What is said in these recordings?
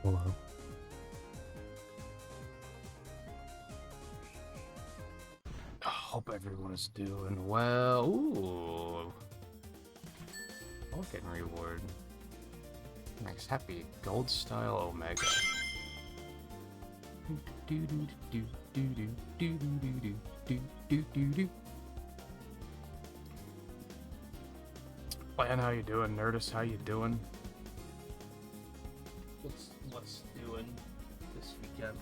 Hello. I hope everyone is doing well. Ooh. Token reward. Nice, happy gold style Omega. Plan, how you doing? Nerdist, how you doing? What's doing this weekend?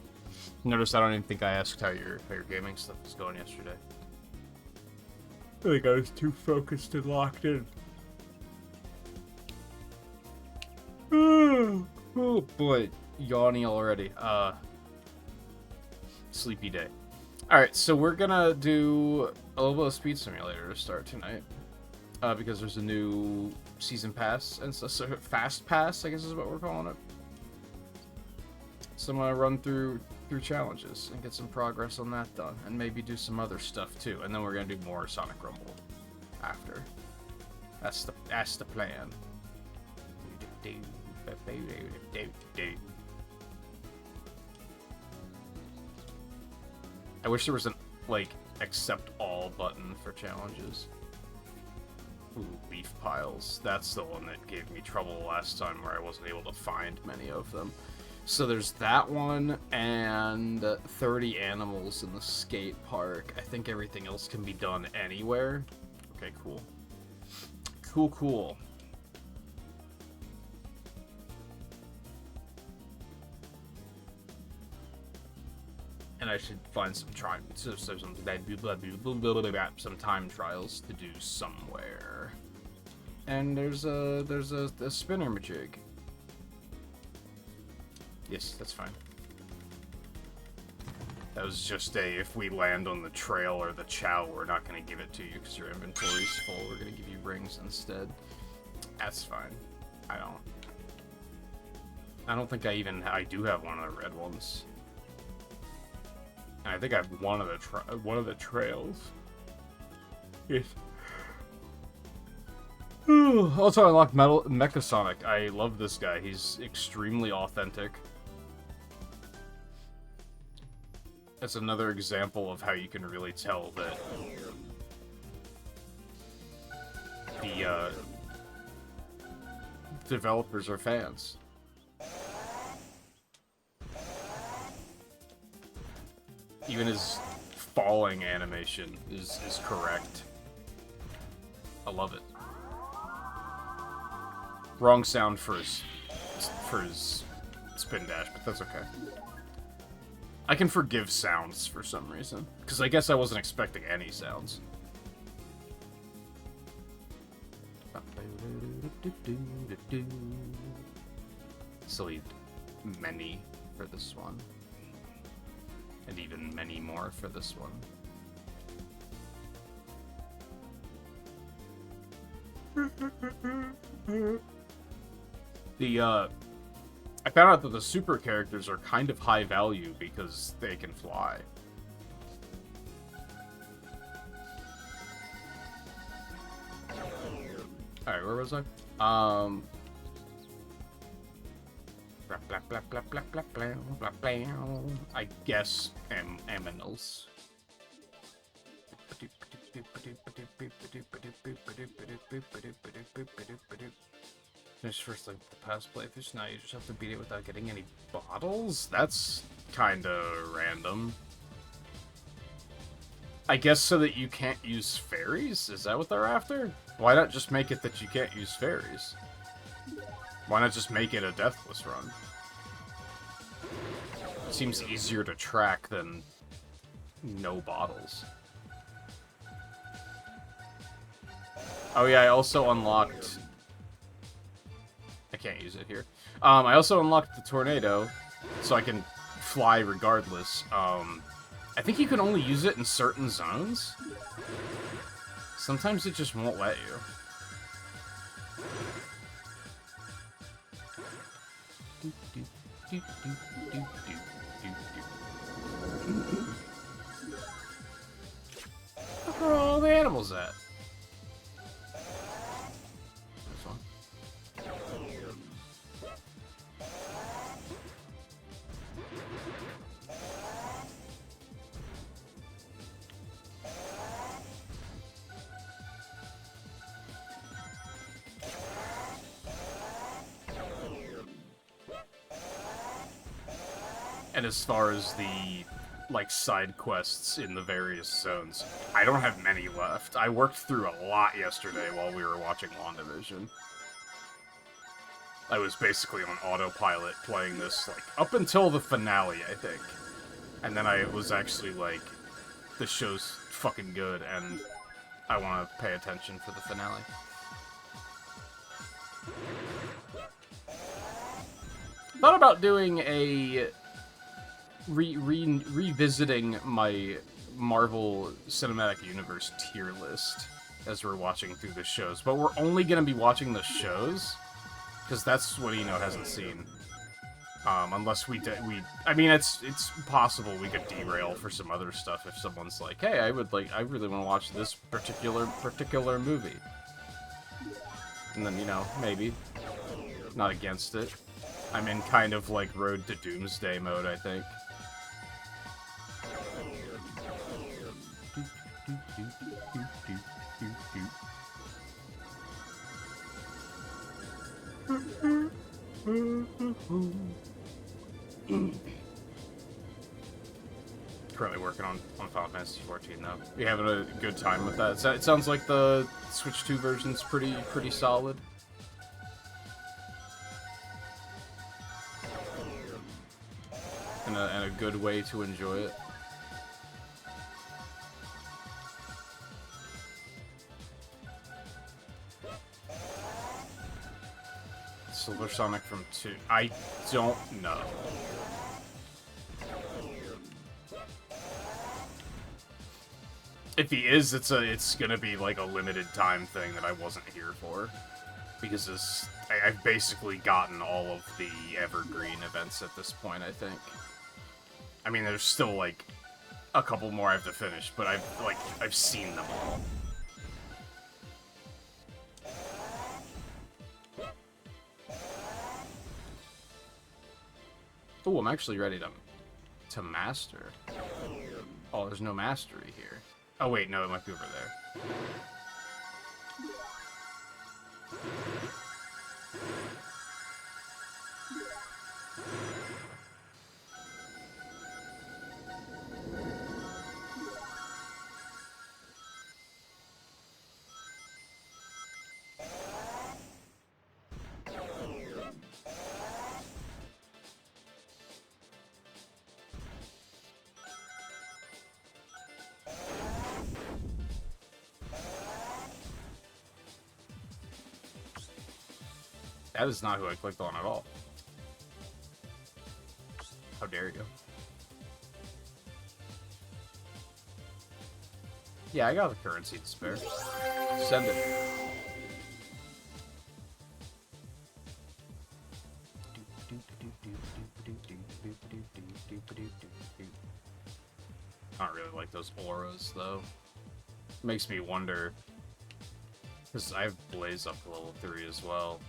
Notice I don't even think I asked how your gaming stuff was going yesterday. I think I was too focused and locked in. Oh boy, yawning already. Sleepy day. Alright, so we're gonna do a little bit of Speed Simulator to start tonight. Because there's a new season pass, and so fast pass, I guess is what we're calling it. So I'm gonna run through challenges and get some progress on that done, and maybe do some other stuff too. And then we're gonna do more Sonic Rumble after. That's the plan. I wish there was an accept all button for challenges. Ooh, leaf piles. That's the one that gave me trouble last time, where I wasn't able to find many of them. So there's that one, and 30 animals in the skate park. I think everything else can be done anywhere. Okay, cool. Cool. And I should find some some time trials to do somewhere. And there's a spinner majig. Yes, that's fine. That was just if we land on the trail or the chow, we're not going to give it to you because your inventory's full. We're going to give you rings instead. That's fine. I don't think I do have one of the red ones. And I think I have one of the trails. Yes. Also, I unlocked Mecha Sonic. I love this guy. He's extremely authentic. That's another example of how you can really tell that the developers are fans. Even his falling animation is correct. I love it. Wrong sound for his spin dash, but that's okay. I can forgive sounds for some reason, because I guess I wasn't expecting any sounds. Still need many for this one. And even many more for this one. I found out that the super characters are kind of high value because they can fly. Alright, where was I? I guess aminals. Finish first like the past playthroughs. Now you just have to beat it without getting any bottles? That's kinda random. I guess so that you can't use fairies? Is that what they're after? Why not just make it that you can't use fairies? Why not just make it a deathless run? It seems easier to track than no bottles. Oh yeah, I also unlocked... I can't use it here. I also unlocked the tornado, so I can fly regardless. I think you can only use it in certain zones. Sometimes it just won't let you. Where are all the animals at? This one. And as far as the, like, side quests in the various zones, I don't have many left. I worked through a lot yesterday while we were watching WandaVision. I was basically on autopilot playing this, like, up until the finale, I think. And then I was actually like, this show's fucking good, and I want to pay attention for the finale. Thought about doing a revisiting my Marvel Cinematic Universe tier list as we're watching through the shows, but we're only gonna be watching the shows because that's what Eno hasn't seen. Unless I mean, it's possible we could derail for some other stuff if someone's like, hey, I really want to watch this particular movie. And then, you know, maybe. Not against it. I'm in kind of, like, Road to Doomsday mode, I think. Currently working on Final Fantasy 14 though. You having a good time with that? It sounds like the Switch 2 version's pretty solid. And a good way to enjoy it. Silver Sonic from 2. I don't know. If he is, it's gonna be like a limited time thing that I wasn't here for. Because I've basically gotten all of the Evergreen events at this point, I think. I mean, there's still, like, a couple more I have to finish, but I've seen them all. Oh, I'm actually ready to master. Oh, there's no mastery here. Oh, wait, no, it might be over there. That is not who I clicked on at all. How dare you? Yeah, I got the currency to spare. Send it. I don't really like those auras, though. Makes me wonder, because I have Blaze up to level 3 as well.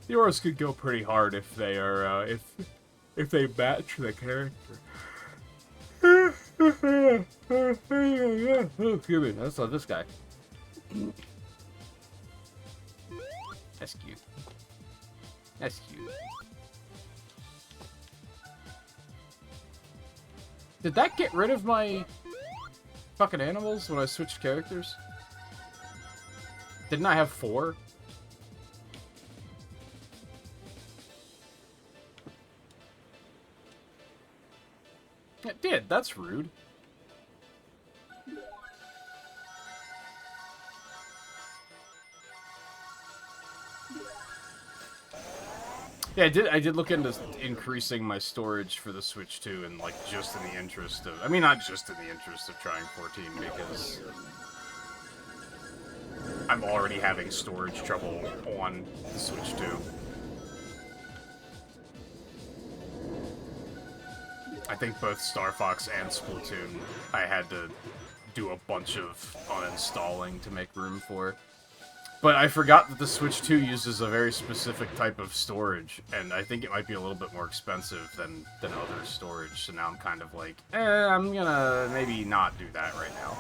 The auras could go pretty hard if they are, if they match the character. Oh, excuse me, that's not this guy. That's cute. That's cute. Did that get rid of my fucking animals when I switched characters? Didn't I have 4? It did. That's rude. Yeah, I did look into increasing my storage for the Switch 2, and like just in the interest of, I mean, not just in the interest of trying 14, because I'm already having storage trouble on the Switch 2. I think both Star Fox and Splatoon, I had to do a bunch of uninstalling to make room for. But I forgot that the Switch 2 uses a very specific type of storage, and I think it might be a little bit more expensive than other storage, so now I'm kind of like, I'm gonna maybe not do that right now.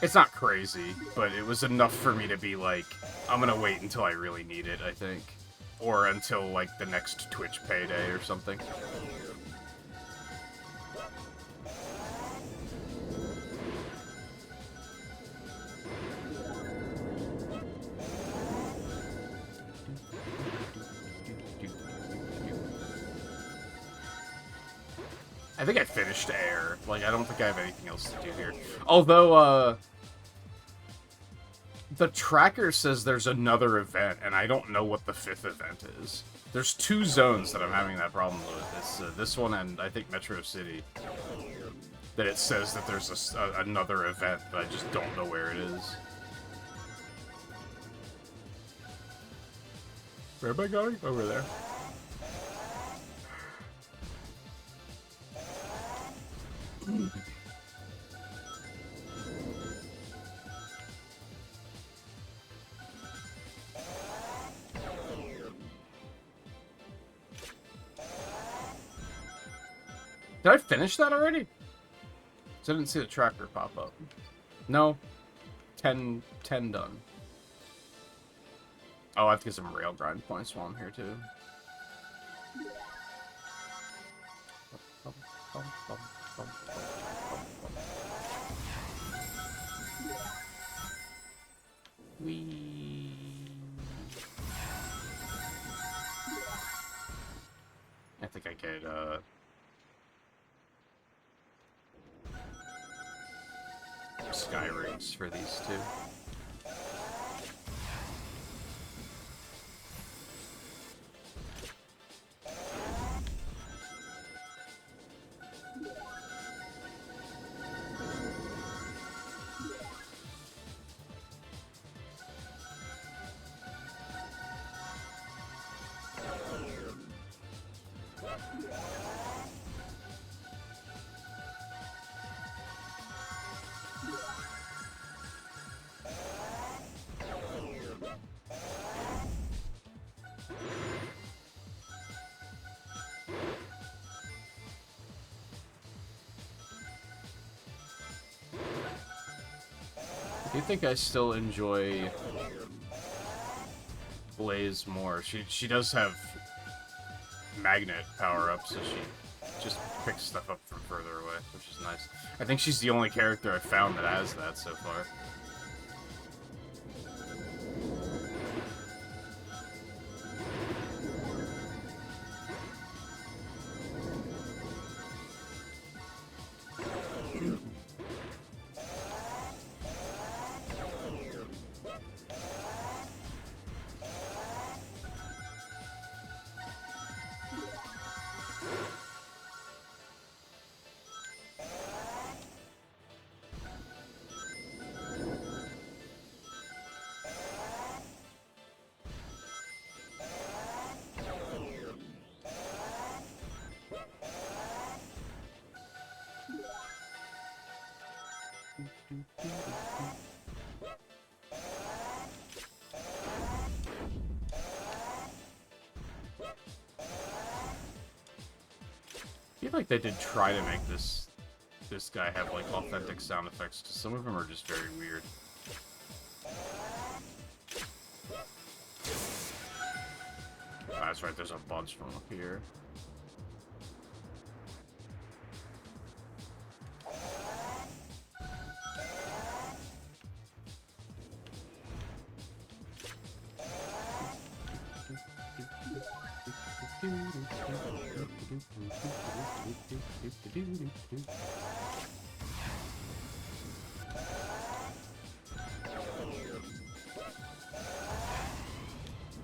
It's not crazy, but it was enough for me to be like, I'm gonna wait until I really need it, I think. Or until, like, the next Twitch payday or something. I think I finished Air. Like, I don't think I have anything else to do here. Although, the tracker says there's another event, and I don't know what the 5th event is. There's 2 zones that I'm having that problem with. It's this one and, I think, Metro City. That it says that there's another event, but I just don't know where it is. Where am I going? Over there. Did I finish that already? I didn't see the tracker pop up. No. 10 done. Oh, I have to get some rail grind points while I'm here, too. Whee. I think I could, sky rings for these two. I do think I still enjoy Blaze more. She does have magnet power-ups, so she just picks stuff up from further away, which is nice. I think she's the only character I've found that has that so far. I feel like they did try to make this guy have like authentic sound effects, because some of them are just very weird. Oh, that's right, there's a bunch from up here.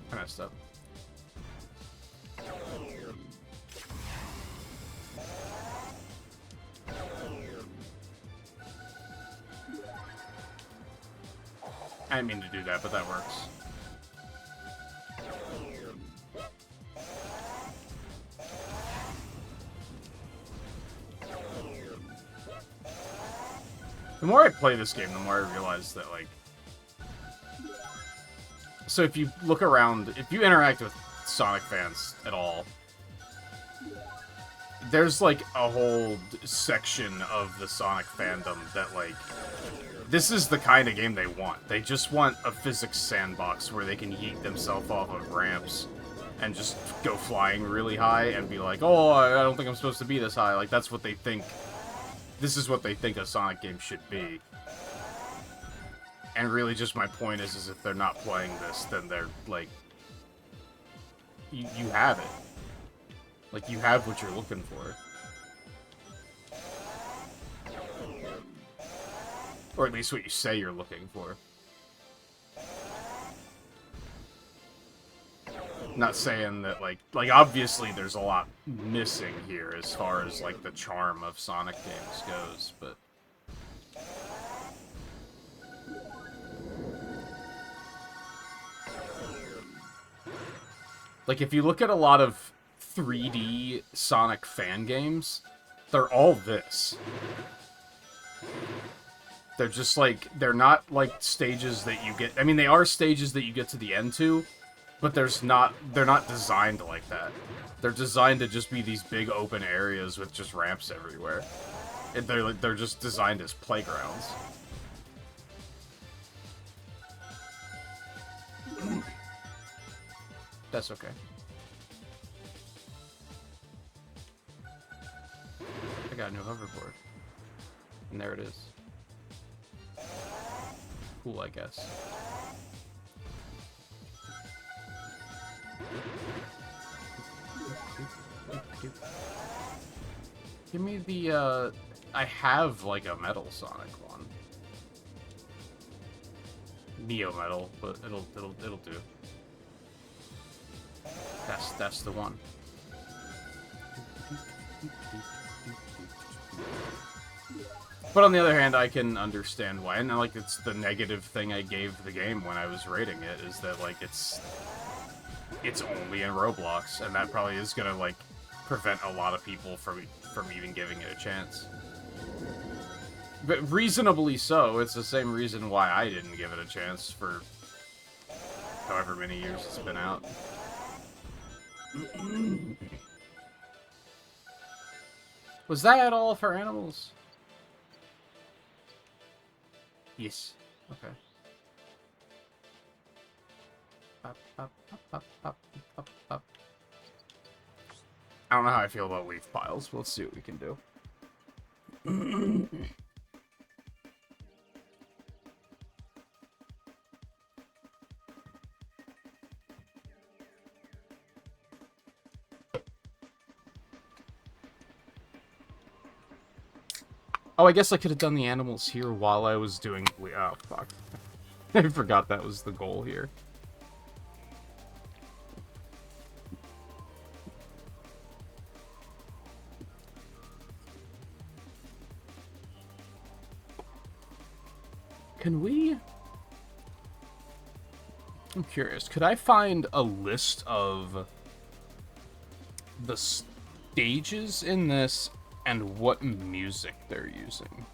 Kind of stuff. I didn't mean to do that, but that works. The more I play this game, the more I realize that, like... So if you look around, if you interact with Sonic fans at all, there's, like, a whole section of the Sonic fandom that, like, This is the kind of game they want. They just want a physics sandbox where they can yeet themselves off of ramps and just go flying really high and be like, oh, I don't think I'm supposed to be this high. Like, that's what they think. This is what they think a Sonic game should be. And really just my point is if they're not playing this, then they're, like... You have it. Like, you have what you're looking for. Or at least what you say you're looking for. Not saying that, like, obviously there's a lot missing here as far as, like, the charm of Sonic games goes, but... Like, if you look at a lot of 3D Sonic fan games, they're all this. They're just, like, they're not, like, stages that you get... I mean, they are stages that you get to the end to, but they're not designed like that. They're designed to just be these big open areas with just ramps everywhere. And they're just designed as playgrounds. That's okay. I got a new hoverboard. And there it is. Cool, I guess. Give me the, I have, like, a Metal Sonic one. Neo Metal, but it'll do. That's the one. But on the other hand, I can understand why, and like it's the negative thing I gave the game when I was rating it, is that like it's only in Roblox, and that probably is gonna like prevent a lot of people from even giving it a chance. But reasonably so. It's the same reason why I didn't give it a chance for however many years it's been out. Was that all for animals? Yes. Okay. Up, up, up, up, up, up, up. I don't know how I feel about leaf piles, but let's see what we can do. Oh, I guess I could have done the animals here while I was doing... Oh, fuck. I forgot that was the goal here. Can we... I'm curious. Could I find a list of the stages in this and what music they're using?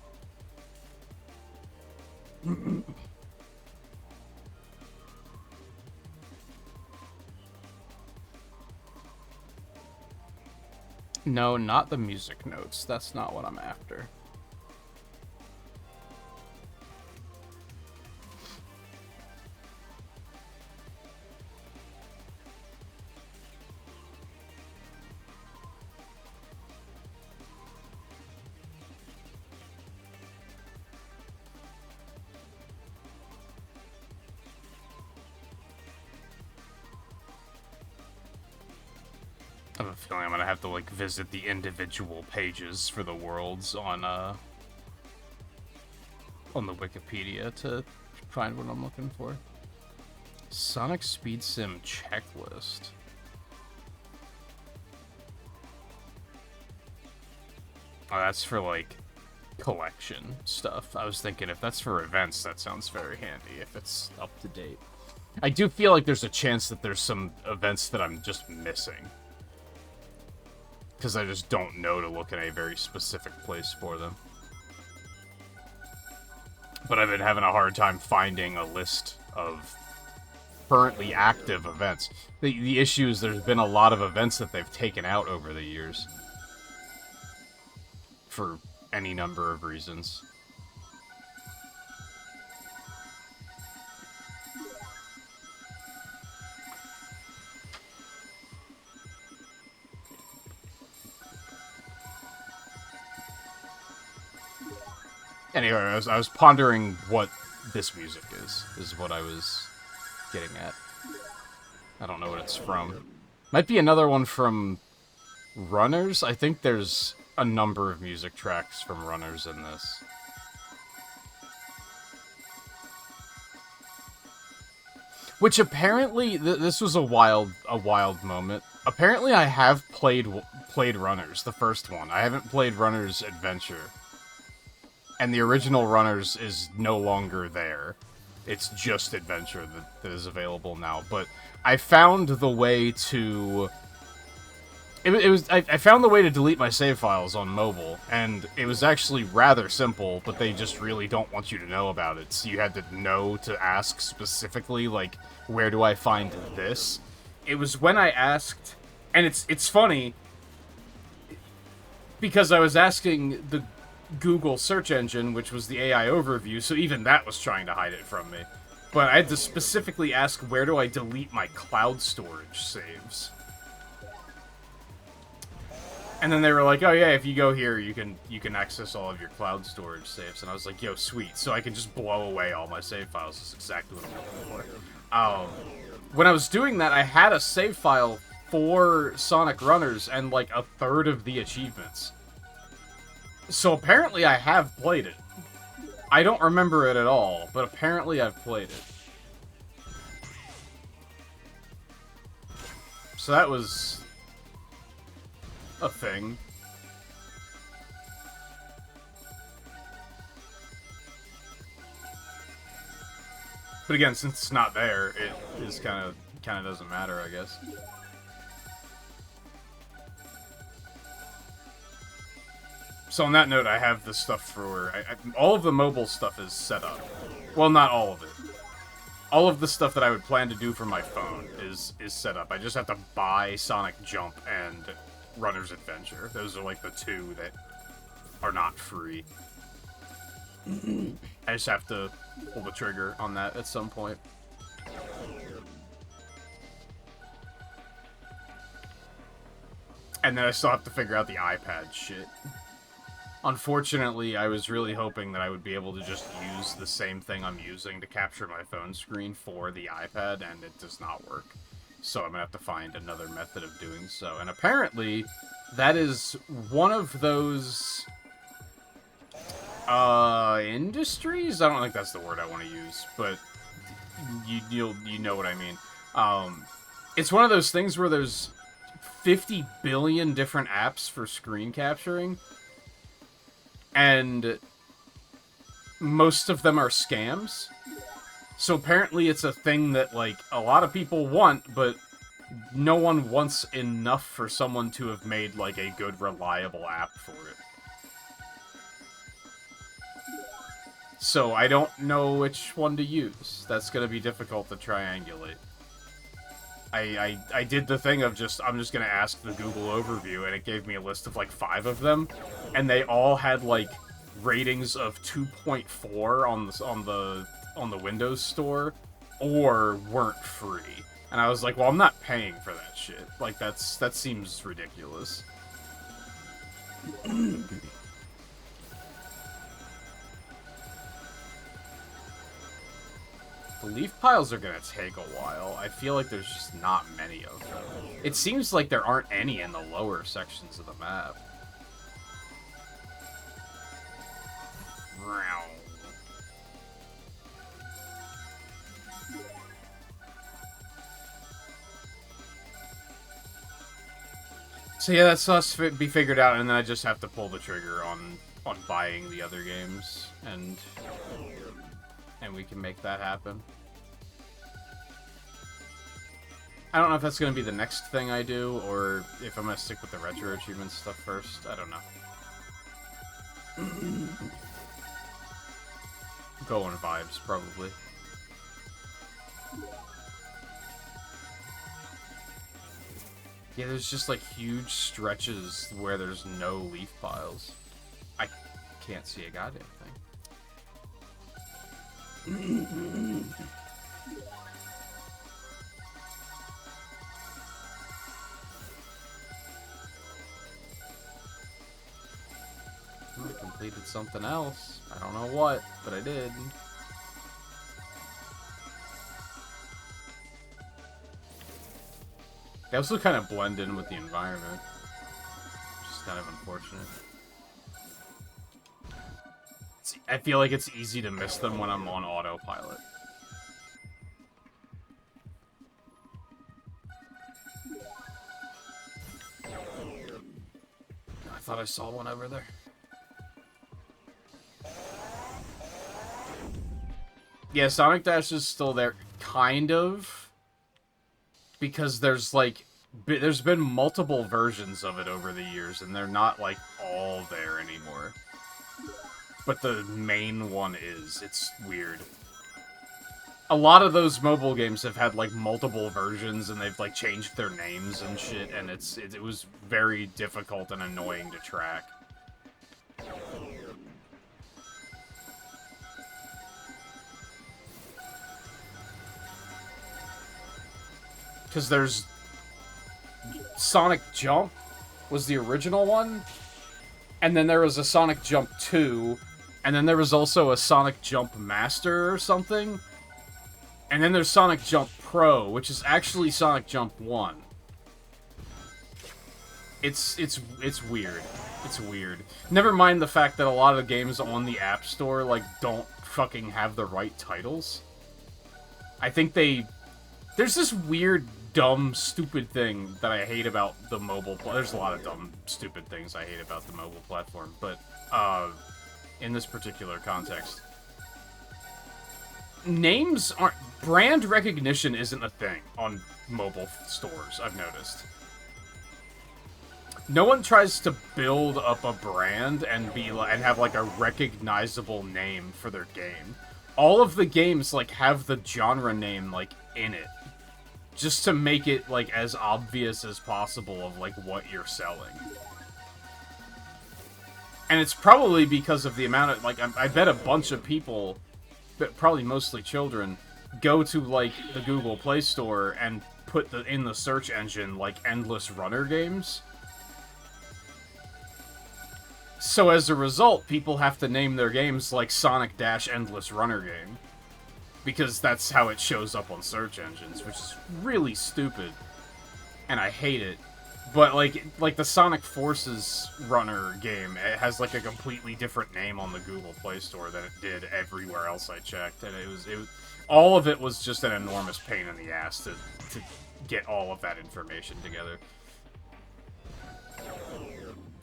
No, not the music notes. That's not what I'm after. I have a feeling I'm gonna have to, like, visit the individual pages for the worlds on the Wikipedia to find what I'm looking for. Sonic Speed Sim checklist. Oh, that's for, like, collection stuff. I was thinking if that's for events, that sounds very handy if it's up to date. I do feel like there's a chance that there's some events that I'm just missing, because I just don't know to look in a very specific place for them. But I've been having a hard time finding a list of currently active events. The issue is there's been a lot of events that they've taken out over the years. For any number of reasons. Anyway, I was pondering what this music is what I was getting at. I don't know what it's from. Might be another one from Runners? I think there's a number of music tracks from Runners in this. Which apparently, this was a wild moment. Apparently I have played Runners, the first one. I haven't played Runners Adventure. And the original Runners is no longer there. It's just Adventure that is available now. But I found the way to... I found the way to delete my save files on mobile, and it was actually rather simple, but they just really don't want you to know about it, so you had to know to ask specifically, like, where do I find this? It was when I asked, and it's funny, because I was asking the Google search engine, which was the AI overview, so even that was trying to hide it from me. But I had to specifically ask, where do I delete my cloud storage saves? And then they were like, oh yeah, if you go here, you can access all of your cloud storage saves. And I was like, yo, sweet. So I can just blow away all my save files. That's exactly what I'm looking for. When I was doing that, I had a save file for Sonic Runners and like a third of the achievements. So apparently I have played it. I don't remember it at all, but apparently I've played it. So that was a thing. But again, since it's not there, it is kind of doesn't matter, I guess. So on that note, I have the stuff for... all of the mobile stuff is set up. Well, not all of it. All of the stuff that I would plan to do for my phone is set up. I just have to buy Sonic Jump and Runner's Adventure. Those are like the two that are not free. I just have to pull the trigger on that at some point. And then I still have to figure out the iPad shit. Unfortunately, I was really hoping that I would be able to just use the same thing I'm using to capture my phone screen for the iPad, and it does not work. So I'm gonna have to find another method of doing so. And apparently, that is one of those... industries? I don't think that's the word I want to use, but you know what I mean. It's one of those things where there's 50 billion different apps for screen capturing, and most of them are scams. So apparently it's a thing that, like, a lot of people want, but no one wants enough for someone to have made, like, a good, reliable app for it. So I don't know which one to use. That's gonna be difficult to triangulate. I did the thing of just, I'm just gonna ask the Google overview, and it gave me a list of like 5 of them, and they all had like ratings of 2.4 on the Windows Store, or weren't free. And I was like, well, I'm not paying for that shit. Like, that seems ridiculous. The leaf piles are gonna take a while. I feel like there's just not many of them. It seems like there aren't any in the lower sections of the map. So yeah, that's us to be figured out, and then I just have to pull the trigger on buying the other games, and we can make that happen. I don't know if that's going to be the next thing I do, or if I'm going to stick with the retro achievement stuff first. I don't know. Go on vibes, probably. Yeah, there's just like huge stretches where there's no leaf piles. I can't see a goddamn thing. I completed something else. I don't know what, but I did. They also kind of blend in with the environment, which is kind of unfortunate. I feel like it's easy to miss them when I'm on autopilot. I thought I saw one over there. Yeah, Sonic Dash is still there, kind of. Because there's, like, there's been multiple versions of it over the years, and they're not, like, all there anymore. But the main one is. It's weird. A lot of those mobile games have had, like, multiple versions, and they've, like, changed their names and shit, and it was very difficult and annoying to track. Because there's... Sonic Jump was the original one, and then there was a Sonic Jump 2, and then there was also a Sonic Jump Master or something, and then there's Sonic Jump Pro, which is actually Sonic Jump 1. It's weird. It's weird. Never mind the fact that a lot of the games on the App Store, like, don't fucking have the right titles. I think there's this weird, dumb, stupid thing that I hate about the mobile... There's a lot of dumb, stupid things I hate about the mobile platform, but, in this particular context, names aren't... Brand recognition isn't a thing on mobile stores, I've noticed. No one tries to build up a brand and have, like, a recognizable name for their game. All of the games, like, have the genre name, like, in it. Just to make it, like, as obvious as possible of, like, what you're selling. And it's probably because of the amount of, like, I bet a bunch of people, but probably mostly children, go to, like, the Google Play Store and put in the search engine, like, endless runner games. So as a result, people have to name their games like Sonic Dash Endless Runner Game. Because that's how it shows up on search engines, which is really stupid. And I hate it. But, like the Sonic Forces Runner game, it has, like, a completely different name on the Google Play Store than it did everywhere else I checked. And it was all of it was just an enormous pain in the ass to get all of that information together.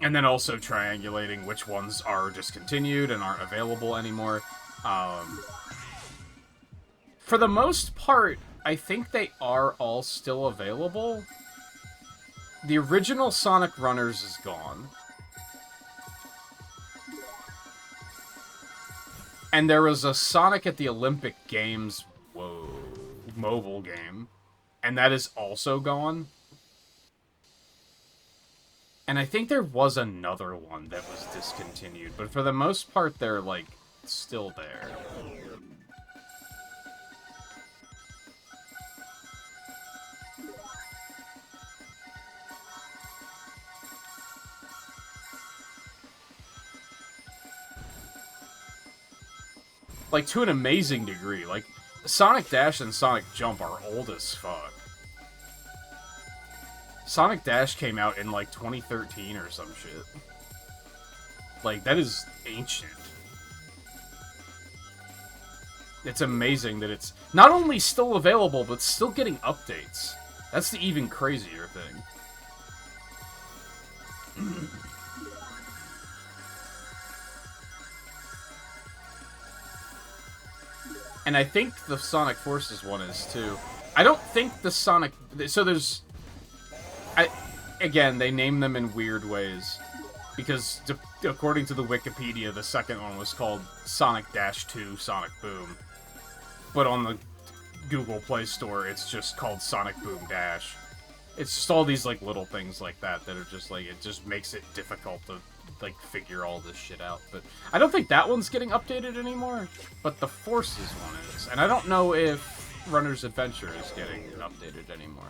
And then also triangulating which ones are discontinued and aren't available anymore. For the most part, I think they are all still available. The original Sonic Runners is gone. And there was a Sonic at the Olympic Games, mobile game. And that is also gone. And I think there was another one that was discontinued, but for the most part, they're, like, still there. Like, to an amazing degree. Like, Sonic Dash and Sonic Jump are old as fuck. Sonic Dash came out in, like, 2013 or some shit. Like, that is ancient. It's amazing that it's not only still available, but still getting updates. That's the even crazier thing. And I think the Sonic Forces one is, too. I don't think the Sonic... So there's... Again, they name them in weird ways. Because, according to the Wikipedia, the second one was called Sonic Dash 2 Sonic Boom. But on the Google Play Store, it's just called Sonic Boom Dash. It's just all these, like, little things like that that are just, like, it just makes it difficult to, like, figure all this shit out. But I don't think that one's getting updated anymore, but the Forces one is. And I don't know if Runner's Adventure is getting updated anymore.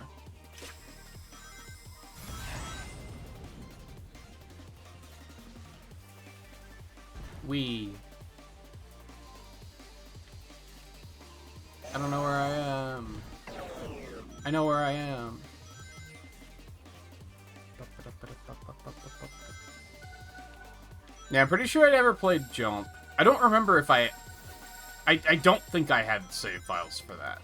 I don't know where I am. I know where I am. Yeah, I'm pretty sure I never played Jump. I don't remember if I don't think I had save files for that.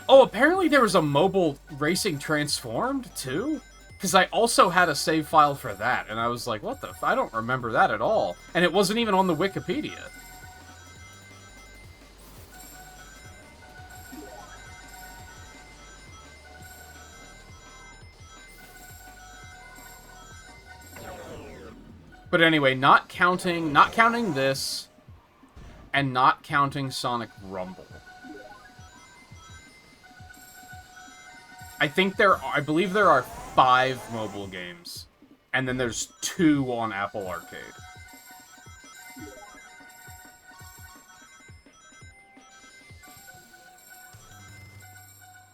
Oh, apparently there was a mobile racing Transformed, too? Because I also had a save file for that, and I was like, what the f... I don't remember that at all. And it wasn't even on the Wikipedia. But anyway, not counting this, and not counting Sonic Rumble. I believe there are 5 mobile games, and then there's 2 on Apple Arcade.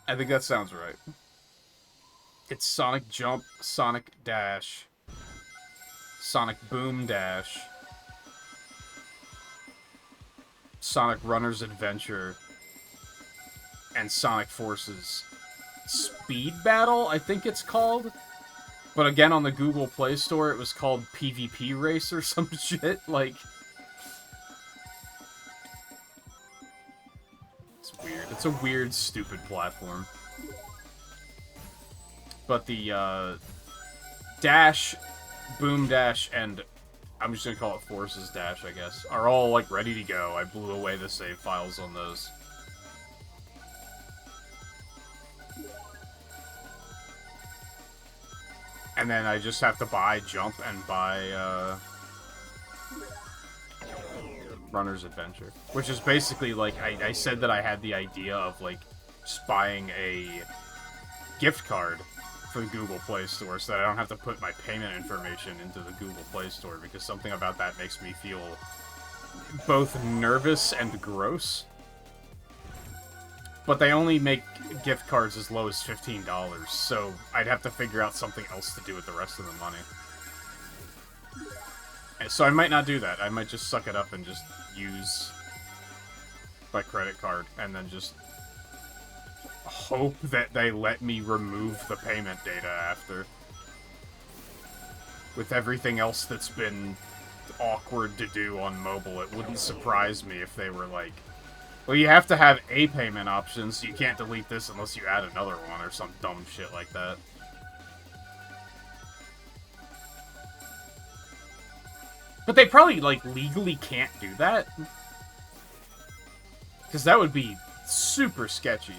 I think that sounds right. It's Sonic Jump, Sonic Dash, Sonic Boom Dash, Sonic Runner's Adventure, and Sonic Forces Speed Battle, I think it's called. But again, on the Google Play Store, it was called PvP Race or some shit. Like, it's weird. It's a weird, stupid platform. But the Dash, Boom Dash, and I'm just gonna call it Forces Dash, I guess, are all, like, ready to go. I blew away the save files on those. And then I just have to buy Jump and buy, Runner's Adventure. Which is basically, like, I said that I had the idea of, like, just buying a gift card for the Google Play Store so that I don't have to put my payment information into the Google Play Store, because something about that makes me feel both nervous and gross. But they only make gift cards as low as $15, so I'd have to figure out something else to do with the rest of the money. So I might not do that. I might just suck it up and just use my credit card, and then just hope that they let me remove the payment data after. With everything else that's been awkward to do on mobile, it wouldn't surprise me if they were like, well, you have to have a payment option, so you can't delete this unless you add another one, or some dumb shit like that. But they probably, like, legally can't do that. Because that would be super sketchy.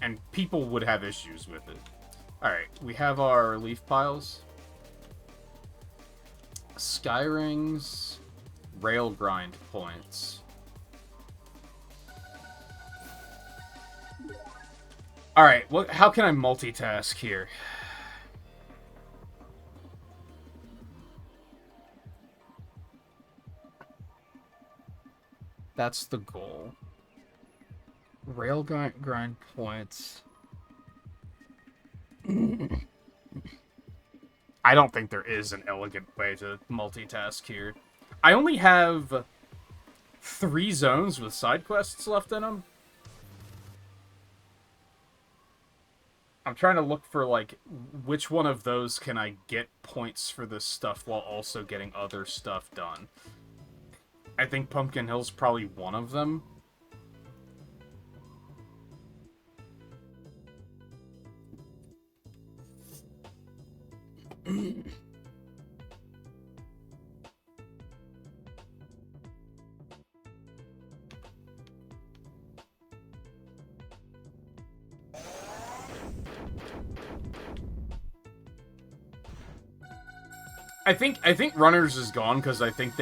And people would have issues with it. Alright, we have our leaf piles. Skyrings. Rail grind points. Alright, how can I multitask here? That's the goal. Rail grind points. I don't think there is an elegant way to multitask here. I only have 3 zones with side quests left in them. I'm trying to look for, like, which one of those can I get points for this stuff while also getting other stuff done. I think Pumpkin Hill's probably one of them. I think Runners is gone because I think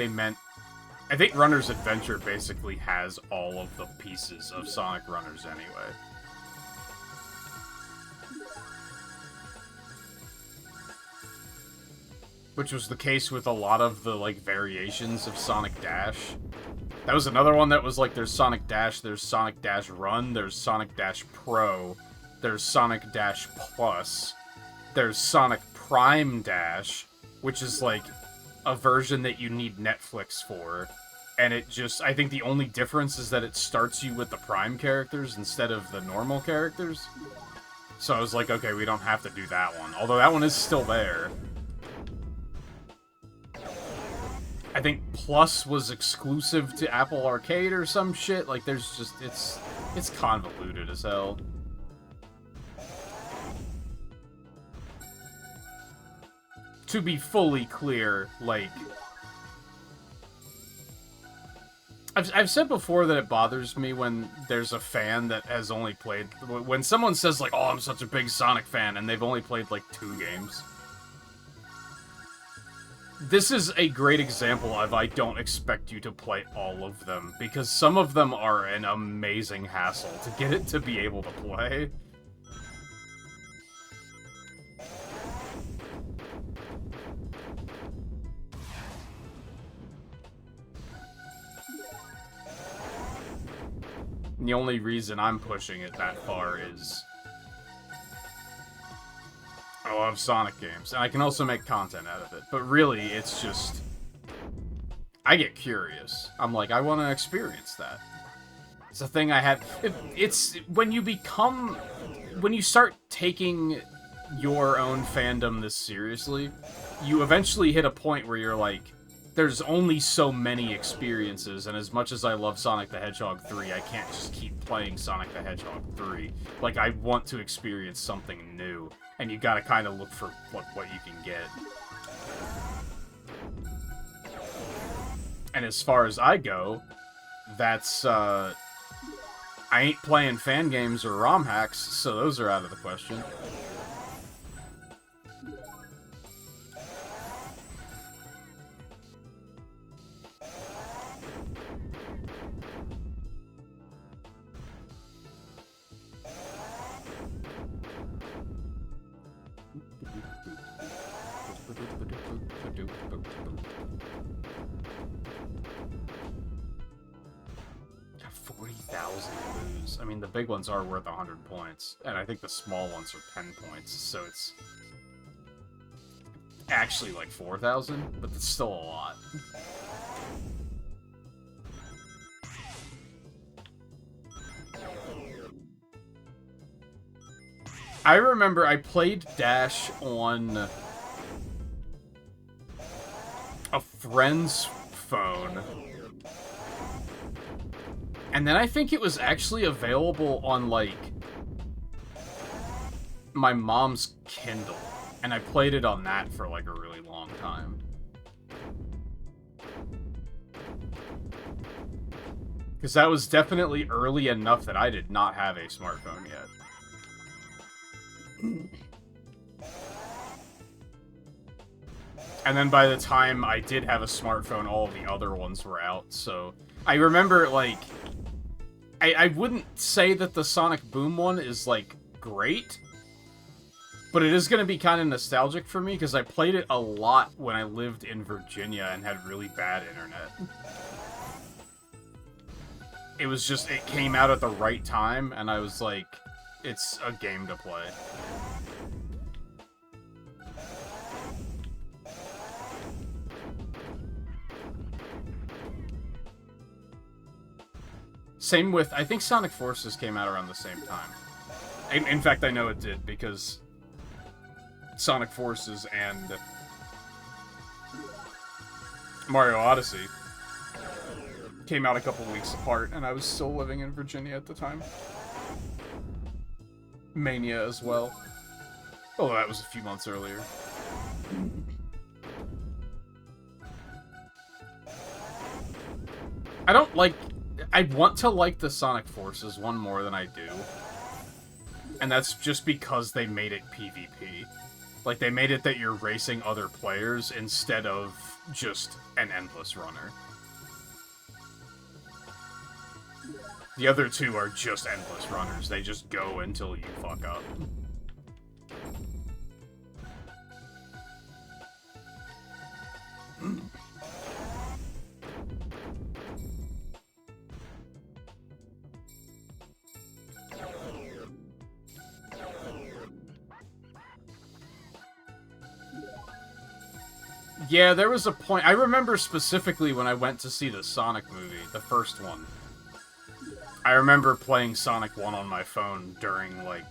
Runner's Adventure basically has all of the pieces of Sonic Runners anyway. Which was the case with a lot of the, like, variations of Sonic Dash. That was another one that was like, there's Sonic Dash, there's Sonic Dash Run, there's Sonic Dash Pro, there's Sonic Dash Plus, there's Sonic Prime Dash, which is, like, a version that you need Netflix for. and it just, I think the only difference is that it starts you with the Prime characters instead of the normal characters. So I was like, okay, we don't have to do that one. Although that one is still there. I think Plus was exclusive to Apple Arcade or some shit. Like, there's just, it's convoluted as hell. To be fully clear, like... I've said before that it bothers me when there's a fan that has only played... When someone says, like, oh, I'm such a big Sonic fan, and they've only played, like, 2 games. This is a great example of I don't expect you to play all of them, because some of them are an amazing hassle to get it to be able to play. The only reason I'm pushing it that far is I love Sonic games, and I can also make content out of it. But really, it's just... I get curious. I'm like, I want to experience that. It's a thing I had... It's... When you become... When you start taking your own fandom this seriously, you eventually hit a point where you're like, there's only so many experiences, and as much as I love Sonic the Hedgehog 3, I can't just keep playing Sonic the Hedgehog 3. Like, I want to experience something new, and you gotta kind of look for what you can get. And as far as I go, that's, I ain't playing fan games or ROM hacks, so those are out of the question. Got 40,000 booze. I mean, the big ones are worth 100 points, and I think the small ones are 10 points, so it's actually like 4,000, but it's still a lot. I remember I played Dash on a friend's phone, and then I think it was actually available on, like, my mom's Kindle, and I played it on that for, like, a really long time. Because that was definitely early enough that I did not have a smartphone yet. And then by the time I did have a smartphone, all of the other ones were out, so... I remember, like... I wouldn't say that the Sonic Boom one is, like, great, but it is going to be kind of nostalgic for me, because I played it a lot when I lived in Virginia and had really bad internet. It was just, it came out at the right time, and I was like, it's a game to play. Same with, I think Sonic Forces came out around the same time. In fact, I know it did, because Sonic Forces and Mario Odyssey came out a couple weeks apart, and I was still living in Virginia at the time. Mania as well. Oh, that was a few months earlier. I don't like... I want to like the Sonic Forces one more than I do. And that's just because they made it PvP. Like, they made it that you're racing other players instead of just an endless runner. The other two are just endless runners. They just go until you fuck up. Yeah, there was a point. I remember specifically when I went to see the Sonic movie, the first one. I remember playing Sonic 1 on my phone during, like,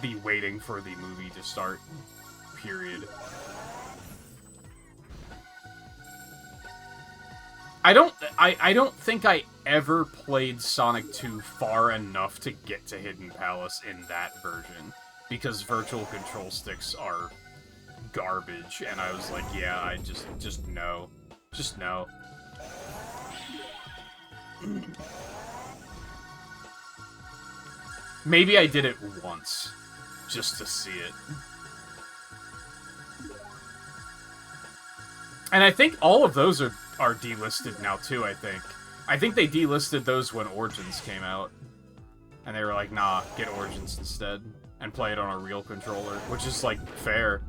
the waiting for the movie to start period. I don't think I ever played Sonic 2 far enough to get to Hidden Palace in that version, because virtual control sticks are garbage, and I was like, yeah, I just no. Just no. Maybe I did it once, just to see it. And I think all of those are delisted now, too, I think. I think they delisted those when Origins came out. And they were like, nah, get Origins instead. And play it on a real controller, which is, like, fair.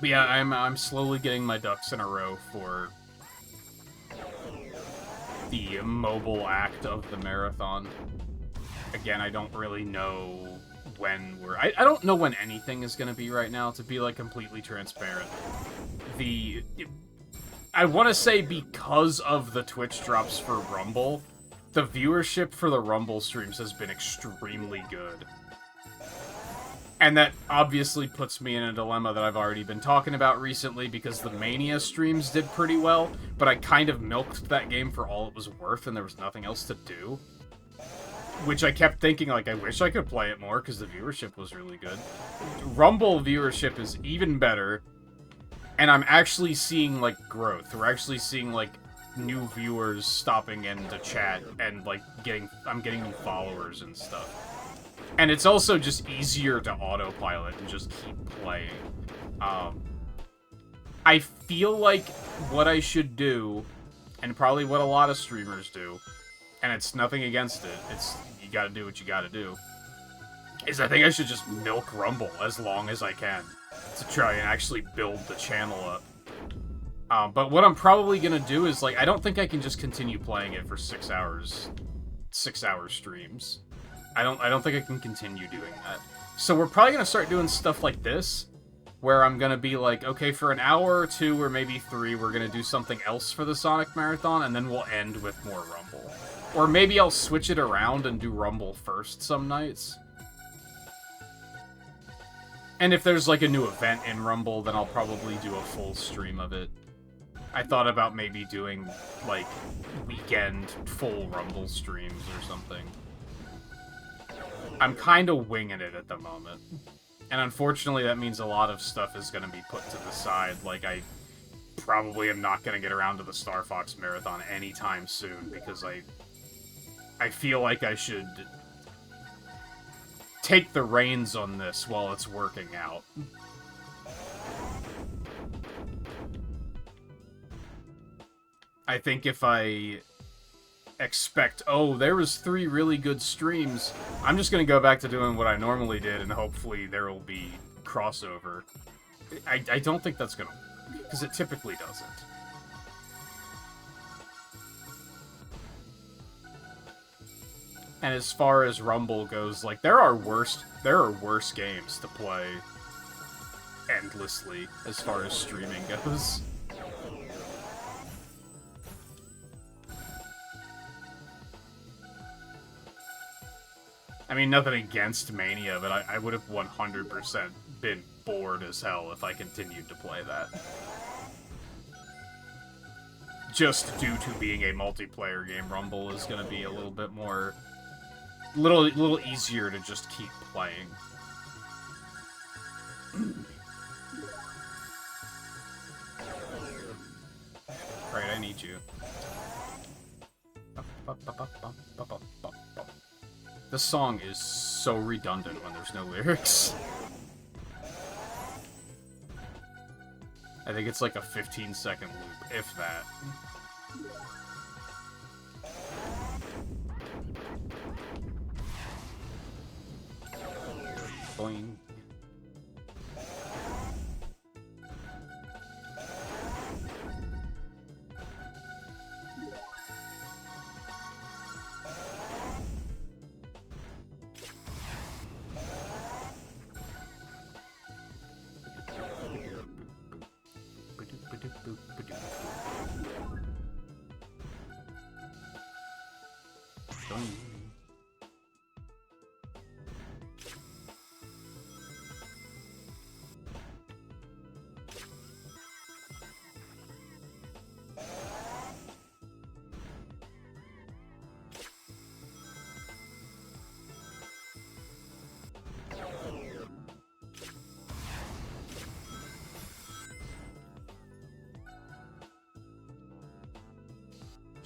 But yeah, I'm slowly getting my ducks in a row for the mobile act of the marathon. Again, I don't really know when I don't know when anything is going to be right now, to be, like, completely transparent. I want to say because of the Twitch drops for Rumble, the viewership for the Rumble streams has been extremely good. And that obviously puts me in a dilemma that I've already been talking about recently, because the Mania streams did pretty well, but I kind of milked that game for all it was worth, and there was nothing else to do. Which I kept thinking, like, I wish I could play it more, because the viewership was really good. Rumble viewership is even better, and I'm actually seeing, like, growth. We're actually seeing, like, new viewers stopping in to chat, and, like, I'm getting new followers and stuff. And it's also just easier to autopilot and just keep playing. I feel like what I should do, and probably what a lot of streamers do, and it's nothing against it, it's, you gotta do what you gotta do, is I think I should just milk Rumble as long as I can to try and actually build the channel up. But what I'm probably gonna do is, like, I don't think I can just continue playing it for 6 hours. 6-hour streams. I don't think I can continue doing that. So we're probably gonna start doing stuff like this, where I'm gonna be like, okay, for an hour or 2 or maybe 3, we're gonna do something else for the Sonic Marathon, and then we'll end with more Rumble. Or maybe I'll switch it around and do Rumble first some nights. And if there's, like, a new event in Rumble, then I'll probably do a full stream of it. I thought about maybe doing, like, weekend full Rumble streams or something. I'm kind of winging it at the moment. And unfortunately, that means a lot of stuff is going to be put to the side. Like, I probably am not going to get around to the Star Fox Marathon anytime soon, because I feel like I should take the reins on this while it's working out. I think if I expect, oh, there was 3 really good streams, I'm just gonna go back to doing what I normally did, and hopefully there will be crossover. I don't think that's gonna, because it typically doesn't. And as far as Rumble goes, like, there are worse games to play endlessly as far as streaming goes. I mean, nothing against Mania, but I would have 100% been bored as hell if I continued to play that. Just due to being a multiplayer game, Rumble is going to be a little bit more... little easier to just keep playing. Right, I need you. This song is so redundant when there's no lyrics. I think it's like a 15-second loop, if that. Boing.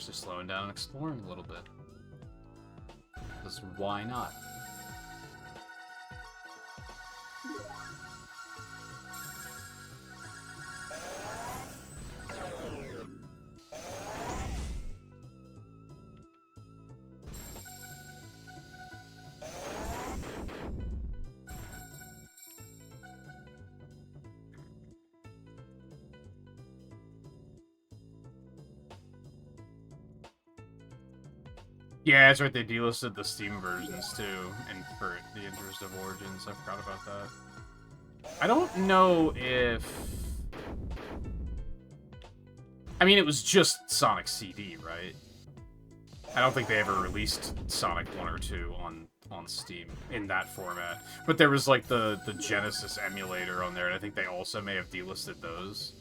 Just slowing down and exploring a little bit. Because why not? Yeah, that's right, they delisted the Steam versions, too, and for the interest of Origins, I forgot about that. I don't know if... I mean, it was just Sonic CD, right? I don't think they ever released Sonic 1 or 2 on Steam in that format. But there was, like, the Genesis emulator on there, and I think they also may have delisted those.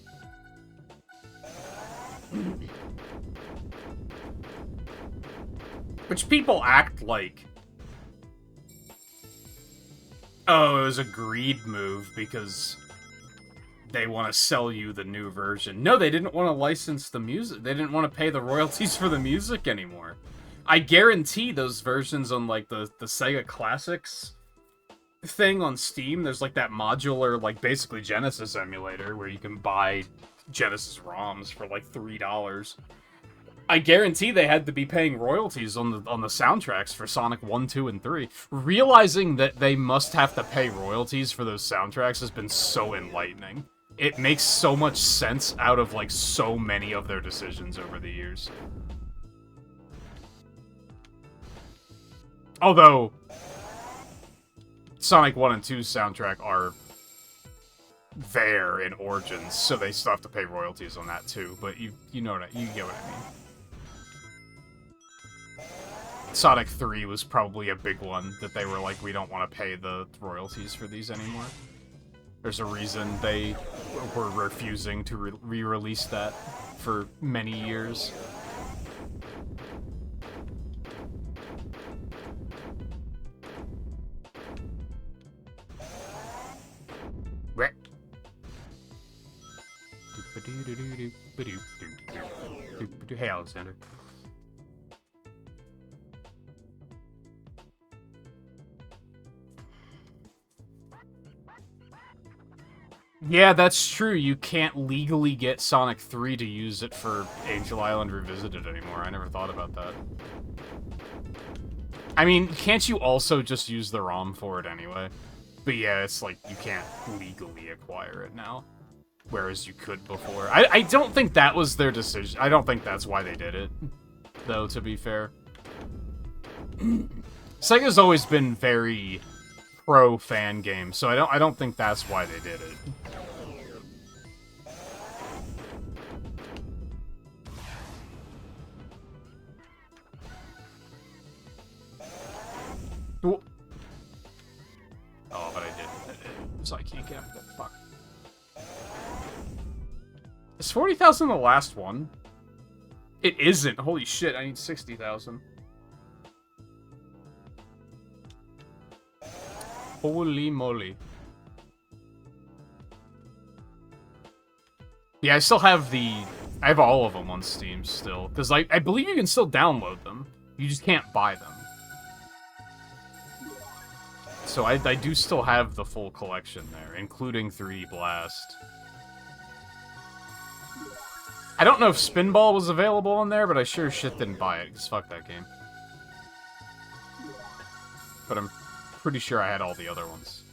Which people act like, oh, it was a greed move because they want to sell you the new version. No, they didn't want to license the music. They didn't want to pay the royalties for the music anymore. I guarantee those versions on, like, the Sega Classics thing on Steam, there's, like, that modular, like, basically Genesis emulator where you can buy Genesis ROMs for, like, $3. I guarantee they had to be paying royalties on the soundtracks for Sonic 1, 2, and 3. Realizing that they must have to pay royalties for those soundtracks has been so enlightening. It makes so much sense out of, like, so many of their decisions over the years. Although, Sonic 1 and 2's soundtrack are there in Origins, so they still have to pay royalties on that too, but you know what you get what I mean. Sonic 3 was probably a big one that they were like, we don't want to pay the royalties for these anymore. There's a reason they were refusing to re-release that for many years. Hey, Alexander. Yeah, that's true. You can't legally get Sonic 3 to use it for Angel Island Revisited anymore. I never thought about that. I mean, can't you also just use the ROM for it anyway? But yeah, it's like you can't legally acquire it now. Whereas you could before. I don't think that was their decision. I don't think that's why they did it, though, to be fair. Sega's always been very pro-fan game, so I don't think that's why they did it. Oh, but I didn't. So I can't get up that. Fuck. Is 40,000 the last one? It isn't. Holy shit, I need 60,000. Holy moly. Yeah, I still have the I have all of them on Steam still, because I believe you can still download them. You just can't buy them. So I do still have the full collection there, including 3D Blast. I don't know if Spinball was available on there, but I sure as shit didn't buy it, because fuck that game. But I'm pretty sure I had all the other ones.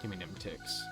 Give me them ticks.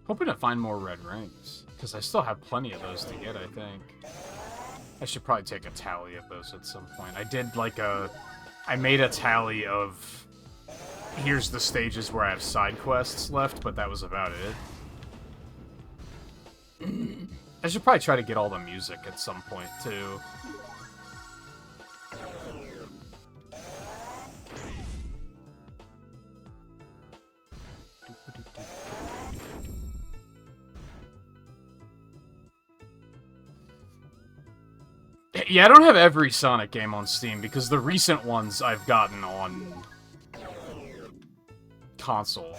Hoping to find more red rings, because I still have plenty of those to get, I think. I should probably take a tally of those at some point. I did, like, I made a tally of... Here's the stages where I have side quests left, but that was about it. I should probably try to get all the music at some point, too. Yeah, I don't have every Sonic game on Steam, because the recent ones I've gotten on console.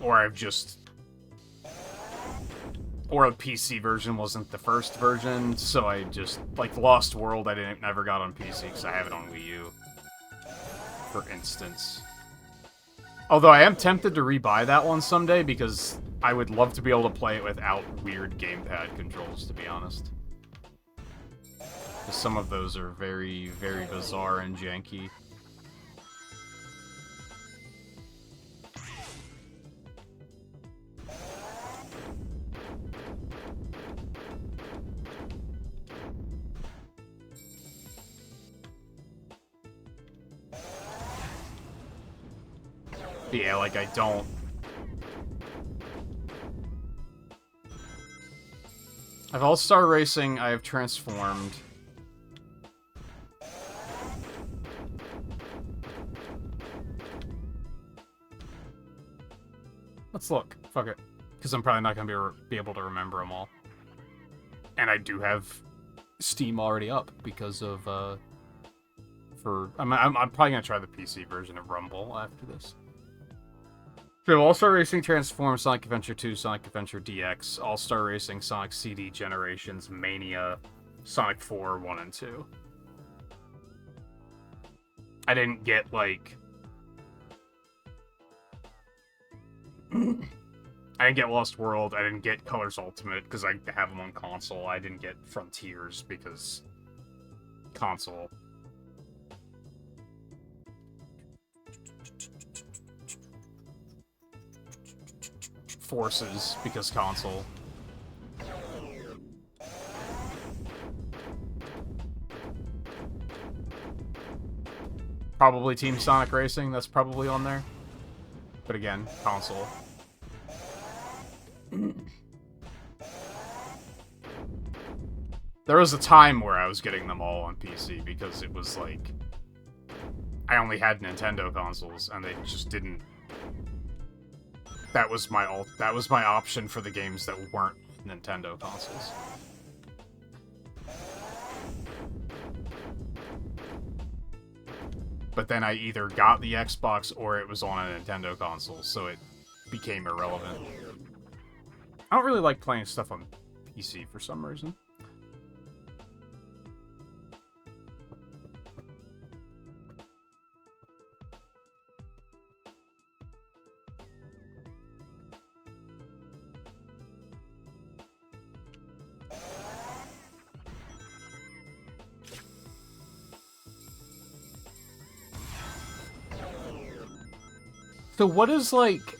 Or I've just... Or the PC version wasn't the first version, so I just... Like, Lost World I never got on PC, because I have it on Wii U. For instance. Although I am tempted to rebuy that one someday, because I would love to be able to play it without weird gamepad controls, to be honest. Because some of those are very, very bizarre and janky. But yeah, like, I don't... I have All-Star Racing, I have Transformed. Let's look. Fuck it. Because I'm probably not going to be able to remember them all. And I do have Steam already up because of, I'm probably going to try the PC version of Rumble after this. So All-Star Racing Transform, Sonic Adventure 2, Sonic Adventure DX, All-Star Racing, Sonic CD Generations, Mania, Sonic 4, 1 and 2. I didn't get, like... I didn't get Lost World, I didn't get Colors Ultimate, because I have them on console. I didn't get Frontiers, because... console. Forces, because console. Probably Team Sonic Racing, that's probably on there. But again, console. There was a time where I was getting them all on PC, because it was like... I only had Nintendo consoles, and they just didn't... That was my option for the games that weren't Nintendo consoles. But then I either got the Xbox or it was on a Nintendo console, so it became irrelevant. I don't really like playing stuff on PC for some reason. So what is, like,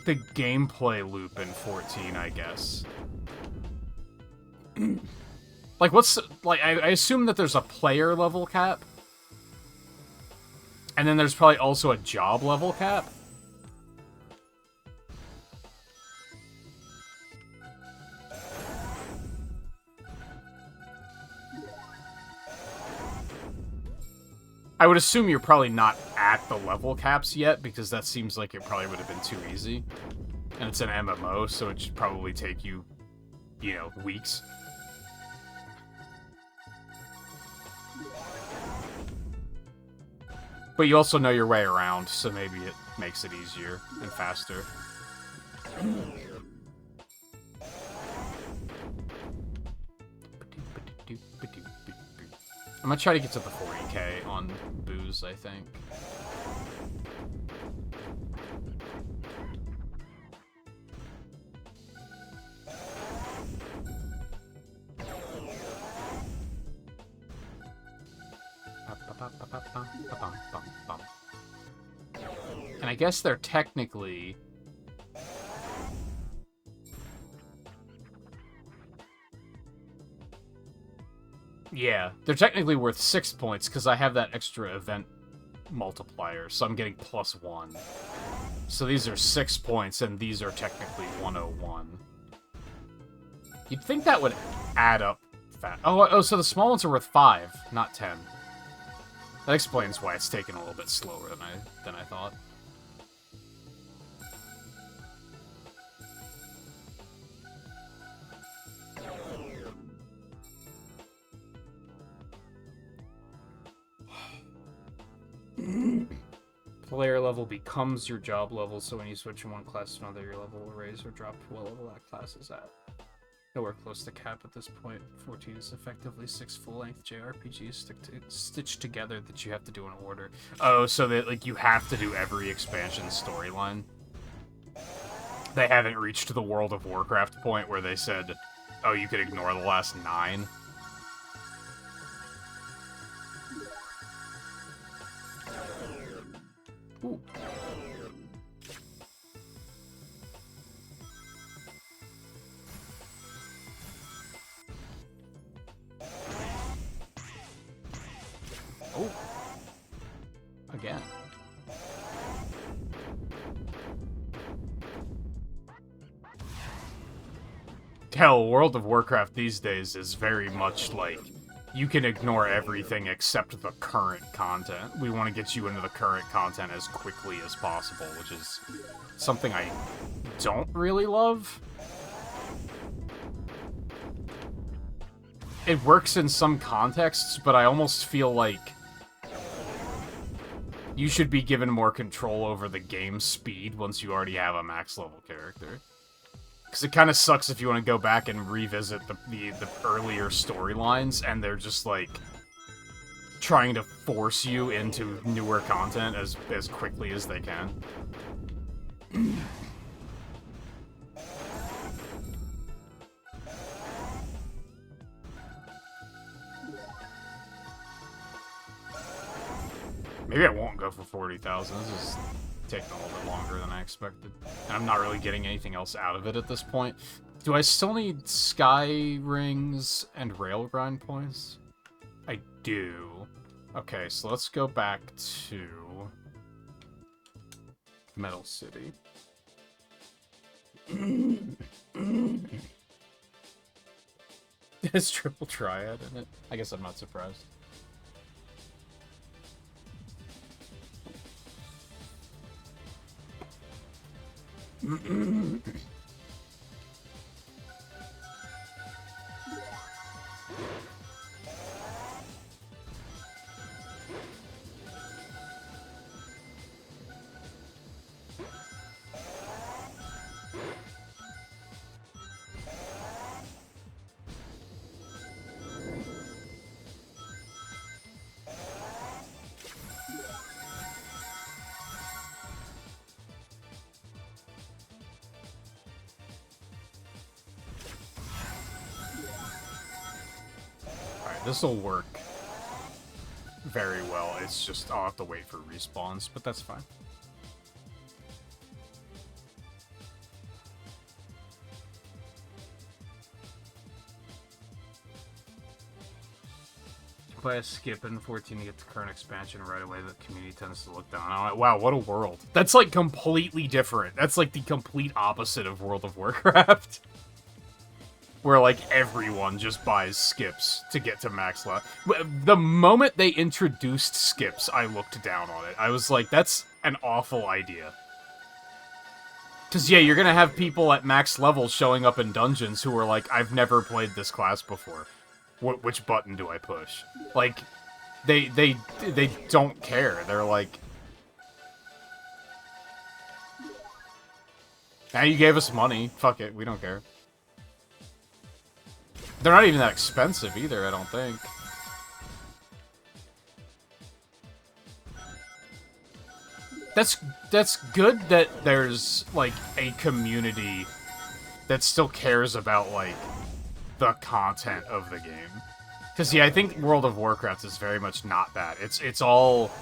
the gameplay loop in 14, I guess? Like, what's... Like, I assume that there's a player level cap. And then there's probably also a job level cap. I would assume you're probably not at the level caps yet, because that seems like it probably would have been too easy. And it's an MMO, so it should probably take you, you know, weeks. But you also know your way around, so maybe it makes it easier and faster. I'm gonna try to get to the 40k on booze, I think. And I guess they're technically... Yeah, they're technically worth 6 points, because I have that extra event multiplier, so I'm getting +1. So these are 6 points, and these are technically 101. You'd think that would add up fast. Oh, so the small ones are worth 5, not 10. That explains why it's taken a little bit slower than I thought. Player level becomes your job level, so when you switch from one class to another, your level will raise or drop to what level that class is at. Nowhere close to cap at this point. 14 is effectively 6 full-length JRPGs stitched together that you have to do in order. Oh, so that, like, you have to do every expansion storyline. They haven't reached the World of Warcraft point where they said, oh, you could ignore the last 9. Ooh. Oh. Again. Hell, World of Warcraft these days is very much like, you can ignore everything except the current content. We want to get you into the current content as quickly as possible, which is something I don't really love. It works in some contexts, but I almost feel like you should be given more control over the game's speed once you already have a max level character. Because it kind of sucks if you want to go back and revisit the earlier storylines, and they're just, like, trying to force you into newer content as quickly as they can. Maybe I won't go for 40,000. This is taking a little bit longer than I expected. And I'm not really getting anything else out of it at this point. Do I still need Sky Rings and Rail Grind points? I do. Okay, so let's go back to Metal City. There's Triple Triad in it. I guess I'm not surprised. This will work very well. It's just I'll have to wait for respawns, but that's fine. by a skip in 14 to get the current expansion right away. The community tends to look down on it. Wow, what a world. That's, like, completely different. That's, like, the complete opposite of World of Warcraft. Where, like, everyone just buys skips to get to max level. The moment they introduced skips, I looked down on it. I was like, that's an awful idea. Because, yeah, you're gonna have people at max level showing up in dungeons who are like, I've never played this class before. Which button do I push? Like, they don't care. They're like... Now you gave us money. Fuck it, we don't care. They're not even that expensive either, I don't think. That's good that there's, like, a community that still cares about, like, the content of the game. Because, yeah, I think World of Warcraft is very much not that. It's all...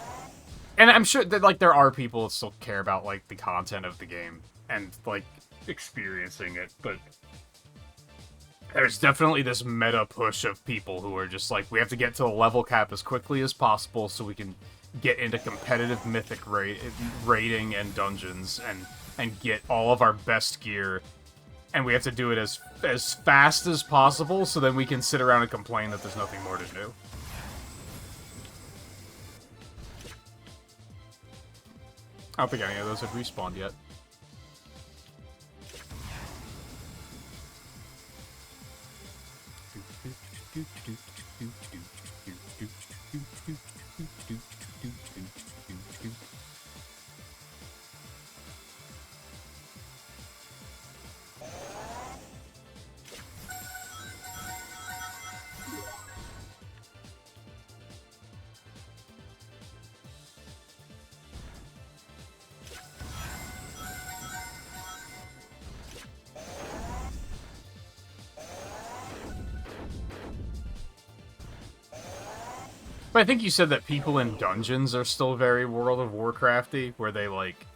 And I'm sure that, like, there are people that still care about, like, the content of the game and, like, experiencing it, but... There's definitely this meta push of people who are just like, we have to get to the level cap as quickly as possible so we can get into competitive mythic raiding and dungeons and get all of our best gear. And we have to do it as fast as possible so then we can sit around and complain that there's nothing more to do. I don't think any of those have respawned yet. But I think you said that people in dungeons are still very World of Warcrafty, where they, like,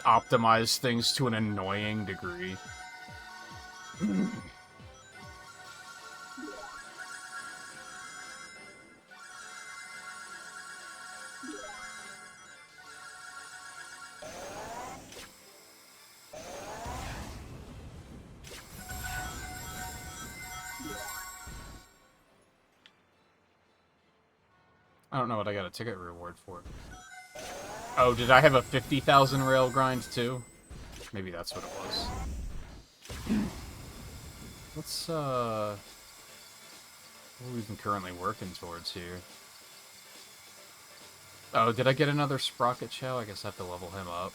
optimize things to an annoying degree. I don't know what I got a ticket reward for. Oh, did I have a 50,000 rail grind too? Maybe that's what it was. Let's, what are we even currently working towards here? Oh, did I get another Sprocket Shell? I guess I have to level him up.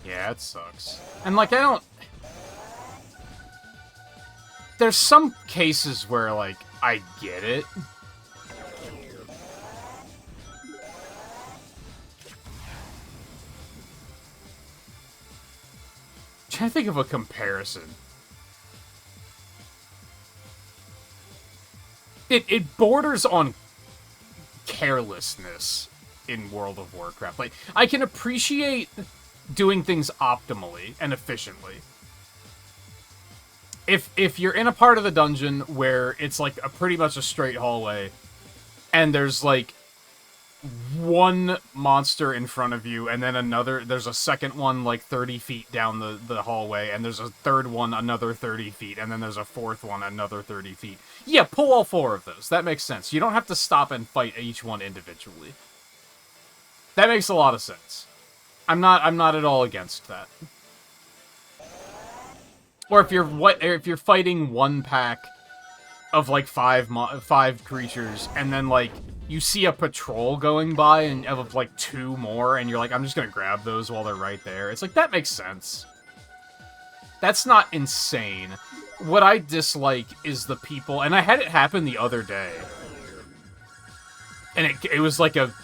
Yeah, it sucks. And, like, I don't... There's some cases where, like, I get it. I'm trying to think of a comparison. It borders on carelessness in World of Warcraft. Like, I can appreciate doing things optimally and efficiently. If you're in a part of the dungeon where it's like pretty much a straight hallway, and there's like one monster in front of you, and then there's a second one like 30 feet down the hallway, and there's a third one another 30 feet, and then there's a fourth one another 30 feet. Yeah, pull all four of those. That makes sense. You don't have to stop and fight each one individually. That makes a lot of sense. I'm not at all against that. Or if you're fighting one pack of like five creatures, and then like you see a patrol going by and of like two more, and you're like, I'm just gonna grab those while they're right there. It's like, that makes sense. That's not insane. What I dislike is the people, and I had it happen the other day, and it was like a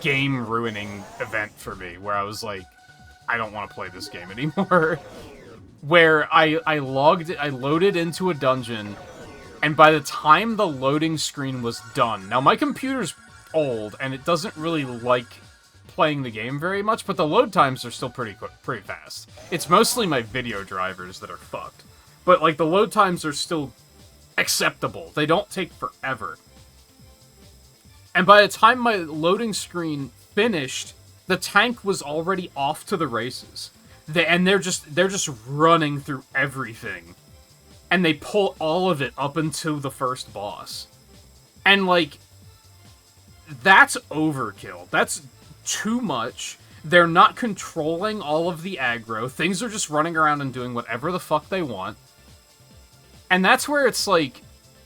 game-ruining event for me, where I was like, I don't want to play this game anymore. Where I loaded into a dungeon, and by the time the loading screen was done, now my computer's old, and it doesn't really like playing the game very much, but the load times are still pretty fast. It's mostly my video drivers that are fucked. But, like, the load times are still acceptable. They don't take forever. And by the time my loading screen finished, the tank was already off to the races. They're just running through everything. And they pull all of it up until the first boss. And, like, that's overkill. That's too much. They're not controlling all of the aggro. Things are just running around and doing whatever the fuck they want. And that's where it's like,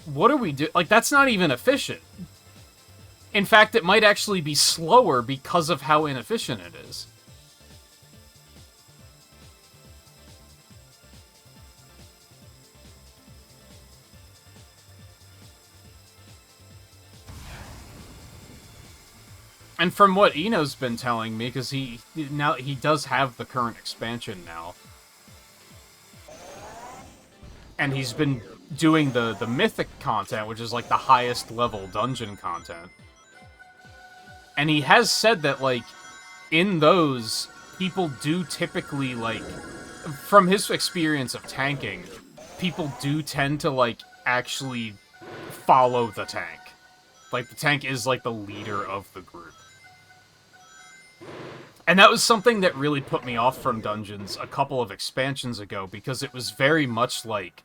what are we doing? Like, that's not even efficient. In fact, it might actually be slower because of how inefficient it is. And from what Eno's been telling me, because he does have the current expansion now, and he's been doing the mythic content, which is like the highest level dungeon content. And he has said that, like, in those, people do typically, like, from his experience of tanking, people do tend to, like, actually follow the tank. Like, the tank is, like, the leader of the group. And that was something that really put me off from dungeons a couple of expansions ago, because it was very much like,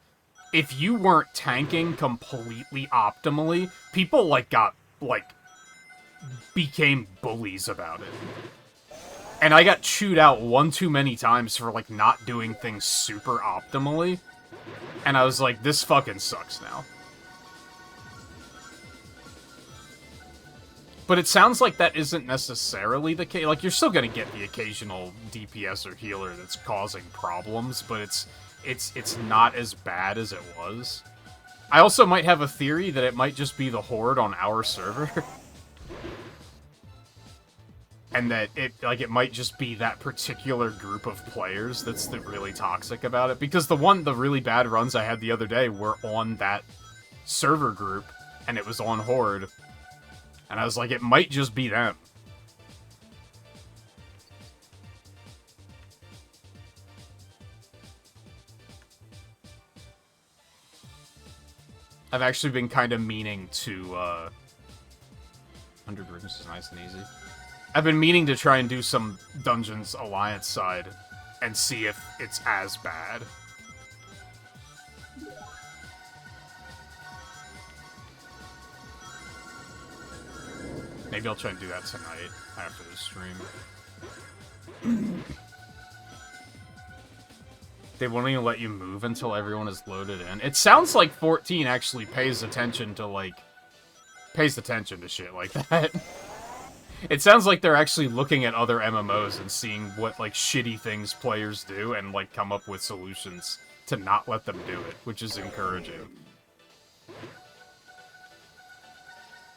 if you weren't tanking completely optimally, people, like, became bullies about it. And I got chewed out one too many times for, like, not doing things super optimally. And I was like, this fucking sucks now. But it sounds like that isn't necessarily the case. Like, you're still gonna get the occasional DPS or healer that's causing problems, but it's not as bad as it was. I also might have a theory that it might just be the Horde on our server. And that it might just be that particular group of players that's really toxic about it. Because the really bad runs I had the other day were on that server group, and it was on Horde. And I was like, it might just be them. I've actually been kind of meaning to, 100 rings is nice and easy. I've been meaning to try and do some Dungeons Alliance side and see if it's as bad. Maybe I'll try and do that tonight after the stream. They won't even let you move until everyone is loaded in. It sounds like 14 actually pays attention to shit like that. It sounds like they're actually looking at other MMOs and seeing what, like, shitty things players do and, like, come up with solutions to not let them do it, which is encouraging.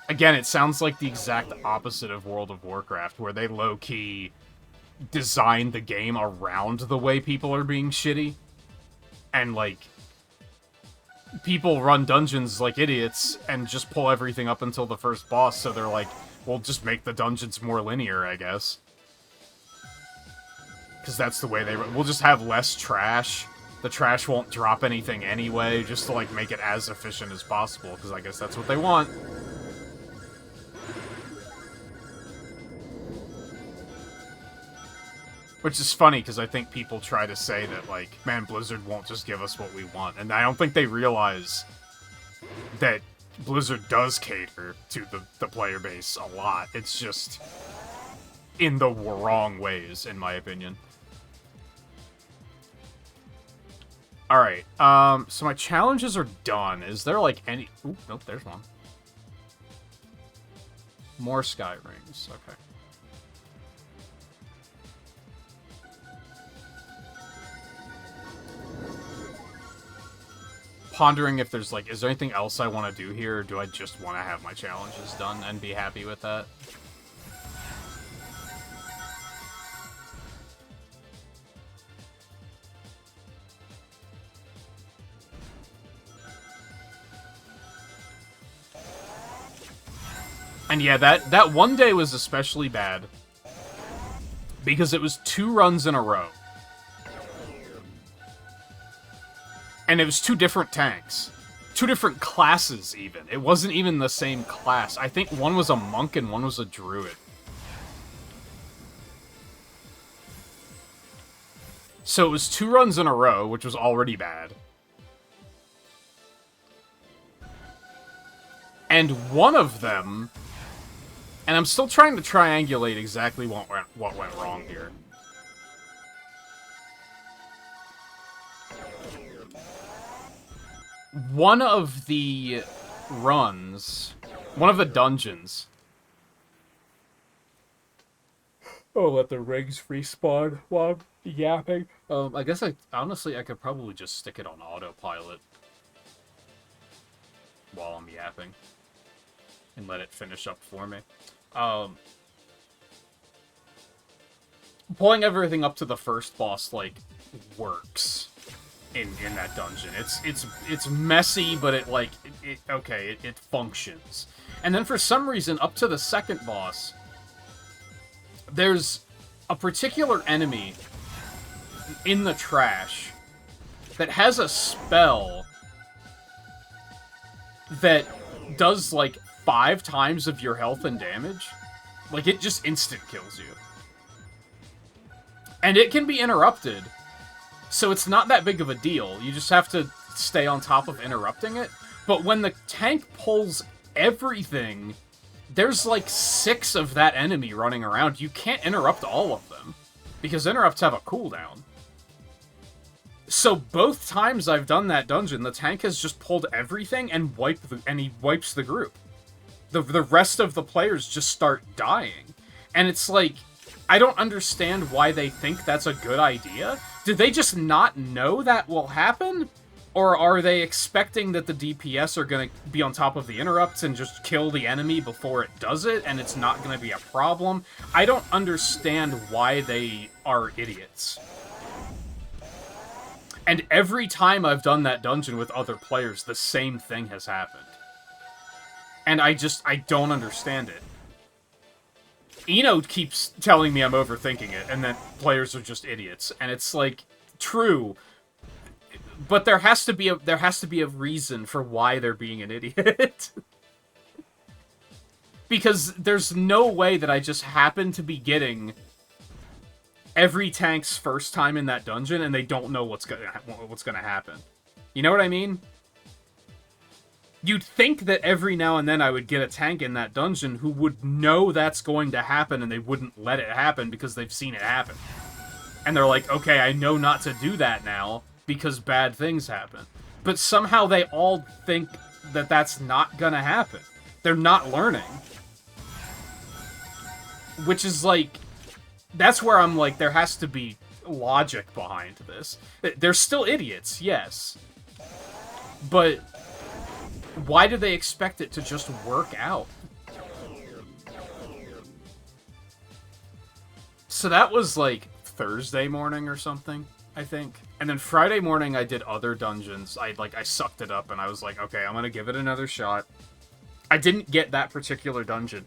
Again, it sounds like the exact opposite of World of Warcraft, where they low-key design the game around the way people are being shitty. And, like, people run dungeons like idiots and just pull everything up until the first boss, so they're like, we'll just make the dungeons more linear, I guess. Because that's the way they run. We'll just have less trash. The trash won't drop anything anyway, just to, like, make it as efficient as possible, because I guess that's what they want. Which is funny, because I think people try to say that, like, man, Blizzard won't just give us what we want. And I don't think they realize that Blizzard does cater to the player base a lot. It's just in the wrong ways, in my opinion. Alright, so my challenges are done. Is there, like, any... Ooh, nope, there's one. More sky rings, okay. pondering if there's, like, is there anything else I want to do here, or do I just want to have my challenges done and be happy with that? And yeah, that one day was especially bad. Because it was 2 runs in a row. And it was 2 different tanks. 2 different classes, even. It wasn't even the same class. I think one was a monk and one was a druid. So it was 2 runs in a row, which was already bad. And one of them... And I'm still trying to triangulate exactly what went wrong here. One of the runs, one of the dungeons. Oh, let the rigs respawn while I'm yapping. I guess honestly I could probably just stick it on autopilot while I'm yapping and let it finish up for me. Pulling everything up to the first boss, like, works in that dungeon. It's messy, but it functions. And then for some reason, up to the second boss, there's a particular enemy in the trash that has a spell that does, like, 5 times of your health and damage. Like, it just instant kills you. And it can be interrupted, so it's not that big of a deal. You just have to stay on top of interrupting it. But when the tank pulls everything, there's like 6 of that enemy running around. You can't interrupt all of them, because interrupts have a cooldown. So both times I've done that dungeon, the tank has just pulled everything and he wipes the group. The rest of the players just start dying. And it's like, I don't understand why they think that's a good idea. Did they just not know that will happen? Or are they expecting that the DPS are going to be on top of the interrupts and just kill the enemy before it does it, and it's not going to be a problem? I don't understand why they are idiots. And every time I've done that dungeon with other players, the same thing has happened. And I don't understand it. Eno keeps telling me I'm overthinking it, and that players are just idiots. And it's like, true, but there has to be a reason for why they're being an idiot. Because there's no way that I just happen to be getting every tank's first time in that dungeon, and they don't know what's gonna happen. You know what I mean? You'd think that every now and then I would get a tank in that dungeon who would know that's going to happen, and they wouldn't let it happen because they've seen it happen. And they're like, okay, I know not to do that now because bad things happen. But somehow they all think that that's not gonna happen. They're not learning. Which is like, that's where I'm like, there has to be logic behind this. They're still idiots, yes. But why do they expect it to just work out? So that was like Thursday morning or something, I think. And then Friday morning I did other dungeons. I sucked it up and I was like, okay, I'm gonna give it another shot. I didn't get that particular dungeon,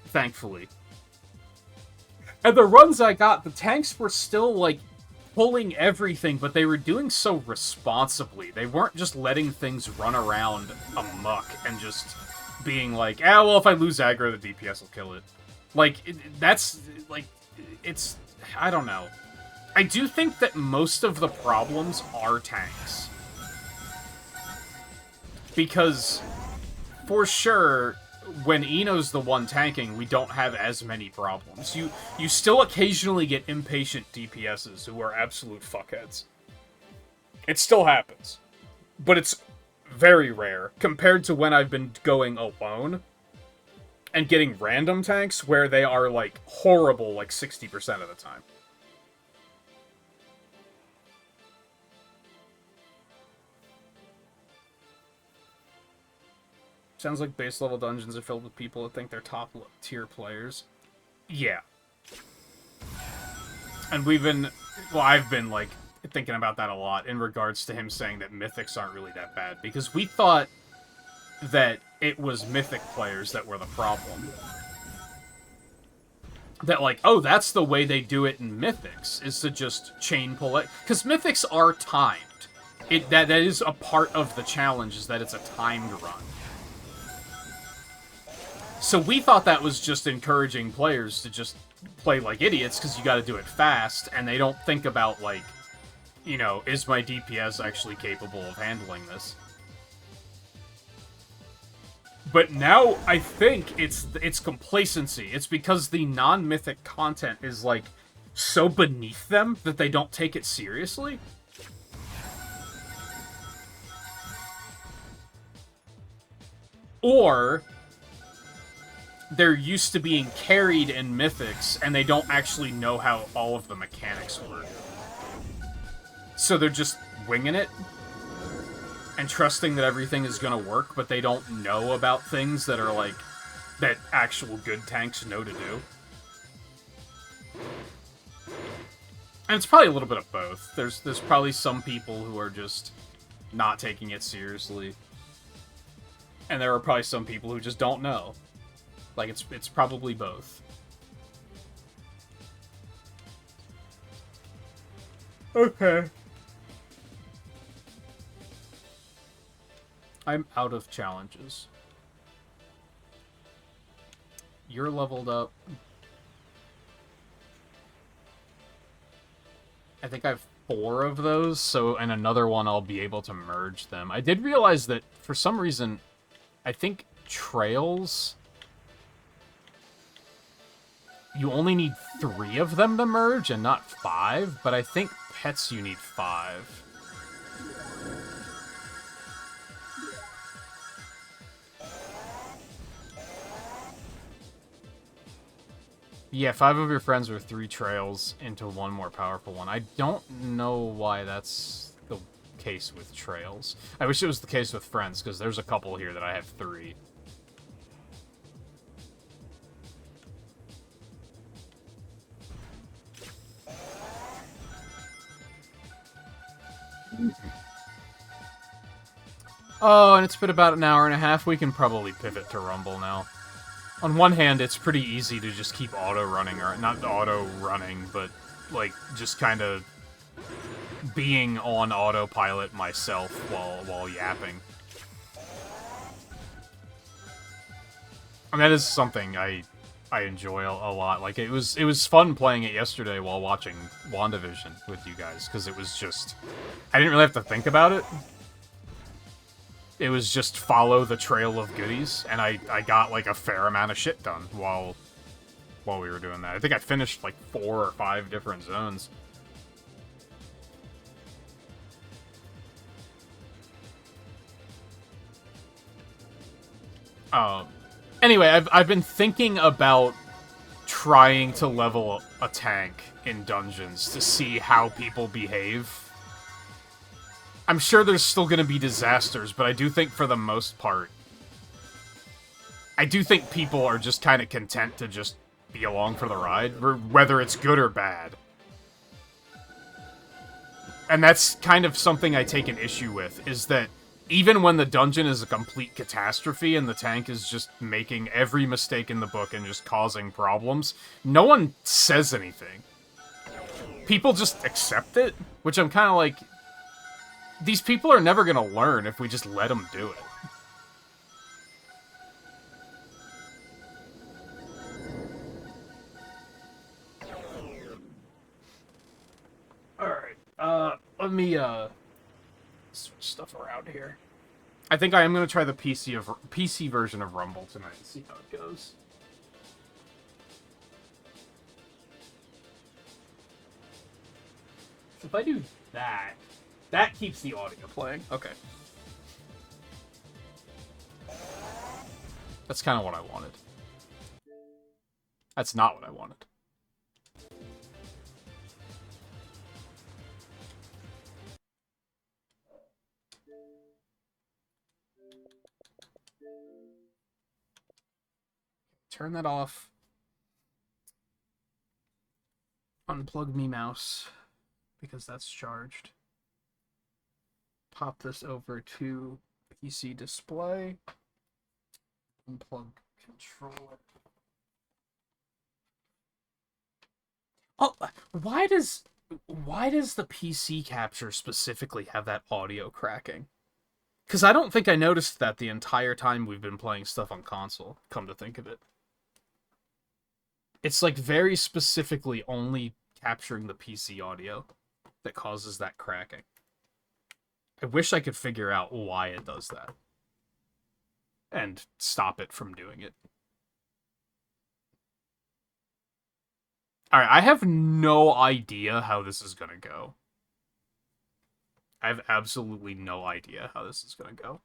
thankfully. And the runs I got, the tanks were still, like, pulling everything, but they were doing so responsibly. They weren't just letting things run around amok and just being like, ah, well, if I lose aggro, the DPS will kill it. Like, it's... I don't know. I do think that most of the problems are tanks. Because, for sure, when Eno's the one tanking, we don't have as many problems. You still occasionally get impatient DPSs who are absolute fuckheads. It still happens. But it's very rare, compared to when I've been going alone and getting random tanks where they are, like, horrible, like, 60% of the time. Sounds like base level dungeons are filled with people that think they're top tier players. Yeah. And I've been, like, thinking about that a lot in regards to him saying that mythics aren't really that bad, because we thought that it was mythic players that were the problem. That, like, oh, that's the way they do it in mythics, is to just chain pull it. Because mythics are timed. That is a part of the challenge, is that it's a timed run. So we thought that was just encouraging players to just play like idiots, because you gotta do it fast, and they don't think about, like, you know, is my DPS actually capable of handling this? But now, I think it's complacency. It's because the non-mythic content is, like, so beneath them that they don't take it seriously. Or they're used to being carried in mythics, and they don't actually know how all of the mechanics work. So they're just winging it and trusting that everything is gonna work, but they don't know about things that are, like, that actual good tanks know to do. And it's probably a little bit of both. There's probably some people who are just not taking it seriously. And there are probably some people who just don't know. Like, it's probably both. Okay. I'm out of challenges. You're leveled up. I think I have 4 of those, so in another one I'll be able to merge them. I did realize that, for some reason, I think trails... You only need 3 of them to merge, and not 5, but I think pets you need 5. Yeah, 5 of your friends are 3 trails into 1 more powerful one. I don't know why that's the case with trails. I wish it was the case with friends, because there's a couple here that I have 3. Oh, and it's been about an hour and a half. We can probably pivot to Rumble now. On one hand, it's pretty easy to just keep auto-running, or not auto-running, but, like, just kind of being on autopilot myself while yapping. And that is something I enjoy a lot. Like, it was fun playing it yesterday while watching WandaVision with you guys, because it was just... I didn't really have to think about it. It was just follow the trail of goodies, and I got, like, a fair amount of shit done while we were doing that. I think I finished, like, 4 or 5 different zones. Anyway, I've been thinking about trying to level a tank in dungeons to see how people behave. I'm sure there's still going to be disasters, but I do think for the most part, I do think people are just kind of content to just be along for the ride, whether it's good or bad. And that's kind of something I take an issue with, is that even when the dungeon is a complete catastrophe and the tank is just making every mistake in the book and just causing problems, no one says anything. People just accept it, which I'm kind of like... These people are never gonna learn if we just let them do it. Alright, let me, switch stuff around here. I think I am gonna try the PC version of Rumble tonight and see how it goes. So if I do that... That keeps the audio playing. Okay. That's kind of what I wanted. That's not what I wanted. turn that off. Unplug me mouse, because that's charged. Pop this over to PC display. Unplug controller. Oh, why does the PC capture specifically have that audio cracking? Because I don't think I noticed that the entire time we've been playing stuff on console, come to think of it. It's like very specifically only capturing the PC audio that causes that cracking. I wish I could figure out why it does that. And stop it from doing it. Alright, I have no idea how this is gonna go. I have absolutely no idea how this is gonna go.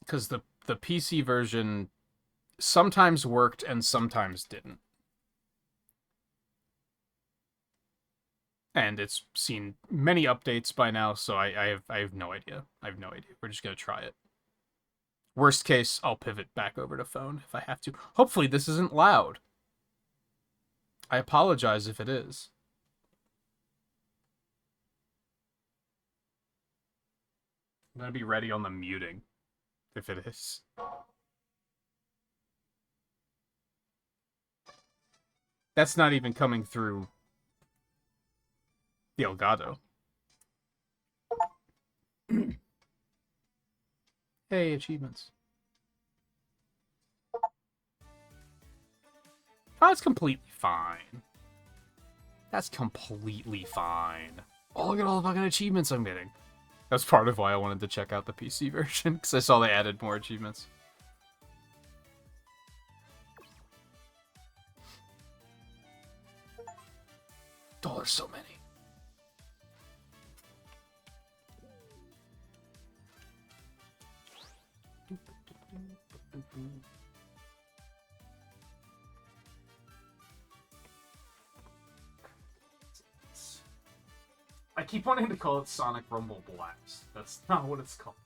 Because the PC version sometimes worked and sometimes didn't. And it's seen many updates by now, so I have no idea. I have no idea. We're just gonna try it. Worst case, I'll pivot back over to phone if I have to. Hopefully this isn't loud. I apologize if it is. I'm gonna be ready on the muting if it is. That's not even coming through the Elgato. Hey, achievements. Oh, that's completely fine. That's completely fine. Oh, look at all the fucking achievements I'm getting. That's part of why I wanted to check out the PC version, because I saw they added more achievements. Oh, there's so many. I keep wanting to call it Sonic Rumble Blast. That's not what it's called.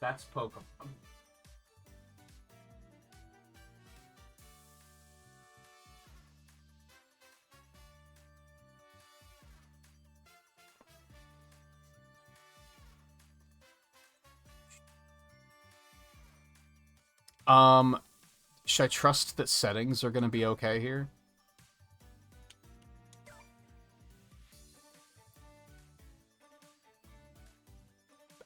That's Pokemon. Should I trust that settings are going to be okay here?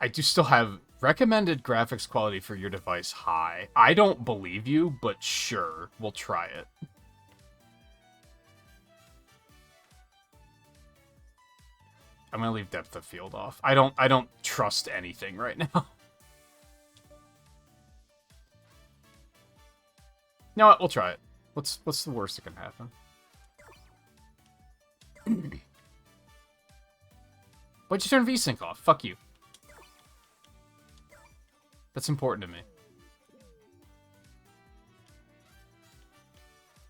I do still have recommended graphics quality for your device high. I don't believe you, but sure, we'll try it. I'm gonna leave depth of field off. I don't trust anything right now. You know what? We'll try it. What's the worst that can happen? Why'd you turn VSync off? Fuck you. That's important to me.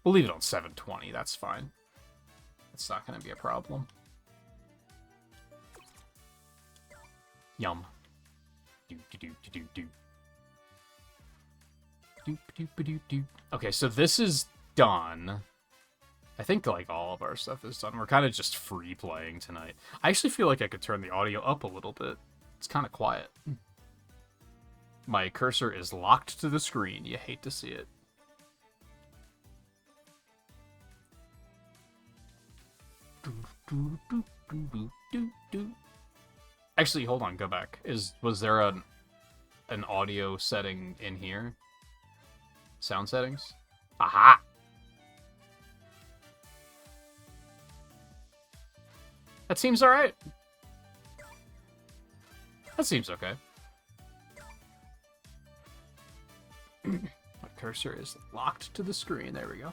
We'll leave it on 720. That's fine. It's not going to be a problem. Yum. Do do do do do do. Do do do do do. Okay, so this is done. I think like all of our stuff is done. We're kind of just free playing tonight. I actually feel like I could turn the audio up a little bit. It's kind of quiet. My cursor is locked to the screen. You hate to see it. Actually, hold on, go back. Was there an audio setting in here? Sound settings? Aha! That seems alright. That seems okay. My cursor is locked to the screen. There we go.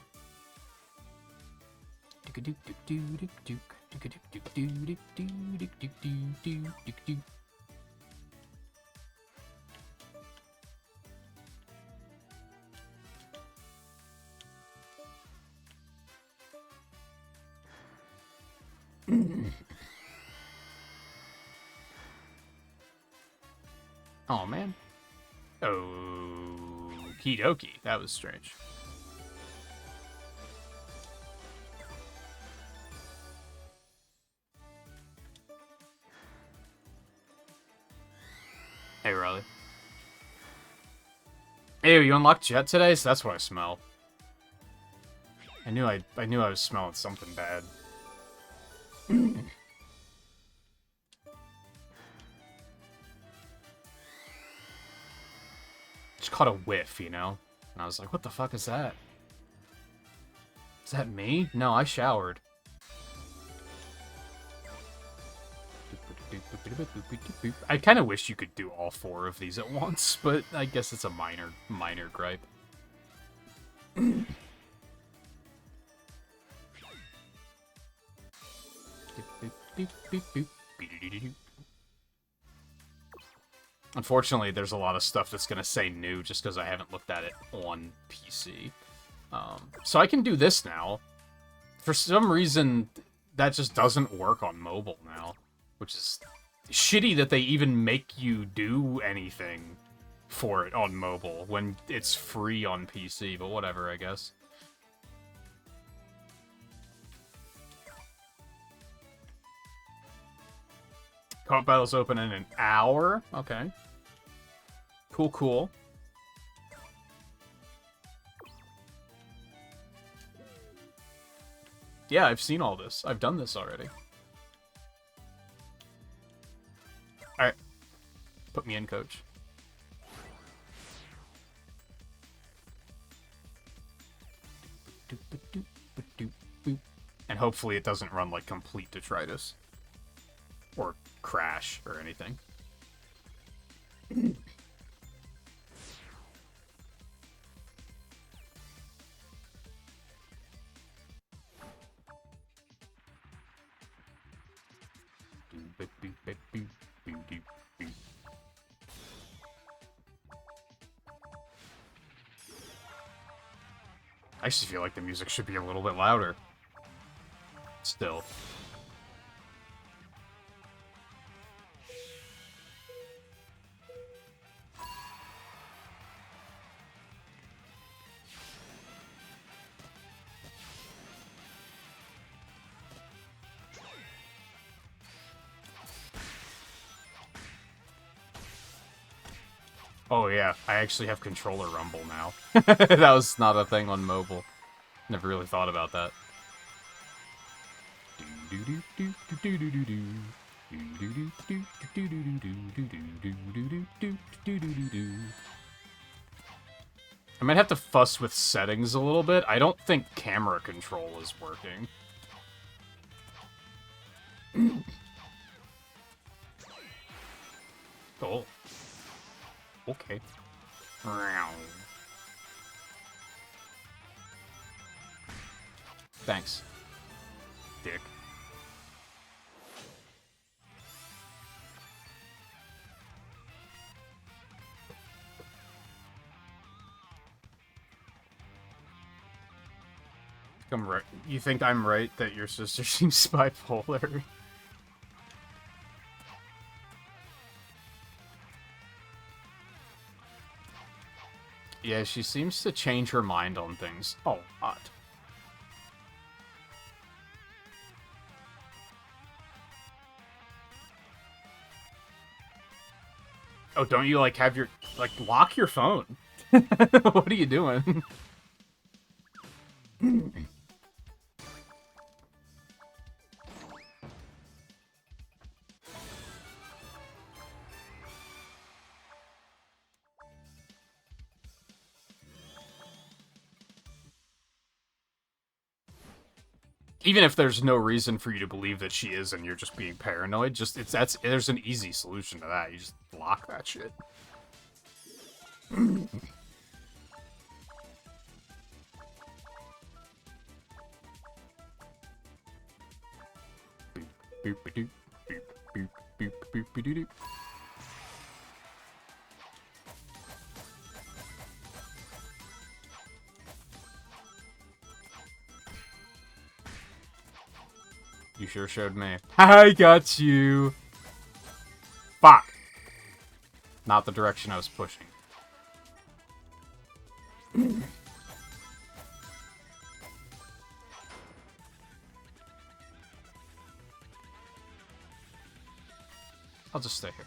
Oh, man. Okie dokie. That was strange. Hey, Riley. Hey, you unlocked Jet today? So that's what I smell. I knew I was smelling something bad. Just caught a whiff, you know? And I was like, what the fuck is that? Is that me? No, I showered. I kind of wish you could do all 4 of these at once, but I guess it's a minor gripe. Unfortunately, there's a lot of stuff that's going to say new just because I haven't looked at it on PC. So I can do this now. For some reason, that just doesn't work on mobile now, which is shitty that they even make you do anything for it on mobile when it's free on PC, but whatever, I guess. Co-op battles open in an hour? Okay. Cool, cool. Yeah, I've seen all this. I've done this already. Alright. Put me in, coach. And hopefully it doesn't run like complete detritus. Or crash or anything. I just feel like the music should be a little bit louder. Still. Oh yeah, I actually have controller rumble now. That was not a thing on mobile. Never really thought about that. I might have to fuss with settings a little bit. I don't think camera control is working. Oh. Okay. Thanks, dick. I'm right. You think I'm right that your sister seems bipolar? Yeah, she seems to change her mind on things a lot. Oh, don't you, like, have your... Like, lock your phone. What are you doing? Even if there's no reason for you to believe that she is and you're just being paranoid, just there's an easy solution to that. You just lock that shit. You sure showed me. I got you. Fuck. Not the direction I was pushing. I'll just stay here.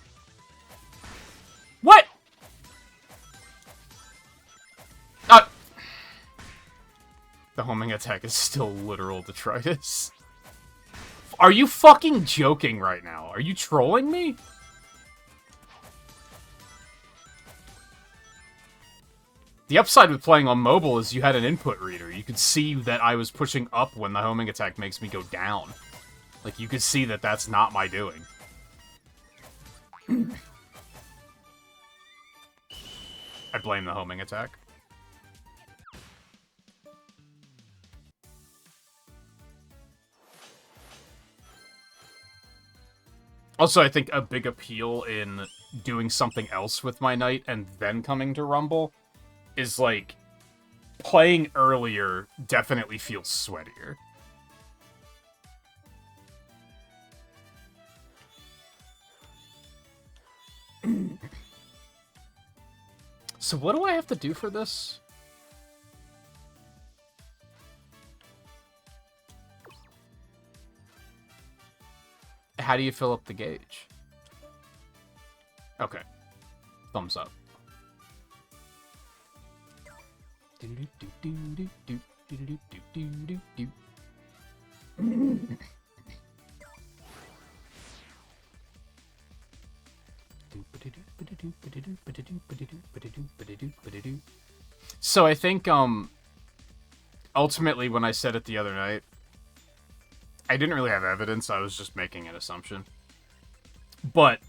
What? The homing attack is still literal detritus. Are you fucking joking right now? Are you trolling me? The upside with playing on mobile is you had an input reader. You could see that I was pushing up when the homing attack makes me go down. Like, you could see that that's not my doing. I blame the homing attack. Also, I think a big appeal in doing something else with my knight and then coming to Rumble is, like, playing earlier definitely feels sweatier. So what do I have to do for this? How do you fill up the gauge? Okay. Thumbs up. So I think, ultimately when I said it the other night, I didn't really have evidence, I was just making an assumption. But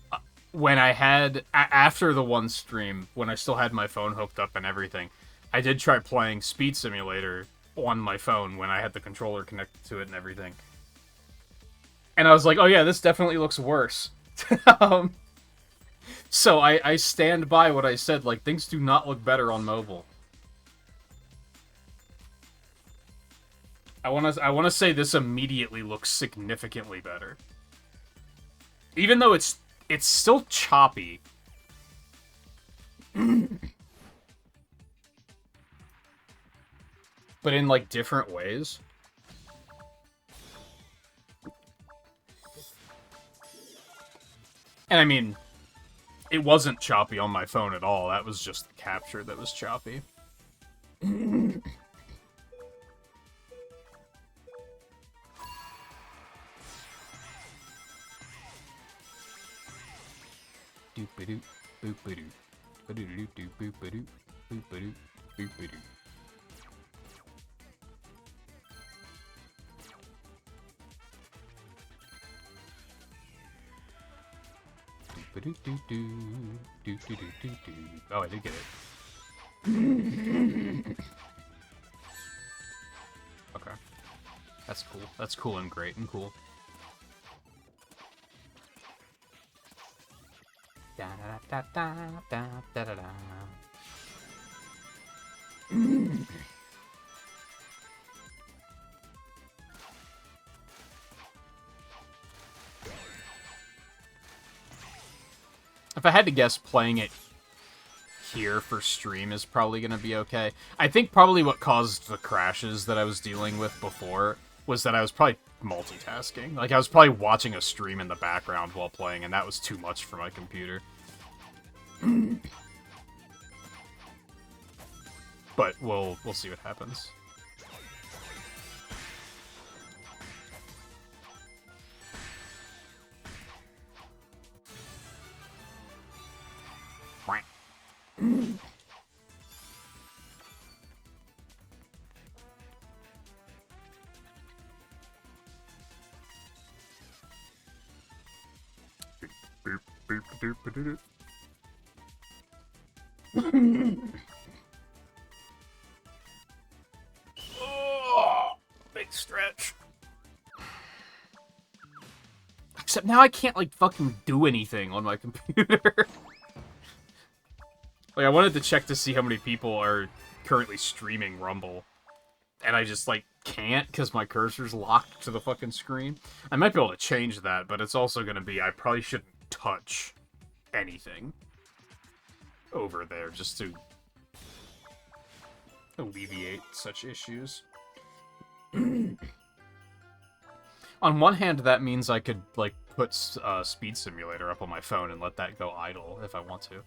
when I had, after the one stream, when I still had my phone hooked up and everything, I did try playing Speed Simulator on my phone when I had the controller connected to it and everything. And I was like, oh yeah, this definitely looks worse. So I stand by what I said, like, things do not look better on mobile. I wanna say this immediately looks significantly better. Even though it's still choppy. But in, like, different ways. And I mean, it wasn't choppy on my phone at all. That was just the capture that was choppy. Doop-a-doop, boop-a-doop, ba-doo-doo-doo, boop-a-doop, boop-a-doop, boop-a-doop. Oh, I did get it. Okay. That's cool. That's cool and great and cool. Da da da da da da da. If I had to guess, playing it here for stream is probably going to be okay. I think probably what caused the crashes that I was dealing with before was that I was probably multitasking. Like, I was probably watching a stream in the background while playing, and that was too much for my computer. But we'll see what happens. Oh, big stretch. Except now I can't, like, fucking do anything on my computer. Like, I wanted to check to see how many people are currently streaming Rumble. And I just, like, can't because my cursor's locked to the fucking screen. I might be able to change that, but it's also going to be I probably shouldn't touch anything over there just to alleviate such issues. On one hand, that means I could, like, put Speed Simulator up on my phone and let that go idle if I want to.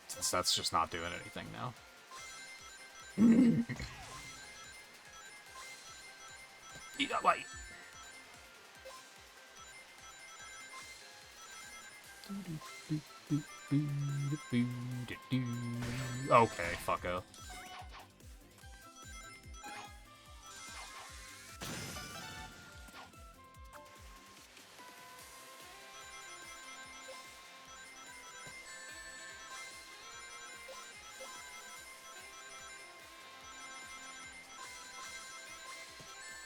Since that's just not doing anything now. Eat that light. Okay, fucko.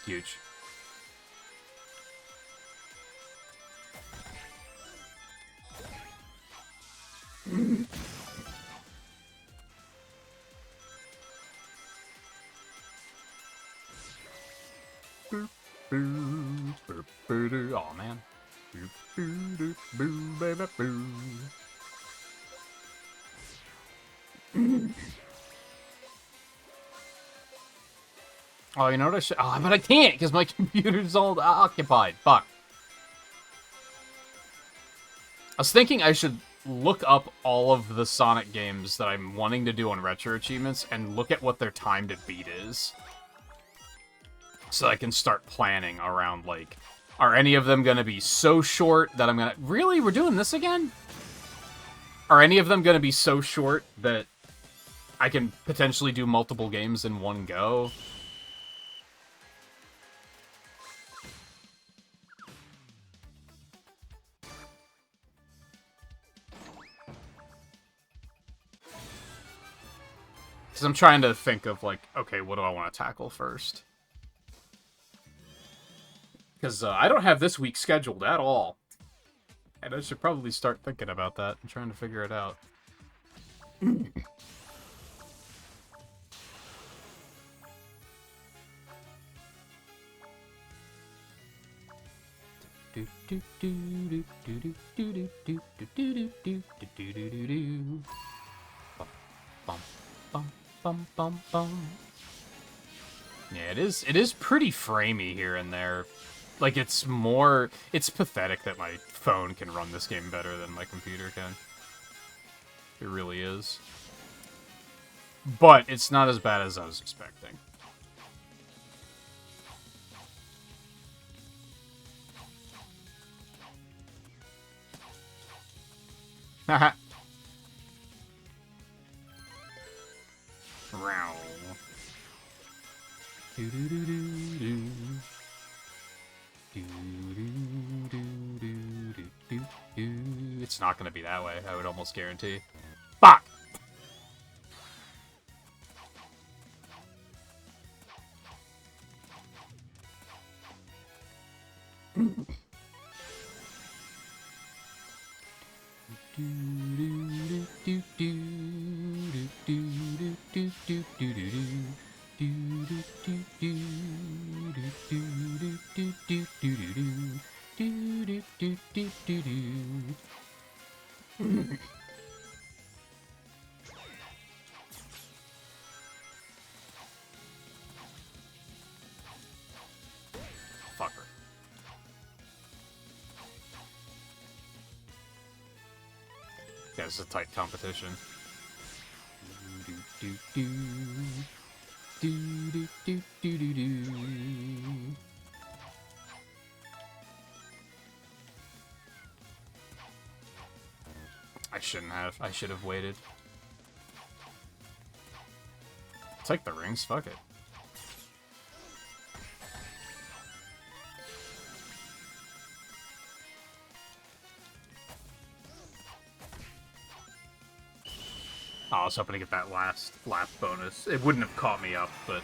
Huge. Oh man. Oh, you know what I should... Oh, but I can't, because my computer's all occupied. Fuck. I was thinking I should look up all of the Sonic games that I'm wanting to do on Retro Achievements and look at what their time to beat is. So I can start planning around, like... Are any of them gonna be so short that I'm gonna... Really? We're doing this again? Are any of them gonna be so short that I can potentially do multiple games in one go? Because I'm trying to think of, like, okay, what do I want to tackle first? Because I don't have this week scheduled at all. And I should probably start thinking about that and trying to figure it out. Yeah, it is pretty framey here and there. Like, it's pathetic that my phone can run this game better than my computer can. It really is. But it's not as bad as I was expecting. Haha. Row. It's not gonna be that way, I would almost guarantee. Fuck! Fucker. Yeah, it's a tight competition. I shouldn't have. I should have waited. Take the rings, fuck it. Oh, I was hoping to get that last lap bonus. It wouldn't have caught me up, but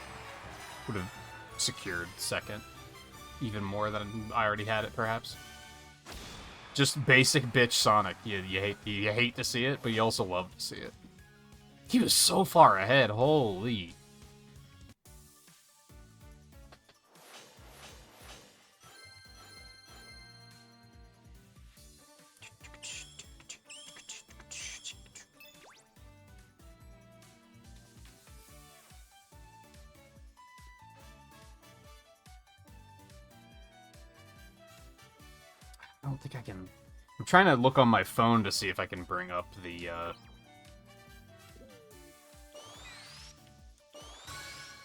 would have secured second. Even more than I already had it, perhaps. Just basic bitch Sonic. You hate to see it, but you also love to see it. He was so far ahead, holy. I don't think I can... I'm trying to look on my phone to see if I can bring up the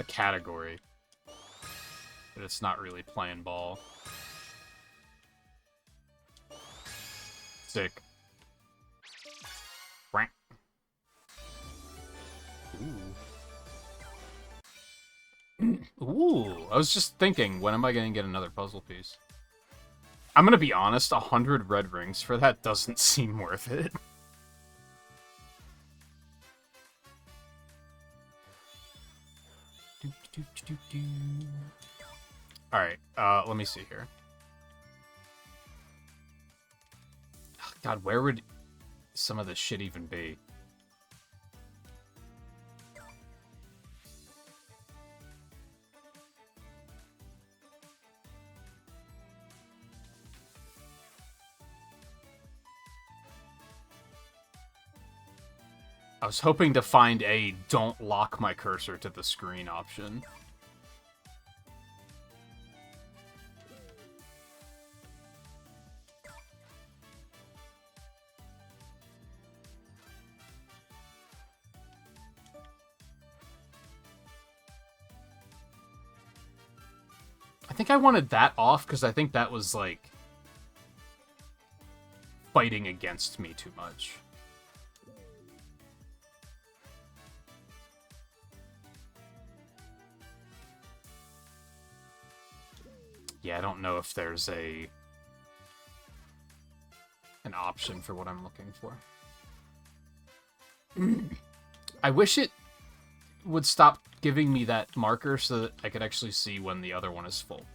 category. But it's not really playing ball. Sick. Quack. Ooh. Ooh, I was just thinking, when am I going to get another puzzle piece? I'm going to be honest, 100 red rings for that doesn't seem worth it. Alright, let me see here. God, where would some of this shit even be? I was hoping to find a don't lock my cursor to the screen option. I think I wanted that off because I think that was, like, fighting against me too much. Yeah, I don't know if there's an option for what I'm looking for. I wish it would stop giving me that marker so that I could actually see when the other one is full.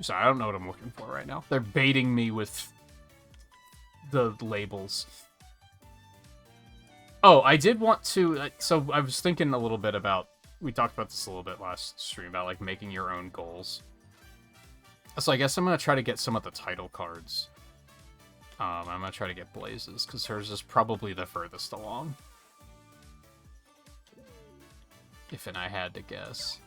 Sorry, I don't know what I'm looking for right now. They're baiting me with the labels. Oh, I did want to... So I was thinking a little bit about... We talked about this a little bit last stream, about, like, making your own goals. So I guess I'm going to try to get some of the title cards. I'm going to try to get Blaze's, because hers is probably the furthest along. If I had to guess.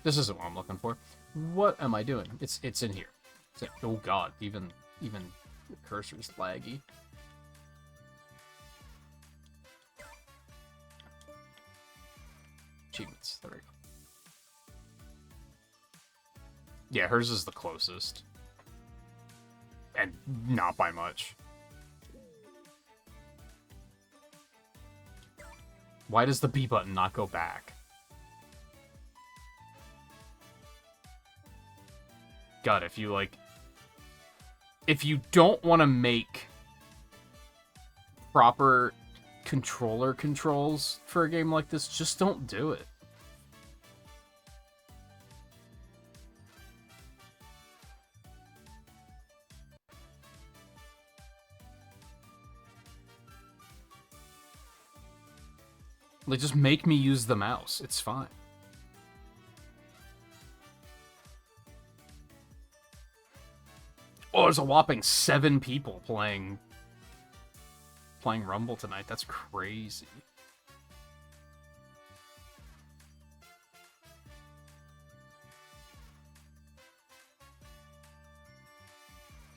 This isn't what I'm looking for. What am I doing? It's in here. Oh god, even the cursor's laggy. Achievements. There we go. Yeah, hers is the closest. And not by much. Why does the B button not go back? God, if you don't want to make proper controller controls for a game like this, just don't do it. Like, just make me use the mouse. It's fine. Oh, there's a whopping 7 people playing Rumble tonight. That's crazy.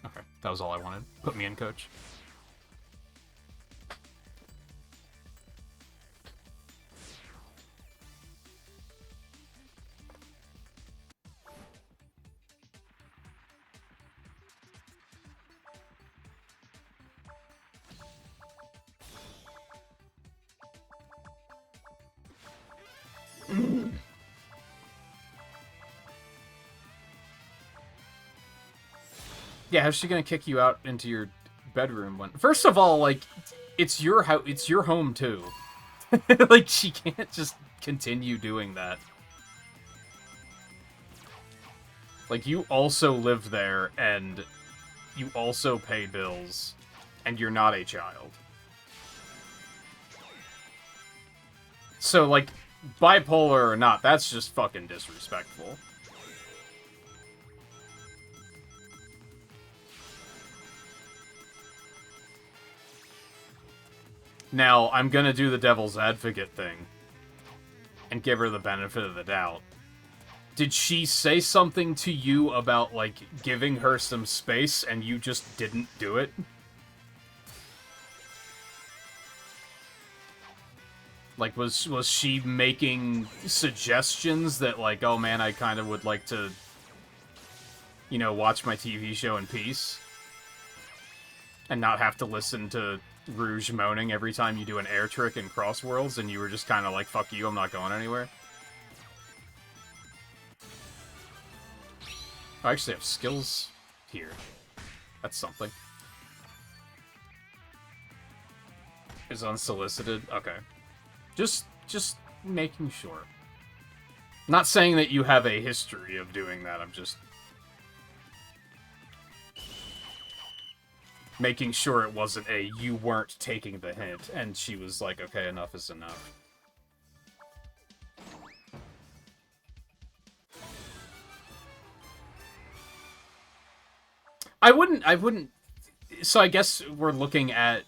Okay, that was all I wanted. Put me in, coach. Yeah, how's she gonna kick you out into your bedroom when... First of all, like, it's your house, it's your home, too. Like, she can't just continue doing that. Like, you also live there, and you also pay bills, and you're not a child. So, like, bipolar or not, that's just fucking disrespectful. Now, I'm gonna do the devil's advocate thing and give her the benefit of the doubt. Did she say something to you about, like, giving her some space and you just didn't do it? Like, was she making suggestions that, like, oh man, I kind of would like to, you know, watch my TV show in peace? And not have to listen to Rouge moaning every time you do an air trick in Cross Worlds, and you were just kind of like, fuck you, I'm not going anywhere? I actually have skills here. That's something. Is unsolicited? Okay. Just making sure. Not saying that you have a history of doing that, I'm just... making sure it wasn't a you weren't taking the hint, and she was like, okay, enough is enough. I wouldn't... So I guess we're looking at...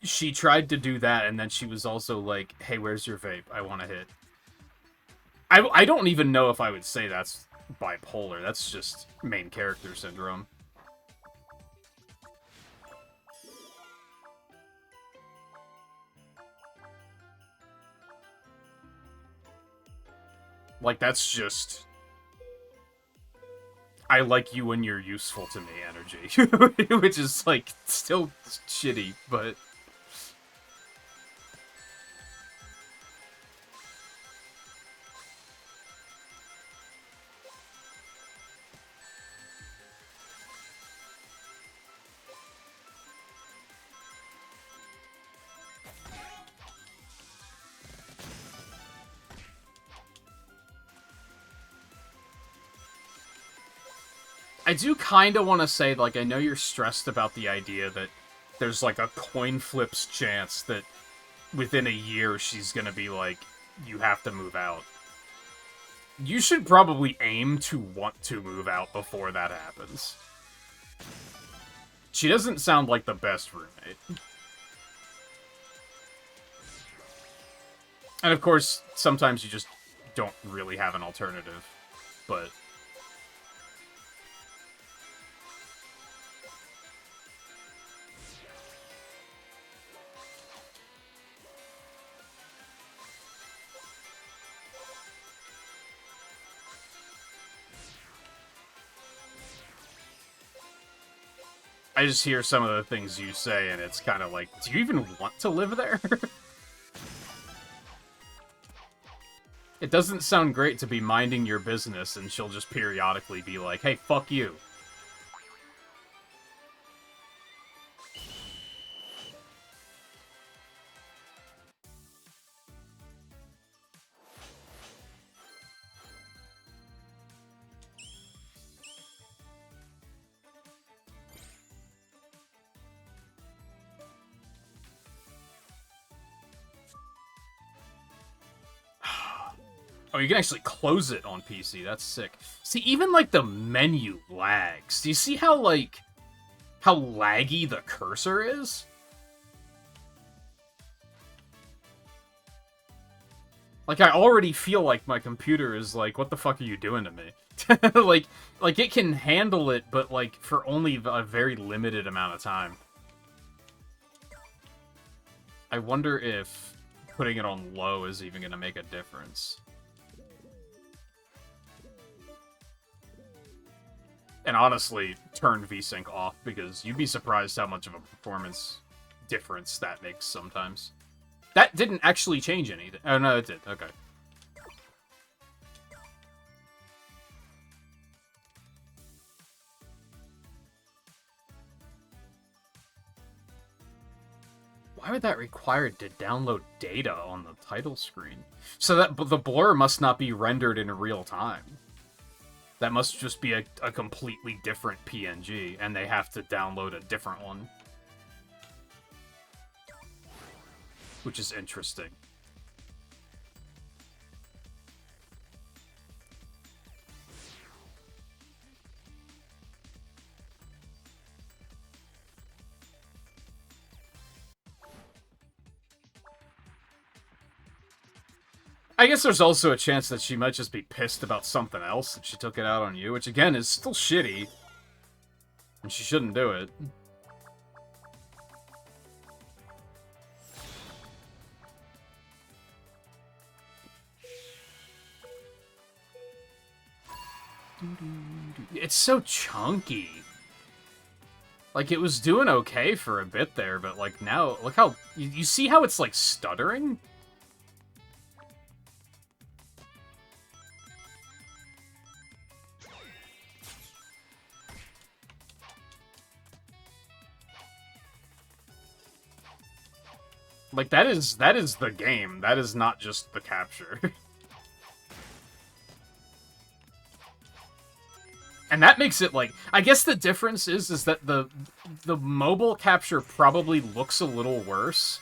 She tried to do that, and then she was also like, hey, where's your vape? I want to hit. I don't even know if I would say that's bipolar. That's just main character syndrome. Like, that's just... I like you when you're useful to me energy. Which is, like, still shitty, but... I do kind of want to say, like, I know you're stressed about the idea that there's, like, a coin flips chance that within a year she's gonna be like, you have to move out. You should probably aim to want to move out before that happens. She doesn't sound like the best roommate. And of course, sometimes you just don't really have an alternative, but... I just hear some of the things you say, and it's kind of like, do you even want to live there? It doesn't sound great to be minding your business, and she'll just periodically be like, hey, fuck you. Oh, you can actually close it on PC. That's sick. See, even, like, the menu lags. Do you see how, like, how laggy the cursor is? Like, I already feel like my computer is like, what the fuck are you doing to me? like, it can handle it, but, like, for only a very limited amount of time. I wonder if putting it on low is even going to make a difference. And honestly, turn VSync off, because you'd be surprised how much of a performance difference that makes sometimes. That didn't actually change anything. Oh, no, it did. Okay. Why would that require to download data on the title screen? So that the blur must not be rendered in real time. That must just be a completely different PNG, and they have to download a different one. Which is interesting. I guess there's also a chance that she might just be pissed about something else and she took it out on you, which again is still shitty. And she shouldn't do it. It's so chunky. Like, it was doing okay for a bit there, but like now, look how... You see how it's like stuttering? Like, that is the game. That is not just the capture. And that makes it, like... I guess the difference is that the mobile capture probably looks a little worse.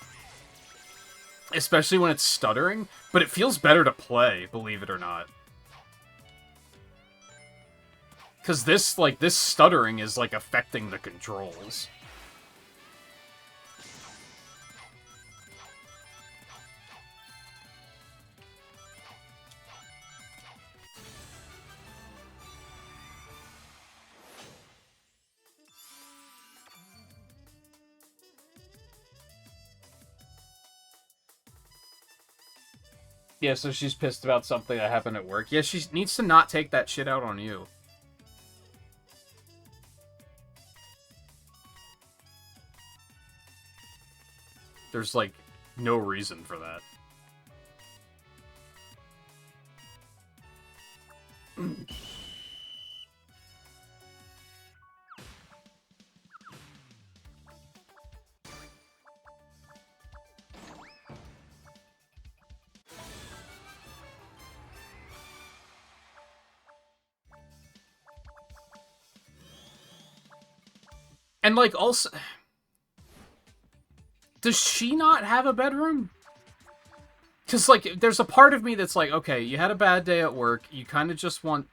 Especially when it's stuttering. But it feels better to play, believe it or not. Because this, like, this stuttering is, like, affecting the controls. Yeah, so she's pissed about something that happened at work. Yeah, she needs to not take that shit out on you. There's, like, no reason for that. And, like, also... Does she not have a bedroom? Because, like, there's a part of me that's like, okay, you had a bad day at work, you kind of just want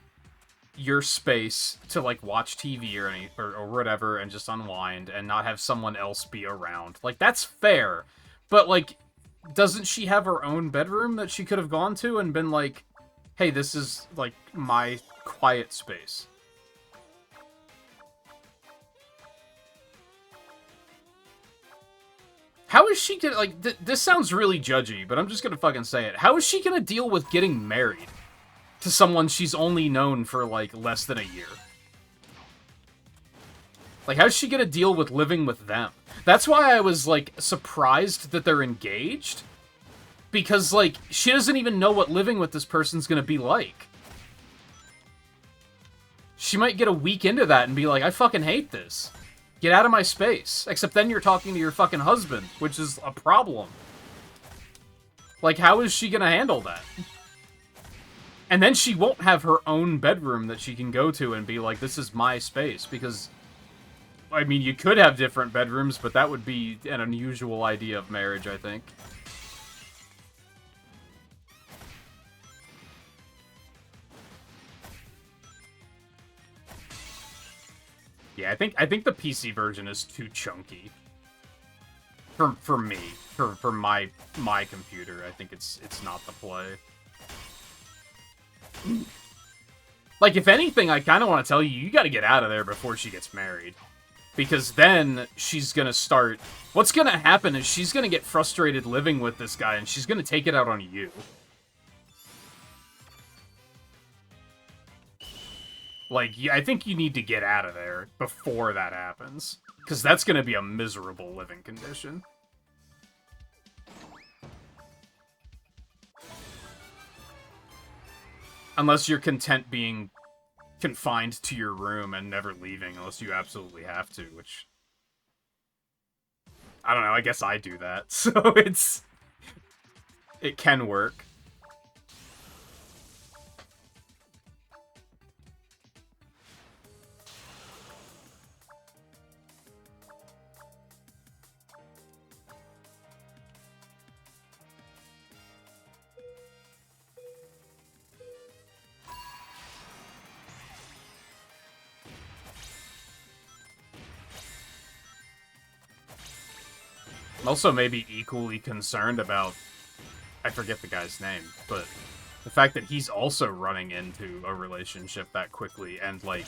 your space to, like, watch TV or whatever and just unwind and not have someone else be around. Like, that's fair. But, like, doesn't she have her own bedroom that she could have gone to and been like, hey, this is, like, my quiet space? How is she gonna, like, this sounds really judgy, but I'm just gonna fucking say it. How is she gonna deal with getting married to someone she's only known for, like, less than a year? Like, how's she gonna deal with living with them? That's why I was, like, surprised that they're engaged. Because, like, she doesn't even know what living with this person's gonna be like. She might get a week into that and be like, I fucking hate this. Get out of my space. Except then you're talking to your fucking husband, which is a problem. Like, how is she gonna handle that? And then she won't have her own bedroom that she can go to and be like, this is my space, because... I mean, you could have different bedrooms, but that would be an unusual idea of marriage, I think. Yeah, I think the PC version is too chunky. For me. For my computer, I think it's not the play. Like, if anything, I kind of want to tell you, you gotta get out of there before she gets married. Because then she's gonna start... What's gonna happen is she's gonna get frustrated living with this guy, and she's gonna take it out on you. Like, I think you need to get out of there before that happens. Because that's gonna be a miserable living condition. Unless you're content being confined to your room and never leaving, unless you absolutely have to, which... I don't know, I guess I do that. So it can work. I'm also maybe equally concerned about, I forget the guy's name, but the fact that he's also running into a relationship that quickly, and, like,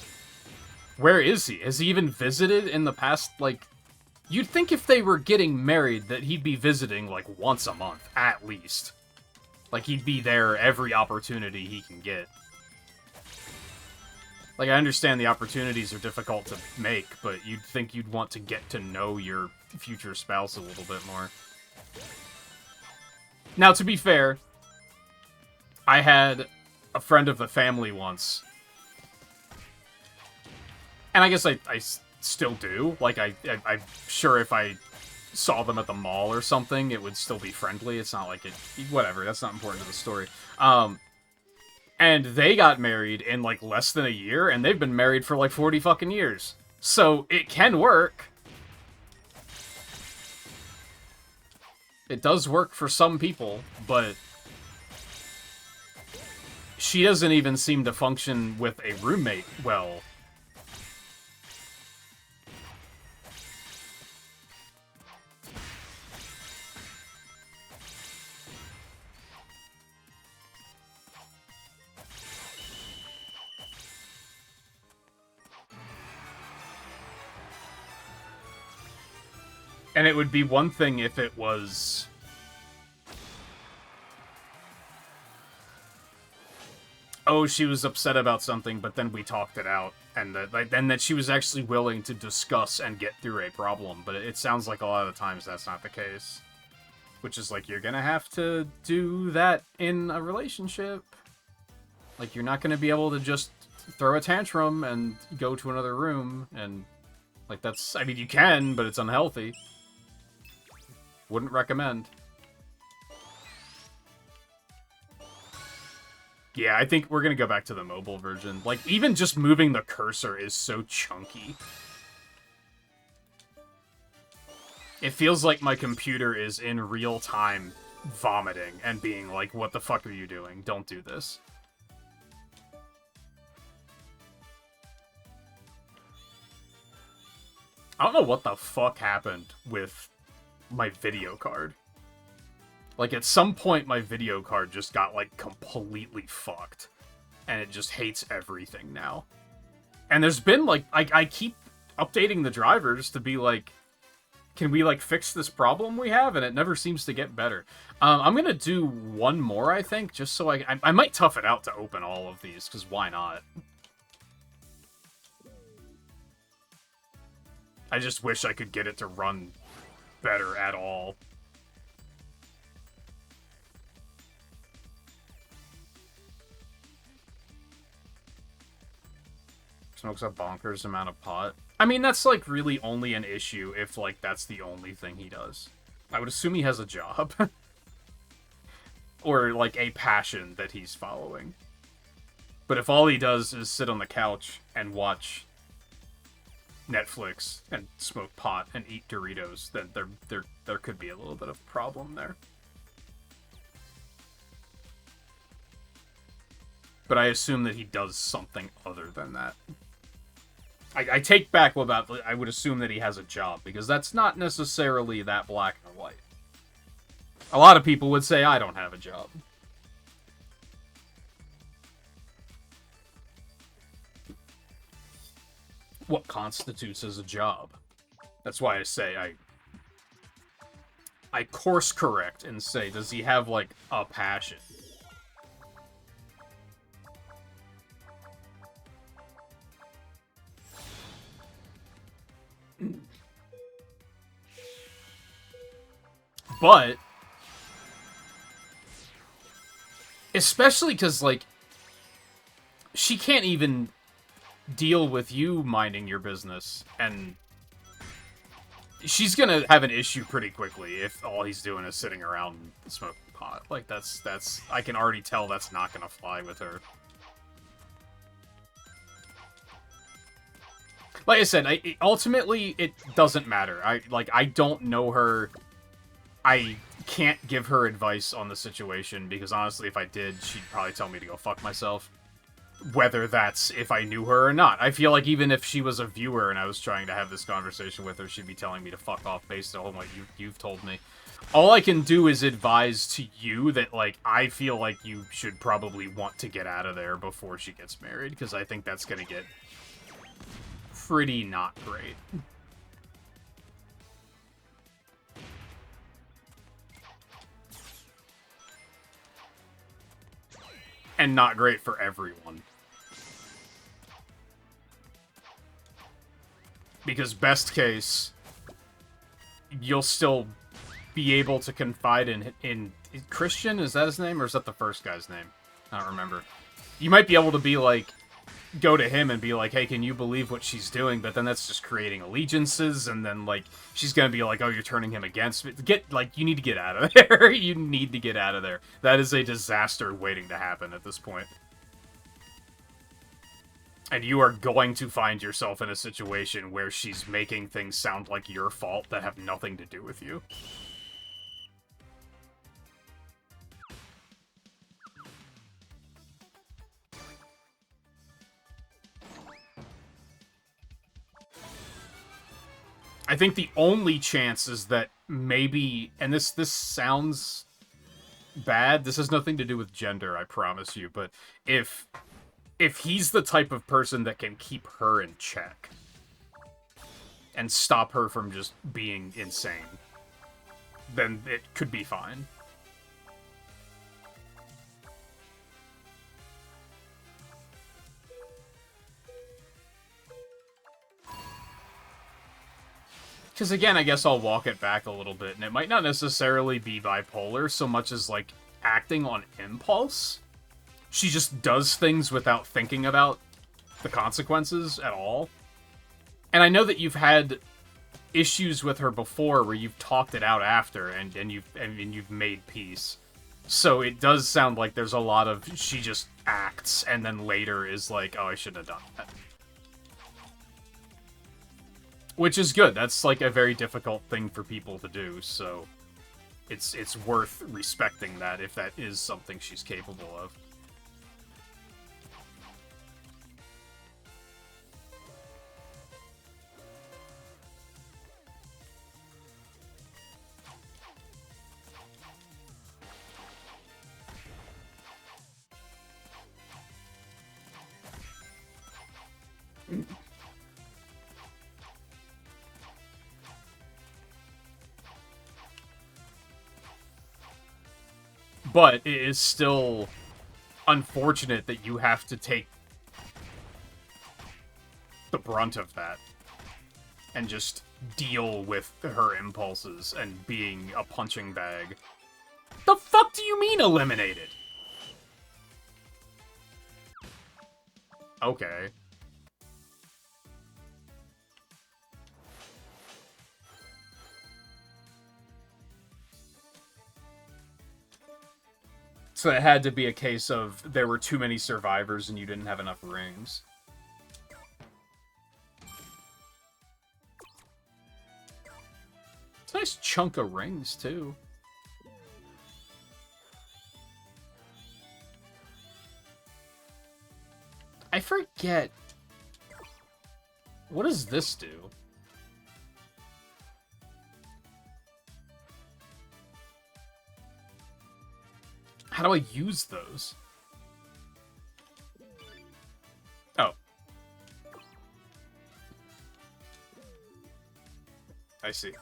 where is he? Has he even visited in the past, like, you'd think if they were getting married that he'd be visiting, like, once a month, at least. Like, he'd be there every opportunity he can get. Like, I understand the opportunities are difficult to make, but you'd think you'd want to get to know your future spouse a little bit more. Now, to be fair, I had a friend of the family once. And I guess I still do. Like, I'm sure if I saw them at the mall or something, it would still be friendly. It's not like it... Whatever, that's not important to the story. And they got married in, like, less than a year, and they've been married for, like, 40 fucking years. So, it can work. It does work for some people, but she doesn't even seem to function with a roommate well. And it would be one thing if it was... oh, she was upset about something, but then we talked it out. And that she was actually willing to discuss and get through a problem. But it sounds like a lot of the times that's not the case. Which is like, you're gonna have to do that in a relationship. Like, you're not gonna be able to just throw a tantrum and go to another room. And, like, that's... I mean, you can, but it's unhealthy. Wouldn't recommend. Yeah, I think we're gonna go back to the mobile version. Like, even just moving the cursor is so chunky. It feels like my computer is in real time vomiting and being like, what the fuck are you doing? Don't do this. I don't know what the fuck happened with my video card. Like, at some point, my video card just got, like, completely fucked. And it just hates everything now. And there's been, like, I keep updating the drivers to be like, can we, like, fix this problem we have? And it never seems to get better. I'm gonna do one more, I think, just so I might tough it out to open all of these, because why not? I just wish I could get it to run better at all. Smokes a bonkers amount of pot. I mean, that's, like, really only an issue if, like, that's the only thing he does. I would assume he has a job. Or, like, a passion that he's following. But if all he does is sit on the couch and watch Netflix and smoke pot and eat Doritos, then there could be a little bit of problem there. But I assume that he does something other than that. I take back about, I would assume that he has a job, because that's not necessarily that black and white. A lot of people would say I don't have a job. What constitutes as a job? That's why I say I course correct and say, does he have, like, a passion? But, especially because, like, she can't even deal with you minding your business, and she's gonna have an issue pretty quickly if all he's doing is sitting around smoking pot. Like, that's, I can already tell that's not gonna fly with her. Like I said, ultimately, it doesn't matter. I don't know her. I can't give her advice on the situation, because honestly, if I did, she'd probably tell me to go fuck myself. Whether that's if I knew her or not. I feel like even if she was a viewer and I was trying to have this conversation with her, she'd be telling me to fuck off based on what you've told me. All I can do is advise to you that, like, I feel like you should probably want to get out of there before she gets married, because I think that's gonna get pretty not great. And not great for everyone. Because best case, you'll still be able to confide in Christian? Is that his name, or is that the first guy's name? I don't remember. You might be able to be like, go to him and be like, hey, can you believe what she's doing? But then that's just creating allegiances, and then, like, she's gonna be like, oh, you're turning him against me. You need to get out of there. You need to get out of there. That is a disaster waiting to happen at this point. And you are going to find yourself in a situation where she's making things sound like your fault that have nothing to do with you. I think the only chance is that maybe, and this sounds bad, this has nothing to do with gender, I promise you, but if he's the type of person that can keep her in check and stop her from just being insane, then it could be fine. Because again, I guess I'll walk it back a little bit, and it might not necessarily be bipolar so much as, like, acting on impulse. She just does things without thinking about the consequences at all. And I know that you've had issues with her before where you've talked it out after, and you've made peace. So it does sound like there's a lot of she just acts, and then later is like, oh, I shouldn't have done that. Which is good. That's, like, a very difficult thing for people to do, so it's worth respecting that if that is something she's capable of. But it is still unfortunate that you have to take the brunt of that and just deal with her impulses and being a punching bag. The fuck do you mean eliminated? Okay. So it had to be a case of there were too many survivors and you didn't have enough rings. It's a nice chunk of rings, too. I forget. What does this do? How do I use those? Oh. I see.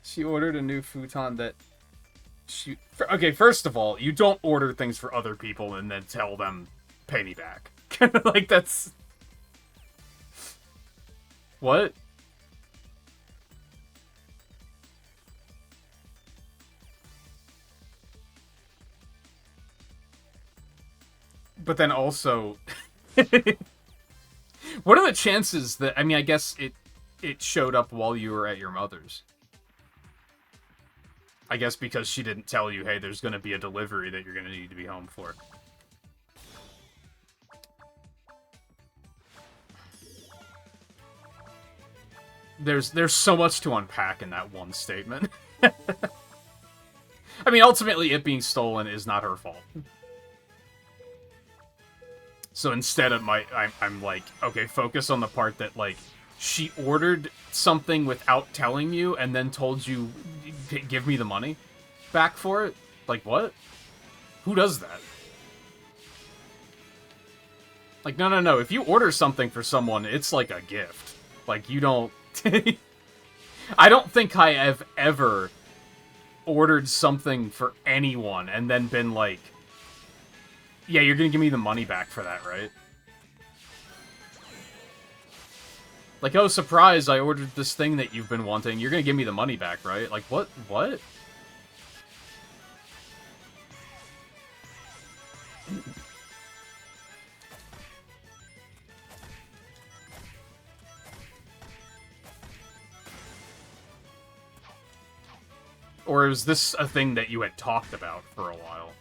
She ordered a new futon that she... Okay, first of all, you don't order things for other people and then tell them, pay me back. Like, that's... What? But then also, what are the chances that, I mean, I guess it showed up while you were at your mother's. I guess because she didn't tell you, hey, there's going to be a delivery that you're going to need to be home for. There's so much to unpack in that one statement. I mean, ultimately, it being stolen is not her fault. So instead, I'm like, okay, focus on the part that, like, she ordered something without telling you and then told you, give me the money back for it? Like, what? Who does that? Like, no. If you order something for someone, it's like a gift. Like, you don't... I don't think I have ever ordered something for anyone and then been like, yeah, you're gonna give me the money back for that, right? Like, oh, surprise, I ordered this thing that you've been wanting. You're gonna give me the money back, right? Like, what? What? Or is this a thing that you had talked about for a while?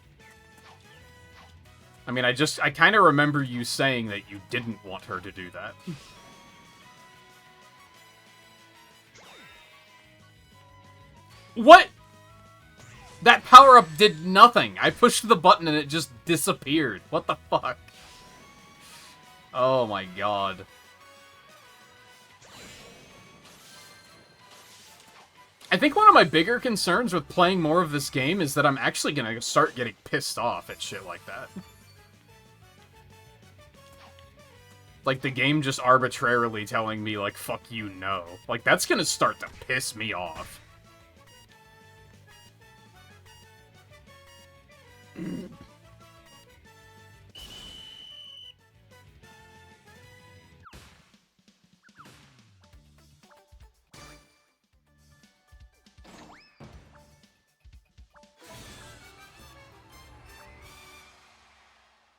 I mean, I kind of remember you saying that you didn't want her to do that. What? That power-up did nothing. I pushed the button and it just disappeared. What the fuck? Oh my god. I think one of my bigger concerns with playing more of this game is that I'm actually gonna start getting pissed off at shit like that. Like, the game just arbitrarily telling me, like, fuck you, no. Like, that's gonna start to piss me off.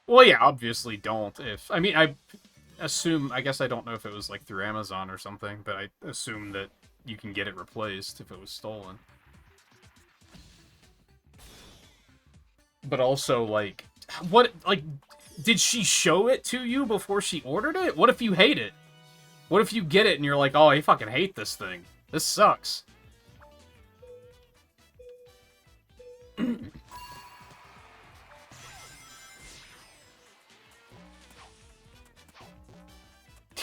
Well, yeah, obviously don't. I mean, I guess I don't know if it was, like, through Amazon or something, but I assume that you can get it replaced if it was stolen. But also, like, what, like, did she show it to you before she ordered it? What if you hate it? What if you get it and you're like, oh, I fucking hate this thing. This sucks.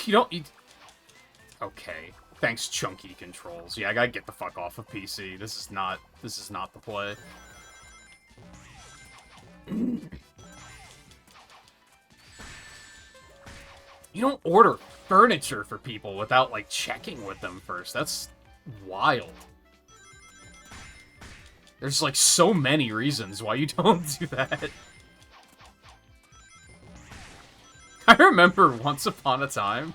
You don't... Okay. Thanks, chunky controls. Yeah, I gotta get the fuck off of PC. This is not the play. You don't order furniture for people without, like, checking with them first. That's wild. There's, like, so many reasons why you don't do that. I remember once upon a time.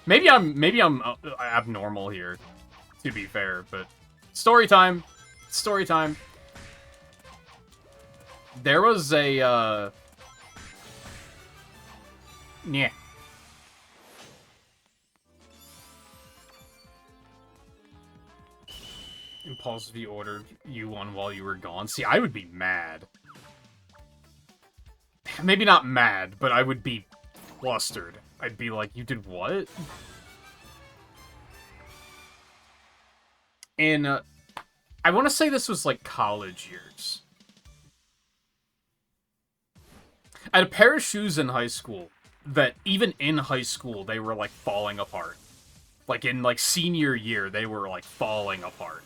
Maybe I'm abnormal here, to be fair, but story time. Story time. There was a yeah. Impulsively ordered you one while you were gone. See, I would be mad. Maybe not mad, but I would be flustered. I'd be like, you did what? And, I want to say this was, like, college years. I had a pair of shoes in high school that, even in high school, they were, like, falling apart. Like, in, like, senior year, they were, like, falling apart.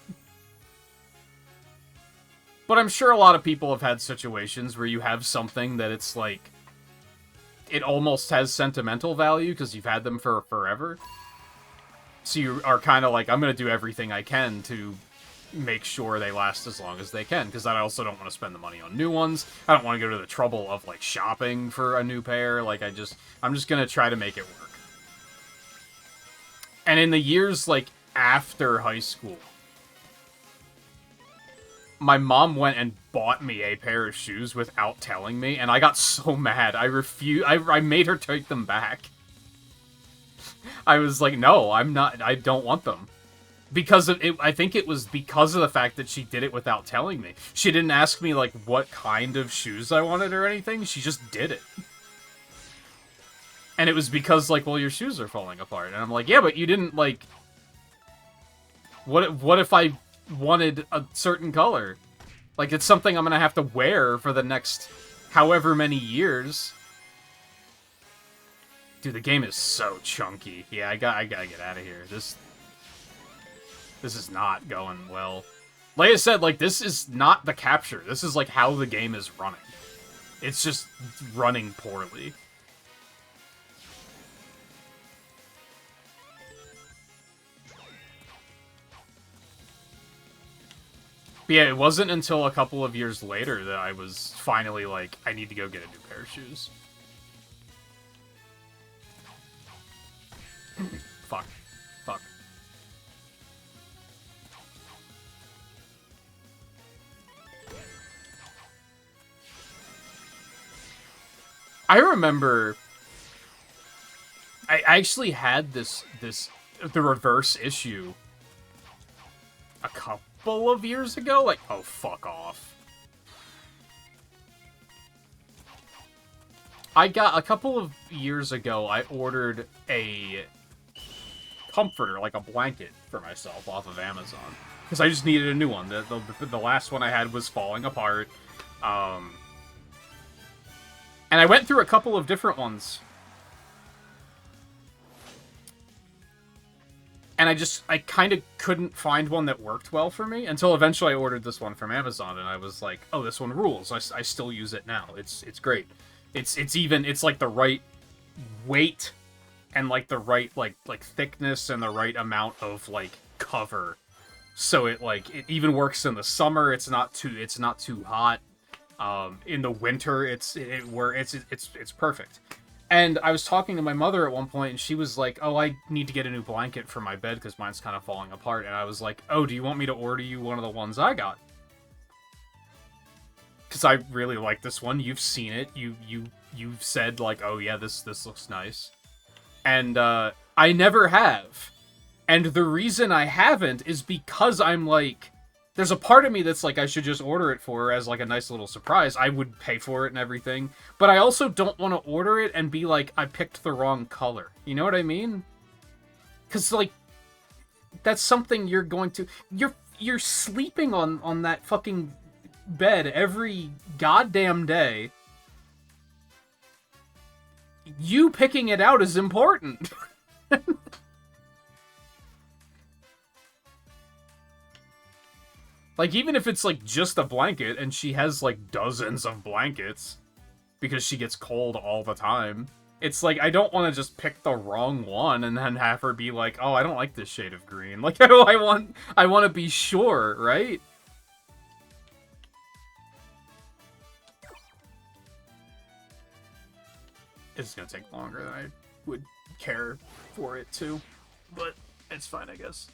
But I'm sure a lot of people have had situations where you have something that it's, like, it almost has sentimental value because you've had them for forever. So you are kind of like, I'm going to do everything I can to make sure they last as long as they can, because I also don't want to spend the money on new ones. I don't want to go to the trouble of, like, shopping for a new pair. Like, I'm just going to try to make it work. And in the years, like, after high school, my mom went and bought me a pair of shoes without telling me, and I got so mad. I made her take them back. I was like, no, I don't want them. Because of it, I think it was because of the fact that she did it without telling me. She didn't ask me, like, what kind of shoes I wanted or anything. She just did it. And it was because, like, well, your shoes are falling apart. And I'm like, yeah, but you didn't, like... What if I wanted a certain color? Like, it's something I'm gonna have to wear for the next however many years. Dude, the game is so chunky. Yeah, I gotta get out of here. This is not going well. Like I said, like, this is not the capture. This is, like, how the game is running. It's just running poorly. But yeah, it wasn't until a couple of years later that I was finally like, I need to go get a new pair of shoes. Fuck. Fuck. I remember... I actually had the reverse issue a couple of years ago. Like, oh, fuck off. I got, a couple of years ago, I ordered a comforter, like a blanket, for myself off of Amazon. Because I just needed a new one. The last one I had was falling apart. And I went through a couple of different ones. And I kind of couldn't find one that worked well for me until eventually I ordered this one from Amazon, and I was like, oh, this one rules. I still use it now. It's great. It's like the right weight and like the right like thickness and the right amount of like cover. So it even works in the summer. It's not too hot. In the winter, it's perfect. And I was talking to my mother at one point, and she was like, oh, I need to get a new blanket for my bed because mine's kind of falling apart. And I was like, oh, do you want me to order you one of the ones I got? Because I really like this one. You've seen it. You've said, like, oh, yeah, this looks nice. And I never have. And the reason I haven't is because I'm like... There's a part of me that's like, I should just order it for her as, like, a nice little surprise. I would pay for it and everything. But I also don't want to order it and be like, I picked the wrong color. You know what I mean? Because, like, that's something you're going to... You're sleeping on that fucking bed every goddamn day. You picking it out is important. Like, even if it's, like, just a blanket, and she has, like, dozens of blankets, because she gets cold all the time, it's like, I don't want to just pick the wrong one, and then have her be like, oh, I don't like this shade of green. Like, I want to be sure, right? It's gonna take longer than I would care for it to, but it's fine, I guess.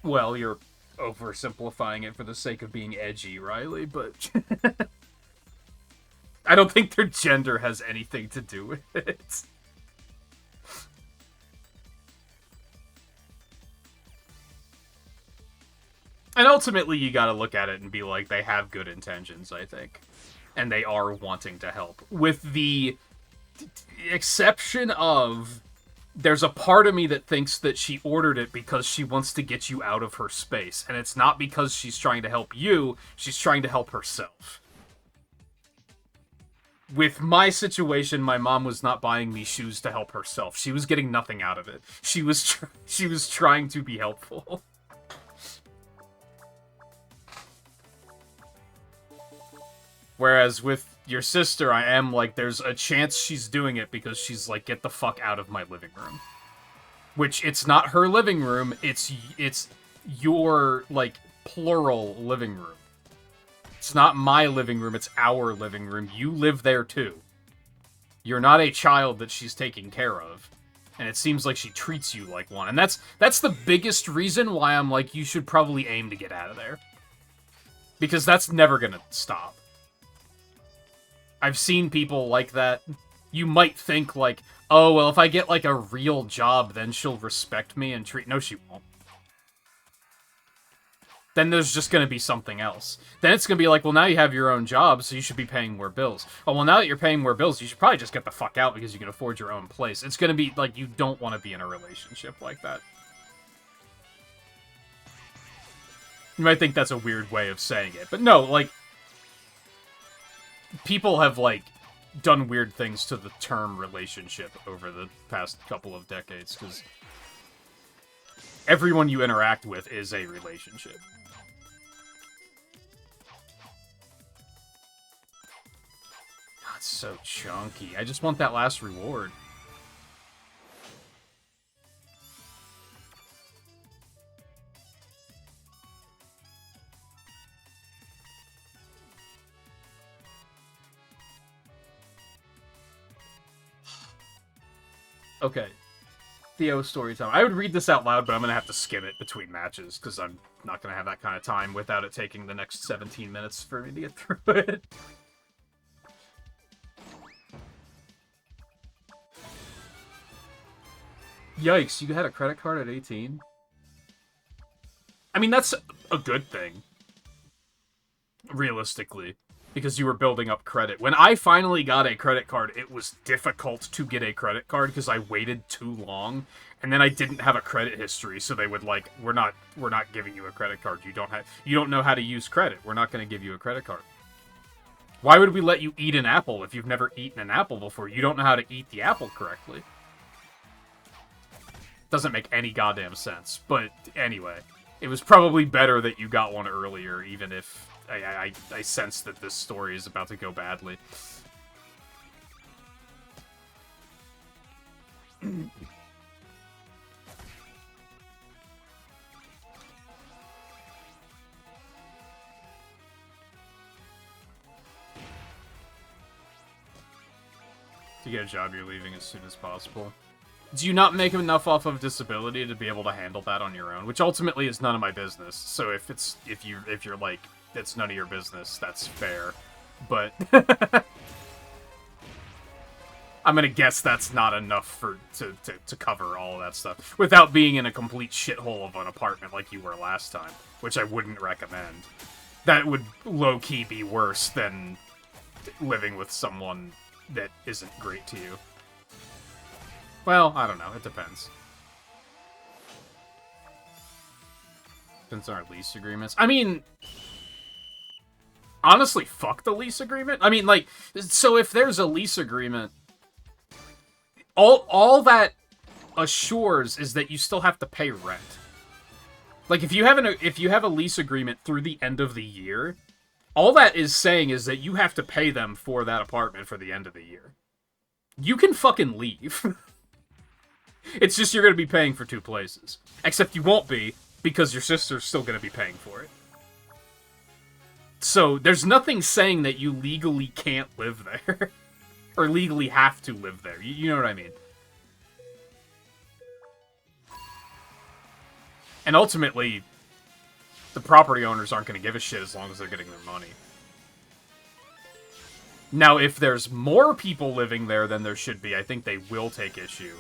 Well, you're oversimplifying it for the sake of being edgy, Riley, but... I don't think their gender has anything to do with it. And ultimately, you gotta look at it and be like, they have good intentions, I think. And they are wanting to help. With the exception of... There's a part of me that thinks that she ordered it because she wants to get you out of her space. And it's not because she's trying to help you, she's trying to help herself. With my situation, my mom was not buying me shoes to help herself. She was getting nothing out of it. She was trying to be helpful. Whereas with your sister, I am like, there's a chance she's doing it because she's like, get the fuck out of my living room. Which, it's not her living room, it's your, like, plural living room. It's not my living room, it's our living room. You live there too. You're not a child that she's taking care of. And it seems like she treats you like one. And that's the biggest reason why I'm like, you should probably aim to get out of there. Because that's never gonna stop. I've seen people like that. You might think like, oh, well, if I get like a real job, then she'll respect me and treat... No, she won't. Then there's just going to be something else. Then it's going to be like, well, now you have your own job, so you should be paying more bills. Oh, well, now that you're paying more bills, you should probably just get the fuck out because you can afford your own place. It's going to be like, you don't want to be in a relationship like that. You might think that's a weird way of saying it, but no, like, people have, like, done weird things to the term relationship over the past couple of decades, because everyone you interact with is a relationship. God, it's so chunky. I just want that last reward. Okay. Theo story time. I would read this out loud, but I'm going to have to skim it between matches, because I'm not going to have that kind of time without it taking the next 17 minutes for me to get through it. Yikes, you had a credit card at 18? I mean, that's a good thing. Realistically. Because you were building up credit. When I finally got a credit card, it was difficult to get a credit card because I waited too long, and then I didn't have a credit history, so they would like, we're not giving you a credit card. You don't know how to use credit. We're not going to give you a credit card. Why would we let you eat an apple if you've never eaten an apple before? You don't know how to eat the apple correctly. Doesn't make any goddamn sense. But anyway, it was probably better that you got one earlier, even if I sense that this story is about to go badly. To get a job, you're leaving as soon as possible. Do you not make enough off of disability to be able to handle that on your own? Which ultimately is none of my business. So if you're like, it's none of your business, that's fair. But I'm gonna guess that's not enough to cover all of that stuff without being in a complete shithole of an apartment like you were last time, which I wouldn't recommend. That would low-key be worse than living with someone that isn't great to you. Well, I don't know. It depends. Depends on our lease agreements. I mean, honestly, fuck the lease agreement. I mean, like, so if there's a lease agreement, all that assures is that you still have to pay rent. Like, if you have a lease agreement through the end of the year, all that is saying is that you have to pay them for that apartment for the end of the year. You can fucking leave. It's just you're going to be paying for two places. Except you won't be, because your sister's still going to be paying for it. So, there's nothing saying that you legally can't live there. Or legally have to live there. You know what I mean? And ultimately, the property owners aren't going to give a shit as long as they're getting their money. Now, if there's more people living there than there should be, I think they will take issue.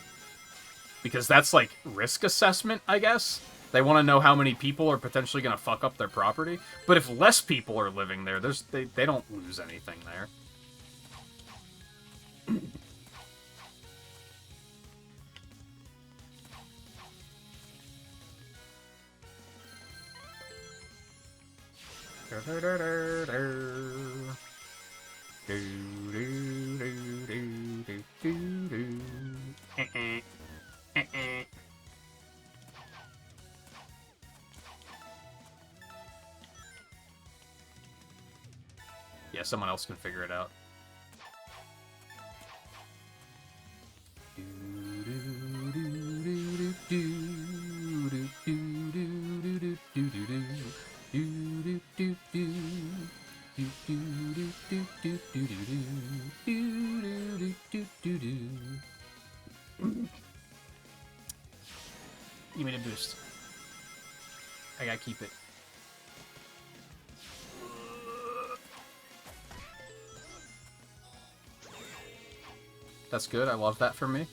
Because that's, like, risk assessment, I guess? They want to know how many people are potentially going to fuck up their property. But if less people are living there, they don't lose anything there. Yeah, someone else can figure it out. Give me the boost. I gotta keep it. That's good. I love that for me.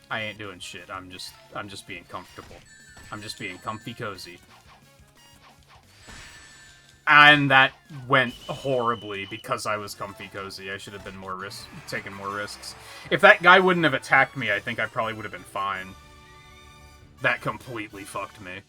I ain't doing shit. I'm just being comfortable. I'm just being comfy cozy. And that went horribly because I was comfy cozy. I should have been taking more risks. If that guy wouldn't have attacked me, I think I probably would have been fine. That completely fucked me.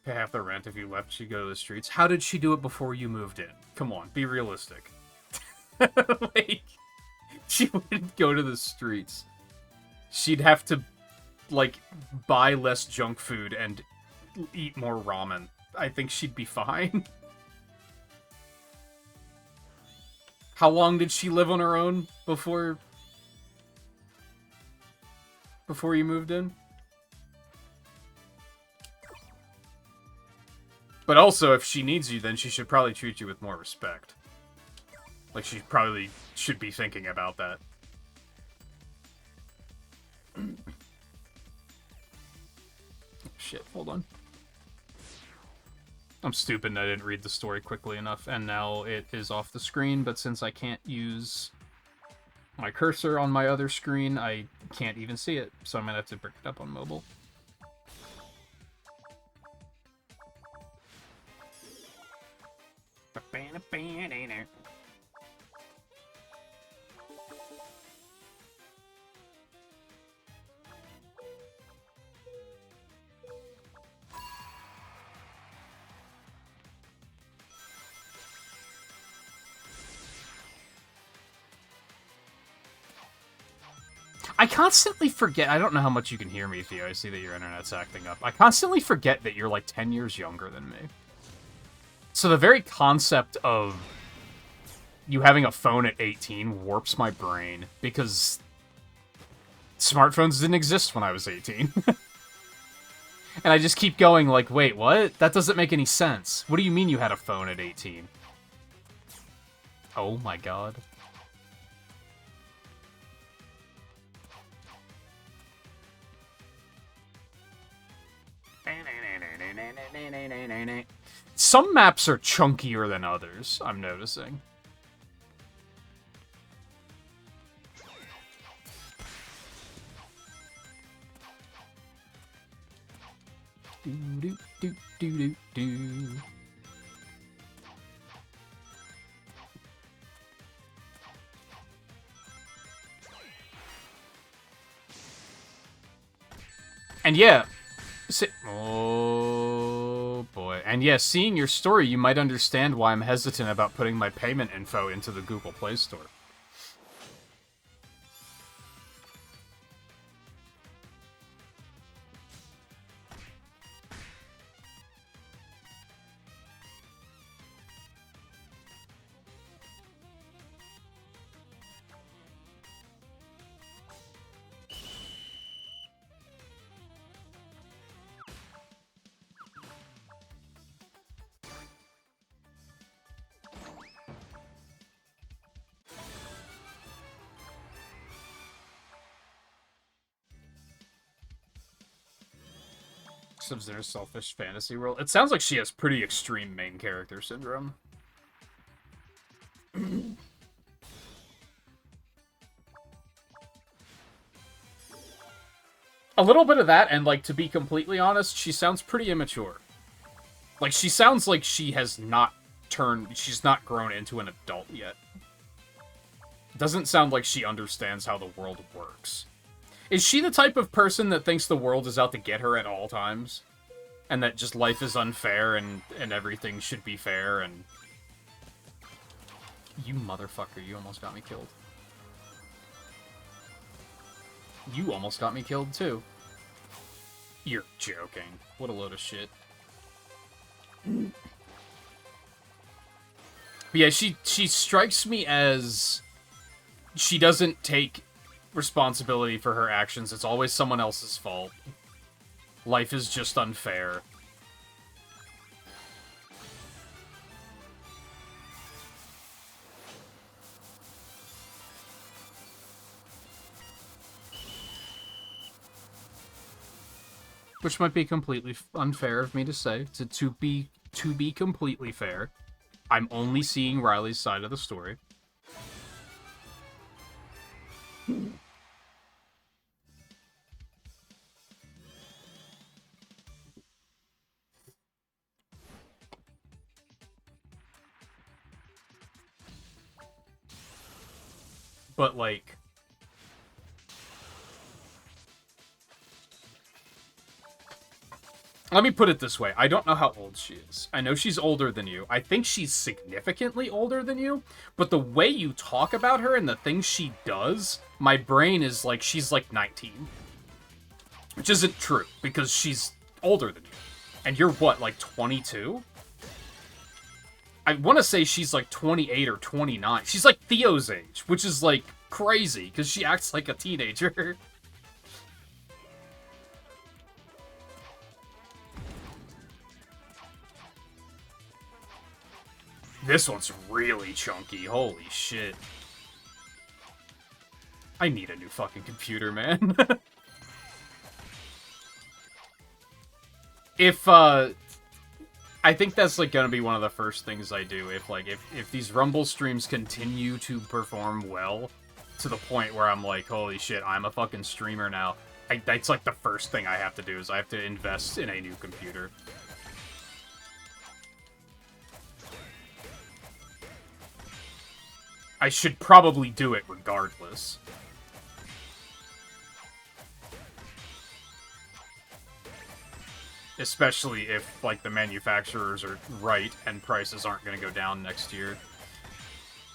Pay half the rent if you left, she'd go to the streets. How did she do it before you moved in? Come on, be realistic. Like, she wouldn't go to the streets. She'd have to, like, buy less junk food and eat more ramen. I think she'd be fine. How long did she live on her own before you moved in? But also, if she needs you, then she should probably treat you with more respect. Like, she probably should be thinking about that. Shit, hold on. I'm stupid and I didn't read the story quickly enough, and now it is off the screen, but since I can't use my cursor on my other screen, I can't even see it, so I'm gonna have to bring it up on mobile. I constantly forget, I don't know how much you can hear me, Theo, I see that your internet's acting up. I constantly forget that you're like 10 years younger than me. So the very concept of you having a phone at 18 warps my brain, because smartphones didn't exist when I was 18. And I just keep going like, wait, what? That doesn't make any sense. What do you mean you had a phone at 18? Oh my god. Some maps are chunkier than others, I'm noticing. Do do do do do do. And yeah, oh boy. And yeah, seeing your story, you might understand why I'm hesitant about putting my payment info into the Google Play Store. Sub-Zero selfish fantasy world. It sounds like she has pretty extreme main character syndrome. A little bit of that, and like, to be completely honest, she sounds pretty immature. Like, she sounds like she has not she's not grown into an adult yet. Doesn't sound like she understands how the world works. Is she the type of person that thinks the world is out to get her at all times? and that just life is unfair and everything should be fair, and... You motherfucker, you almost got me killed. You almost got me killed, too. You're joking. What a load of shit. But yeah, she strikes me as... She doesn't take responsibility for her actions. It's always someone else's fault. Life is just unfair. Which might be completely unfair of me to say. To be completely fair, I'm only seeing Riley's side of the story. But, like... Let me put it this way. I don't know how old she is. I know she's older than you. I think she's significantly older than you. But the way you talk about her and the things she does, my brain is like, she's like 19. Which isn't true, because she's older than you. And you're what, like 22? I want to say she's like 28 or 29. She's like Theo's age, which is like crazy, because she acts like a teenager. This one's really chunky. Holy shit. I need a new fucking computer, man. I think that's, like, gonna be one of the first things I do. If these Rumble streams continue to perform well, to the point where I'm like, holy shit, I'm a fucking streamer now. That's, like, the first thing I have to do, is I have to invest in a new computer. I should probably do it regardless. Especially if, like, the manufacturers are right and prices aren't going to go down next year.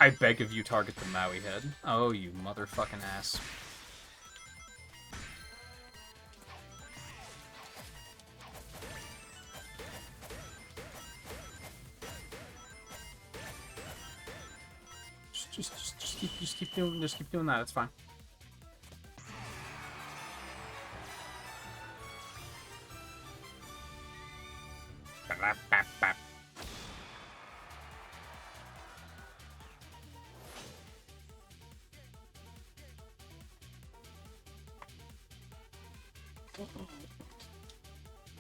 I beg of you, target the Maui head. Oh, you motherfucking ass. Just keep doing that. It's fine.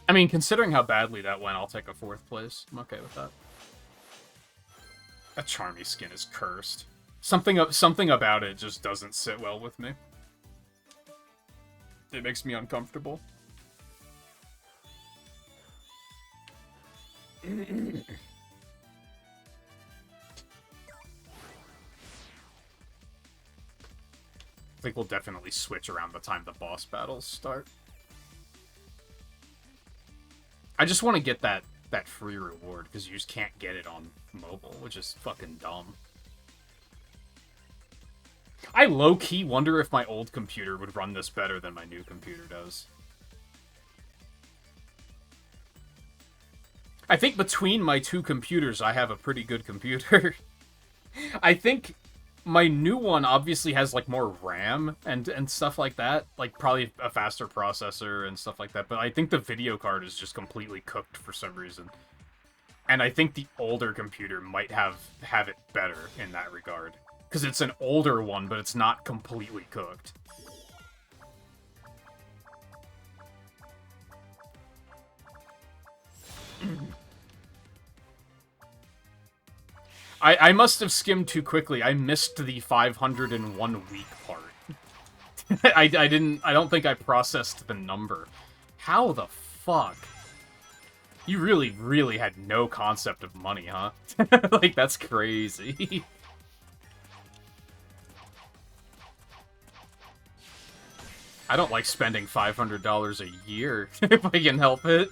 I mean, considering how badly that went, I'll take a 4th place. I'm okay with that. That Charmy skin is cursed. Something about it just doesn't sit well with me. It makes me uncomfortable. I think we'll definitely switch around the time the boss battles start. I just want to get that free reward, because you just can't get it on mobile, which is fucking dumb. I low-key wonder if my old computer would run this better than my new computer does. I think between my two computers, I have a pretty good computer. I think my new one obviously has, like, more RAM and stuff like that. Like, probably a faster processor and stuff like that. But I think the video card is just completely cooked for some reason. And I think the older computer might have it better in that regard. Because it's an older one, but it's not completely cooked. I must have skimmed too quickly. I missed the 501 week part. I don't think I processed the number. How the fuck? You really had no concept of money, huh? Like, that's crazy. I don't like spending $500 a year, if I can help it.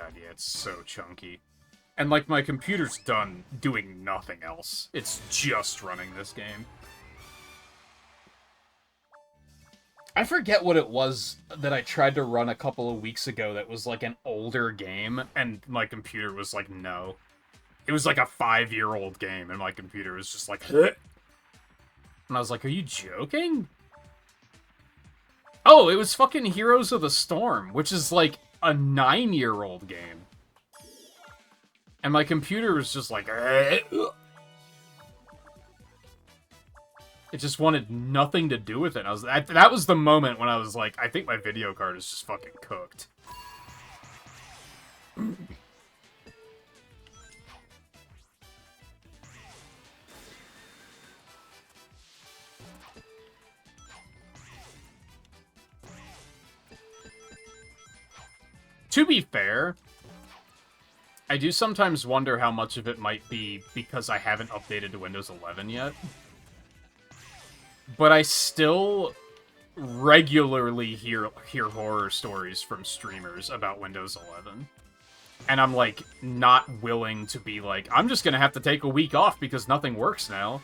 god, yeah, it's so chunky. And, like, my computer's done doing nothing else. It's just running this game. I forget what it was that I tried to run a couple of weeks ago that was, like, an older game, and my computer was like, no. It was, like, a 5-year-old game, and my computer was just like, huh? And I was like, are you joking? Oh, it was fucking Heroes of the Storm, which is, like, a 9-year-old game. And my computer was just like, it just wanted nothing to do with it. That was the moment when I was like, I think my video card is just fucking cooked. To be fair, I do sometimes wonder how much of it might be because I haven't updated to Windows 11 yet. But I still regularly hear horror stories from streamers about Windows 11. And I'm, like, not willing to be like, I'm just gonna have to take a week off because nothing works now.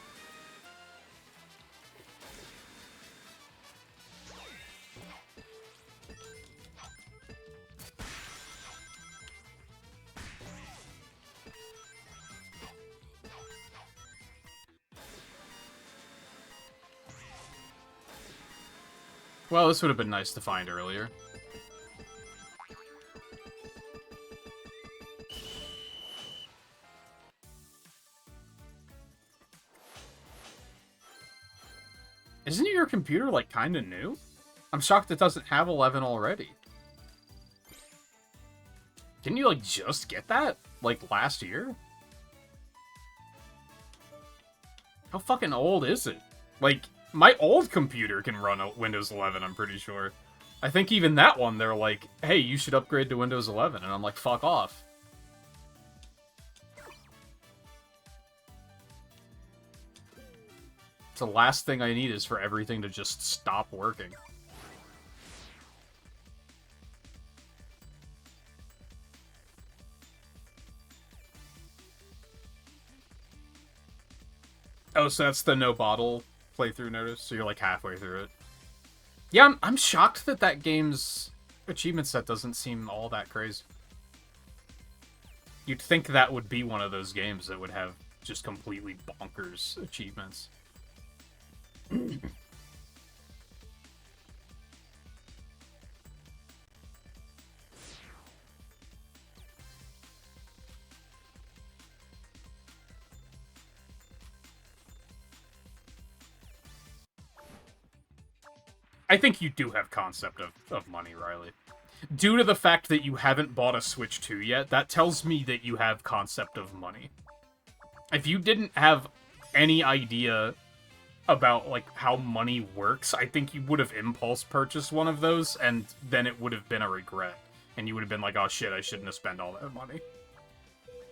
Well, this would have been nice to find earlier. Isn't your computer, like, kinda new? I'm shocked it doesn't have 11 already. Didn't you, like, just get that? Like, last year? How fucking old is it? Like, my old computer can run a Windows 11, I'm pretty sure. I think even that one, they're like, hey, you should upgrade to Windows 11. And I'm like, fuck off. The last thing I need is for everything to just stop working. Oh, so that's the no bottle playthrough notice? So you're like halfway through it. Yeah, I'm shocked that that game's achievement set doesn't seem all that crazy. You'd think that would be one of those games that would have just completely bonkers achievements. I think you do have concept of money, Riley. Due to the fact that you haven't bought a Switch 2 yet, that tells me that you have concept of money. If you didn't have any idea about, like, how money works, I think you would have impulse purchased one of those, and then it would have been a regret. And you would have been like, oh shit, I shouldn't have spent all that money.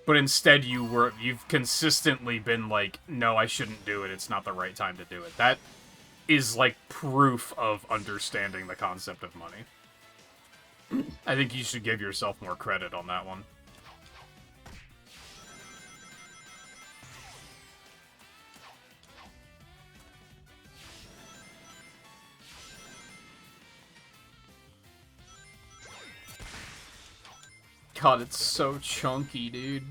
But instead you've consistently been like, no, I shouldn't do it, it's not the right time to do it. That is, like, proof of understanding the concept of money. I think you should give yourself more credit on that one. God, it's so chunky, dude.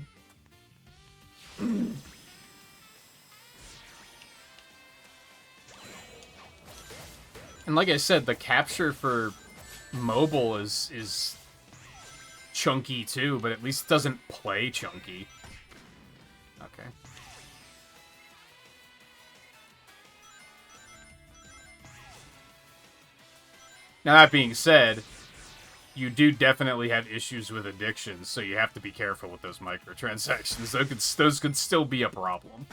And like I said, the capture for mobile is chunky too, but at least doesn't play chunky. Okay. Now that being said, you do definitely have issues with addictions, so you have to be careful with those microtransactions. Those could still be a problem.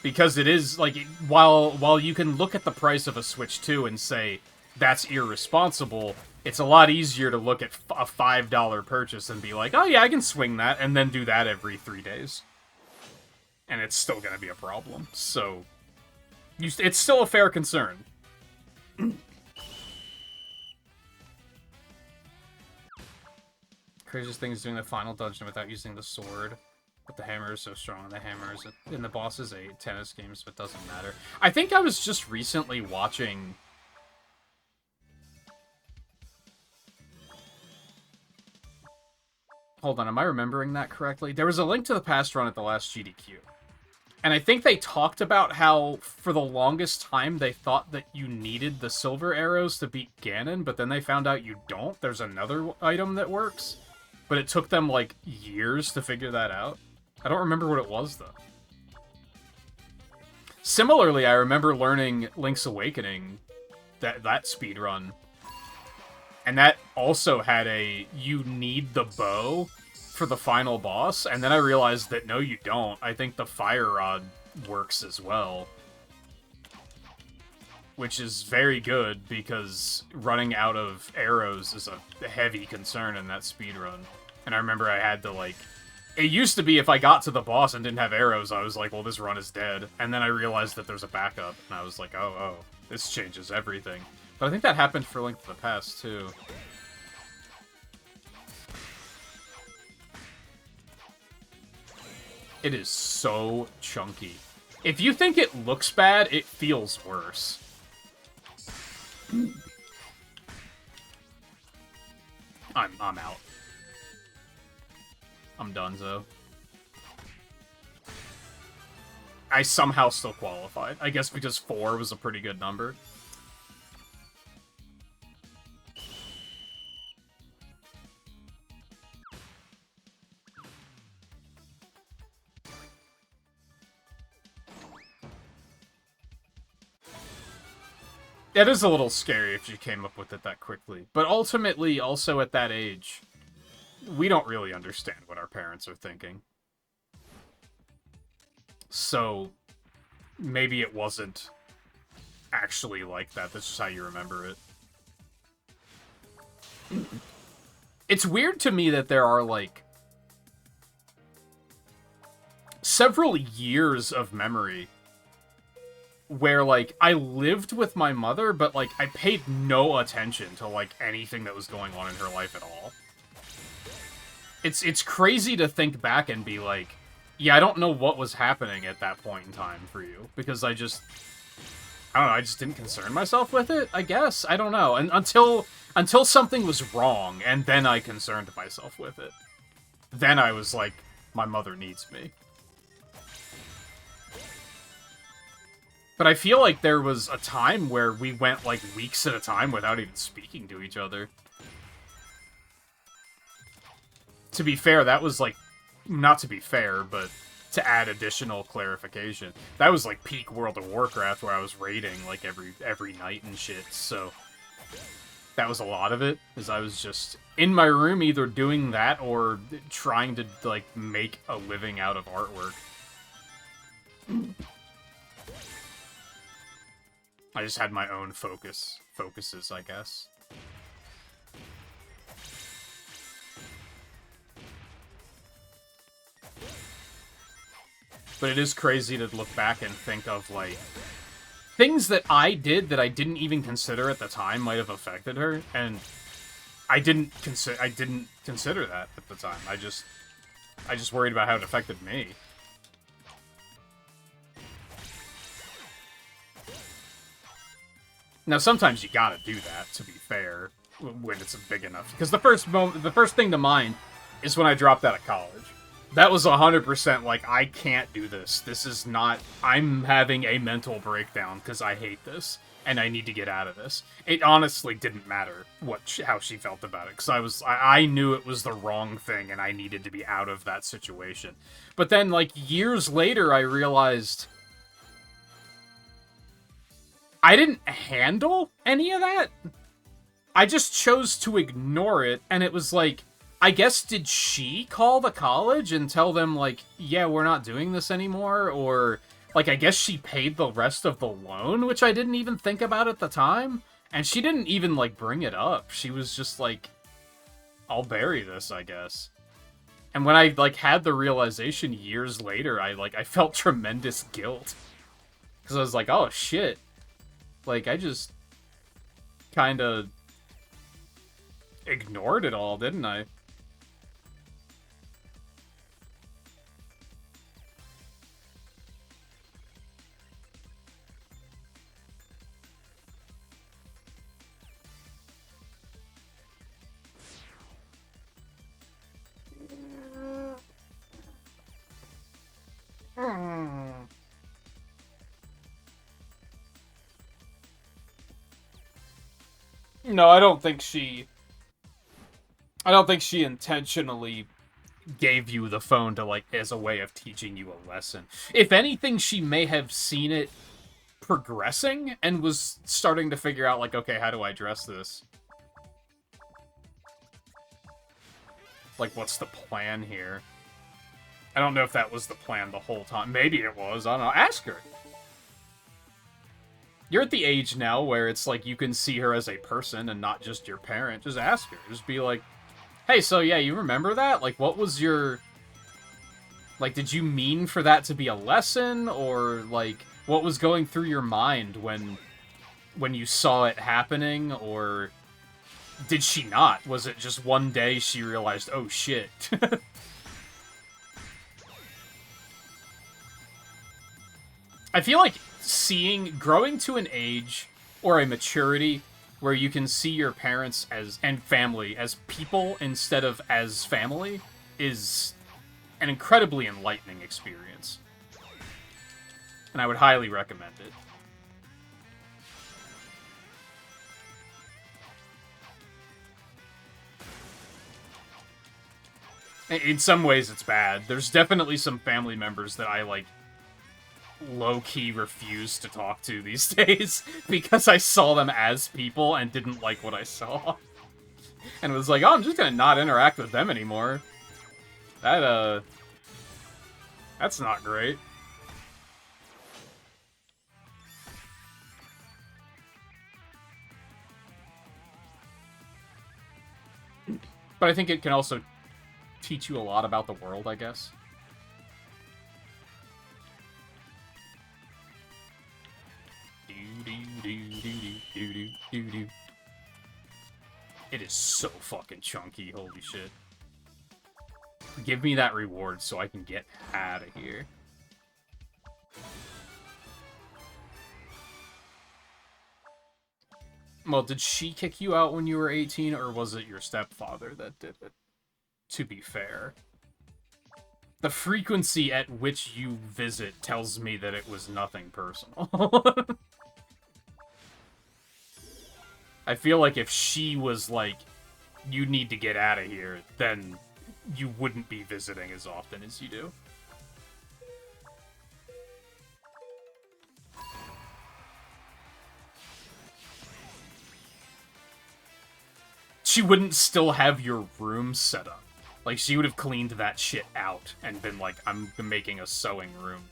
Because it is, like, while you can look at the price of a Switch 2 and say, that's irresponsible, it's a lot easier to look at a $5 purchase and be like, oh yeah, I can swing that, and then do that every 3 days. And it's still gonna be a problem. So, it's still a fair concern. Craziest thing is doing the final dungeon without using the sword. But the hammer is so strong, and the hammer is in the boss is a tennis game, so it doesn't matter. I think I was just recently watching... Hold on, am I remembering that correctly? There was a Link to the Past run at the last GDQ. And I think they talked about how, for the longest time, they thought that you needed the silver arrows to beat Ganon, but then they found out you don't. There's another item that works. But it took them, like, years to figure that out. I don't remember what it was, though. Similarly, I remember learning Link's Awakening, that speedrun. And that also had a, you need the bow for the final boss, and then I realized that no, you don't. I think the fire rod works as well. Which is very good, because running out of arrows is a heavy concern in that speedrun. And I remember I had to, like... It used to be if I got to the boss and didn't have arrows, I was like, well, this run is dead. And then I realized that there's a backup, and I was like, oh, this changes everything. But I think that happened for Link to the Past, too. It is so chunky. If you think it looks bad, it feels worse. I'm out. I'm donezo. I somehow still qualified. I guess because 4 was a pretty good number. It is a little scary if you came up with it that quickly. But ultimately, also at that age, we don't really understand what our parents are thinking. So, maybe it wasn't actually like that. That's just how you remember it. It's weird to me that there are, like, several years of memory where, like, I lived with my mother, but, like, I paid no attention to, like, anything that was going on in her life at all. It's crazy to think back and be like, yeah, I don't know what was happening at that point in time for you, because I don't know, I just didn't concern myself with it, I guess. I don't know. And until something was wrong, and then I concerned myself with it. Then I was like, my mother needs me. But I feel like there was a time where we went, like, weeks at a time without even speaking to each other. To be fair, that was, like, not to be fair, but to add additional clarification, that was, like, peak World of Warcraft, where I was raiding, like, every night and shit, so that was a lot of it, because I was just in my room either doing that or trying to, like, make a living out of artwork. I just had my own focuses, I guess. But it is crazy to look back and think of, like, things that I did that I didn't even consider at the time might have affected her, and I didn't consider that at the time. I just worried about how it affected me. Now, sometimes you gotta do that, to be fair, when it's big enough. Because the first thing to mind is when I dropped out of college. That was 100% like, I can't do this. This is not... I'm having a mental breakdown because I hate this, and I need to get out of this. It honestly didn't matter how she felt about it, because I knew it was the wrong thing, and I needed to be out of that situation. But then, like, years later, I realized I didn't handle any of that. I just chose to ignore it, and it was like, I guess, did she call the college and tell them, like, yeah, we're not doing this anymore? Or, like, I guess she paid the rest of the loan, which I didn't even think about at the time. And she didn't even, like, bring it up. She was just like, I'll bury this, I guess. And when I, like, had the realization years later, I felt tremendous guilt. Because I was like, oh, shit. Like, I just kind of ignored it all, didn't I? No, I don't think she... I don't think she intentionally gave you the phone to, like, as a way of teaching you a lesson. If anything, she may have seen it progressing and was starting to figure out, like, okay, how do I address this? Like, what's the plan here? I don't know if that was the plan the whole time. Maybe it was. I don't know. Ask her. You're at the age now where it's like you can see her as a person and not just your parent. Just ask her. Just be like, hey, so yeah, you remember that? Like, what was your... Like, did you mean for that to be a lesson? Or, like, what was going through your mind when you saw it happening? Or did she not? Was it just one day she realized, oh, shit? I feel like growing to an age or a maturity where you can see your parents and family as people instead of as family is an incredibly enlightening experience. And I would highly recommend it. In some ways, it's bad. There's definitely some family members that I, like, low-key refuse to talk to these days because I saw them as people and didn't like what I saw. And was like, oh, I'm just gonna not interact with them anymore. That's not great. But I think it can also teach you a lot about the world, I guess. It is so fucking chunky, holy shit. Give me that reward so I can get out of here. Well, did she kick you out when you were 18, or was it your stepfather that did it? To be fair. The frequency at which you visit tells me that it was nothing personal. I feel like if she was like, you need to get out of here, then you wouldn't be visiting as often as you do. She wouldn't still have your room set up. Like, she would have cleaned that shit out and been like, I'm making a sewing room.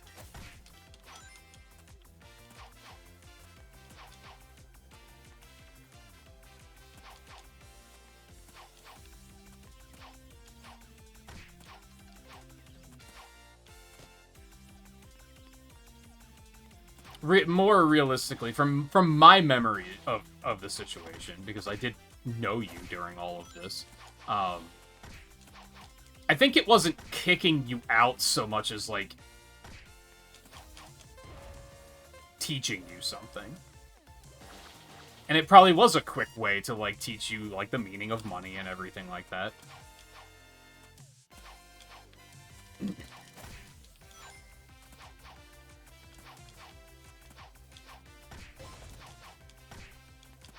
More realistically, from my memory of the situation, because I did know you during all of this, I think it wasn't kicking you out so much as, like, teaching you something. And it probably was a quick way to, like, teach you, like, the meaning of money and everything like that.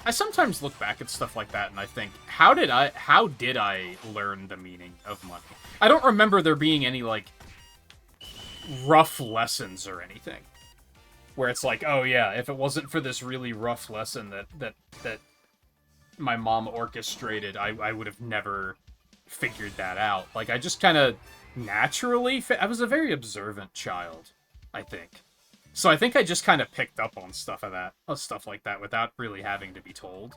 I sometimes look back at stuff like that and I think, how did I learn the meaning of money? I don't remember there being any, like, rough lessons or anything. Where it's like, oh yeah, if it wasn't for this really rough lesson that my mom orchestrated, I would have never figured that out. Like, I just kind of naturally... I was a very observant child, I think. So I think I just kind of picked up on stuff like that without really having to be told.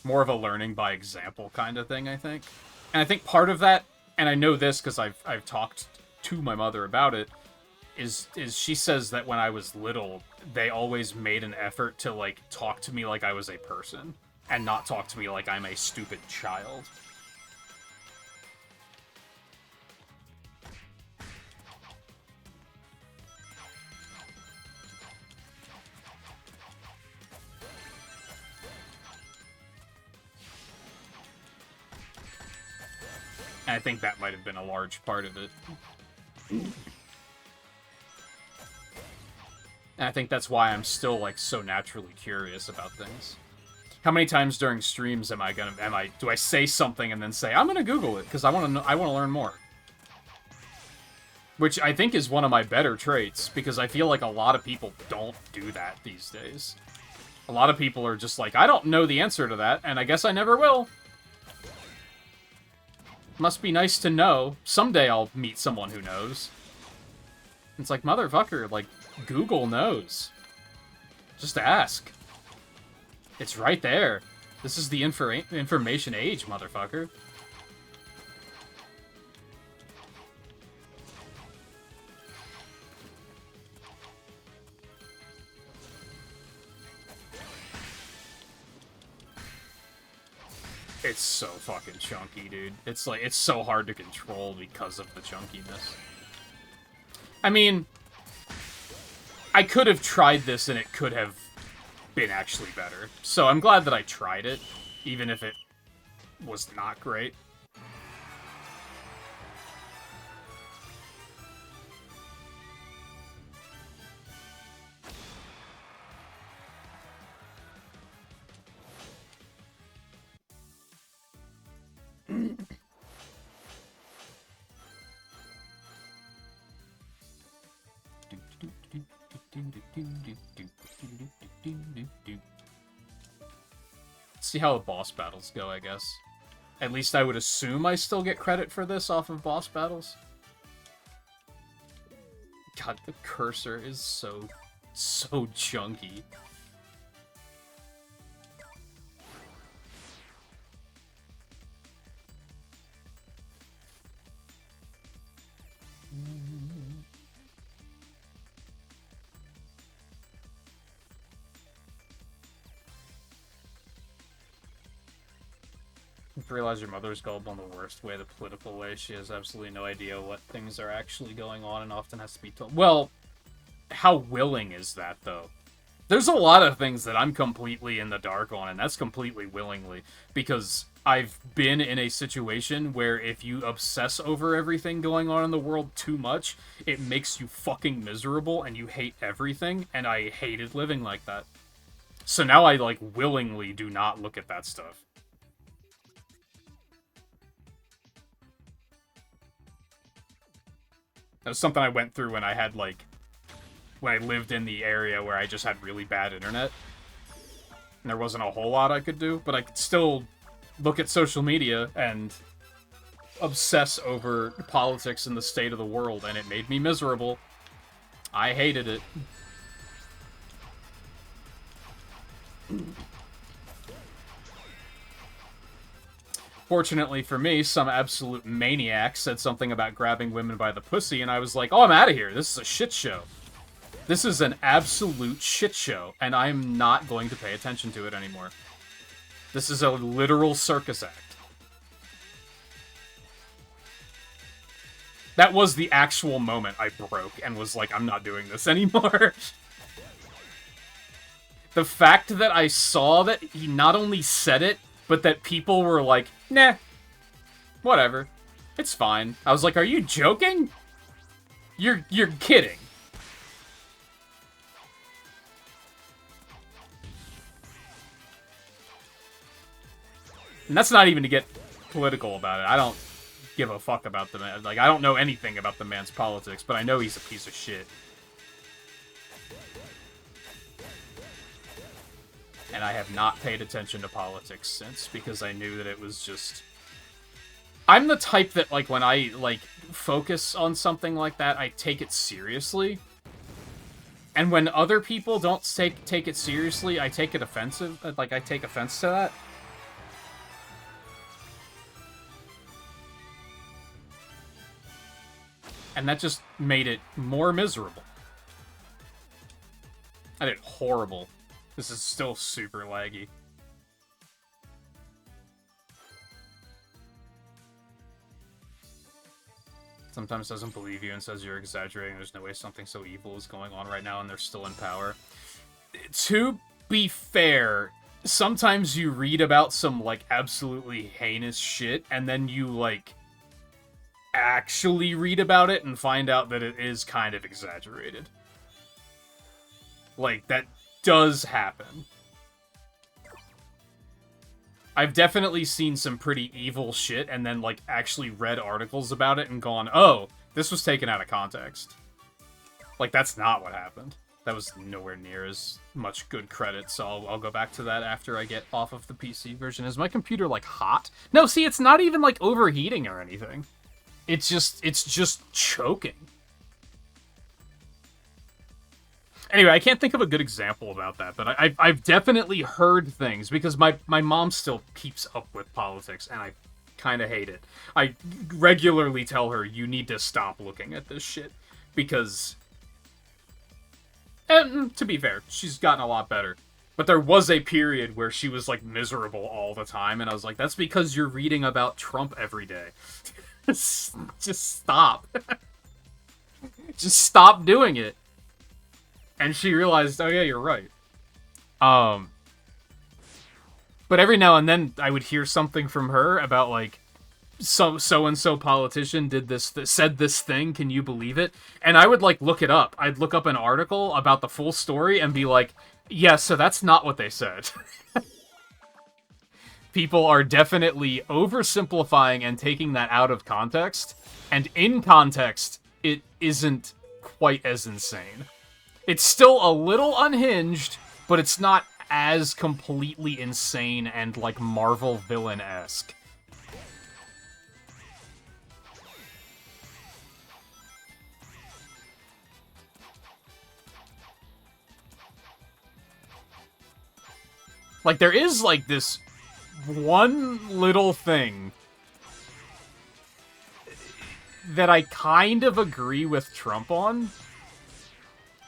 More of a learning by example kind of thing, I think. And I think part of that, and I know this because I've talked to my mother about it, is she says that when I was little, they always made an effort to, like, talk to me like I was a person, and not talk to me like I'm a stupid child. And I think that might have been a large part of it. And And I think that's why I'm still, like, so naturally curious about things. How many times during streams do I say something and then say, I'm gonna Google it, because I want to learn more. Which I think is one of my better traits, because I feel like a lot of people don't do that these days. A lot of people are just like, I don't know the answer to that, and I guess I never will. Must be nice to know. Someday I'll meet someone who knows. It's like, motherfucker, like, Google knows. Just ask. It's right there. This is the information age, motherfucker. It's so fucking chunky, dude. It's like, it's so hard to control because of the chunkiness. I mean, I could have tried this and it could have been actually better. So I'm glad that I tried it, even if it was not great. See how the boss battles go, I guess. At least I would assume I still get credit for this off of boss battles. God, the cursor is so chunky. You realize your mother's gullible in the worst way, the political way. She has absolutely no idea what things are actually going on and often has to be told. Well, how willing is that, though? There's a lot of things that I'm completely in the dark on, and that's completely willingly, because I've been in a situation where if you obsess over everything going on in the world too much, it makes you fucking miserable and you hate everything, and I hated living like that. So now I, like, willingly do not look at that stuff. That was something I went through when I had, like, when I lived in the area where I just had really bad internet. And there wasn't a whole lot I could do, but I could still look at social media and obsess over politics and the state of the world, and it made me miserable. I hated it. Fortunately for me, some absolute maniac said something about grabbing women by the pussy, and I was like, oh, I'm out of here. This is a shit show. This is an absolute shit show, and I'm not going to pay attention to it anymore. This is a literal circus act. That was the actual moment I broke and was like, I'm not doing this anymore. The fact that I saw that he not only said it, but that people were like, nah, whatever, it's fine. I was like, are you joking? You're kidding. And that's not even to get political about it. I don't give a fuck about the man. Like, I don't know anything about the man's politics, but I know he's a piece of shit. And I have not paid attention to politics since, because I knew that it was just... I'm the type that, like, when I, like, focus on something like that, I take it seriously. And when other people don't take it seriously, I take it offensive. Like, I take offense to that. And that just made it more miserable. I did horrible. This is still super laggy. Sometimes doesn't believe you and says you're exaggerating. There's no way something so evil is going on right now and they're still in power. To be fair, sometimes you read about some, like, absolutely heinous shit, and then you, like, actually read about it and find out that it is kind of exaggerated. Like, that does happen. I've definitely seen some pretty evil shit and then, like, actually read articles about it and gone, oh, this was taken out of context. Like, that's not what happened. That was nowhere near as much good credit, so I'll go back to that after I get off of the PC version. Is my computer, like, hot? No, see, it's not even, like, overheating or anything. It's just choking. Anyway, I can't think of a good example about that, but I've definitely heard things, because my mom still keeps up with politics, and I kind of hate it. I regularly tell her, you need to stop looking at this shit, because... And, to be fair, she's gotten a lot better. But there was a period where she was, like, miserable all the time, and I was like, that's because you're reading about Trump every day. Just stop. Just stop doing it. And she realized, oh yeah, you're right. But every now and then I would hear something from her about, like, so-and-so politician did this, said this thing, can you believe it? And I would, like, look it up. I'd look up an article about the full story and be like, yeah, so that's not what they said. People are definitely oversimplifying and taking that out of context. And in context, it isn't quite as insane. It's still a little unhinged, but it's not as completely insane and, like, Marvel villain-esque. Like, there is, like, this one little thing that I kind of agree with Trump on.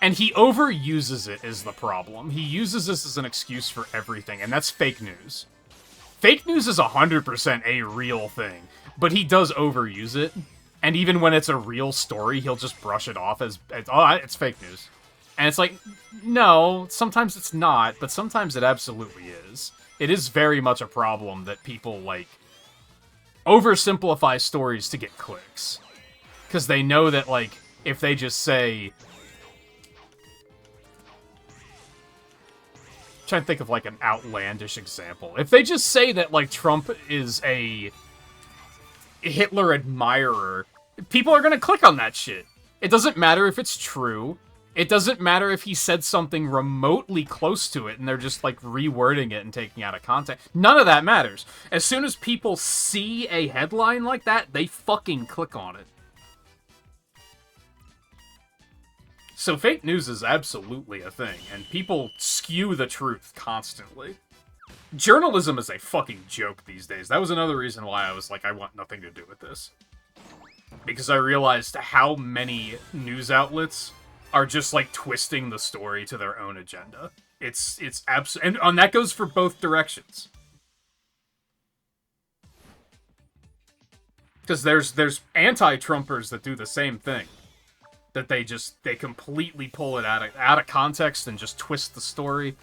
And he overuses it is the problem. He uses this as an excuse for everything, and that's fake news. Fake news is 100% a real thing, but he does overuse it. And even when it's a real story, he'll just brush it off as oh, it's fake news. And it's like, no, sometimes it's not, but sometimes it absolutely is. It is very much a problem that people, like, oversimplify stories to get clicks. Because they know that, like, if they just say... I'm trying to think of, like, an outlandish example. If they just say that, like, Trump is a Hitler admirer, people are gonna click on that shit. It doesn't matter if it's true. It doesn't matter if he said something remotely close to it and they're just, like, rewording it and taking out of context. None of that matters. As soon as people see a headline like that, they fucking click on it. So fake news is absolutely a thing, and people skew the truth constantly. Journalism is a fucking joke these days. That was another reason why I was like, I want nothing to do with this. Because I realized how many news outlets are just, like, twisting the story to their own agenda. It's and that goes for both directions. Because there's anti-Trumpers that do the same thing. That they completely pull it out of context and just twist the story.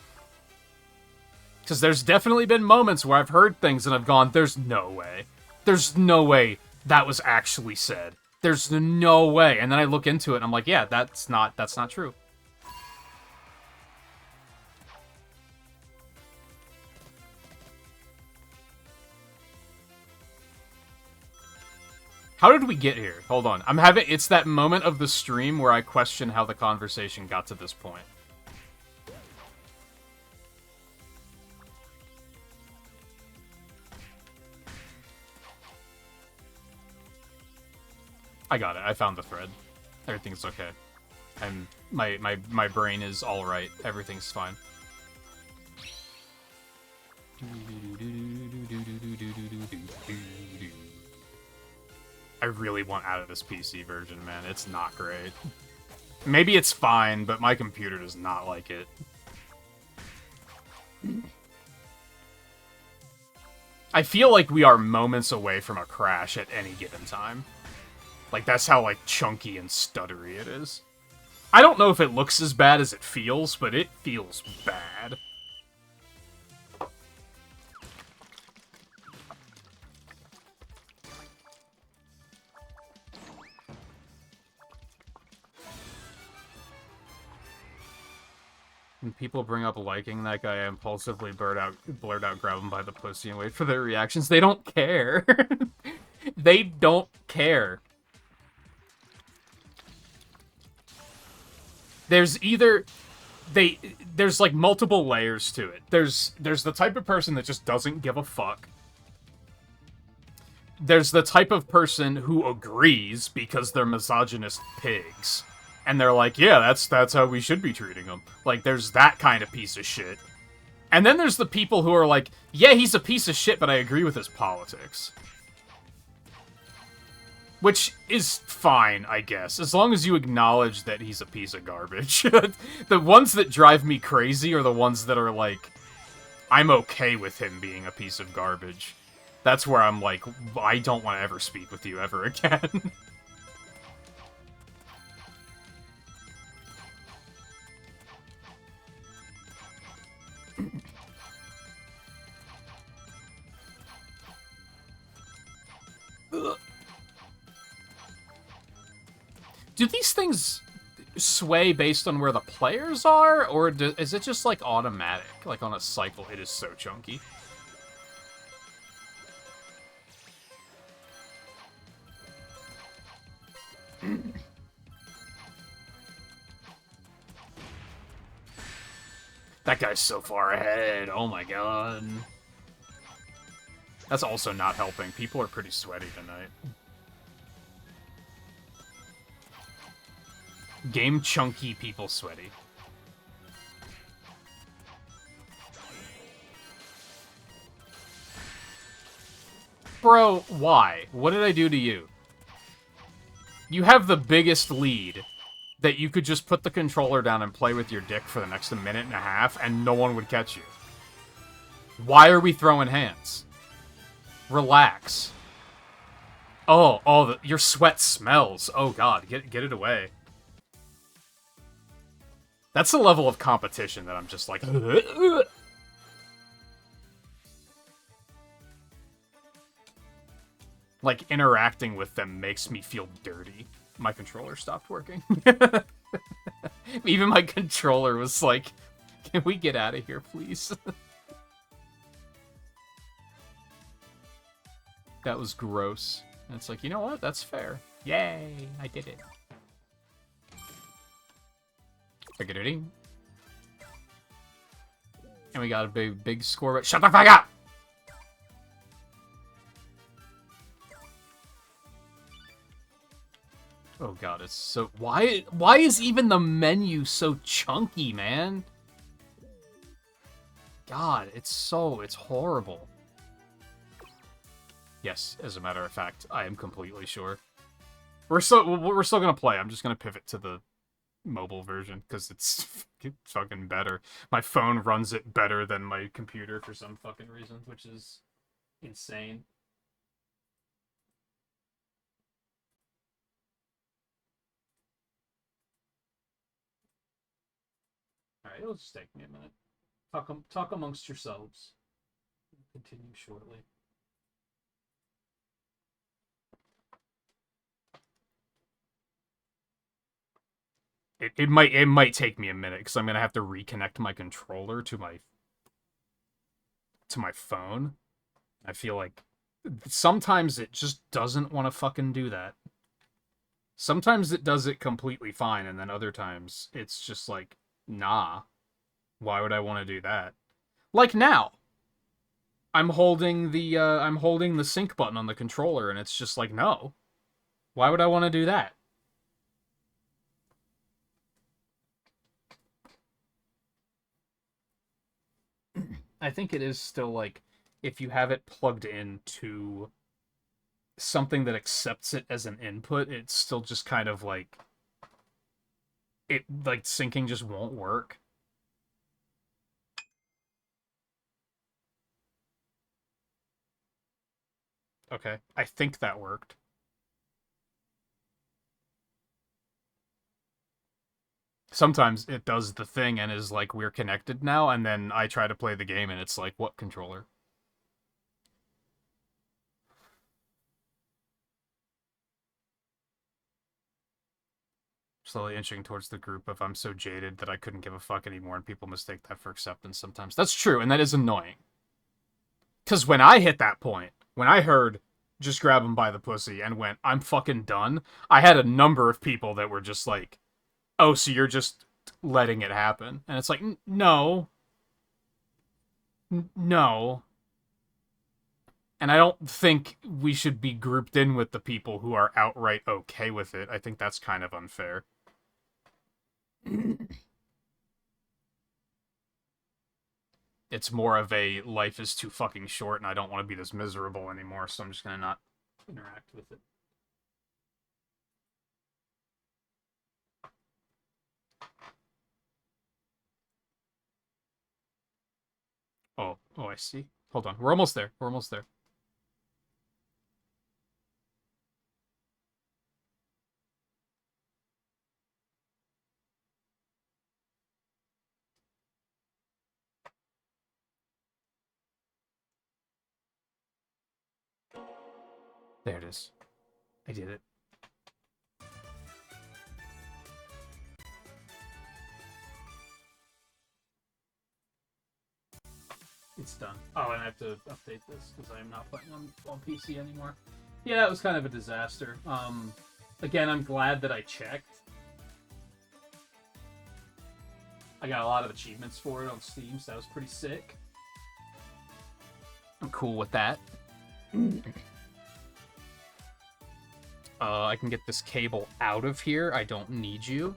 Because there's definitely been moments where I've heard things and I've gone, there's no way. There's no way that was actually said. There's no way. And then I look into it and I'm like, yeah, that's not true. How did we get here? Hold on. It's that moment of the stream where I question how the conversation got to this point. I got it. I found the thread. Everything's okay. My brain is alright. Everything's fine. I really want out of this PC version, man. It's not great. Maybe it's fine, but my computer does not like it. I feel like we are moments away from a crash at any given time. Like, that's how, like, chunky and stuttery it is. I don't know if it looks as bad as it feels, but it feels bad. When people bring up liking that guy, I impulsively blurt out, grab him by the pussy and wait for their reactions. They don't care. They don't care. There's either there's like multiple layers to it. There's the type of person that just doesn't give a fuck. There's the type of person who agrees because they're misogynist pigs. And they're like, yeah, that's how we should be treating him. Like, there's that kind of piece of shit. And then there's the people who are like, yeah, he's a piece of shit, but I agree with his politics. Which is fine, I guess, as long as you acknowledge that he's a piece of garbage. The ones that drive me crazy are the ones that are like, I'm okay with him being a piece of garbage. That's where I'm like, I don't want to ever speak with you ever again. Do these things sway based on where the players are, or is it just, like, automatic? Like, on a cycle, it is so chunky. That guy's so far ahead. Oh my god. That's also not helping. People are pretty sweaty tonight. Game chunky, people sweaty. Bro, why? What did I do to you? You have the biggest lead that you could just put the controller down and play with your dick for the next minute and a half and no one would catch you. Why are we throwing hands? Relax. Oh, your sweat smells. Oh god, get it away. That's the level of competition that I'm just like... Like, interacting with them makes me feel dirty. My controller stopped working. Even my controller was like, can we get out of here, please? That was gross. And it's like, you know what? That's fair. Yay! I did it. Figure-ding. And we got a big score, but shut the fuck up! Oh god, it's so... Why is even the menu so chunky, man? God, it's horrible. Yes, as a matter of fact, I am completely sure. We're still gonna play. I'm just gonna pivot to the mobile version because it's fucking better. My phone runs it better than my computer for some fucking reason, which is insane. Alright, it'll just take me a minute. Talk amongst yourselves. Continue shortly. It might take me a minute because I'm gonna have to reconnect my controller to my phone. I feel like sometimes it just doesn't want to fucking do that. Sometimes it does it completely fine, and then other times it's just like, nah. Why would I want to do that? Like now. I'm holding the sync button on the controller, and it's just like, no. Why would I want to do that? I think it is still like, if you have it plugged into something that accepts it as an input, it's still just kind of like, syncing just won't work. Okay, I think that worked. Sometimes it does the thing and is like, we're connected now, and then I try to play the game and it's like, what controller? slowly inching towards the group of I'm so jaded that I couldn't give a fuck anymore, and people mistake that for acceptance sometimes. That's true, and that is annoying. Because when I hit that point, when I heard just grab him by the pussy and went, I'm fucking done, I had a number of people that were just like, oh, so you're just letting it happen. And it's like, no. No. And I don't think we should be grouped in with the people who are outright okay with it. I think that's kind of unfair. It's more of a life is too fucking short and I don't want to be this miserable anymore, so I'm just gonna not interact with it. Oh, I see. Hold on. We're almost there. We're almost there. There it is. I did it. It's done. Oh, and I have to update this because I am not playing on PC anymore. Yeah, that was kind of a disaster. Again, I'm glad that I checked. I got a lot of achievements for it on Steam, so that was pretty sick. I'm cool with that. I can get this cable out of here. I don't need you.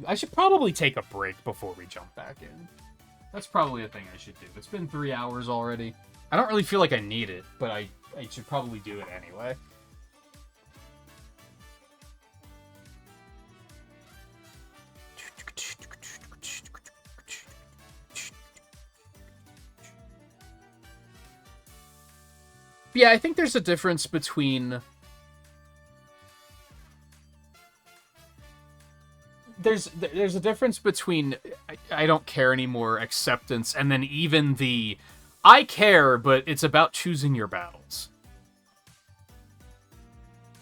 I should probably take a break before we jump back in. That's probably a thing I should do. It's been 3 hours already. I don't really feel like I need it, but I should probably do it anyway. Yeah, I think there's a difference between... There's a difference between I don't care anymore acceptance and then even the I care, but it's about choosing your battles.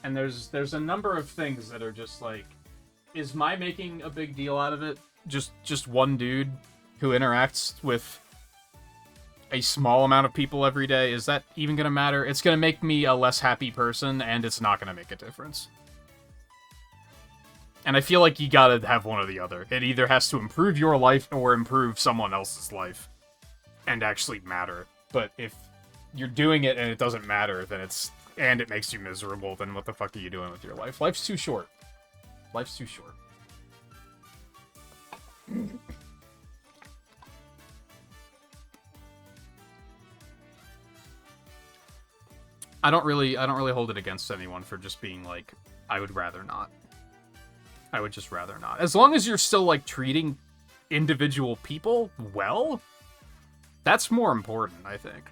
And there's a number of things that are just like, is my making a big deal out of it just one dude who interacts with a small amount of people every day? Is that even gonna matter? It's gonna make me a less happy person, and it's not gonna make a difference. And I feel like you gotta have one or the other. It either has to improve your life or improve someone else's life and actually matter. But if you're doing it and it doesn't matter, then and it makes you miserable, then what the fuck are you doing with your life? Life's too short. Life's too short. I don't really hold it against anyone for just being like, I would rather not. I would just rather not. As long as you're still, like, treating individual people well, that's more important, I think.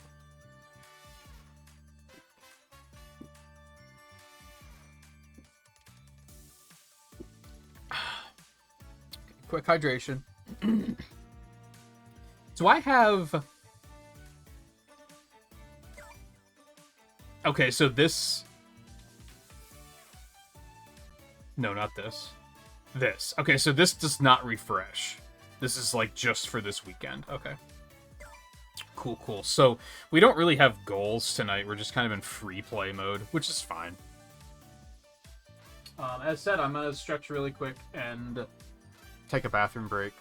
Quick hydration. Do I have... Okay, so this... No, not this. This. Okay, so this does not refresh. This is, like, just for this weekend. Okay. Cool, cool. So, we don't really have goals tonight. We're just kind of in free play mode, which is fine. As said, I'm gonna stretch really quick and take a bathroom break.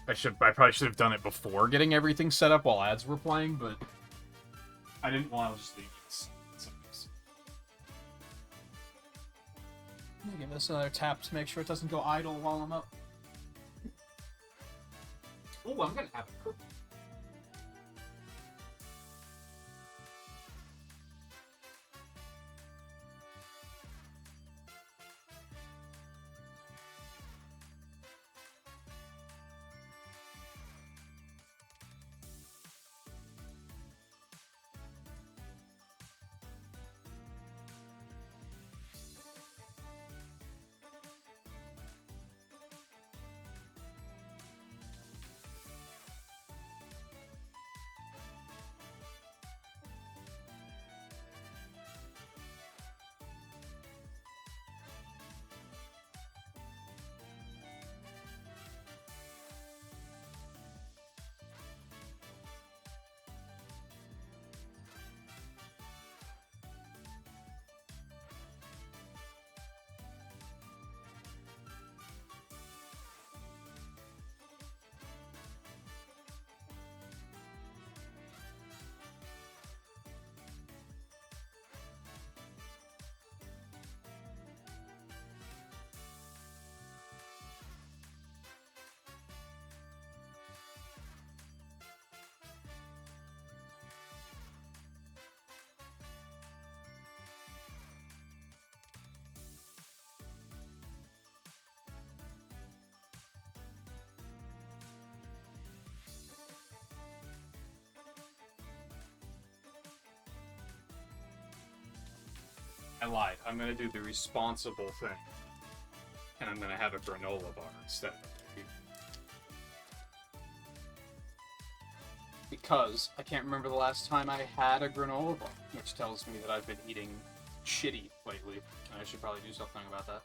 I probably should have done it before getting everything set up while ads were playing, but I didn't want to just leave it. I'm gonna give this another tap to make sure it doesn't go idle while I'm up. Oh, I'm gonna have a cookie. I lied. I'm gonna do the responsible thing. And I'm gonna have a granola bar instead. Because I can't remember the last time I had a granola bar, which tells me that I've been eating shitty lately. And I should probably do something about that.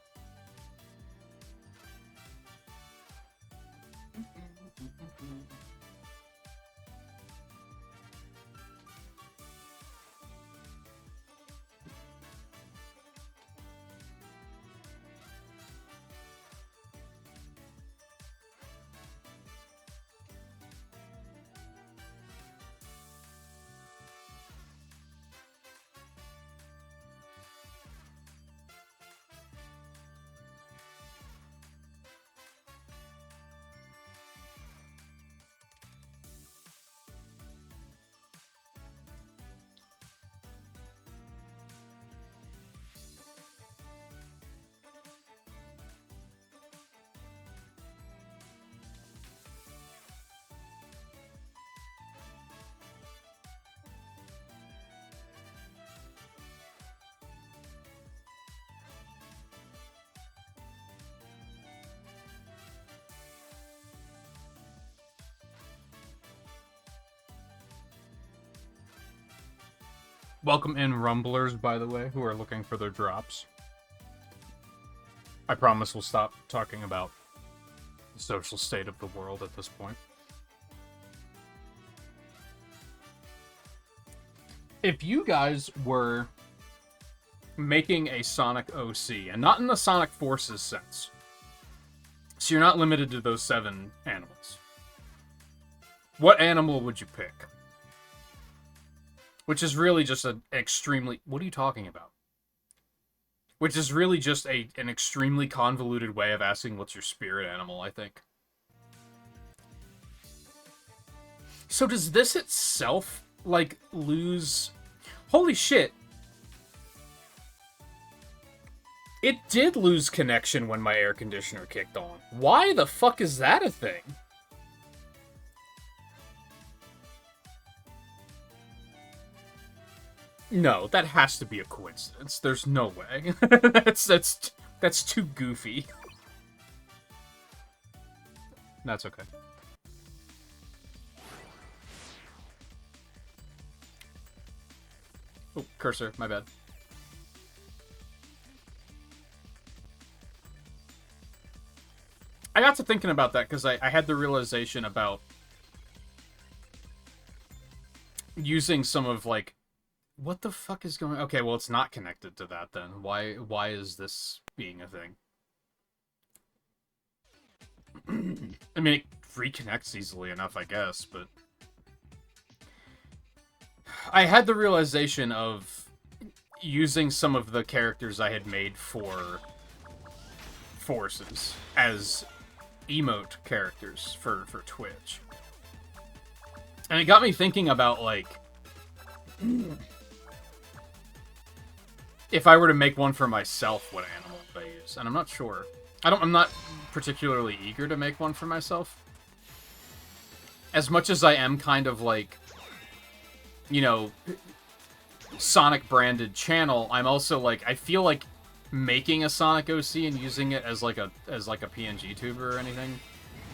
Welcome in Rumblers, by the way, who are looking for their drops. I promise we'll stop talking about the social state of the world at this point. If you guys were making a Sonic OC, and not in the Sonic Forces sense, so you're not limited to those 7 animals, what animal would you pick? Which is really just an extremely... What are you talking about? Which is really just an extremely convoluted way of asking what's your spirit animal, I think. So does this itself, like, lose... Holy shit! It did lose connection when my air conditioner kicked on. Why the fuck is that a thing? No, that has to be a coincidence. There's no way. That's too goofy. That's okay. Oh, cursor, my bad. I got to thinking about that because I had the realization about using some of, like, what the fuck is going on? Okay, well, it's not connected to that then. Why is this being a thing? I mean, it reconnects easily enough, I guess, but... I had the realization of using some of the characters I had made for Forces as emote characters for Twitch. And it got me thinking about, like... if I were to make one for myself, what animal would I use? And I'm not sure. I'm not particularly eager to make one for myself. As much as I am kind of like, you know, Sonic-branded channel, I'm also like, I feel like making a Sonic OC and using it as like a PNG tuber or anything,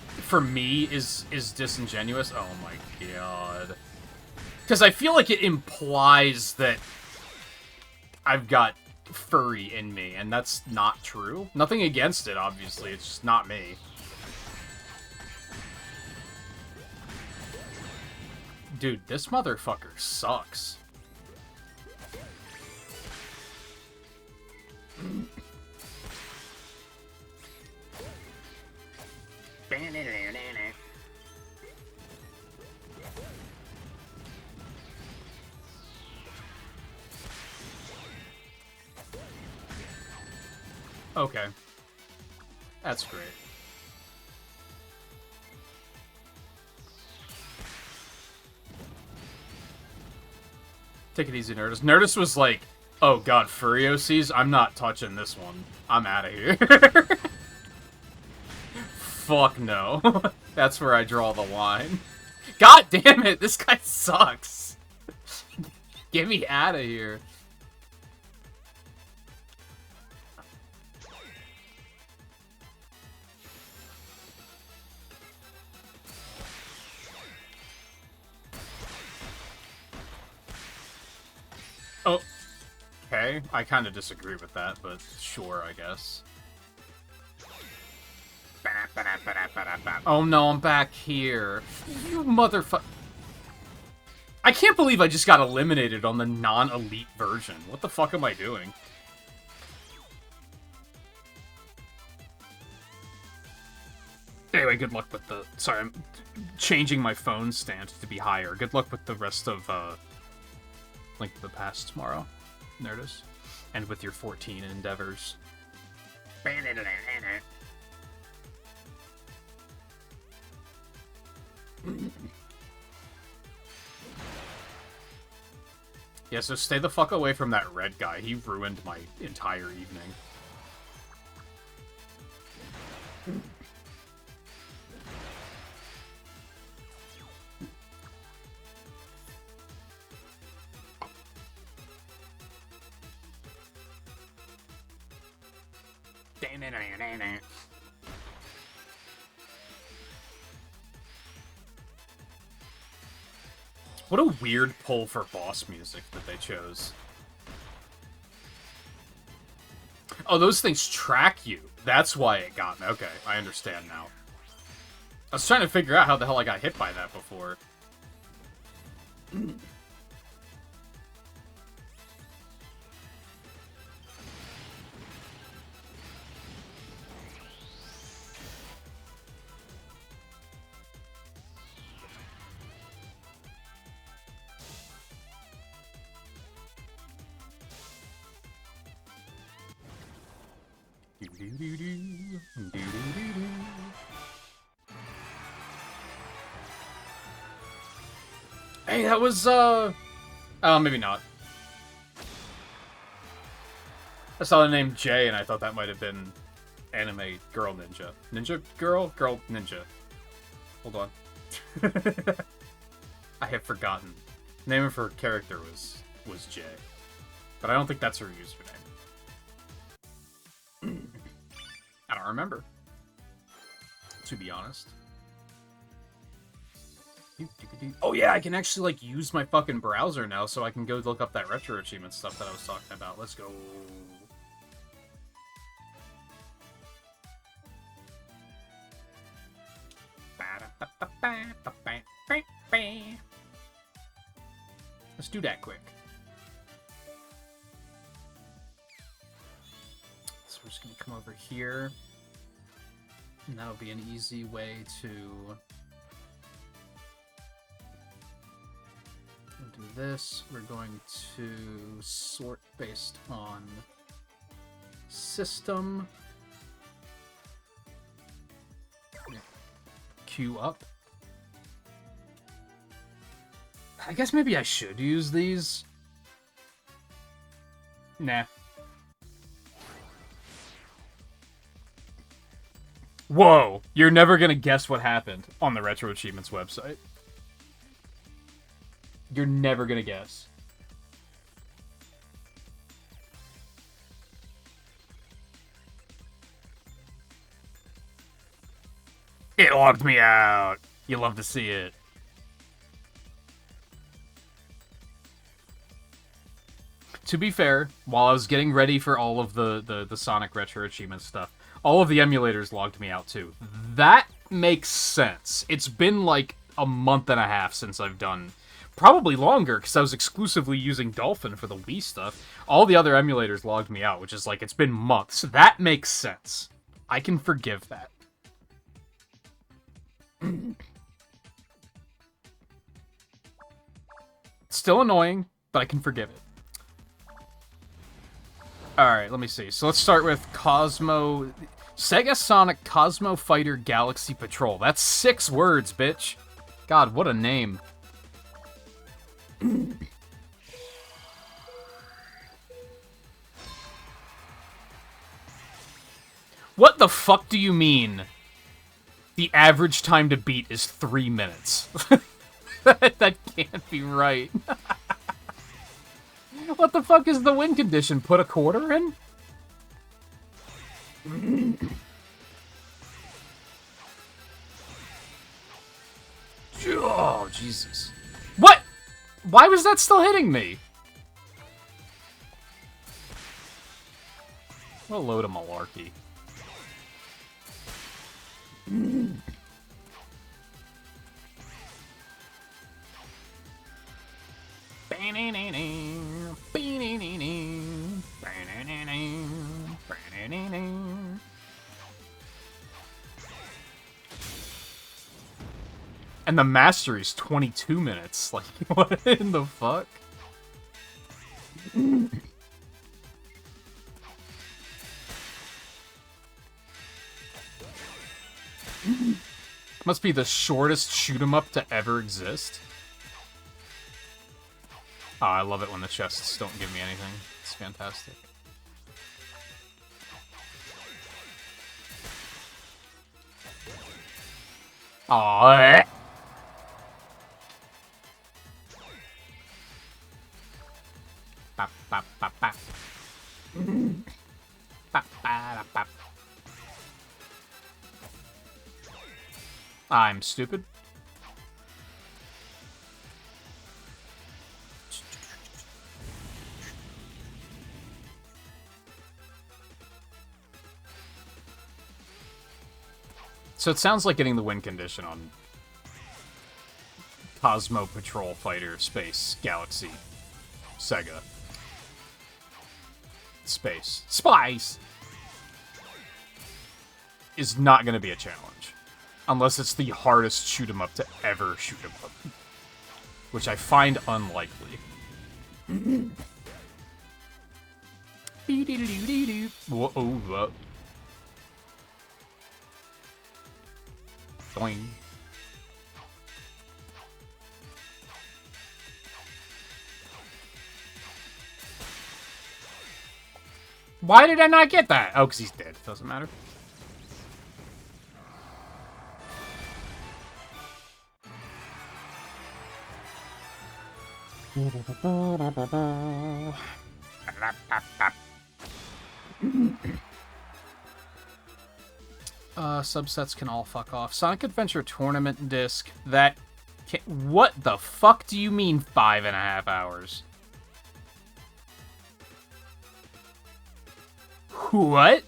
for me, is disingenuous. Oh my god. Because I feel like it implies that I've got furry in me, and that's not true. Nothing against it, obviously. It's just not me. Dude, this motherfucker sucks. Okay. That's great. Take it easy, Nerdist. Nerdist was like, oh god, furry OCs? I'm not touching this one. I'm out of here. Fuck no. That's where I draw the line. God damn it, this guy sucks. Get me out of here. okay. I kind of disagree with that, but sure, I guess. Oh no, I'm back here. You motherfucker. I can't believe I just got eliminated on the non-elite version. What the fuck am I doing? Anyway, good luck with the... Sorry, I'm changing my phone stand to be higher. Good luck with the rest of, Link to the Past tomorrow. There it is. And with your 14 endeavors. Yeah, so stay the fuck away from that red guy. He ruined my entire evening. What a weird pull for boss music that they chose. Oh, those things track you. That's why it got me. Okay, I understand now. I was trying to figure out how the hell I got hit by that before. Hey, that was, oh, maybe not. I saw the name Jay, and I thought that might have been anime girl ninja. Ninja girl? Girl ninja. Hold on. I have forgotten. The name of her character was Jay. But I don't think that's her username. I don't remember. To be honest. Oh yeah, I can actually, like, use my fucking browser now, so I can go look up that retro achievement stuff that I was talking about. Let's go. Let's do that quick. So we're just gonna come over here. And that'll be an easy way to... do this. We're going to sort based on system. Queue up. I guess maybe I should use these. Nah. Whoa! You're never gonna guess what happened on the Retro Achievements website. You're never gonna guess. It logged me out. You love to see it. To be fair, while I was getting ready for all of the Sonic Retro Achievement stuff, all of the emulators logged me out too. That makes sense. It's been like a month and a half since I've done... Probably longer, because I was exclusively using Dolphin for the Wii stuff. All the other emulators logged me out, which is like, it's been months. That makes sense. I can forgive that. Still annoying, but I can forgive it. Alright, let me see. So let's start with Cosmo... Sega Sonic Cosmo Fighter Galaxy Patrol. That's 6 words, bitch. God, what a name. What the fuck do you mean? The average time to beat is 3 minutes. That can't be right. What the fuck is the win condition? Put a quarter in? Oh, Jesus. What? Why was that still hitting me? What a load of malarkey. And the mastery's 22 minutes. Like, what in the fuck? Must be the shortest shoot-'em-up to ever exist. Oh, I love it when the chests don't give me anything. It's fantastic. Aww. Bap, bap, bap, bap. Bap, bap, bap. I'm stupid. So it sounds like getting the win condition on Cosmo Patrol Fighter Space Galaxy Sega. Space. Spice! Is not going to be a challenge. Unless it's the hardest shoot-'em-up to ever shoot 'em up. Which I find unlikely. Whoa. Doing. Why did I not get that? Oh, because he's dead. Doesn't matter. Subsets can all fuck off. Sonic Adventure Tournament Disc. That what the fuck do you mean 5.5 hours? What?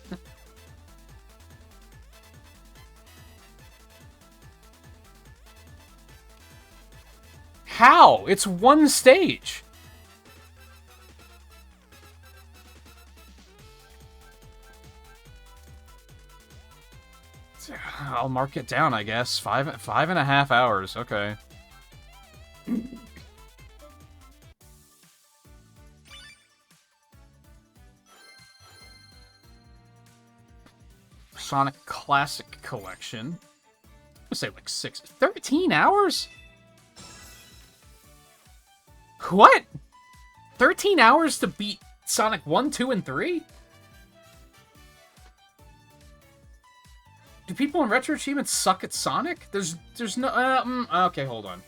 How? It's one stage. I'll mark it down, I guess. 5.5 hours. Okay. Sonic Classic Collection. I'm gonna say like 13 hours? What? 13 hours to beat Sonic 1, 2, and 3? Do people in Retro Achievements suck at Sonic? There's no... okay, hold on.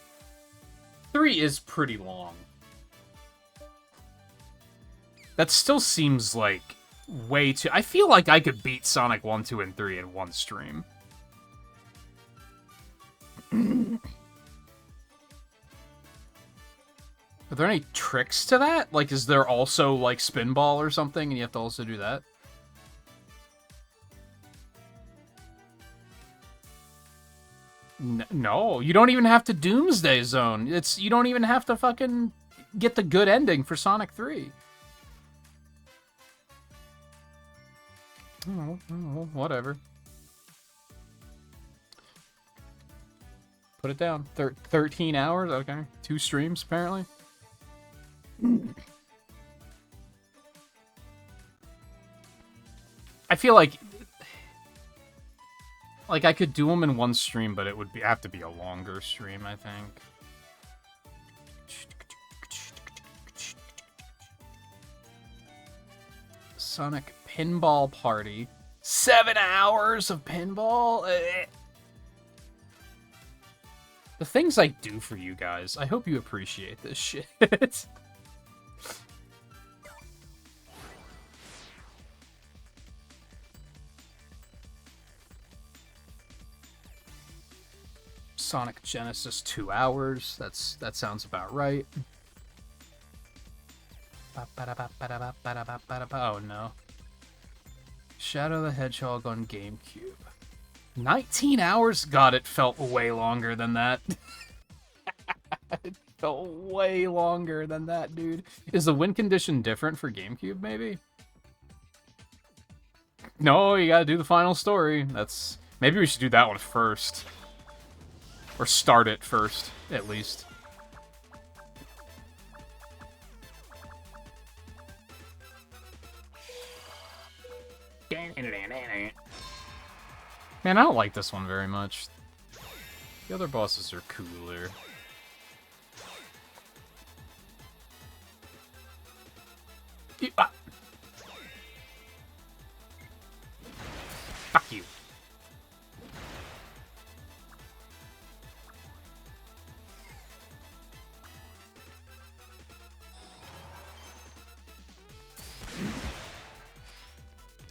3 is pretty long. That still seems like way too... I feel like I could beat Sonic 1, 2, and 3 in one stream. Are there any tricks to that? Like, is there also, like, Spinball or something, and you have to also do that? No, you don't even have to Doomsday Zone. You don't even have to fucking get the good ending for Sonic 3. Oh, whatever. Put it down. 13 hours? Okay. 2 streams, apparently. I feel like I could do them in one stream, but it would have to be a longer stream, I think. Sonic Pinball Party. 7 hours of pinball? The things I do for you guys, I hope you appreciate this shit. Sonic Genesis 2 hours. That sounds about right. Oh no. Shadow the Hedgehog on GameCube. 19 hours? God, it felt way longer than that. It felt way longer than that, dude. Is the win condition different for GameCube, maybe? No, you gotta do the final story. That's... Maybe we should do that one first. Or start it first, at least. Man, I don't like this one very much. The other bosses are cooler. Fuck you.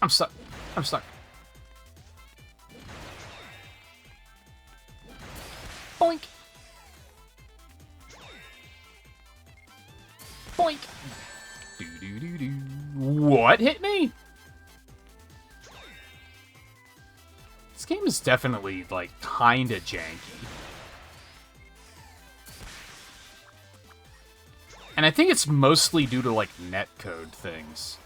I'm stuck. I'm stuck. Boink. Boink. Do. What hit me? This game is definitely, like, kinda janky. And I think it's mostly due to, like, netcode things.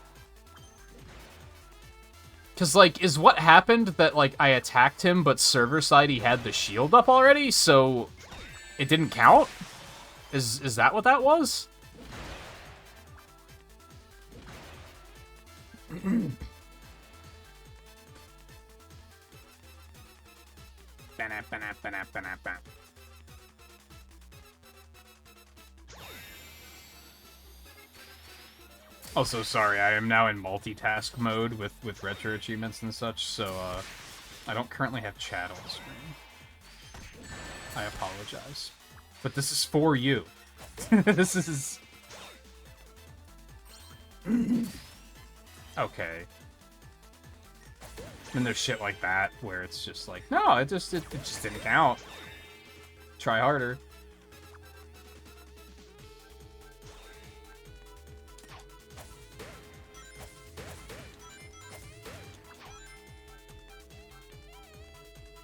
Because, like, is what happened that, like, I attacked him, but server side he had the shield up already, so it didn't count? Is that what that was? Also, sorry, I am now in multitask mode with retro achievements and such, so I don't currently have chat on screen. I apologize. But this is for you. This is... Okay. And there's shit like that, where it's just like, no, it just didn't count. Try harder.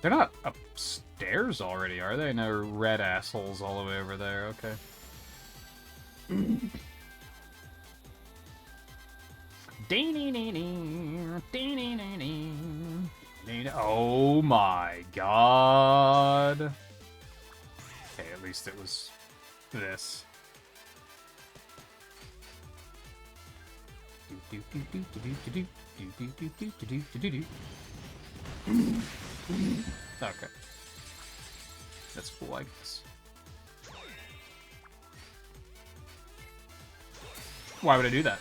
They're not upstairs already, are they? No red assholes all the way over there, okay. Oh my god. Okay, at least it was this. Okay. That's cool, I guess. Why would I do that?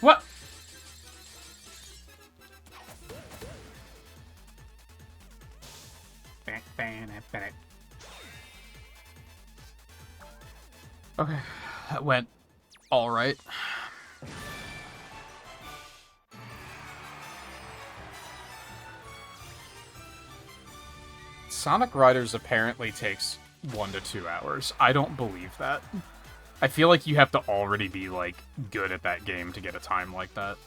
What? Okay, that went all right. Sonic Riders apparently takes 1 to 2 hours. I don't believe that. I feel like you have to already be, like, good at that game to get a time like that.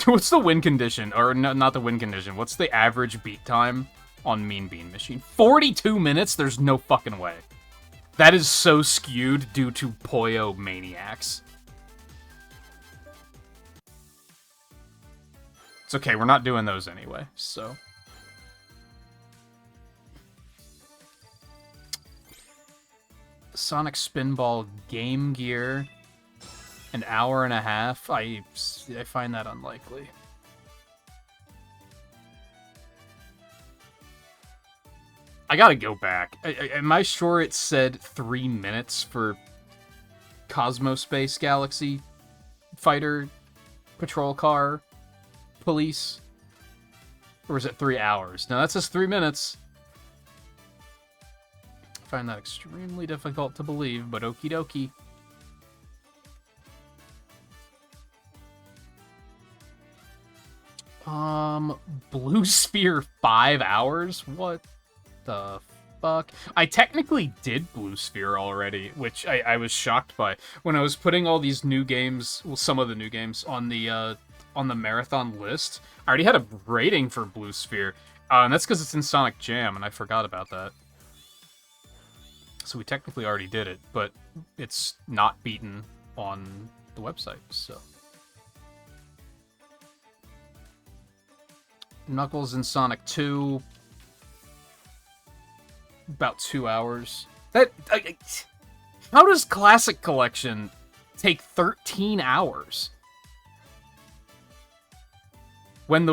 What's the win condition? Or, no, not the win condition. What's the average beat time on Mean Bean Machine? 42 minutes? There's no fucking way. That is so skewed due to Poyo maniacs. It's okay, we're not doing those anyway, so... Sonic Spinball Game Gear, an hour and a half. I find that unlikely. I gotta go back. Am I sure it said 3 minutes for Cosmospace Galaxy Fighter Patrol Car Police? Or is it 3 hours? No, that says 3 minutes. I find that extremely difficult to believe, but okie dokie. Blue Sphere 5 hours? What? the fuck? I technically did Blue Sphere already, which I was shocked by. When I was putting all these new games, well, some of the new games, on the marathon list, I already had a rating for Blue Sphere. And that's because it's in Sonic Jam, and I forgot about that. So we technically already did it, but it's not beaten on the website, so... Knuckles in Sonic 2. About 2 hours. How does Classic Collection take 13 hours? When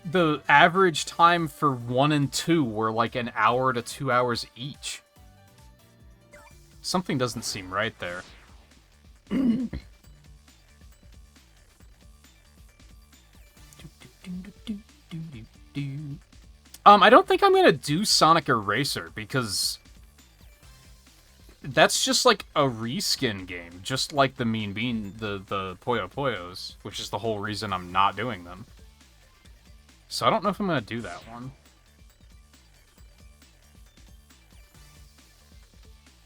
the average time for 1 and 2 were like an hour to 2 hours each. Something doesn't seem right there. I don't think I'm gonna do Sonic Eraser, because that's just like a reskin game, just like the Mean Bean, the Puyo Puyos, which is the whole reason I'm not doing them. So I don't know if I'm gonna do that one.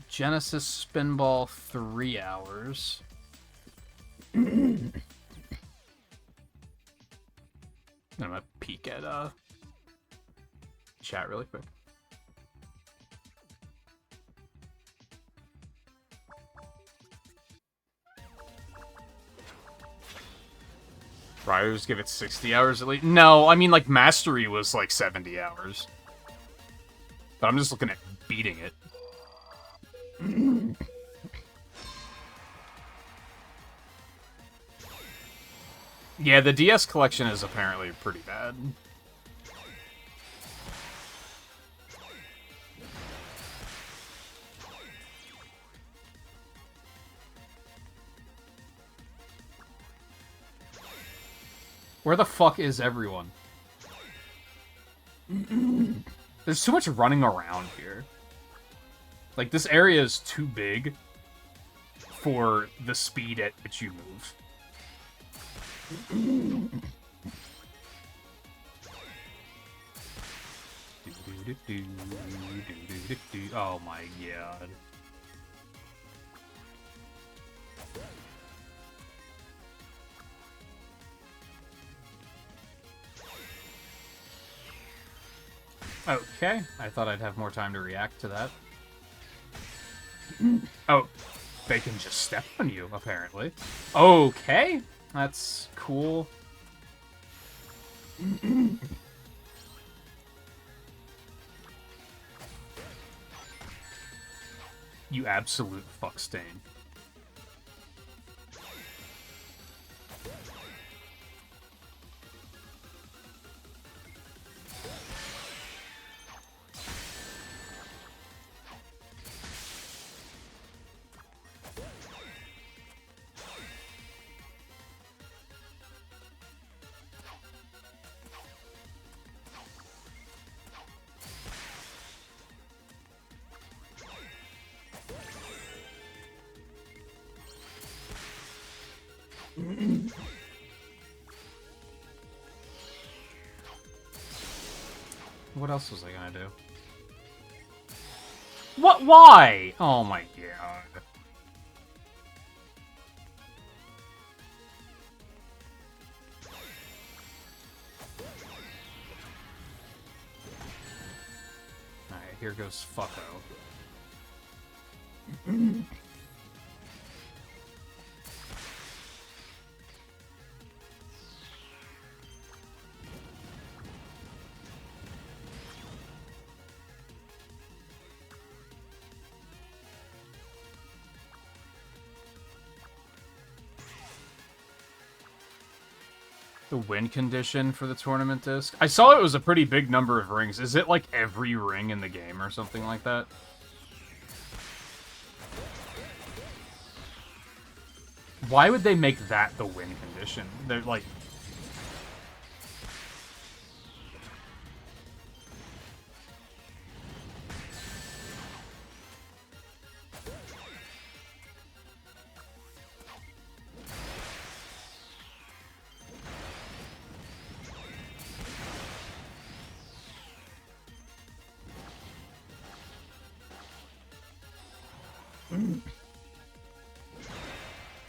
Genesis Spinball, 3 hours. I'm gonna peek at chat really quick. Riders give it 60 hours at least? No, I mean, like, Mastery was like 70 hours. But I'm just looking at beating it. Yeah, the DS collection is apparently pretty bad. Where the fuck is everyone? There's too much running around here. Like, this area is too big for the speed at which you move. Oh my god. Okay, I thought I'd have more time to react to that. Oh, they can just step on you, apparently. Okay, that's cool. You absolute fuckstain. What else was I gonna do? What? Why? Oh my god. Alright, here goes fucko. The win condition for the tournament disc? I saw it was a pretty big number of rings. Is it like every ring in the game or something like that? Why would they make that the win condition? They're like...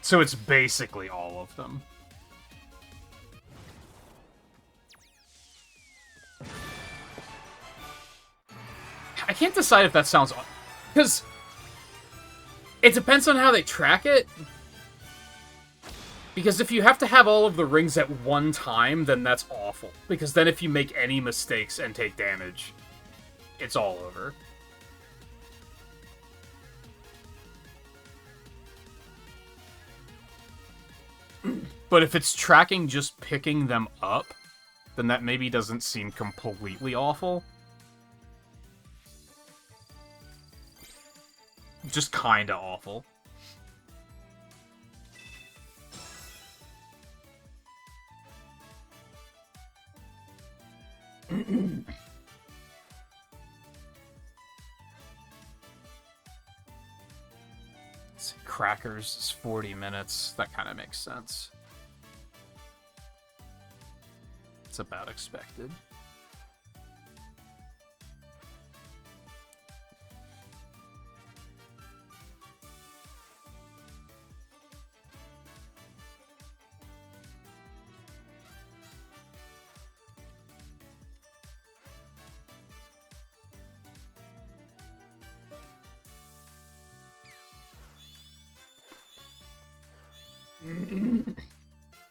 So it's basically all of them. I can't decide if that sounds... Because it depends on how they track it. Because if you have to have all of the rings at one time, then that's awful. Because then if you make any mistakes and take damage, it's all over. But if it's tracking just picking them up, then that maybe doesn't seem completely awful. Just kinda awful. Crackers is 40 minutes. That kind of makes sense. It's about expected.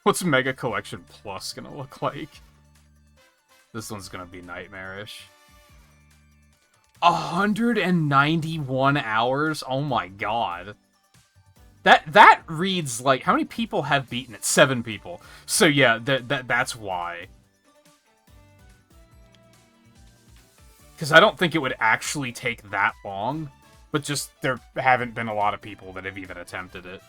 What's Mega Collection Plus gonna look like? This one's gonna be nightmarish. 191 hours? Oh my god. That reads like... How many people have beaten it? 7 people. So yeah, that's why. Because I don't think it would actually take that long. But just, there haven't been a lot of people that have even attempted it.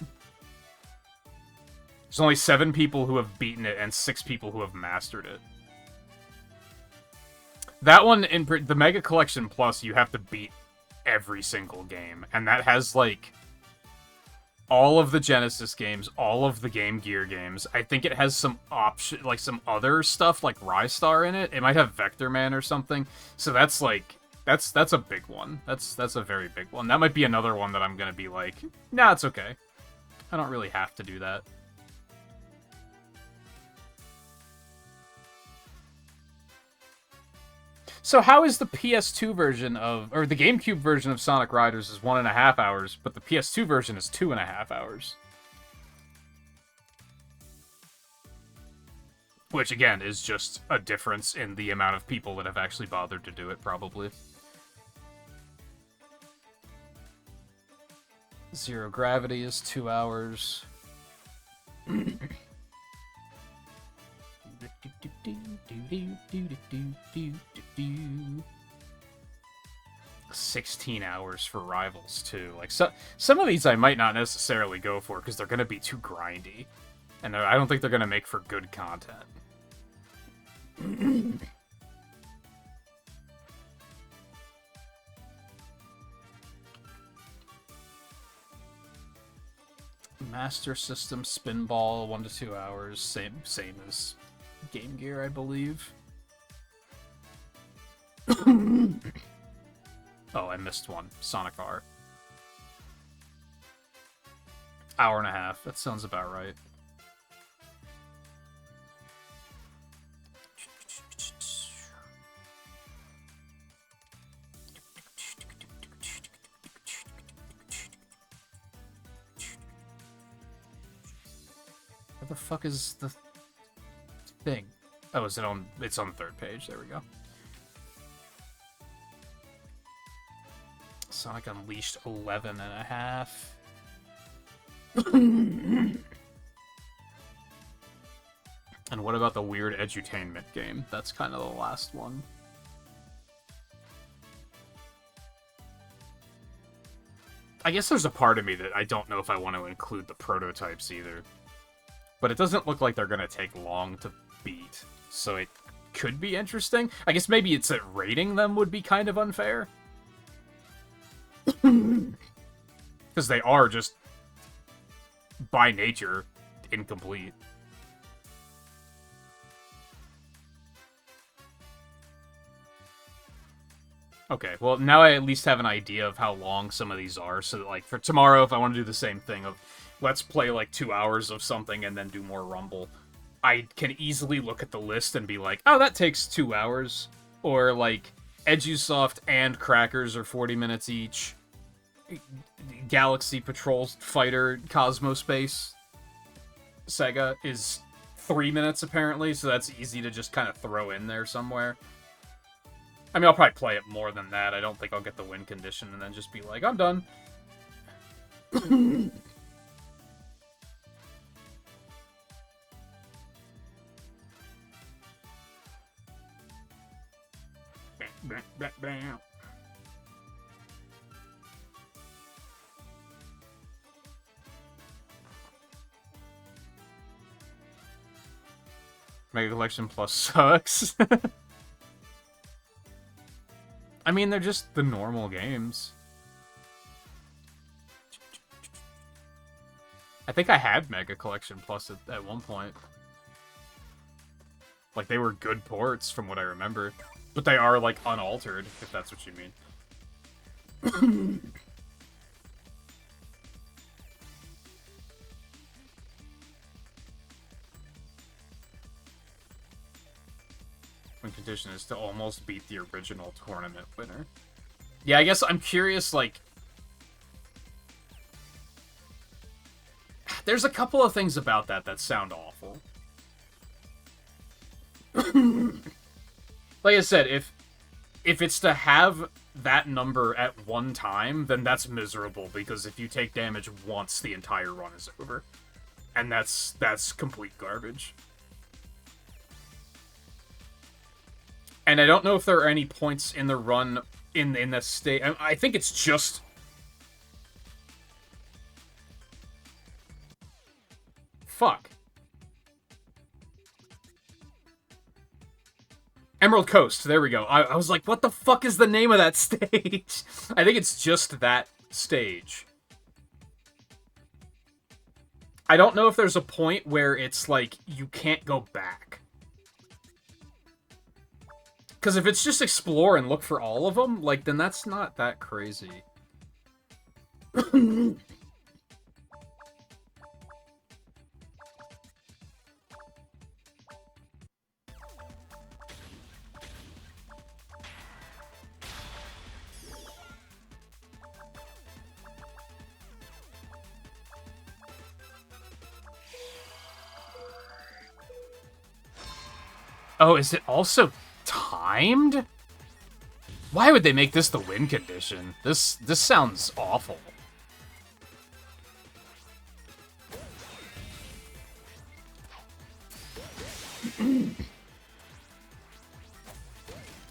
There's only 7 people who have beaten it and 6 people who have mastered it. That one, in the Mega Collection Plus, you have to beat every single game. And that has, like, all of the Genesis games, all of the Game Gear games. I think it has some option, like, some other stuff, like Rystar in it. It might have Vector Man or something. So that's, like, that's a big one. That's a very big one. That might be another one that I'm gonna be like, nah, it's okay. I don't really have to do that. So how is the PS2 version of, or the GameCube version of Sonic Riders is 1.5 hours, but the PS2 version is 2.5 hours? Which, again, is just a difference in the amount of people that have actually bothered to do it, probably. Zero Gravity is 2 hours. 16 hours for Rivals, too. Like, some of these I might not necessarily go for, because they're going to be too grindy. And I don't think they're going to make for good content. Master System Spinball, 1 to 2 hours. Same as Game Gear, I believe. Oh, I missed one. Sonic R. 1.5 hours. That sounds about right. Where the fuck is the thing? Oh, is it on? It's on the 3rd page. There we go. Sonic Unleashed 11.5. And what about the weird edutainment game? That's kind of the last one. I guess there's a part of me that I don't know if I want to include the prototypes either. But it doesn't look like they're going to take long to beat. So it could be interesting. I guess maybe it's that rating them would be kind of unfair. Because they are just, by nature, incomplete. Okay, well, now I at least have an idea of how long some of these are, so that, like, for tomorrow, if I want to do the same thing of, let's play, like, 2 hours of something and then do more Rumble, I can easily look at the list and be like, oh, that takes 2 hours. Or, like, Edusoft and Crackers are 40 minutes each. Galaxy Patrol Fighter Cosmospace Sega is 3 minutes, apparently, so that's easy to just kind of throw in there somewhere. I mean, I'll probably play it more than that. I don't think I'll get the win condition and then just be like, I'm done. Mega Collection Plus sucks. I mean, they're just the normal games. I think I had Mega Collection Plus at one point. Like, they were good ports, from what I remember. But they are, like, unaltered, if that's what you mean. Win condition is to almost beat the original tournament winner. Yeah, I guess I'm curious, like... There's a couple of things about that sound awful. Like I said, if it's to have that number at one time, then that's miserable, because if you take damage once, the entire run is over. And that's complete garbage. And I don't know if there are any points in the run in the state. I think it's just... Fuck. Emerald Coast, there we go. I was like, what the fuck is the name of that stage? I think it's just that stage. I don't know if there's a point where it's like, you can't go back. Because if it's just explore and look for all of them, like, then that's not that crazy. Oh, is it also timed? Why would they make this the win condition? This sounds awful.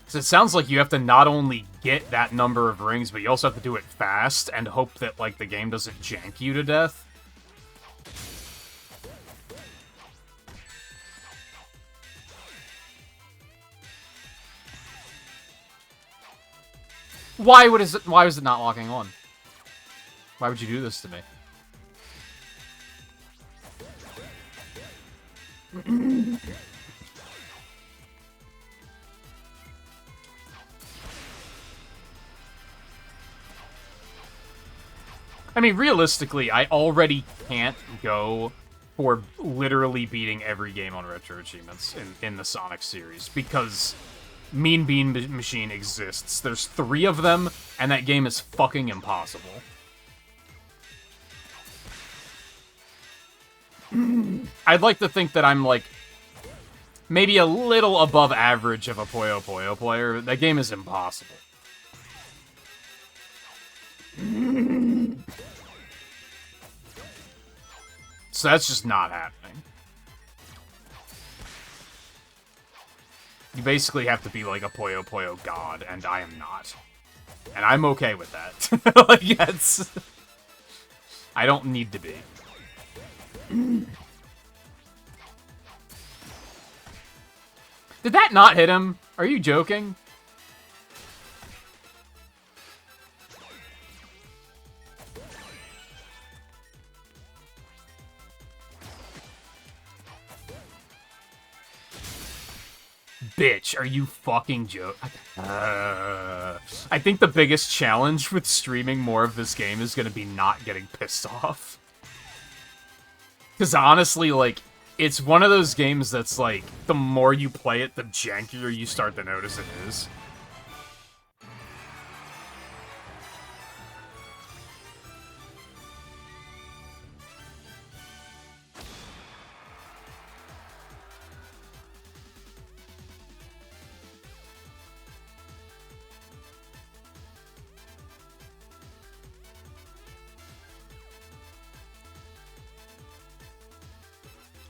So it sounds like you have to not only get that number of rings, but you also have to do it fast and hope that, like, the game doesn't jank you to death. Why was it not locking on? Why would you do this to me? I mean, realistically, I already can't go for literally beating every game on Retro Achievements in the Sonic series, because Mean Bean Machine exists. There's 3 of them, and that game is fucking impossible. I'd like to think that I'm, like, maybe a little above average of a Puyo Puyo player. That game is impossible. So that's just not happening. You basically have to be like a Puyo Puyo god, and I am not. And I'm okay with that. Like, yes. I don't need to be. Did that not hit him? Are you joking? bitch. Are you fucking joking? I think the biggest challenge with streaming more of this game is going to be not getting pissed off. Because honestly, like, it's one of those games that's like, the more you play it, the jankier you start to notice it is.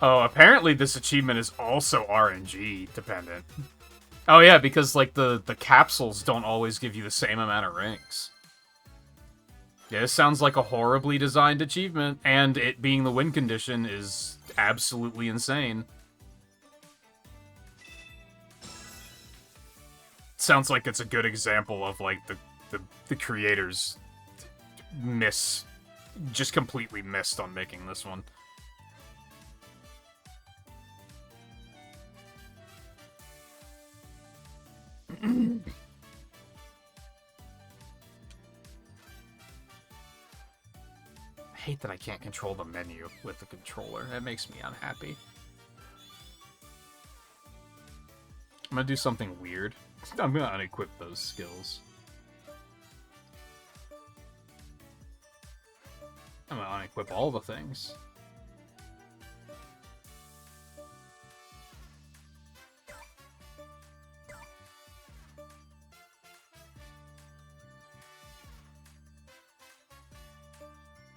Oh, apparently this achievement is also RNG dependent. Oh yeah, because like the capsules don't always give you the same amount of ranks. Yeah, this sounds like a horribly designed achievement, and it being the win condition is absolutely insane. Sounds like it's a good example of like the creators just completely missed on making this one. I hate that I can't control the menu with the controller. That makes me unhappy. I'm gonna do something weird. I'm gonna unequip those skills. I'm gonna unequip all the things.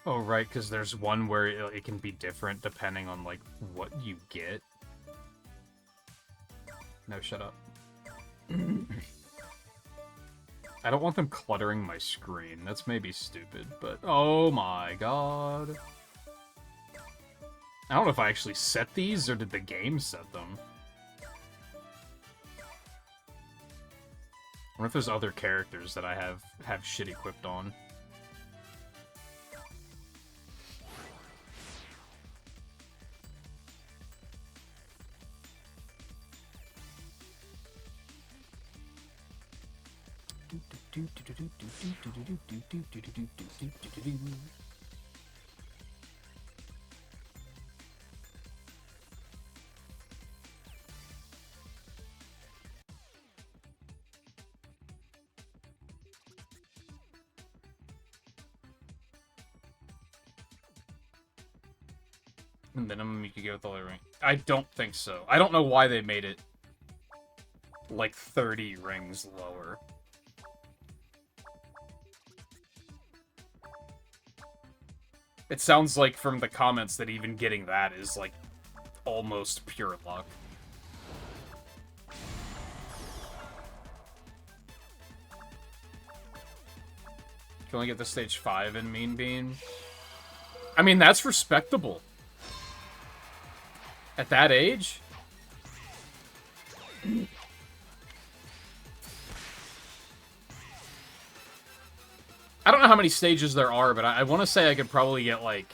Oh, right, because there's one where it can be different depending on, like, what you get. No, shut up. I don't want them cluttering my screen. That's maybe stupid, but oh my god. I don't know if I actually set these, or did the game set them? I wonder if there's other characters that I have shit equipped on. Minimum you could get with all the ring. I don't think so. I don't know why they made it like 30 rings lower. It sounds like from the comments that even getting that is like almost pure luck. You can only get to stage 5 in Mean Bean. I mean, that's respectable. At that age? I don't know how many stages there are, but I want to say I could probably get, like...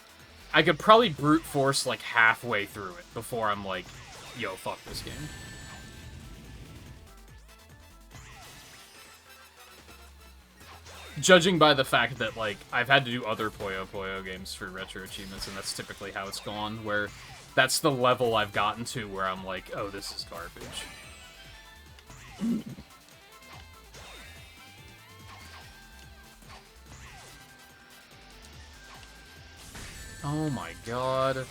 I could probably brute force, like, halfway through it before I'm like, yo, fuck this game. Judging by the fact that, like, I've had to do other Puyo Puyo games for retro achievements, and that's typically how it's gone, where that's the level I've gotten to where I'm like, oh, this is garbage. Oh my god.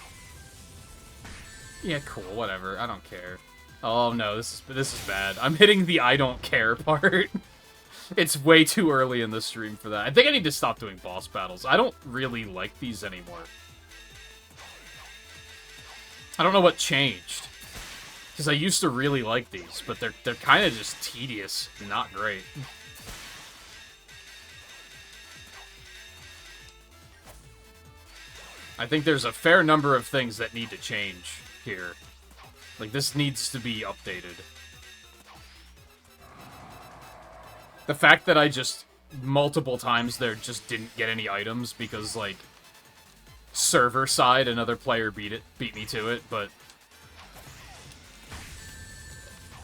Yeah, cool, whatever. I don't care. Oh no, this is bad. I'm hitting the I don't care part. It's way too early in the stream for that. I think I need to stop doing boss battles. I don't really like these anymore. I don't know what changed. Because I used to really like these, but they're kind of just tedious and not great. I think there's a fair number of things that need to change here. Like, this needs to be updated. The fact that I just, multiple times there, just didn't get any items because, like, server side, another player beat me to it, but...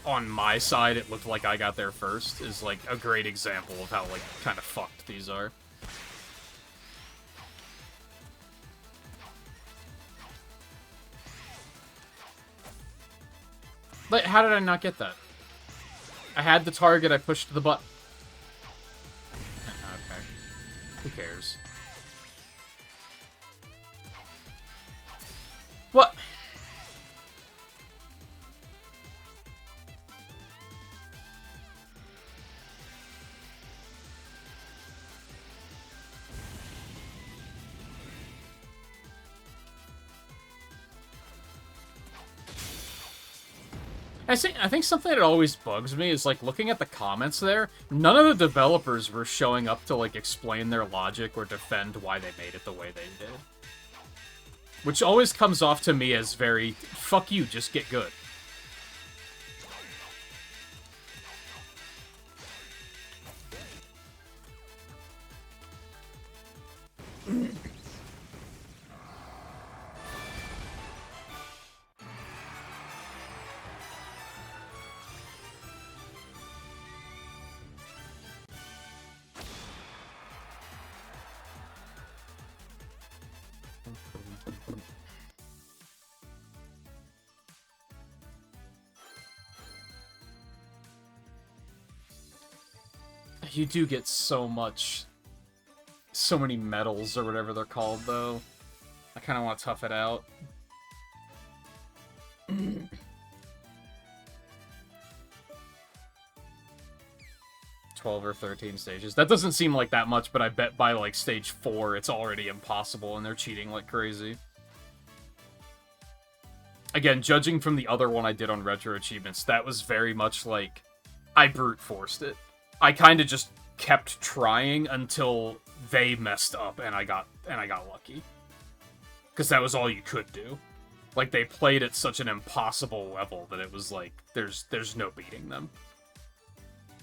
on my side it looked like I got there first is, like, a great example of how, like, kind of fucked these are. Like, how did I not get that? I had the target, I pushed the button. Okay. Who cares? What? I think something that always bugs me is, like, looking at the comments there, none of the developers were showing up to, like, explain their logic or defend why they made it the way they did. Which always comes off to me as very, fuck you, just get good. You do get so many medals or whatever they're called, though. I kind of want to tough it out. 12 or 13 stages. That doesn't seem like that much, but I bet by, like, stage 4, it's already impossible, and they're cheating like crazy. Again, judging from the other one I did on Retro Achievements, that was very much like, I brute forced it. I kind of just kept trying until they messed up, and I got lucky. Because that was all you could do. Like, they played at such an impossible level that it was like, there's no beating them.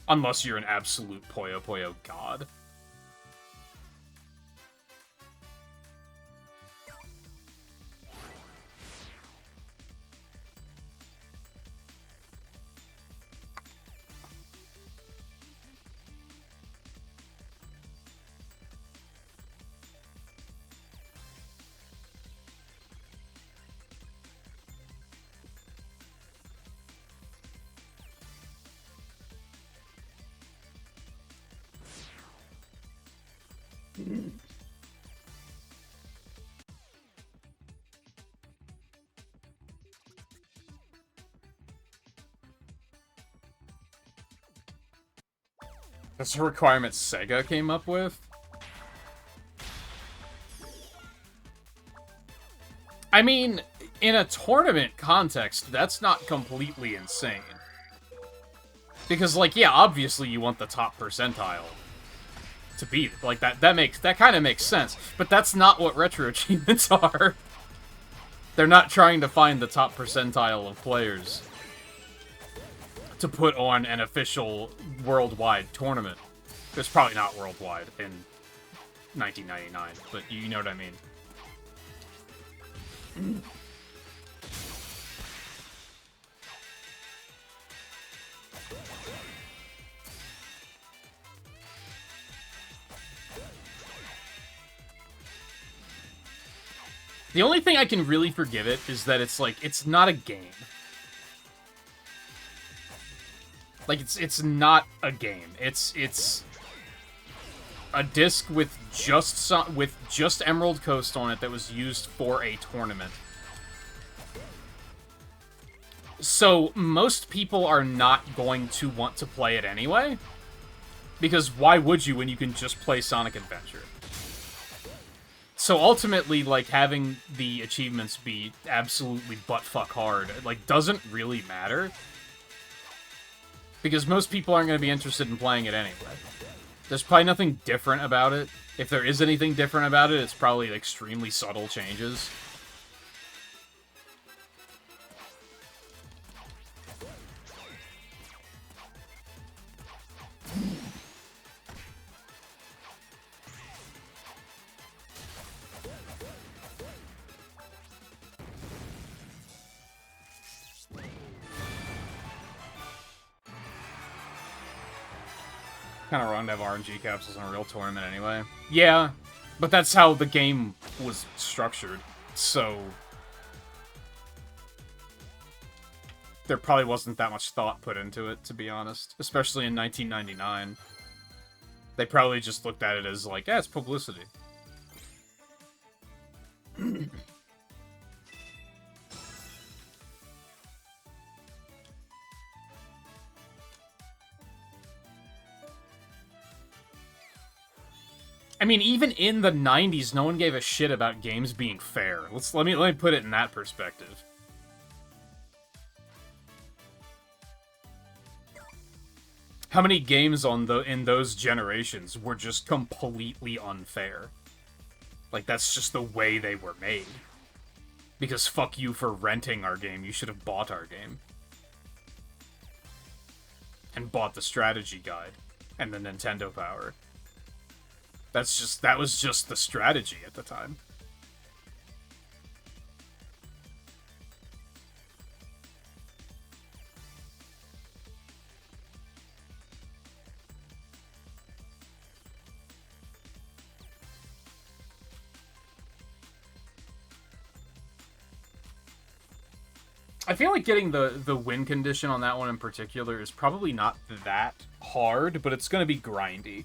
Unless you're an absolute Puyo Puyo god. That's a requirement Sega came up with? I mean, in a tournament context, that's not completely insane. Because, like, yeah, obviously you want the top percentile to beat it. Like, that kind of makes sense. But that's not what Retro Achievements are. They're not trying to find the top percentile of players to put on an official worldwide tournament. It's probably not worldwide in 1999, but you know what I mean. The only thing I can really forgive it is that it's like, it's not a game. Like, it's not a game. It's a disc with just Emerald Coast on it that was used for a tournament. So most people are not going to want to play it anyway, because why would you when you can just play Sonic Adventure? So ultimately, like, having the achievements be absolutely butt-fuck hard, like, doesn't really matter. Because most people aren't going to be interested in playing it anyway. There's probably nothing different about it. If there is anything different about it, it's probably extremely subtle changes. kind of wrong to have RNG capsules in a real tournament anyway. Yeah, but that's how the game was structured, so there probably wasn't that much thought put into it, to be honest. Especially in 1999. They probably just looked at it as like, yeah, it's publicity. I mean, even in the 90s, no one gave a shit about games being fair. Let me put it in that perspective. How many games in those generations were just completely unfair? Like, that's just the way they were made. Because fuck you for renting our game, you should have bought our game. And bought the strategy guide. And the Nintendo Power. That was just the strategy at the time. I feel like getting the win condition on that one in particular is probably not that hard, but it's going to be grindy.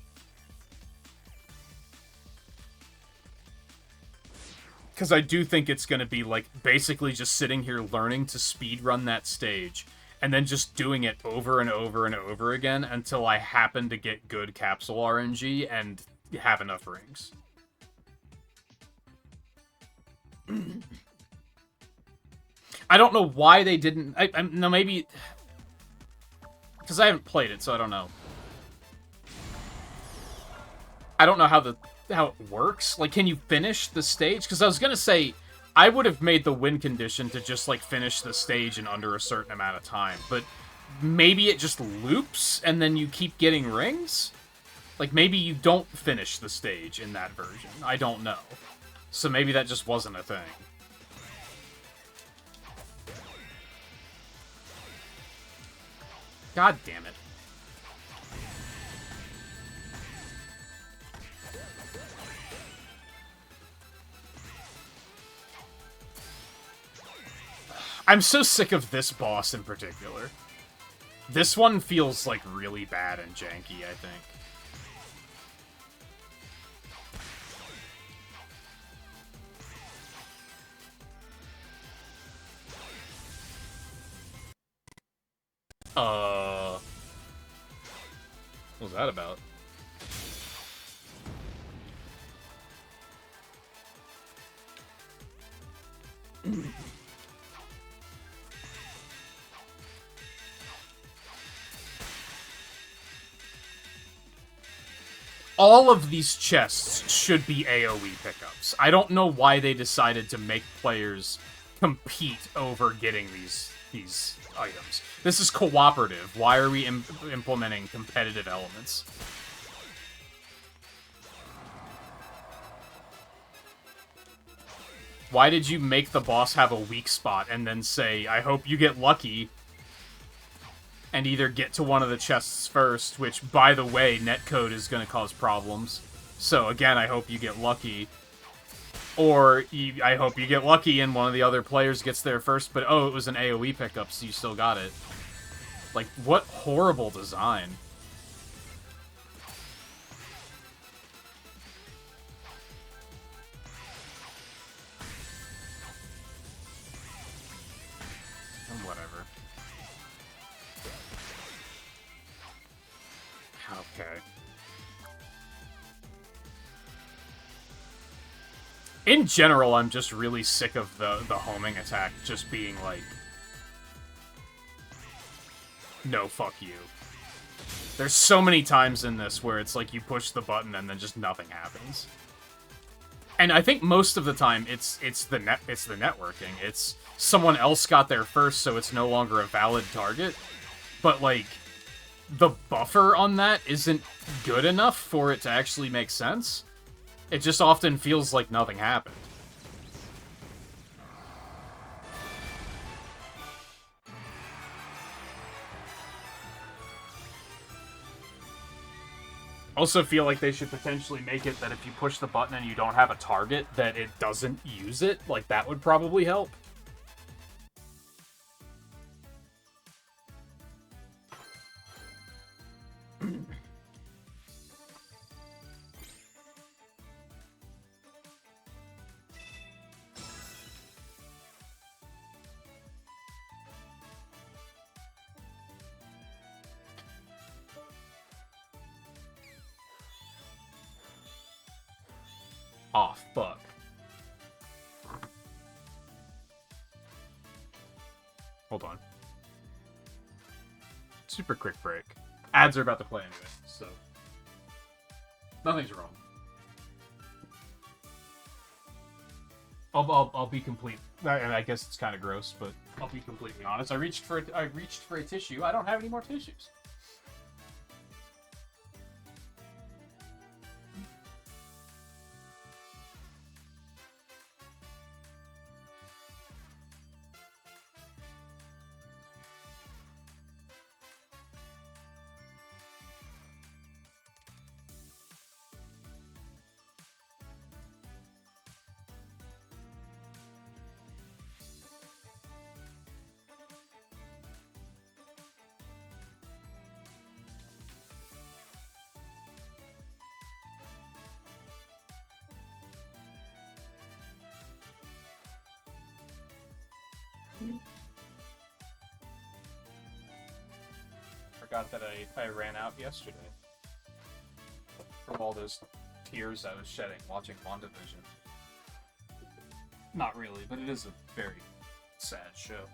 Because I do think it's going to be, like, basically just sitting here learning to speedrun that stage, and then just doing it over and over and over again until I happen to get good capsule RNG and have enough rings. I don't know why they didn't... no, maybe... Because I haven't played it, so I don't know. I don't know how it works. Like, can you finish the stage? Because I was gonna say, I would have made the win condition to just, like, finish the stage in under a certain amount of time. But maybe it just loops, and then you keep getting rings? Like, maybe you don't finish the stage in that version. I don't know. So maybe that just wasn't a thing. God damn it. I'm so sick of this boss in particular. This one feels, like, really bad and janky, I think. What was that about? All of these chests should be AoE pickups. I don't know why they decided to make players compete over getting these items. This is cooperative. Why are we implementing competitive elements? Why did you make the boss have a weak spot and then say, I hope you get lucky and either get to one of the chests first, which, by the way, netcode is going to cause problems. So, again, I hope you get lucky. Or, I hope you get lucky and one of the other players gets there first, but, oh, it was an AoE pickup, so you still got it. Like, what horrible design. Whatever. Okay. In general, I'm just really sick of the homing attack just being like, no, fuck you. There's so many times in this where it's like you push the button and then just nothing happens. And I think most of the time it's the networking. It's someone else got there first, so it's no longer a valid target. But like the buffer on that isn't good enough for it to actually make sense. It just often feels like nothing happened. Also feel like they should potentially make it that if you push the button and you don't have a target, that it doesn't use it. Like, that would probably help. Oh, fuck. Hold on. Super quick break. Ads are about to play anyway, so... Nothing's wrong. I'll be complete. I guess it's kind of gross, but I'll be completely honest. I reached for a tissue. I don't have any more tissues. Forgot that I ran out yesterday from all those tears I was shedding watching WandaVision. Not really, but it is a very sad show.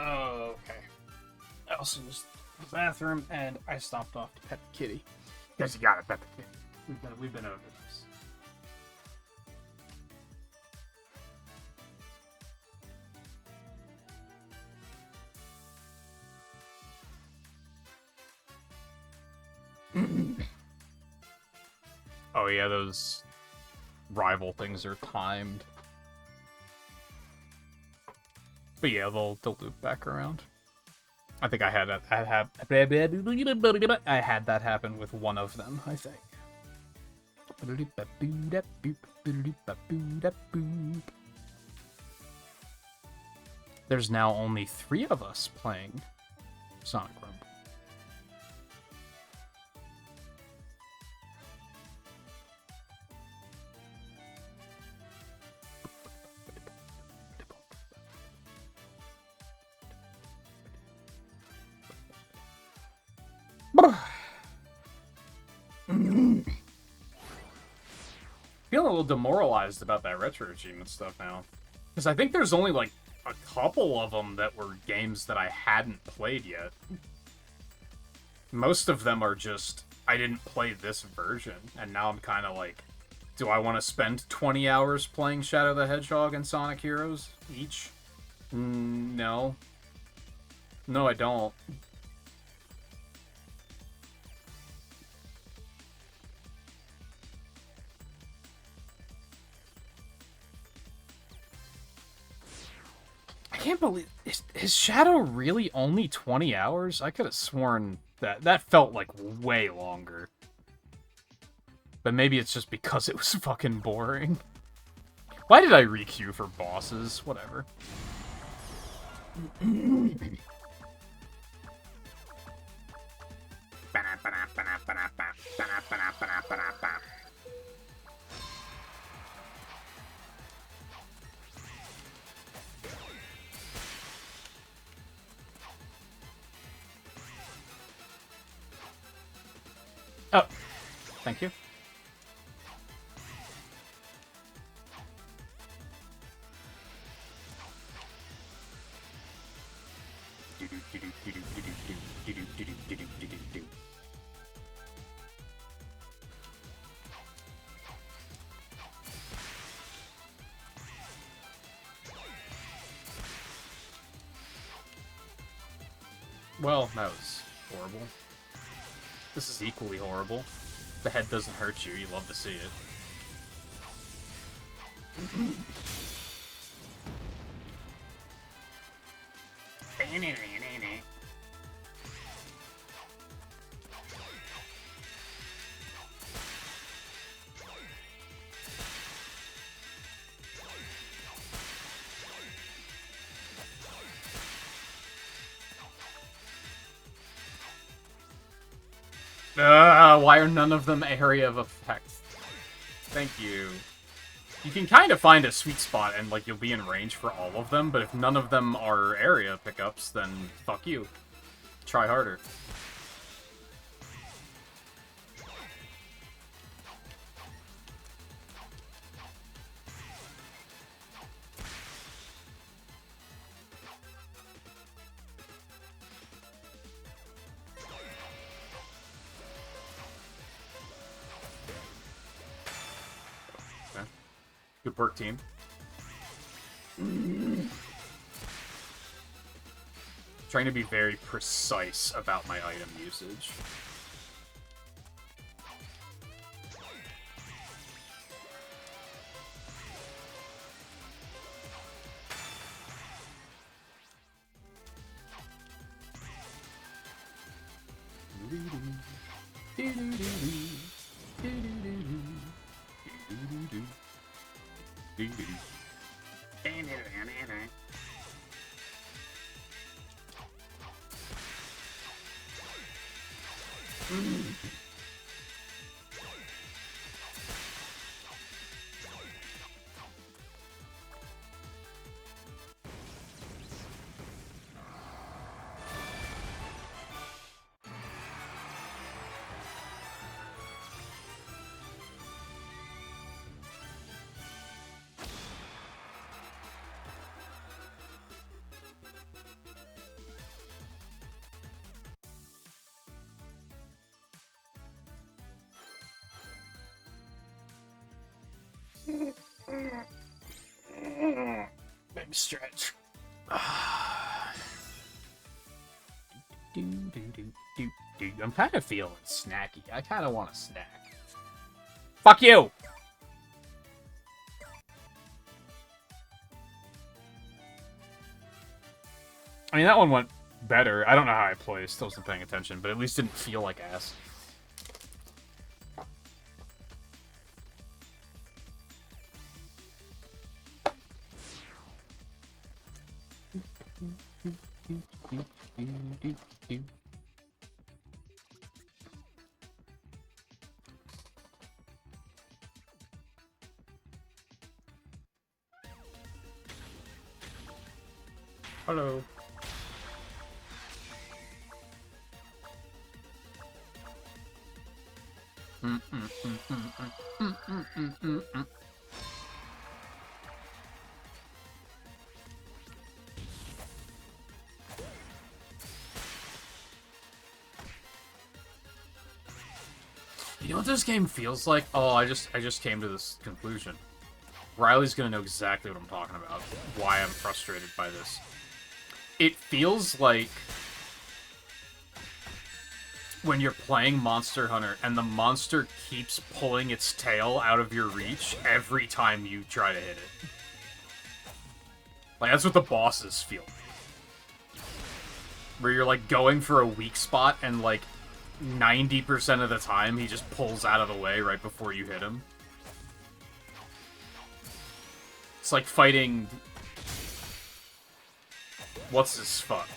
Oh, okay. I also used the bathroom, and I stopped off to pet the kitty. Because you gotta pet the kitty. We've been over this. Oh yeah, those rival things are timed. But yeah, they'll loop back around. I think I had that happen with one of them, I think. There's now only 3 of us playing Sonic Rumble. Feeling a little demoralized about that retro achievement stuff now. Because I think there's only, like, a couple of them that were games that I hadn't played yet. Most of them are just, I didn't play this version, and now I'm kind of like, do I want to spend 20 hours playing Shadow the Hedgehog and Sonic Heroes each? No. No, I don't. I can't believe... Is Shadow really only 20 hours? I could have sworn that felt like way longer. But maybe it's just because it was fucking boring. Why did I re-queue for bosses? Whatever. Oh, thank you. Well, that was horrible. This is equally horrible. The head doesn't hurt you, you love to see it. Why are none of them area of effect? Thank you. You can kind of find a sweet spot and, like, you'll be in range for all of them, but if none of them are area pickups, then fuck you. Try harder. Good work, team. Trying to be very precise about my item usage. Big stretch. I'm kind of feeling snacky. I kind of want a snack. Fuck you! I mean, that one went better. I don't know how I placed. I wasn't paying attention, but at least didn't feel like ass. Hello. You know what this game feels like? Oh, I just came to this conclusion. Riley's gonna know exactly what I'm talking about. Why I'm frustrated by this. It feels like when you're playing Monster Hunter and the monster keeps pulling its tail out of your reach every time you try to hit it. Like, that's what the bosses feel. Where you're, like, going for a weak spot and, like, 90% of the time he just pulls out of the way right before you hit him. It's like fighting... What's this fuck?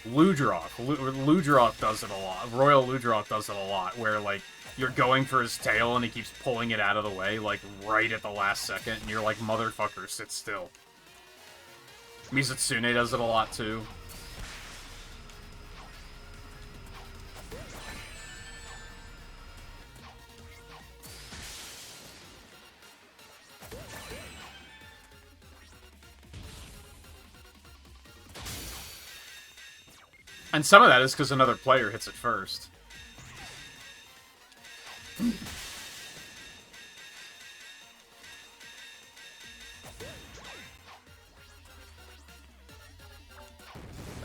Ludroth. Ludroth does it a lot. Royal Ludroth does it a lot, where, like, you're going for his tail and he keeps pulling it out of the way, like, right at the last second, and you're like, motherfucker, sit still. Mizutsune does it a lot, too. And some of that is because another player hits it first.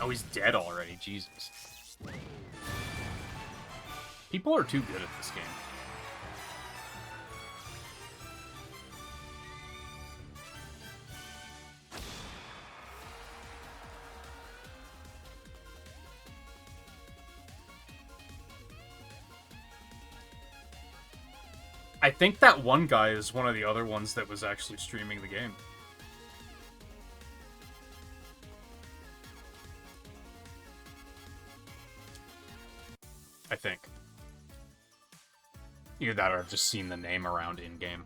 Oh, he's dead already, Jesus. People are too good at this game. I think that one guy is one of the other ones that was actually streaming the game. I think. Either that or I've just seen the name around in-game.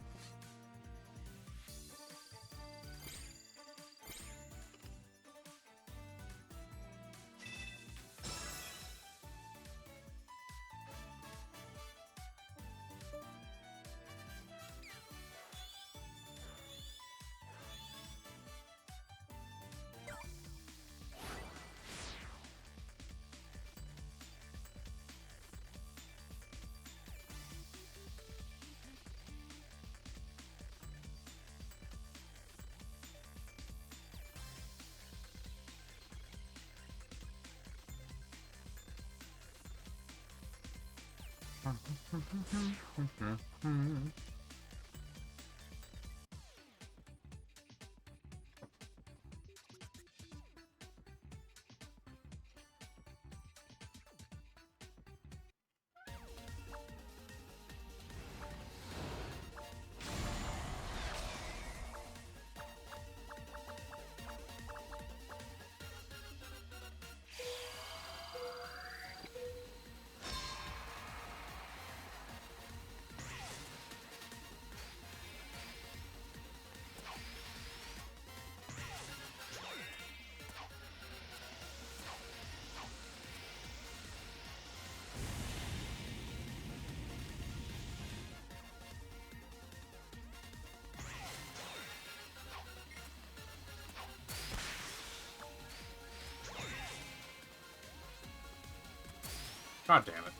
God damn it.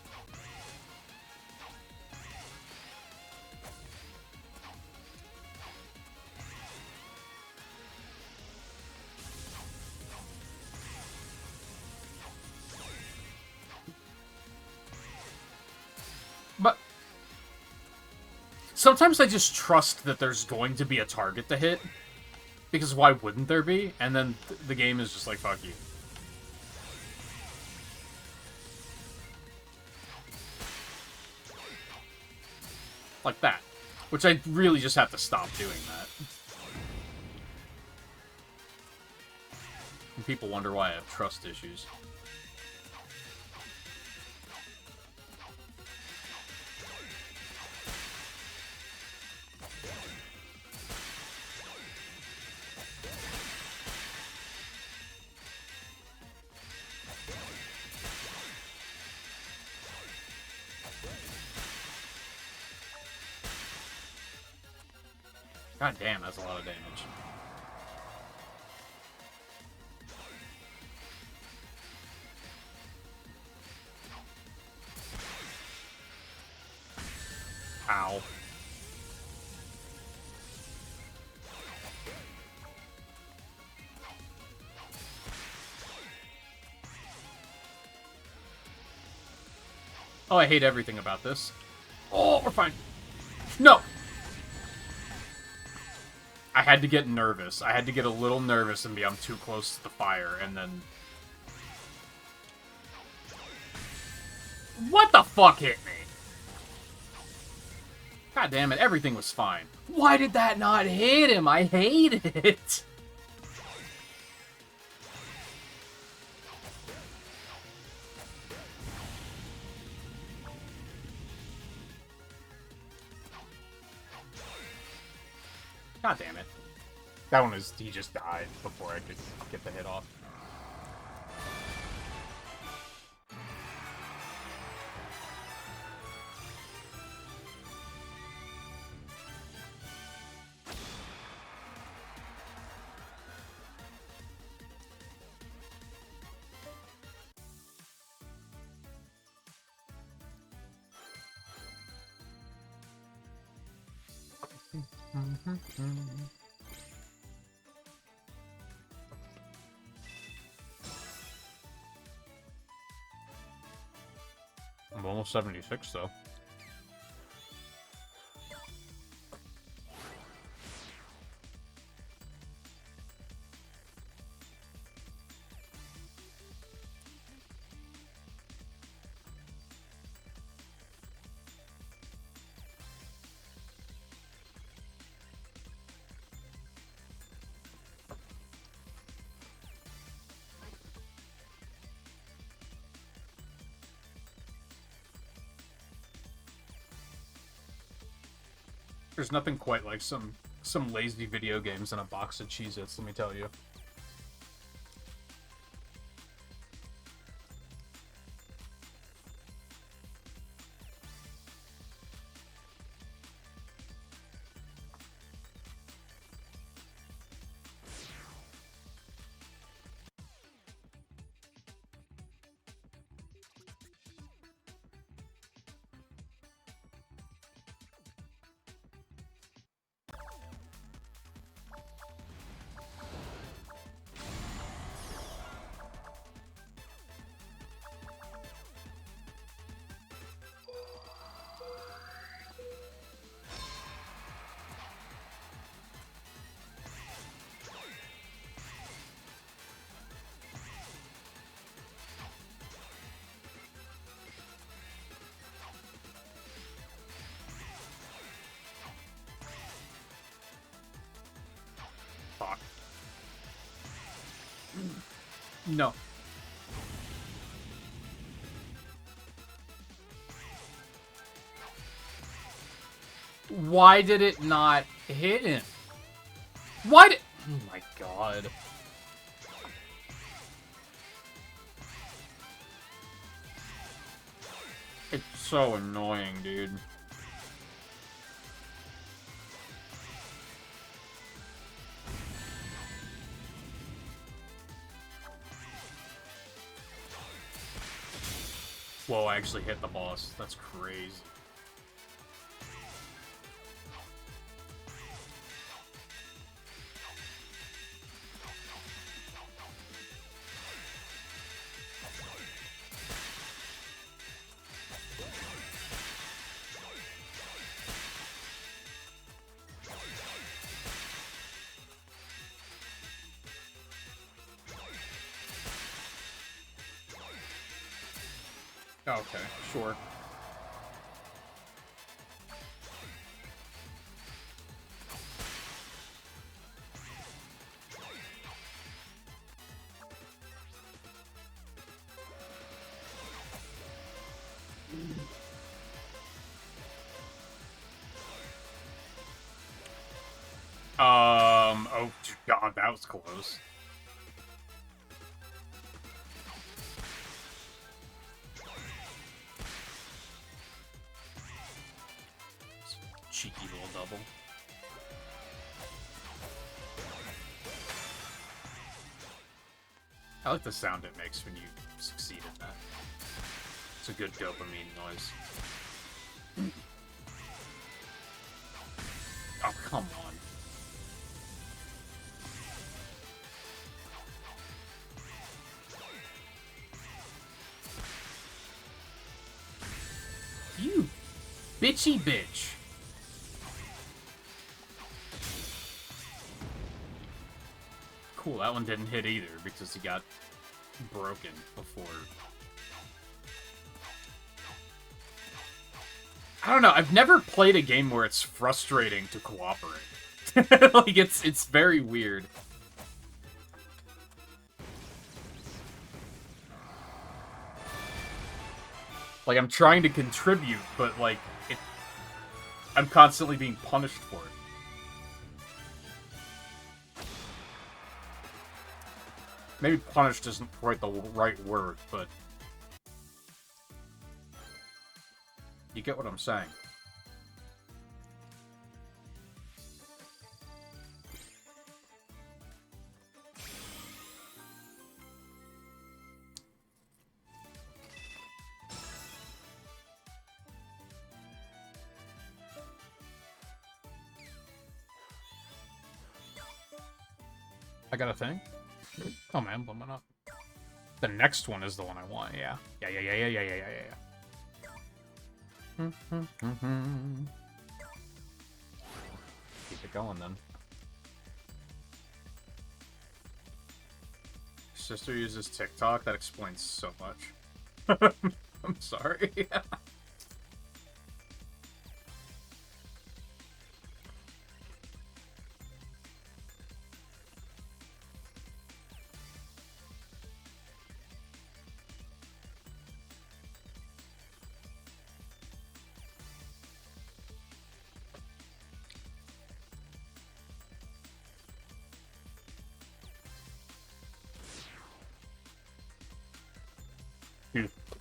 But sometimes I just trust that there's going to be a target to hit, because why wouldn't there be? And then the game is just like, fuck you. Like that. Which I really just have to stop doing that. And people wonder why I have trust issues. God damn, that's a lot of damage. Ow. Oh, I hate everything about this. Oh, we're fine. No! I had to get nervous. I had to get a little nervous and be I'm too close to the fire, and then... What the fuck hit me? God damn it, everything was fine. Why did that not hit him? I hate it! God damn it. That one is... He just died before I could get the hit off. I'm almost 76, though. There's nothing quite like some lazy video games and a box of Cheez-Its, let me tell you. Fuck. No. Why did it not hit him? Why did... Oh my god. It's so annoying, dude. Whoa, I actually hit the boss. That's crazy. Okay, sure. Oh god, that was close. Cheeky little double. I like the sound it makes when you succeed in that. It's a good dopamine noise. Oh, come on. You bitchy bitch. Cool, that one didn't hit either because he got broken before. I don't know, I've never played a game where it's frustrating to cooperate. Like, it's very weird. Like, I'm trying to contribute, but, like, I'm constantly being punished for it. Maybe punished isn't quite the right word, but... you get what I'm saying. I got a thing? Oh man, blew one up. The next one is the one I want, yeah. Yeah. Keep it going then. Sister uses TikTok? That explains so much. I'm sorry.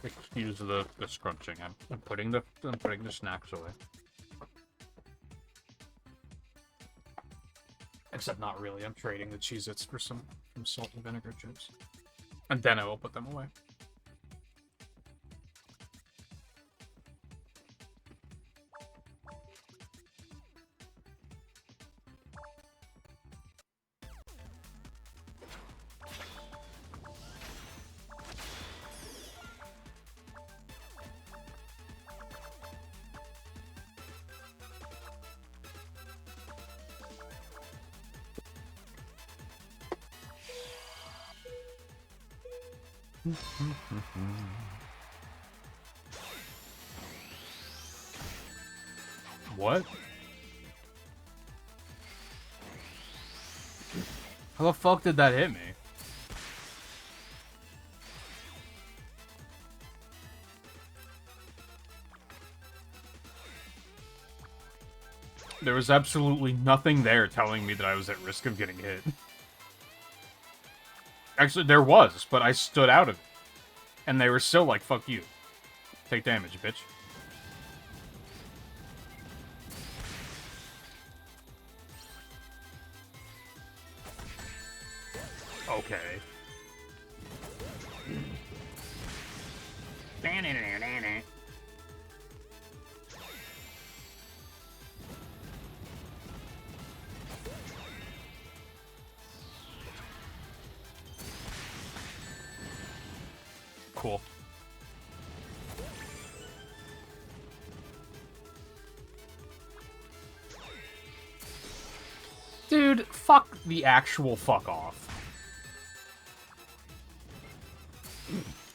Excuse the scrunching. I'm putting the snacks away. Except not really. I'm trading the Cheez-Its for some salt and vinegar chips. And then I will put them away. What? How the fuck did that hit me? There was absolutely nothing there telling me that I was at risk of getting hit. Actually, there was, but I stood out of it. And they were still like, fuck you. Take damage, bitch. Okay. Cool. Dude, fuck the actual fuck off.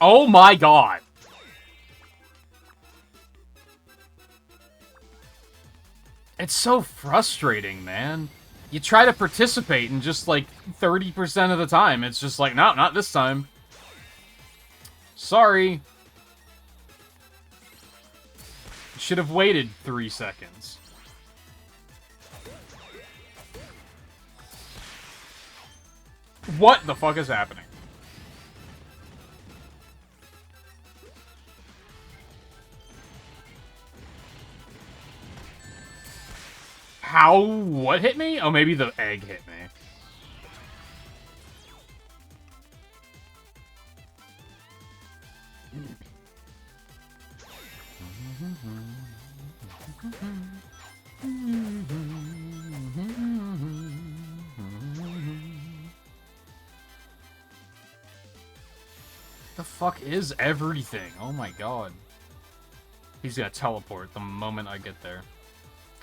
Oh my god. It's so frustrating, man. You try to participate and just like 30% of the time, it's just like, no, not this time. Sorry. Should have waited 3 seconds. What the fuck is happening? How? What hit me? Oh, maybe the egg hit me. The fuck is everything? Oh my god. He's gonna teleport the moment I get there.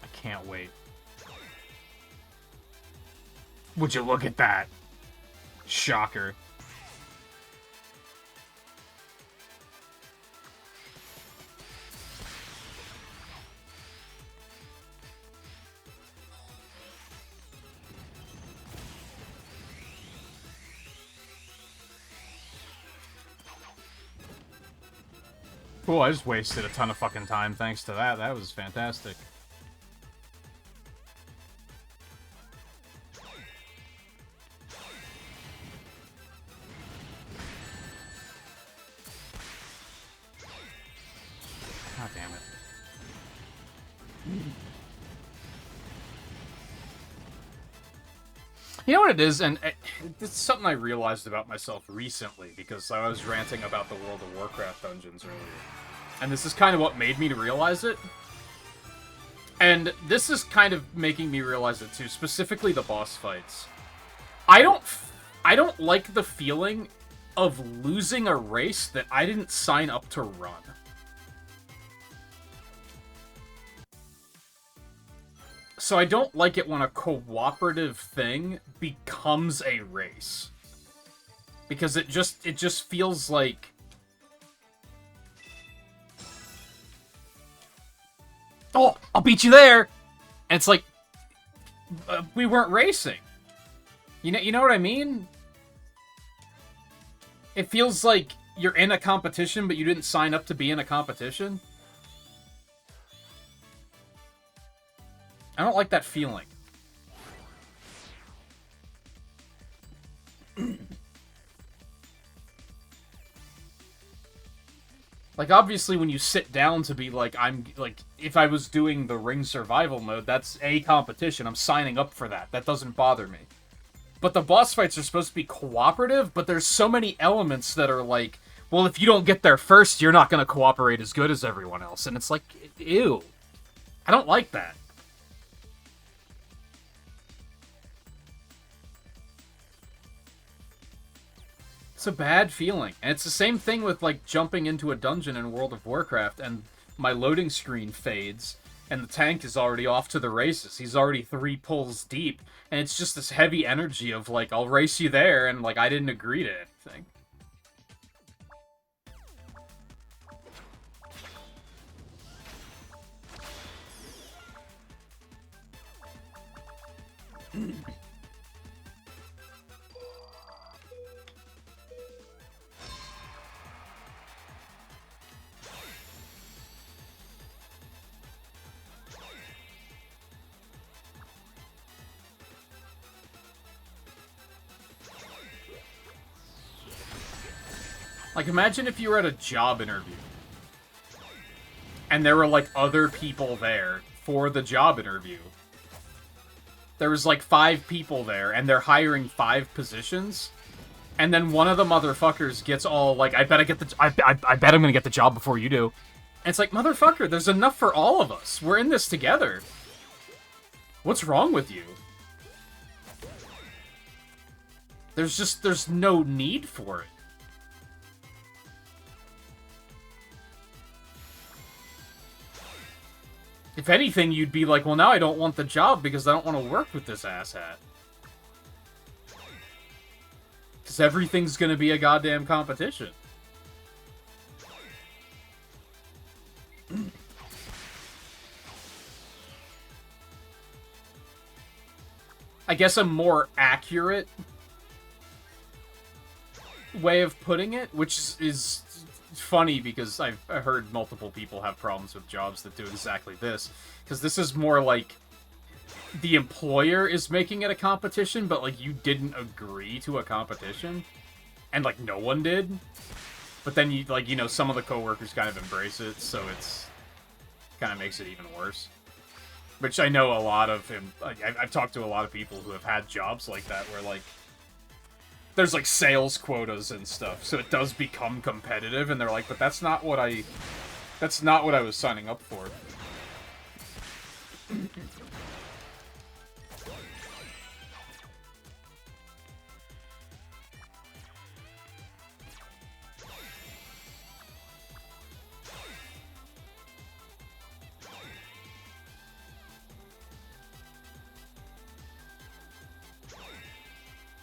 I can't wait. Would you look at that? Shocker. Cool, I just wasted a ton of fucking time thanks to that. That was fantastic. God damn it. You know what it is, and it's something I realized about myself recently, because I was ranting about the World of Warcraft dungeons earlier. And this is kind of what made me to realize it. And this is kind of making me realize it too, specifically the boss fights. I don't like the feeling of losing a race that I didn't sign up to run. So I don't like it when a cooperative thing becomes a race. Because it just feels like... Oh, I'll beat you there! And it's like... we weren't racing. You know what I mean? It feels like you're in a competition, but you didn't sign up to be in a competition. I don't like that feeling. Like, obviously, when you sit down to be like, if I was doing the ring survival mode, that's a competition. I'm signing up for that. That doesn't bother me. But the boss fights are supposed to be cooperative, but there's so many elements that are like, well, if you don't get there first, you're not going to cooperate as good as everyone else. And it's like, ew. I don't like that. It's a bad feeling. And it's the same thing with, like, jumping into a dungeon in World of Warcraft, and my loading screen fades, and the tank is already off to the races. He's already 3 pulls deep, and it's just this heavy energy of, like, I'll race you there, and, like, I didn't agree to anything. Like, imagine if you were at a job interview, and there were, like, other people there for the job interview. There was, like, 5 people there, and they're hiring 5 positions, and then one of the motherfuckers gets all, like, I bet I'm gonna get the job before you do. And it's like, motherfucker, there's enough for all of us. We're in this together. What's wrong with you? There's no need for it. If anything, you'd be like, well, now I don't want the job because I don't want to work with this asshat. Because everything's going to be a goddamn competition. I guess a more accurate way of putting it, which is funny because I've heard multiple people have problems with jobs that do exactly this. Because this is more like the employer is making it a competition, but, like, you didn't agree to a competition. And, like, no one did. But then, you like, you know, some of the coworkers kind of embrace it, so it's kind of makes it even worse. Which I know a lot of him... I've talked to a lot of people who have had jobs like that, where, like, there's, like, sales quotas and stuff, so it does become competitive, and they're like, but that's not what I That's not what I was signing up for.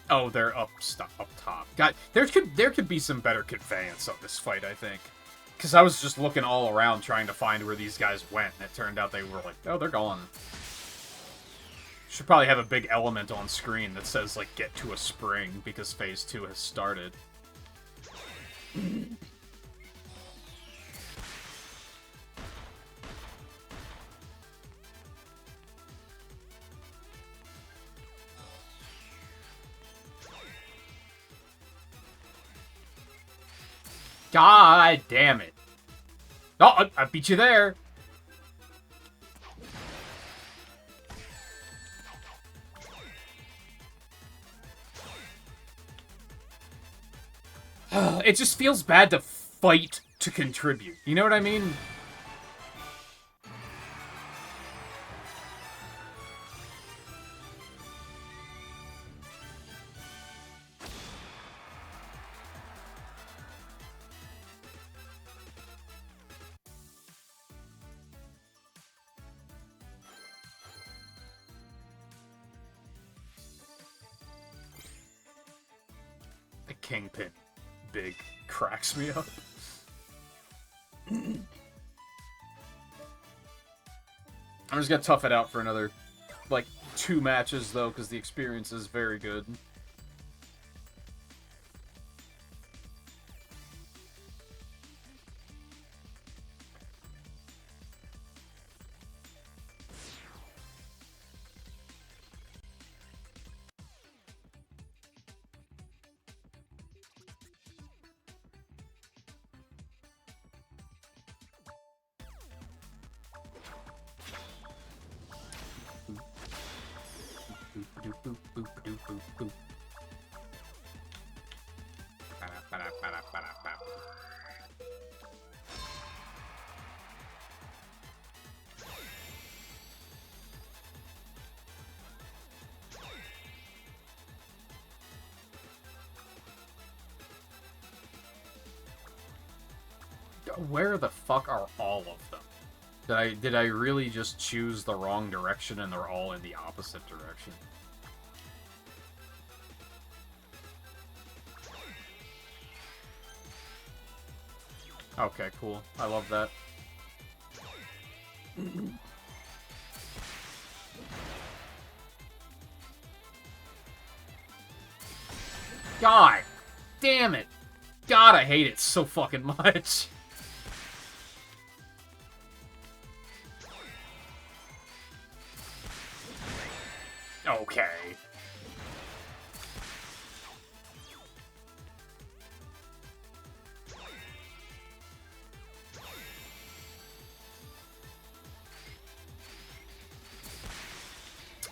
Oh, they're up top. God, there could be some better conveyance on this fight, I think. Because I was just looking all around trying to find where these guys went, and it turned out they were like, oh, they're gone. Should probably have a big element on screen that says, like, get to a spring, because Phase 2 has started. God damn it. Oh, I beat you there. It just feels bad to fight to contribute. You know what I mean? The Kingpin big cracks me up. I'm just gonna tough it out for another, like, 2 matches, though, because the experience is very good. Where the fuck are all of them? Did I really just choose the wrong direction and they're all in the opposite direction? Okay, cool. I love that. God damn it. God, I hate it so fucking much. Okay.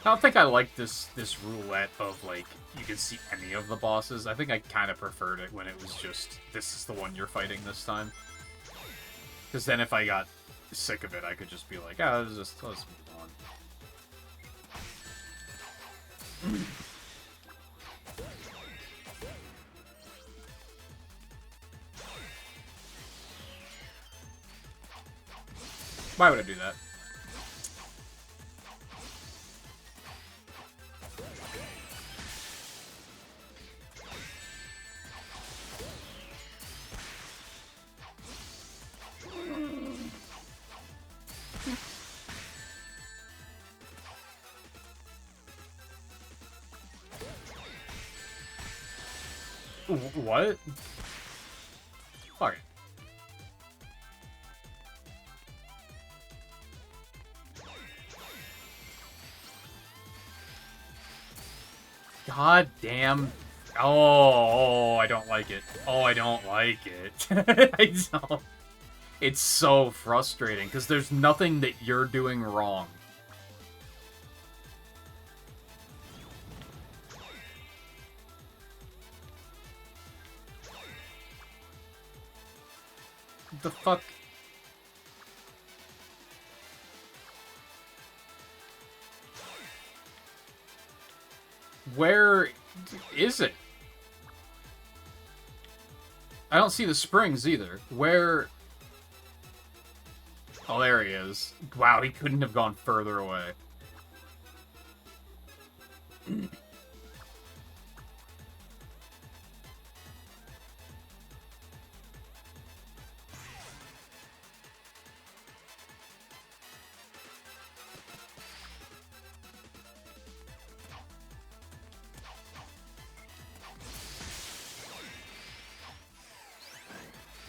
I don't think I like this roulette of, like, you can see any of the bosses. I think I kind of preferred it when it was just, this is the one you're fighting this time. Because then if I got sick of it, I could just be like, oh, let's move on. Why would I do that? What? Fuck it. God damn. Oh, I don't like it. Oh, I don't like it. I don't. It's so frustrating, because there's nothing that you're doing wrong. The fuck? Where is it? I don't see the springs either. Where... Oh, there he is. Wow, he couldn't have gone further away.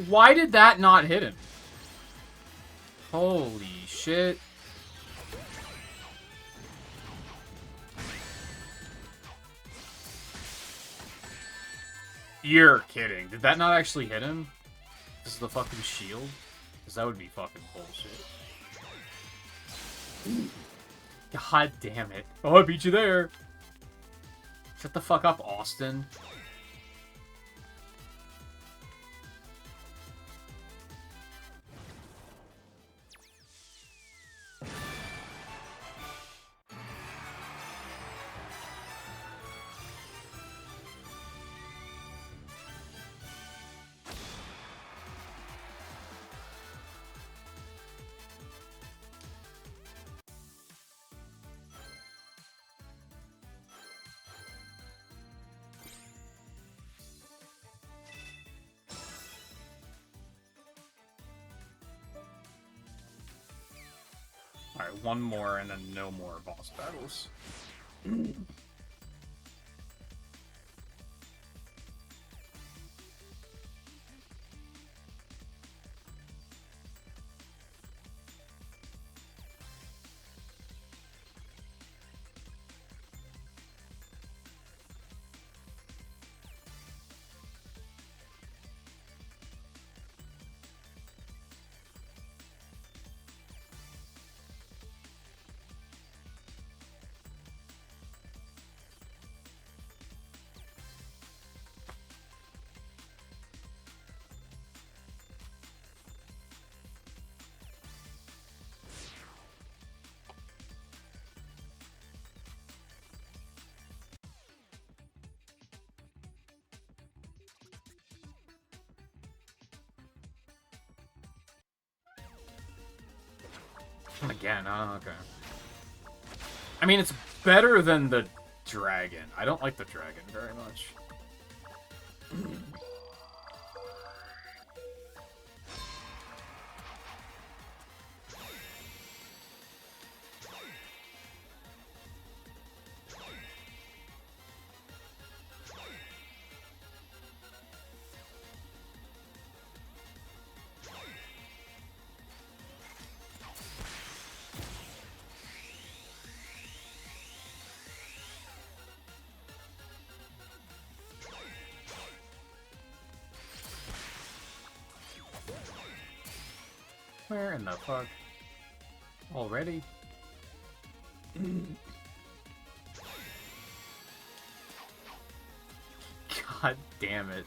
Why did that not hit him? Holy shit. You're kidding. Did that not actually hit him? This is the fucking shield? Because that would be fucking bullshit. God damn it. Oh, I beat you there. Shut the fuck up, Austin. Alright, one more and then no more boss battles. Again, oh, okay. I mean, it's better than the dragon. I don't like the dragon very much. Where in the fuck? Already? God damn it.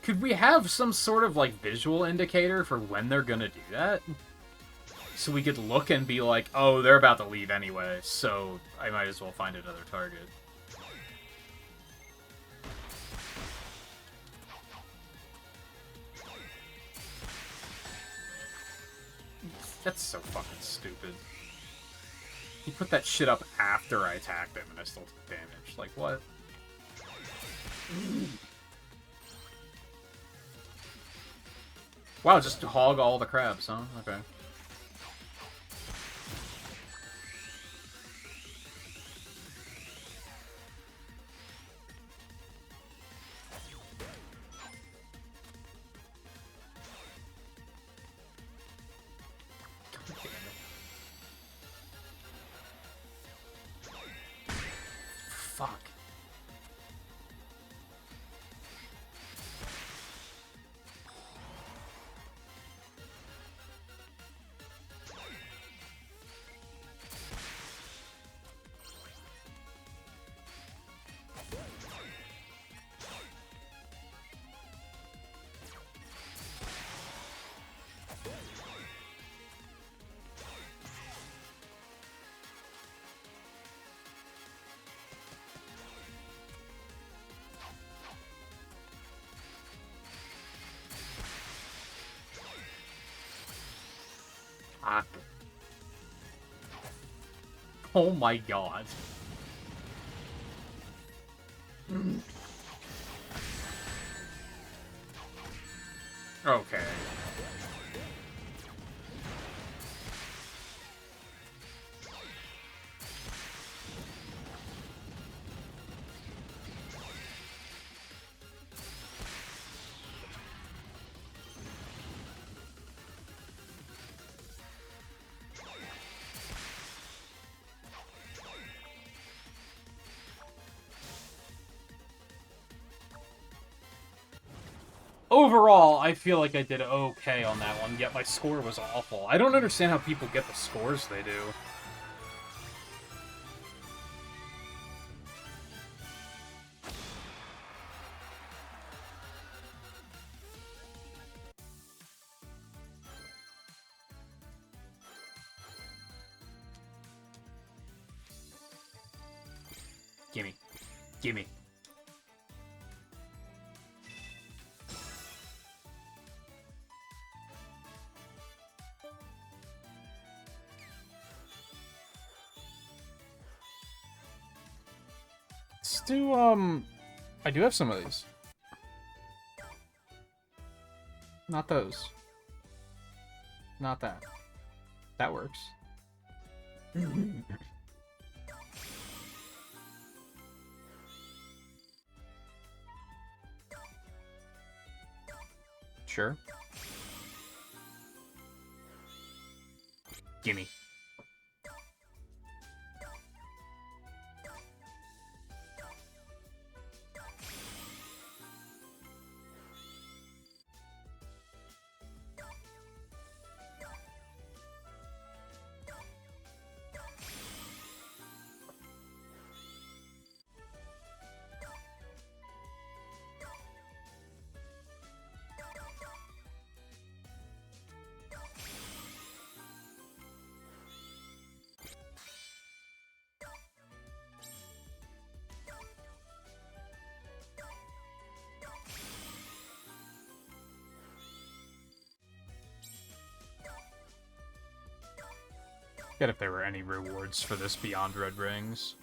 Could we have some sort of, like, visual indicator for when they're gonna do that? So we could look and be like, oh, they're about to leave anyway, so I might as well find another target. That's so fucking stupid. He put that shit up after I attacked him and I still took damage. Like, what? Wow, just hog all the crabs, huh? Okay. Fuck. Oh my god. Okay. Overall, I feel like I did okay on that one, yet my score was awful. I don't understand how people get the scores they do. Gimme. Gimme. Let's do, I do have some of these. Not those. Not that. That works. Sure. Gimme. Get if there were any rewards for this beyond red rings.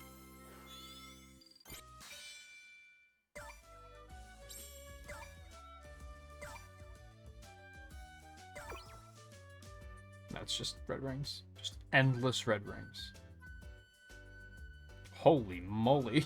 That's just red rings. Just endless red rings. Holy moly.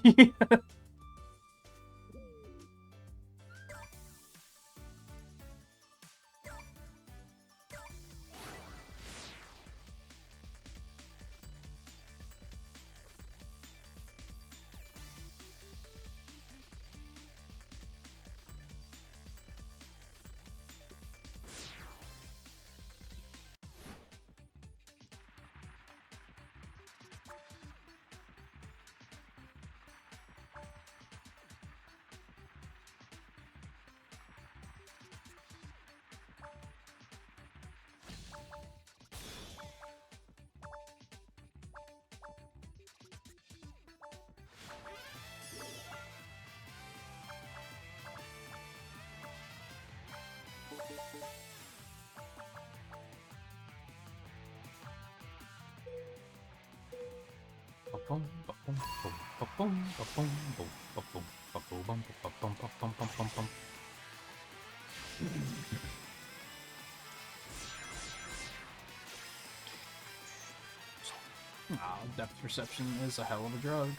Depth perception is a hell of a drug.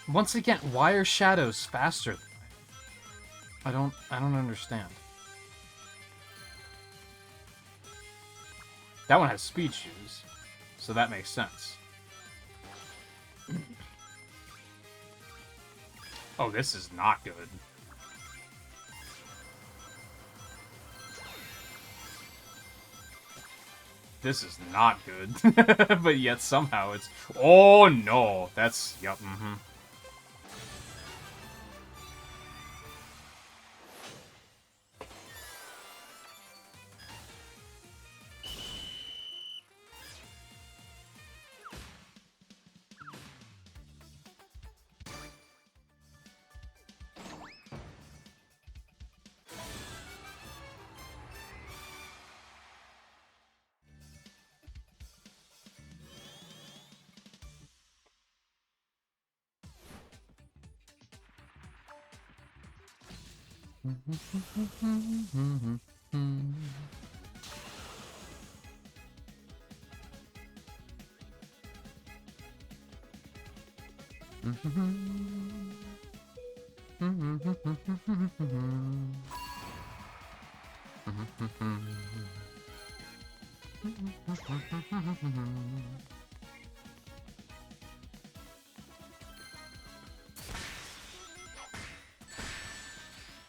Once again, why are shadows faster than I don't understand. That one has speed shoes, so that makes sense. Oh, this is not good. This is not good. But yet somehow it's... Oh, no. That's... Yep, mm-hmm.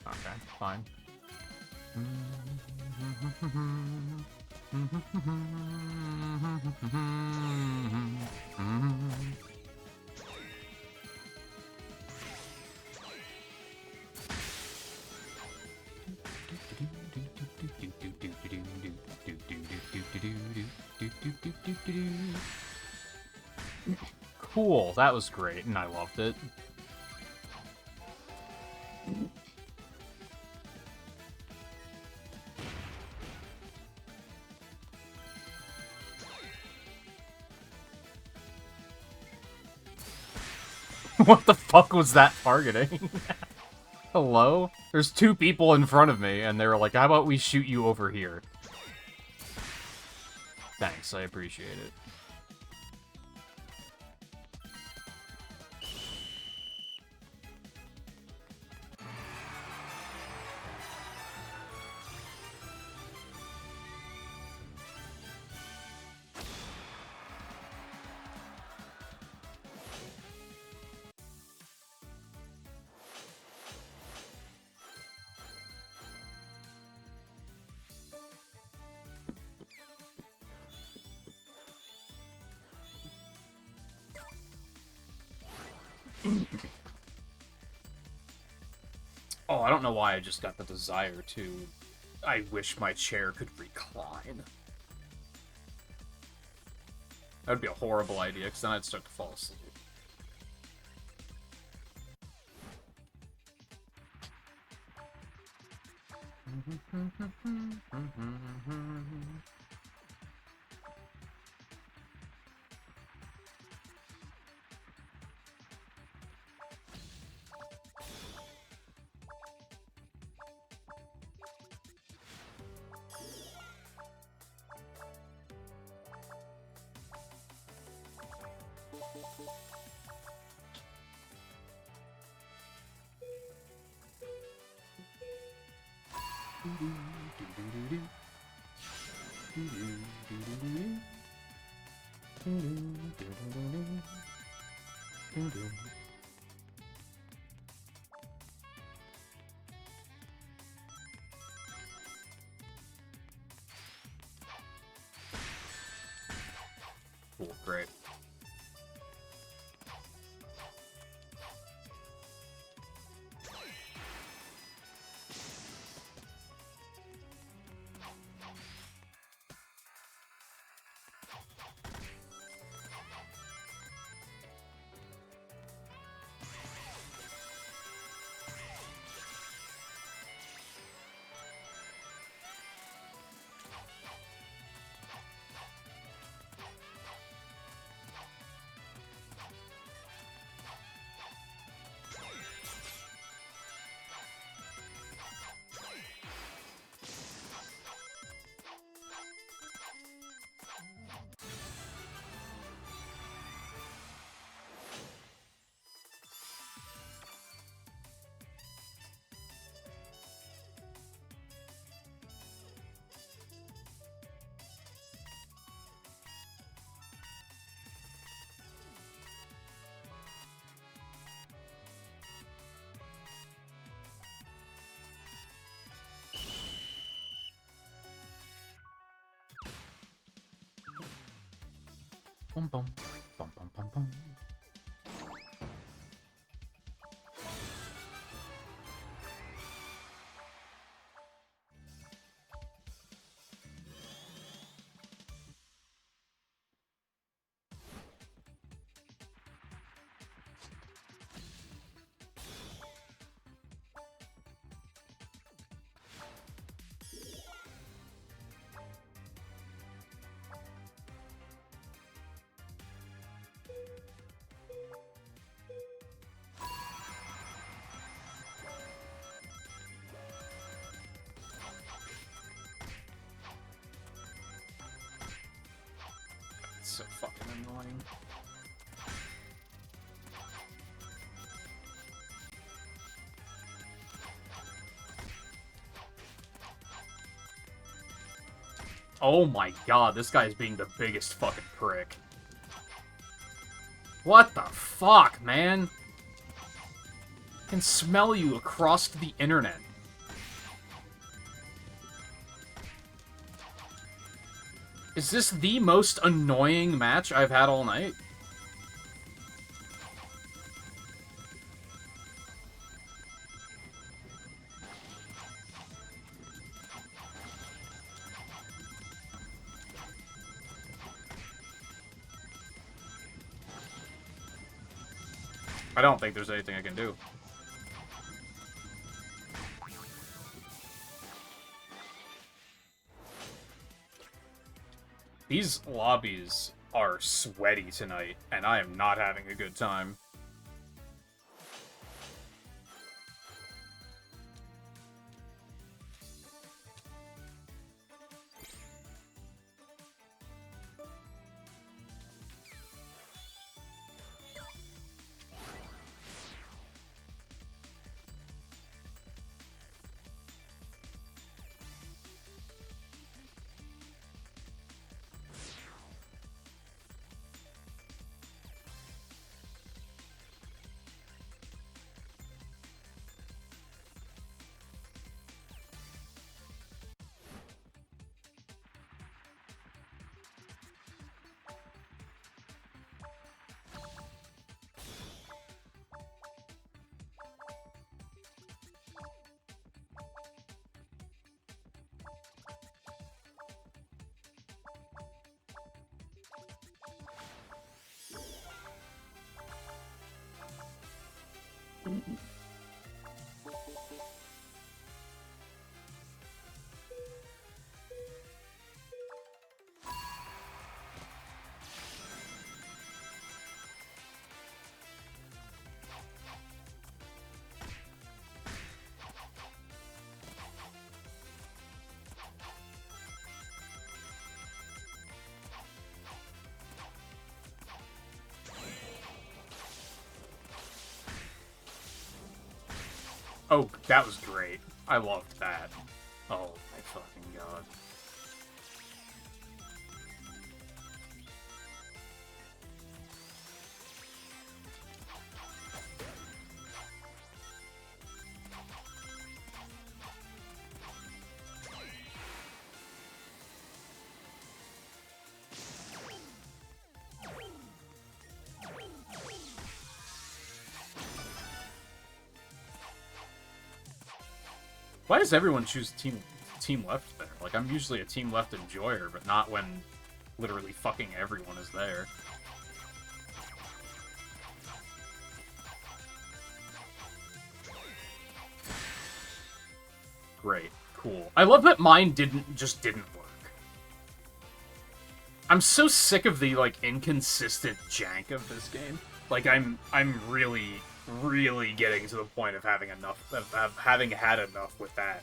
Okay, fine. Cool, that was great, and I loved it. What the fuck was that targeting? Hello? There's two people in front of me, and they were like, how about we shoot you over here? Thanks, I appreciate it. Oh, I don't know why I just got the desire to... I wish my chair could recline. That would be a horrible idea, because then I'd start to fall asleep. Cool, great. Bum bum bum bum bum bum. It's so fucking annoying. Oh my god, this guy's being the biggest fucking prick. What the fuck, man? I can smell you across the internet. Is this the most annoying match I've had all night? I don't think there's anything I can do. These lobbies are sweaty tonight, and I am not having a good time. Oh, that was great. I loved that. Oh my fucking god. Why does everyone choose team left there? Like, I'm usually a team left enjoyer, but not when literally fucking everyone is there. Great. Cool. I love that mine just didn't work. I'm so sick of the, like, inconsistent jank of this game. Like, I'm really getting to the point of having having had enough with that.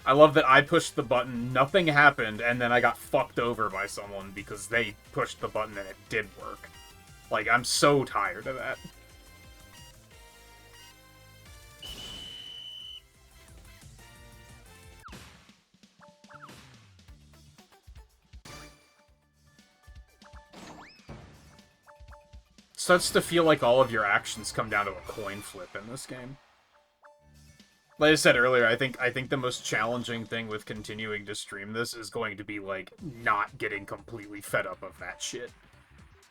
I love that I pushed the button, nothing happened, and then I got fucked over by someone because they pushed the button and it did work. Like, I'm so tired of that. Starts to feel like all of your actions come down to a coin flip in this game. Like I said earlier, I think the most challenging thing with continuing to stream this is going to be like not getting completely fed up of that shit.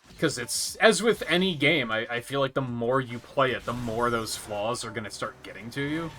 Because it's, as with any game, I feel like the more you play it, the more those flaws are gonna start getting to you.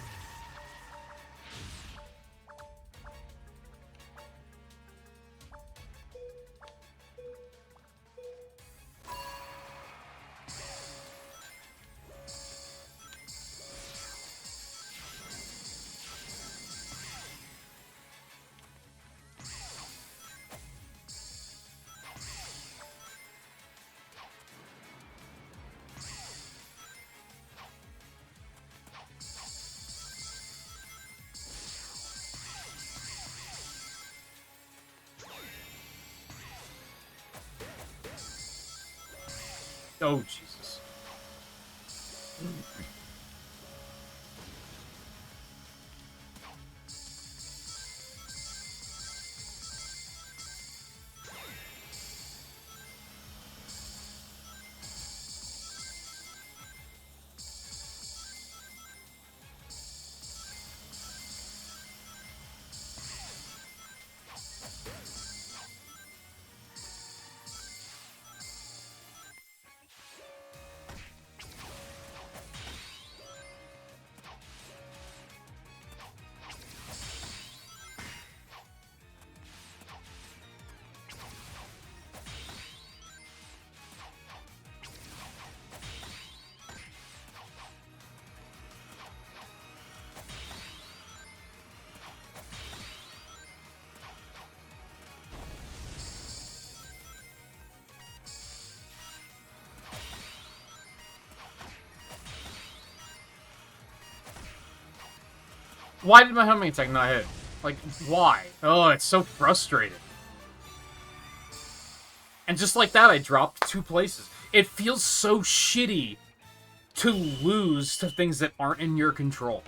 Oh, Jesus. Why did my homing attack not hit? Like, why? Oh, it's so frustrating. And just like that, I dropped 2 places. It feels so shitty to lose to things that aren't in your control.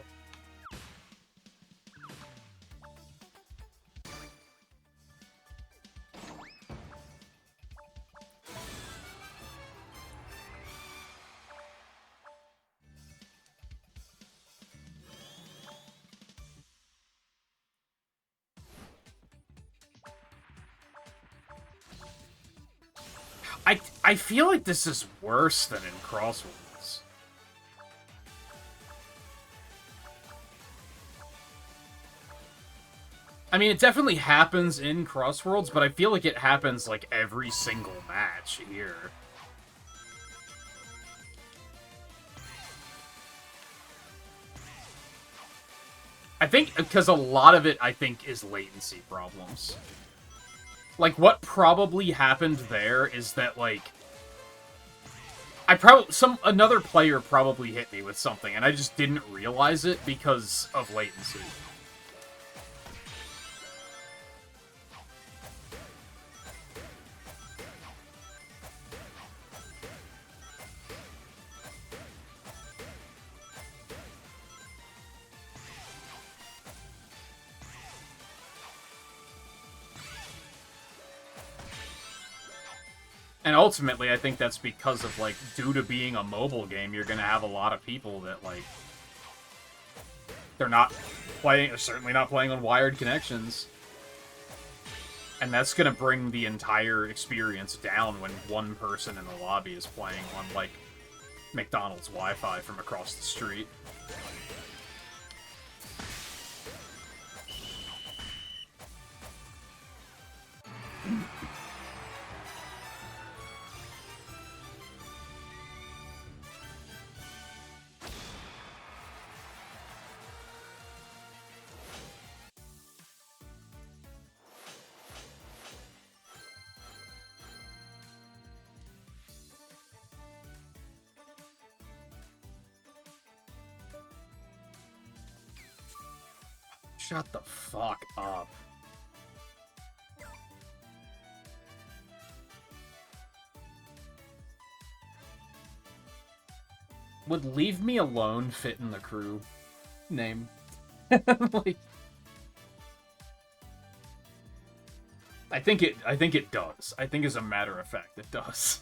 I feel like this is worse than in Crossworlds. I mean, it definitely happens in Crossworlds, but I feel like it happens, like, every single match here. I think, because a lot of it, I think, is latency problems. Like, what probably happened there is that, like, another player probably hit me with something, and I just didn't realize it because of latency. And ultimately, I think that's because of, like, due to being a mobile game, you're gonna have a lot of people that, like, they're not playing, or certainly not playing on wired connections. And that's gonna bring the entire experience down when one person in the lobby is playing on, like, McDonald's Wi-Fi from across the street. Shut the fuck up. Would leave me alone fit in the crew name? Like, I think it does. I think as a matter of fact it does.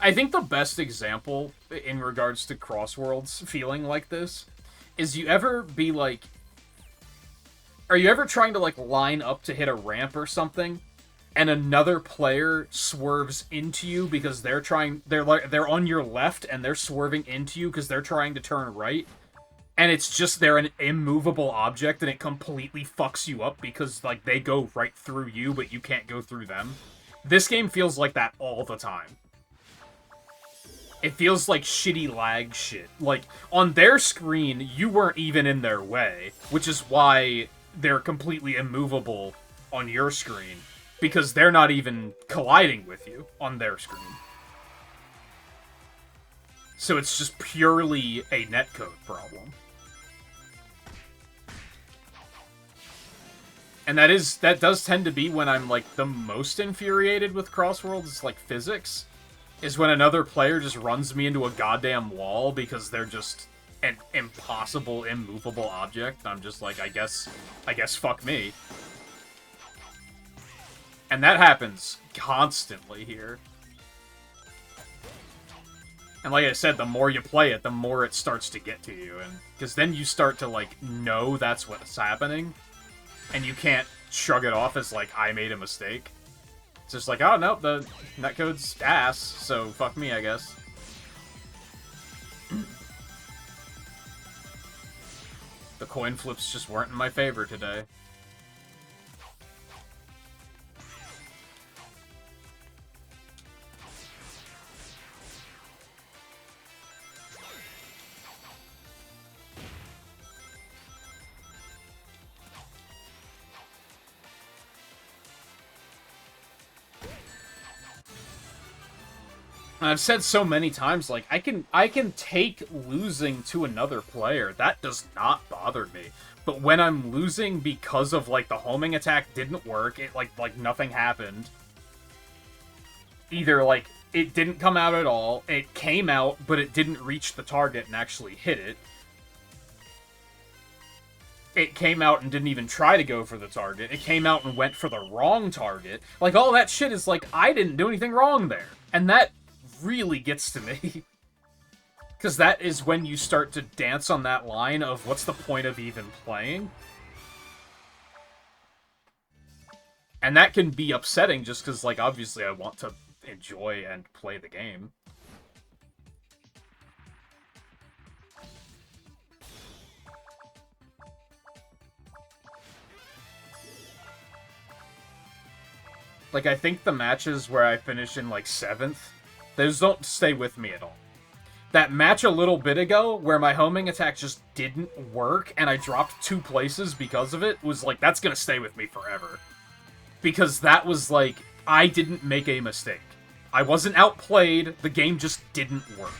I think the best example in regards to Crossworlds feeling like this is you ever be like, are you ever trying to like line up to hit a ramp or something, and another player swerves into you because they're on your left and they're swerving into you because they're trying to turn right, and it's just they're an immovable object and it completely fucks you up because like they go right through you but you can't go through them. This game feels like that all the time. It feels like shitty lag shit. Like, on their screen, you weren't even in their way, which is why they're completely immovable on your screen, because they're not even colliding with you on their screen. So it's just purely a netcode problem. And that does tend to be when I'm, like, the most infuriated with Crossworlds, like, physics, is when another player just runs me into a goddamn wall because they're just an impossible, immovable object. I'm just like, I guess fuck me. And that happens constantly here. And like I said, the more you play it, the more it starts to get to you. And because then you start to, like, know that's what's happening. And you can't shrug it off as, like, I made a mistake. It's just like, oh, no, the netcode's ass, so fuck me, I guess. The coin flips just weren't in my favor today. And I've said so many times, like, I can take losing to another player. That does not bother me. But when I'm losing because of, like, the homing attack didn't work, it, like nothing happened. Either, like, it didn't come out at all, it came out, but it didn't reach the target and actually hit it. It came out and didn't even try to go for the target. It came out and went for the wrong target. Like, all that shit is like, I didn't do anything wrong there. And that really gets to me. Because that is when you start to dance on that line of what's the point of even playing? And that can be upsetting just because, like, obviously I want to enjoy and play the game. Like, I think the matches where I finish in, like, 7th, those don't stay with me at all. That match a little bit ago, where my homing attack just didn't work, and I dropped 2 places because of it, was like, that's gonna stay with me forever. Because that was like, I didn't make a mistake. I wasn't outplayed, the game just didn't work.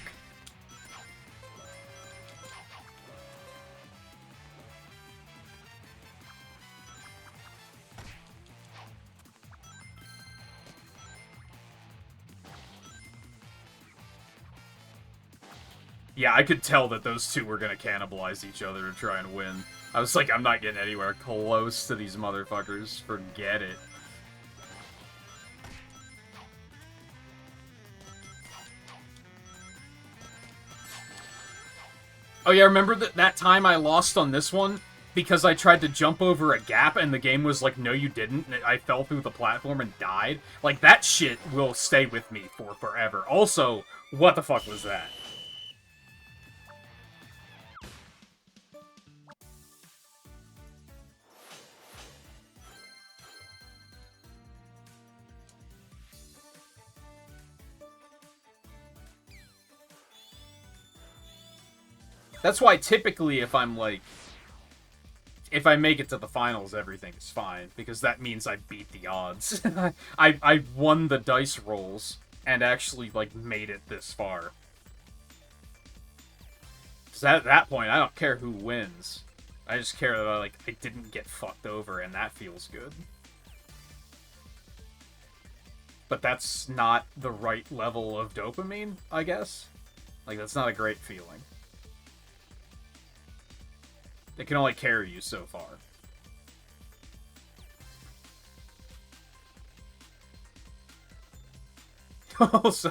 Yeah, I could tell that those two were gonna cannibalize each other to try and win. I was like, I'm not getting anywhere close to these motherfuckers. Forget it. Oh yeah, remember that time I lost on this one? Because I tried to jump over a gap and the game was like, no you didn't, and I fell through the platform and died? Like, that shit will stay with me for forever. Also, what the fuck was that? That's why typically if I'm like, if I make it to the finals, everything is fine, because that means I beat the odds. I won the dice rolls and actually, like, made it this far. So at that point, I don't care who wins. I just care that I didn't get fucked over, and that feels good. But that's not the right level of dopamine, I guess. Like, that's not a great feeling. It can only carry you so far. Also,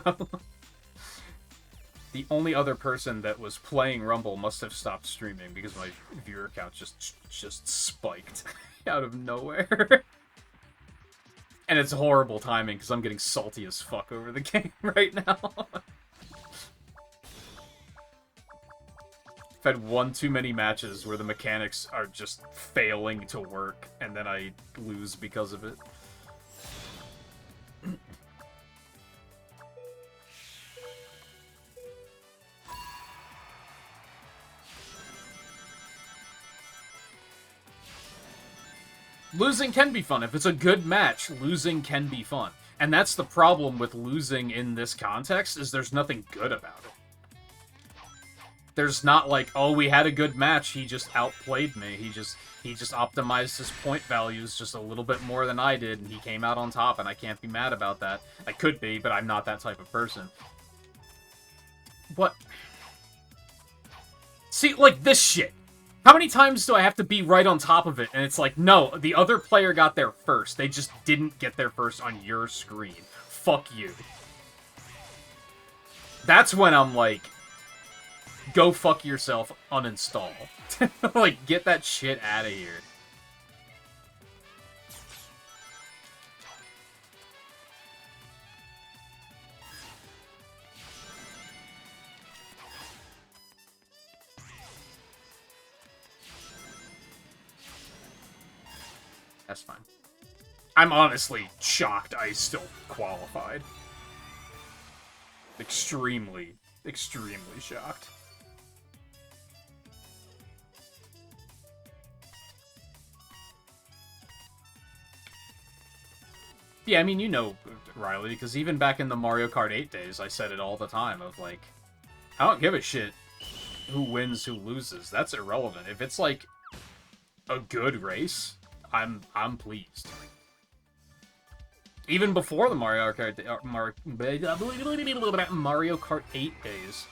The only other person that was playing Rumble must have stopped streaming because my viewer count just spiked out of nowhere. And it's horrible timing because I'm getting salty as fuck over the game right now. I've had one too many matches where the mechanics are just failing to work, and then I lose because of it. Losing can be fun. If it's a good match, losing can be fun. And that's the problem with losing in this context, is there's nothing good about it. There's not like, oh, we had a good match, he just outplayed me. He just optimized his point values just a little bit more than I did, and he came out on top, and I can't be mad about that. I could be, but I'm not that type of person. What? See, like this shit. How many times do I have to be right on top of it? And it's like, no, the other player got there first. They just didn't get there first on your screen. Fuck you. That's when I'm like, go fuck yourself, uninstall. Like, get that shit out of here. That's fine. I'm honestly shocked I still qualified. Extremely, extremely shocked. Yeah, I mean, you know, Riley, because even back in the Mario Kart 8 days, I said it all the time of, like, I don't give a shit who wins, who loses. That's irrelevant. If it's, like, a good race, I'm pleased. Even before the Mario Kart 8 days.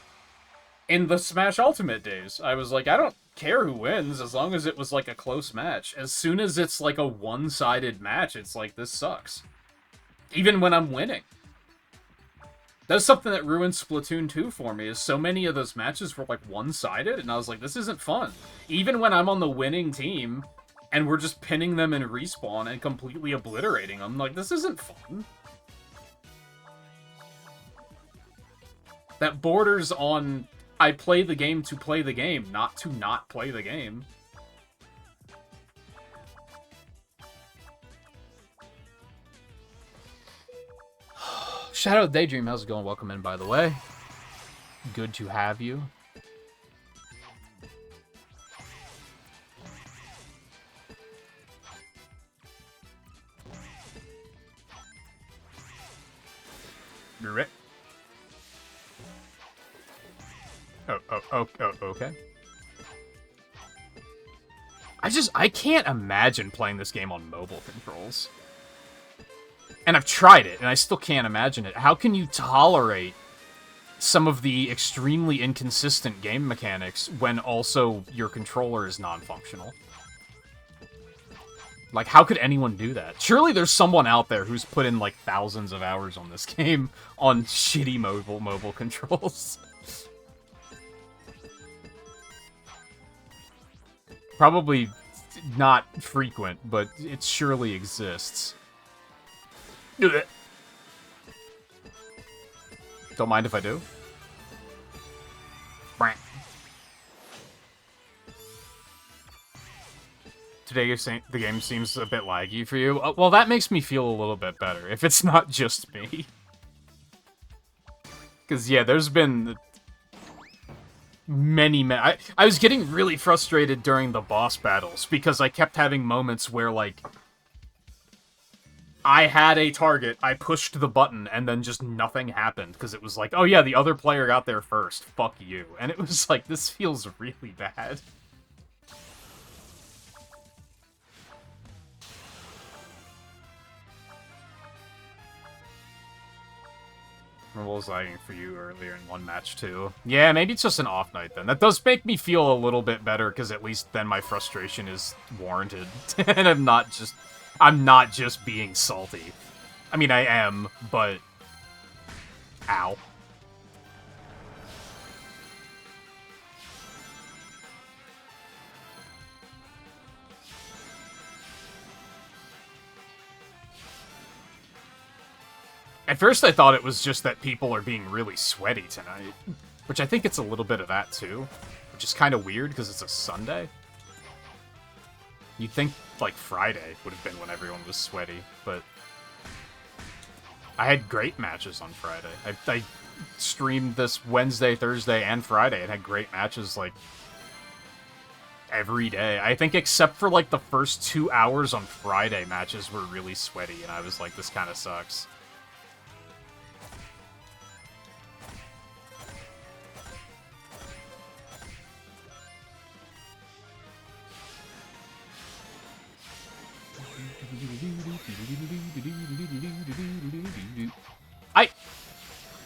In the Smash Ultimate days, I was like, I don't care who wins, as long as it was, like, a close match. As soon as it's, like, a one-sided match, it's like, this sucks. Even when I'm winning. That's something that ruined Splatoon 2 for me, is so many of those matches were, like, one-sided, and I was like, this isn't fun. Even when I'm on the winning team, and we're just pinning them in Respawn and completely obliterating them, like, this isn't fun. That borders on, I play the game to play the game, not to not play the game. Shadow Daydream, how's it going? Welcome in, by the way. Good to have you. You're right. Oh, okay. I can't imagine playing this game on mobile controls. And I've tried it, and I still can't imagine it. How can you tolerate some of the extremely inconsistent game mechanics when also your controller is non-functional? Like, how could anyone do that? Surely there's someone out there who's put in, like, thousands of hours on this game on shitty mobile controls. Probably not frequent, but it surely exists. Don't mind if I do. Today the game seems a bit laggy for you. Well, that makes me feel a little bit better, if it's not just me. Because, yeah, there's been many... I was getting really frustrated during the boss battles, because I kept having moments where, like, I had a target, I pushed the button, and then just nothing happened, because it was like, oh yeah, the other player got there first, fuck you. And it was like, this feels really bad. What was lagging for you earlier in one match, too? Yeah, maybe it's just an off night, then. That does make me feel a little bit better, because at least then my frustration is warranted. And I'm not just being salty. I mean, I am, but... Ow. At first I thought it was just that people are being really sweaty tonight, which I think it's a little bit of that too, which is kind of weird because it's a Sunday. You'd think, like, Friday would have been when everyone was sweaty, but I had great matches on Friday. I streamed this Wednesday, Thursday, and Friday and had great matches, like, every day. I think except for, like, the first 2 hours on Friday, matches were really sweaty, and I was like, this kind of sucks.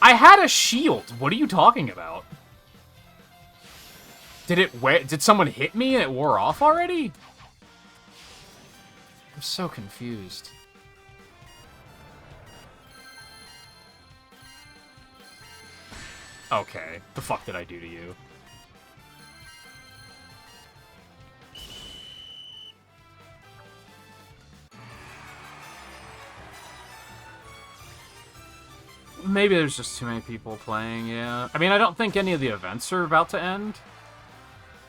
I had a shield. What are you talking about? Did someone hit me and it wore off already? I'm so confused. Okay, the fuck did I do to you? Maybe there's just too many people playing, yeah. I mean, I don't think any of the events are about to end.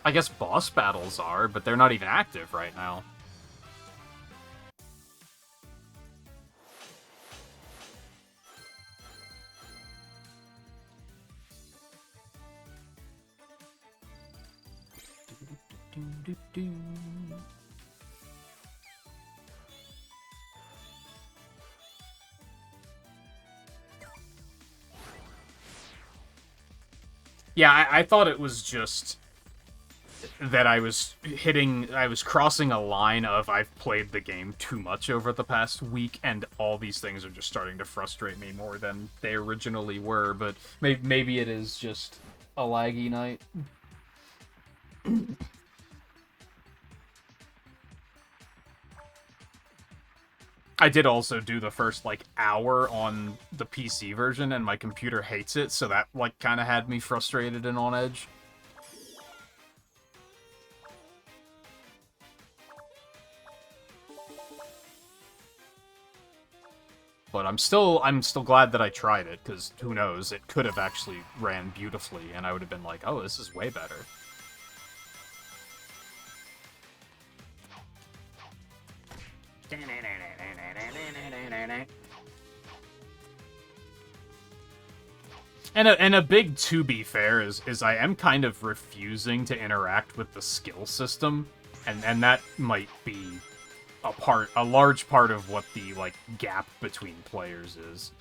I guess boss battles are, but they're not even active right now. Yeah, I thought it was just that I was crossing a line of I've played the game too much over the past week, and all these things are just starting to frustrate me more than they originally were, but maybe it is just a laggy night. I did also do the first, like, hour on the PC version, and my computer hates it, so that, like, kind of had me frustrated and on edge. But I'm still glad that I tried it, because who knows, it could have actually ran beautifully, and I would have been like, oh, this is way better. And a big to be fair is I am kind of refusing to interact with the skill system, and that might be a large part of what the, like, gap between players is.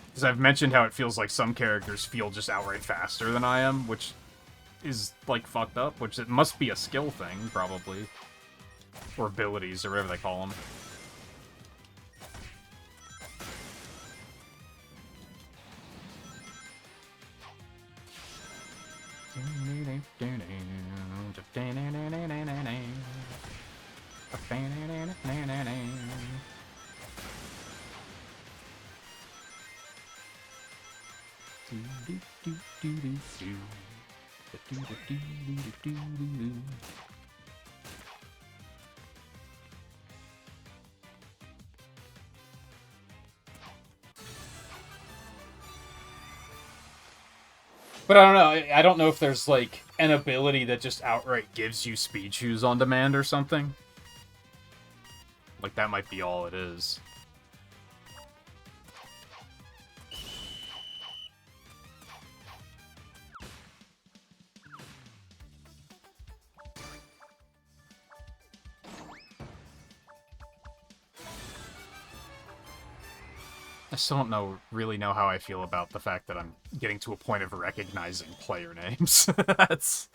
Because I've mentioned how it feels like some characters feel just outright faster than I am, which is, like, fucked up, which it must be a skill thing, probably. Or abilities, or whatever they call them. But I don't know. I don't know if there's, like, an ability that just outright gives you speed shoes on demand or something. Like, that might be all it is. I still don't really know how I feel about the fact that I'm getting to a point of recognizing player names. That's...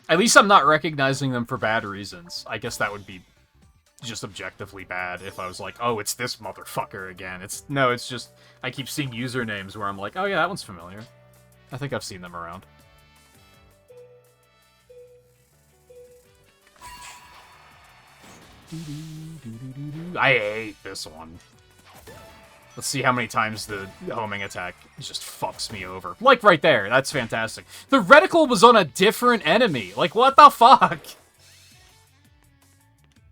At least I'm not recognizing them for bad reasons. I guess that would be just objectively bad if I was like, oh, it's this motherfucker again. No, it's just, I keep seeing usernames where I'm like, oh yeah, that one's familiar. I think I've seen them around. I hate this one. Let's see how many times the homing attack just fucks me over. Like, right there. That's fantastic. The reticle was on a different enemy. Like, what the fuck?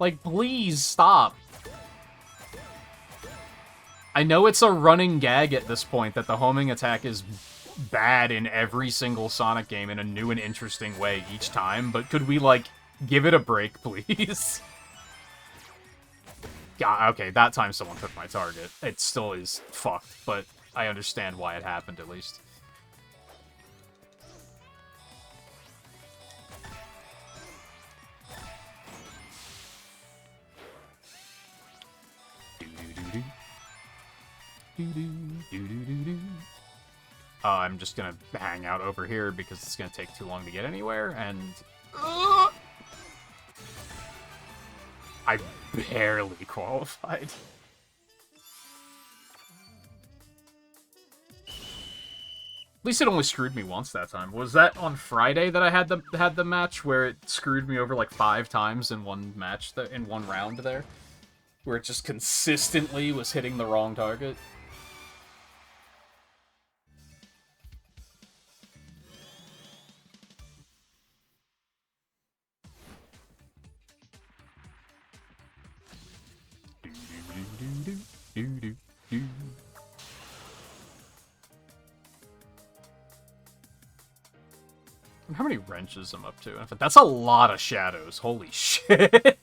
Like, please stop. I know it's a running gag at this point that the homing attack is bad in every single Sonic game in a new and interesting way each time, but could we, like, give it a break, please? Yeah, okay, that time someone took my target. It still is fucked, but I understand why it happened, at least. I'm just gonna hang out over here because it's gonna take too long to get anywhere, and... I barely qualified. At least it only screwed me once that time. Was that on Friday that I had the match where it screwed me over like 5 times in one match, in one round there? Where it just consistently was hitting the wrong target? How many wrenches I'm up to? That's a lot of shadows. Holy shit.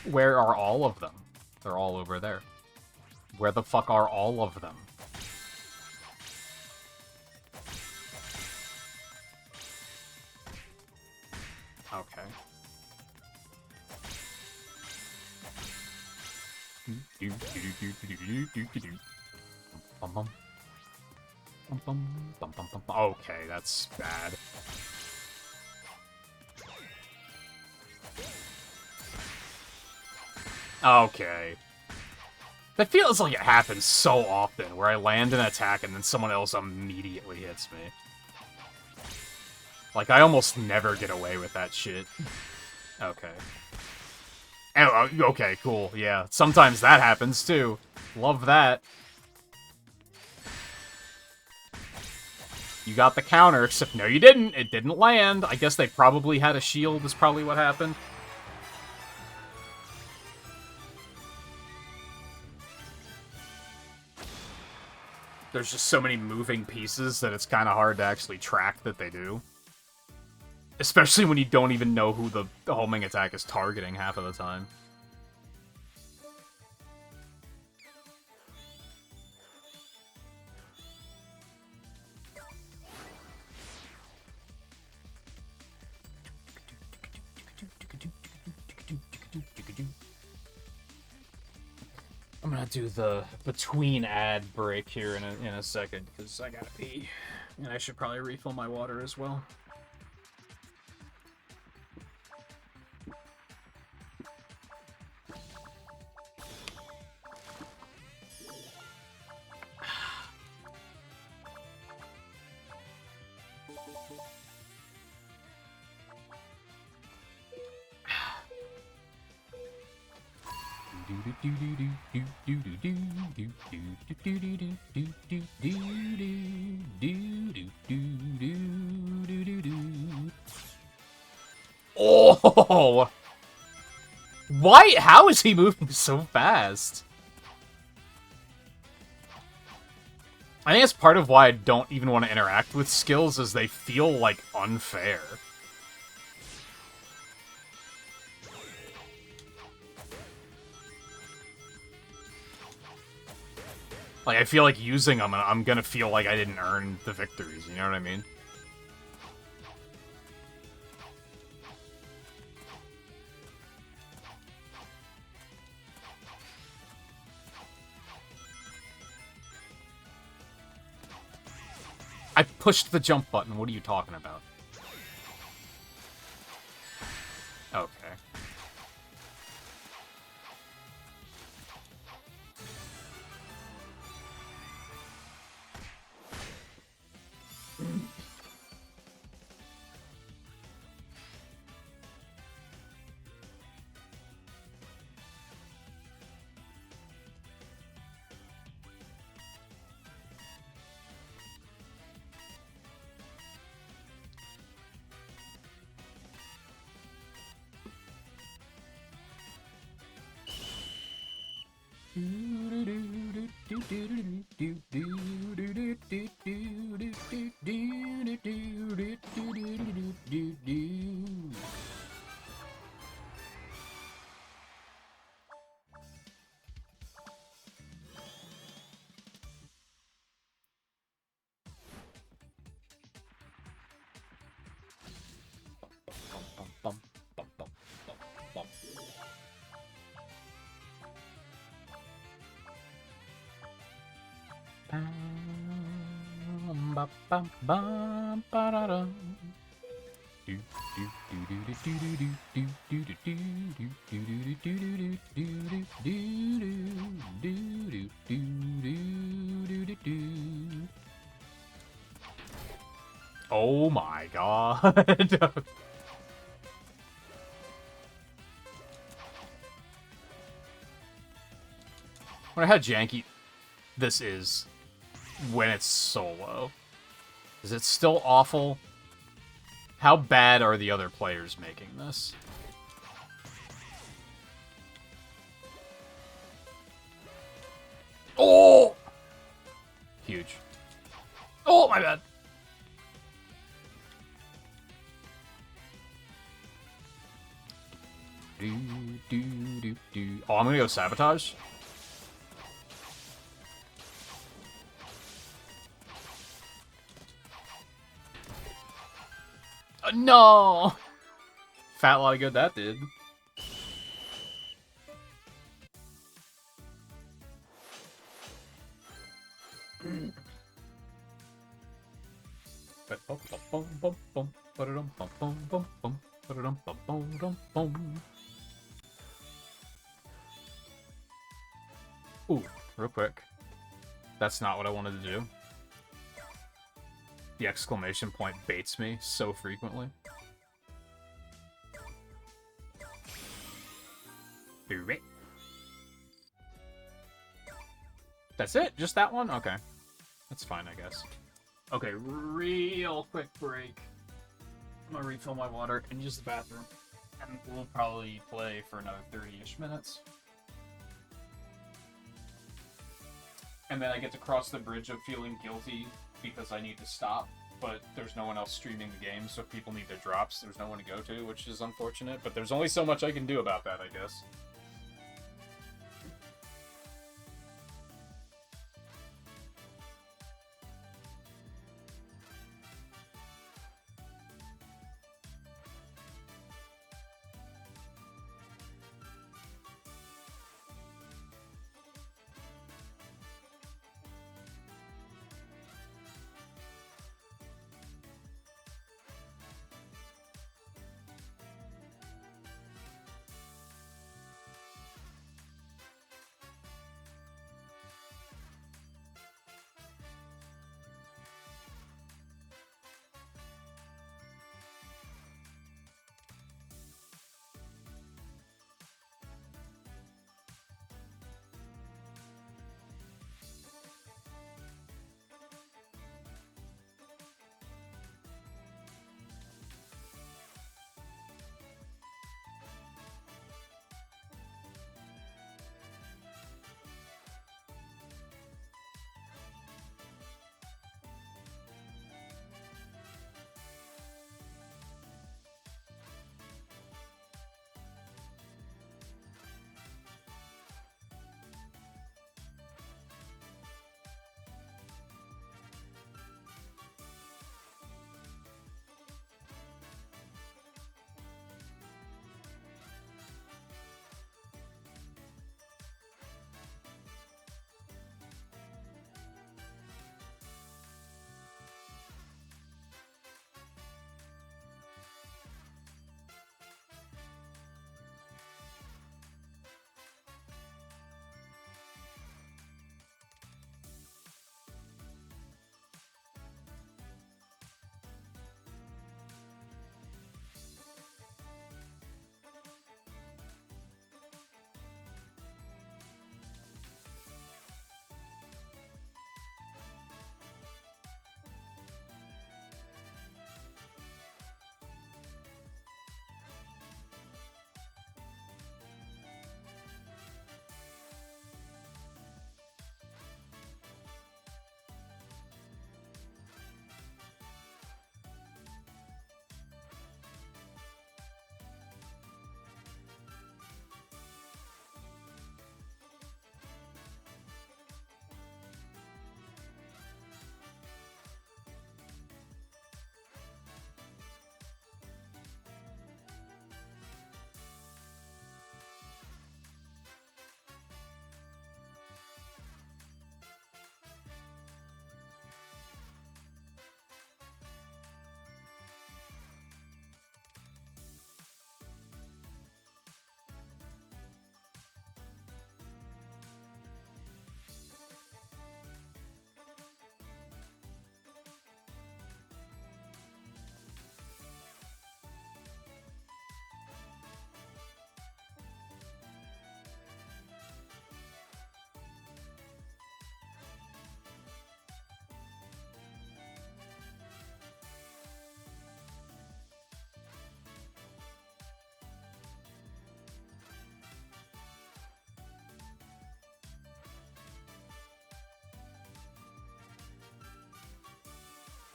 Where are all of them? They're all over there. Where the fuck are all of them? Okay. Okay, that's bad. Okay. That feels like it happens so often, where I land an attack and then someone else immediately hits me. Like, I almost never get away with that shit. Okay. Oh, okay, cool, yeah. Sometimes that happens, too. Love that. You got the counter, except no you didn't. It didn't land. I guess they probably had a shield is probably what happened. There's just so many moving pieces that it's kind of hard to actually track that they do. Especially when you don't even know who the homing attack is targeting half of the time. I'm gonna do the between ad break here in a second, because I gotta pee. And I should probably refill my water as well. Oh! Why? How is he moving so fast? I think that's part of why I don't even want to interact with skills, is they feel, like, unfair. Like, I feel like using them, and I'm gonna feel like I didn't earn the victories, you know what I mean? I pushed the jump button, what are you talking about? Okay. Oh my god. I wonder how janky this is when it's solo. Is it still awful? How bad are the other players making this? Oh! Huge. Oh, my bad. Oh, I'm gonna go Sabotage. No! Fat lot of good that did. Ooh, real quick. That's not what I wanted to do. The exclamation point baits me so frequently. That's it? Just that one? Okay. That's fine, I guess. Okay, real quick break. I'm gonna refill my water and use the bathroom. And we'll probably play for another 30-ish minutes. And then I get to cross the bridge of feeling guilty because I need to stop, but there's no one else streaming the game, so if people need their drops, there's no one to go to, which is unfortunate, but there's only so much I can do about that, I guess.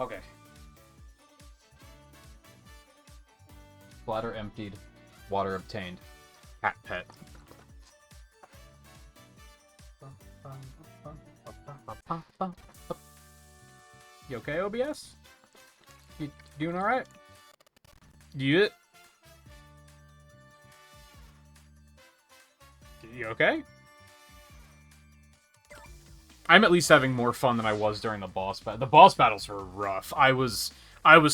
Okay. Bladder emptied. Water obtained. Cat pet. You okay, OBS? You doing alright? You okay? I'm at least having more fun than I was during the boss battle. The boss battles were rough. I was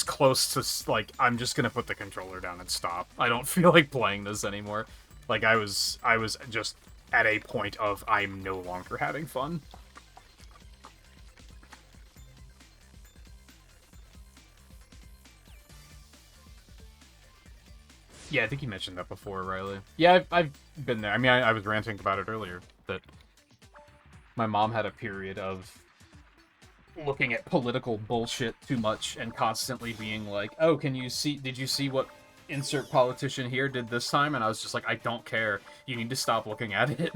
close to, like, I'm just gonna put the controller down and stop. I don't feel like playing this anymore. Like, I was just at a point of I'm no longer having fun. Yeah, I think you mentioned that before, Riley. Yeah, I've been there. I mean, I was ranting about it earlier, that my mom had a period of looking at political bullshit too much and constantly being like, oh, did you see what insert politician here did this time? And I was just like, I don't care. You need to stop looking at it.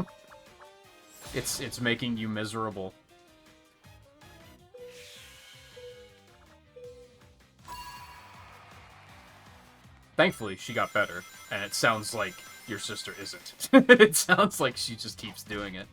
It's making you miserable. Thankfully, she got better, and it sounds like your sister isn't. It sounds like she just keeps doing it.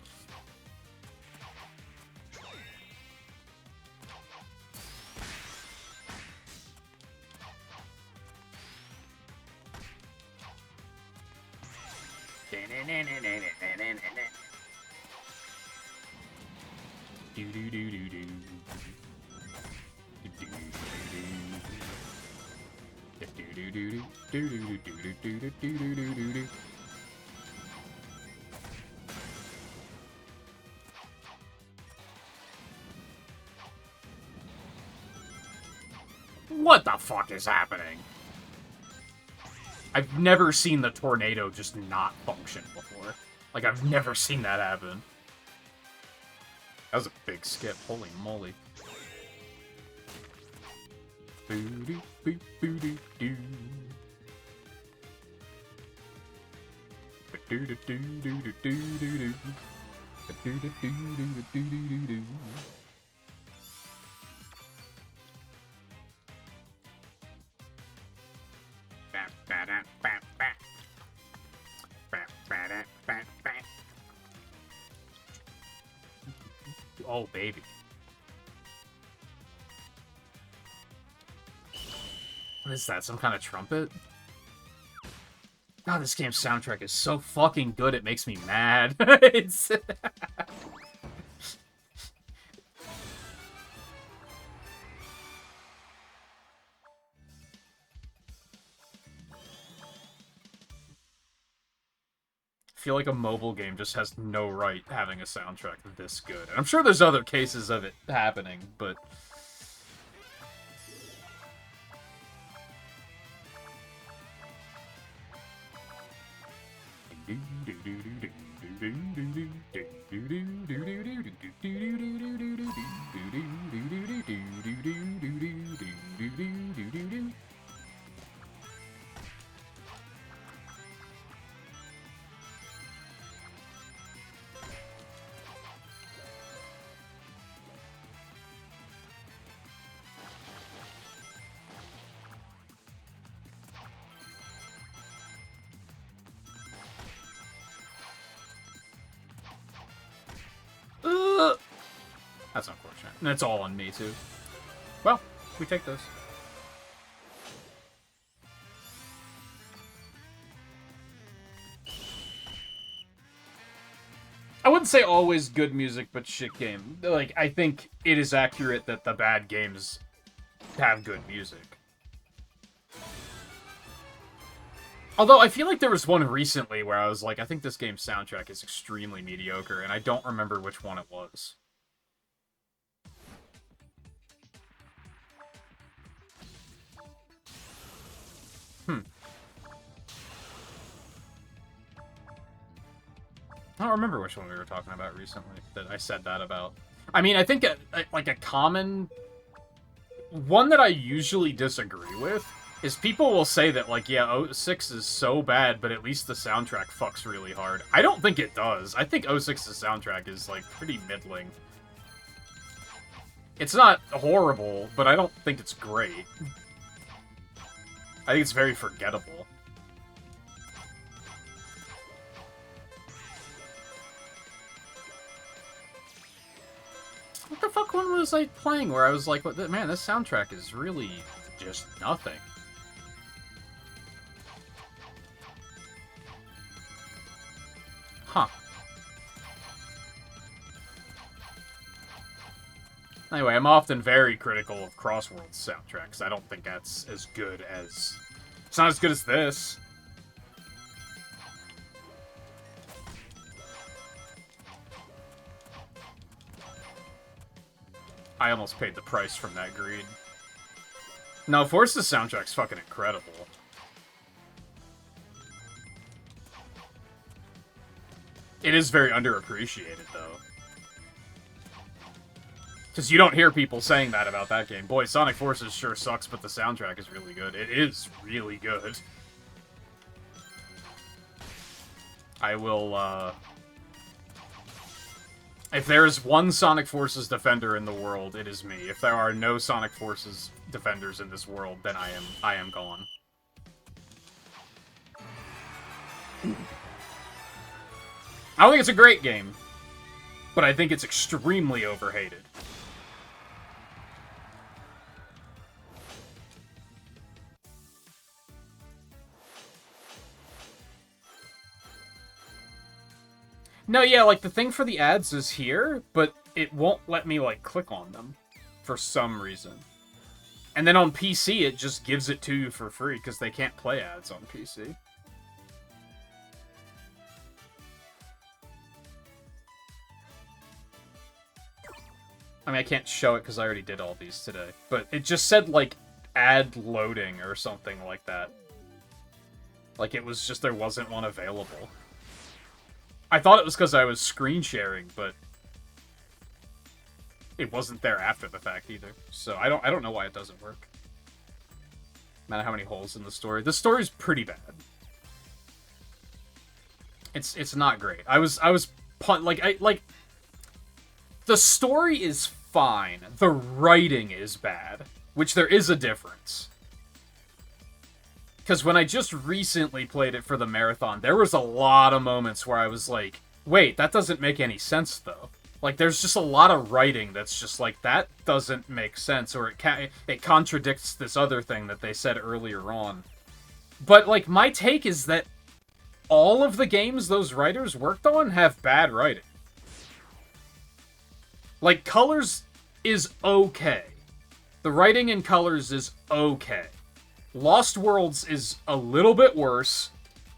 What the fuck is happening? I've never seen the tornado just not function before. Like, I've never seen that happen. That was a big skip. Holy moly. Boo-doo, boo-doo-doo-doo. Ba-doo-doo-doo-doo-doo-doo-doo. Ba-doo-doo-doo-doo-doo-doo-doo. Oh, baby. What is that? Some kind of trumpet? God, this game's soundtrack is so fucking good, it makes me mad. It's... I feel like a mobile game just has no right having a soundtrack this good. And I'm sure there's other cases of it happening, but... That's unfortunate. And it's all on me, too. Well, we take those. I wouldn't say always good music, but shit game. Like, I think it is accurate that the bad games have good music. Although, I feel like there was one recently where I was like, I think this game's soundtrack is extremely mediocre, and I don't remember which one it was. I don't remember which one we were talking about recently that I said that about. I mean, I think like a common one that I usually disagree with is people will say that, like, yeah, 06 is so bad, but at least the soundtrack fucks really hard. I don't think it does. I think 06's soundtrack is, like, pretty middling. It's not horrible, but I don't think it's great. I think it's very forgettable. What the fuck one was I playing where I was like, man, this soundtrack is really just nothing. Huh. Anyway, I'm often very critical of Crossworld's soundtracks. I don't think that's as good as... It's not as good as this. I almost paid the price from that greed. No, Force's soundtrack's fucking incredible. It is very underappreciated, though. Because you don't hear people saying that about that game. Boy, Sonic Forces sure sucks, but the soundtrack is really good. It is really good. I will, if there is one Sonic Forces defender in the world, it is me. If there are no Sonic Forces defenders in this world, then I am gone. I don't think it's a great game, but I think it's extremely overhated. No, yeah, like, the thing for the ads is here, but it won't let me, like, click on them for some reason. And then on PC, it just gives it to you for free, because they can't play ads on PC. I mean, I can't show it because I already did all these today, but it just said, like, ad loading or something like that. Like, it was just there wasn't one available. I thought it was because I was screen sharing, but it wasn't there after the fact either. So I don't know why it doesn't work. No matter how many holes in the story. The story's pretty bad. It's not great. The story is fine. The writing is bad, which there is a difference. Because when I just recently played it for the marathon, there was a lot of moments where I was like, wait, that doesn't make any sense, though. Like, there's just a lot of writing that's just like, that doesn't make sense, or it contradicts this other thing that they said earlier on. But, like, my take is that all of the games those writers worked on have bad writing. Like, Colors is okay. The writing in Colors is okay. Lost Worlds is a little bit worse,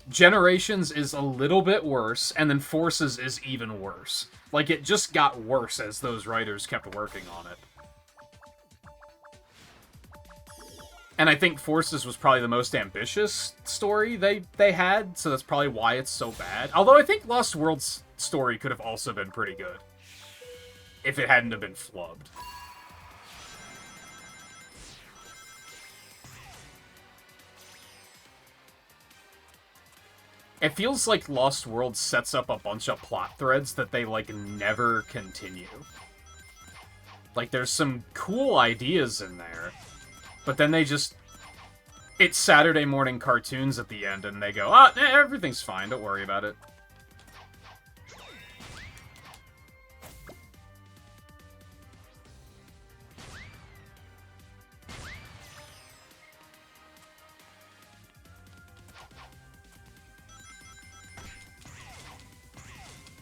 Generations is a little bit worse, and then Forces is even worse. Like, it just got worse as those writers kept working on it. And I think Forces was probably the most ambitious story they had, so that's probably why it's so bad. Although I think Lost Worlds' story could have also been pretty good, if it hadn't have been flubbed. It feels like Lost Worlds sets up a bunch of plot threads that they, like, never continue. Like, there's some cool ideas in there, but then they just... It's Saturday morning cartoons at the end, and they go, ah, everything's fine, don't worry about it.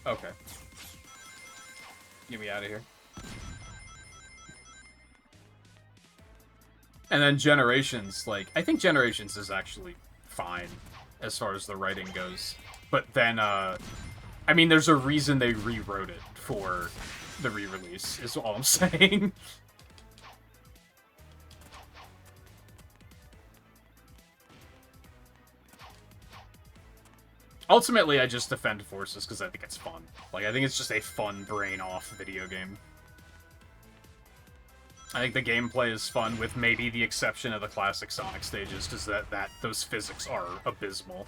Okay. Get me out of here. And then Generations, like, I think Generations is actually fine as far as the writing goes. But then, I mean, there's a reason they rewrote it for the re-release, is all I'm saying. Ultimately, I just defend Forces because I think it's fun. Like, I think it's just a fun, brain-off video game. I think the gameplay is fun, with maybe the exception of the classic Sonic stages, because those physics are abysmal.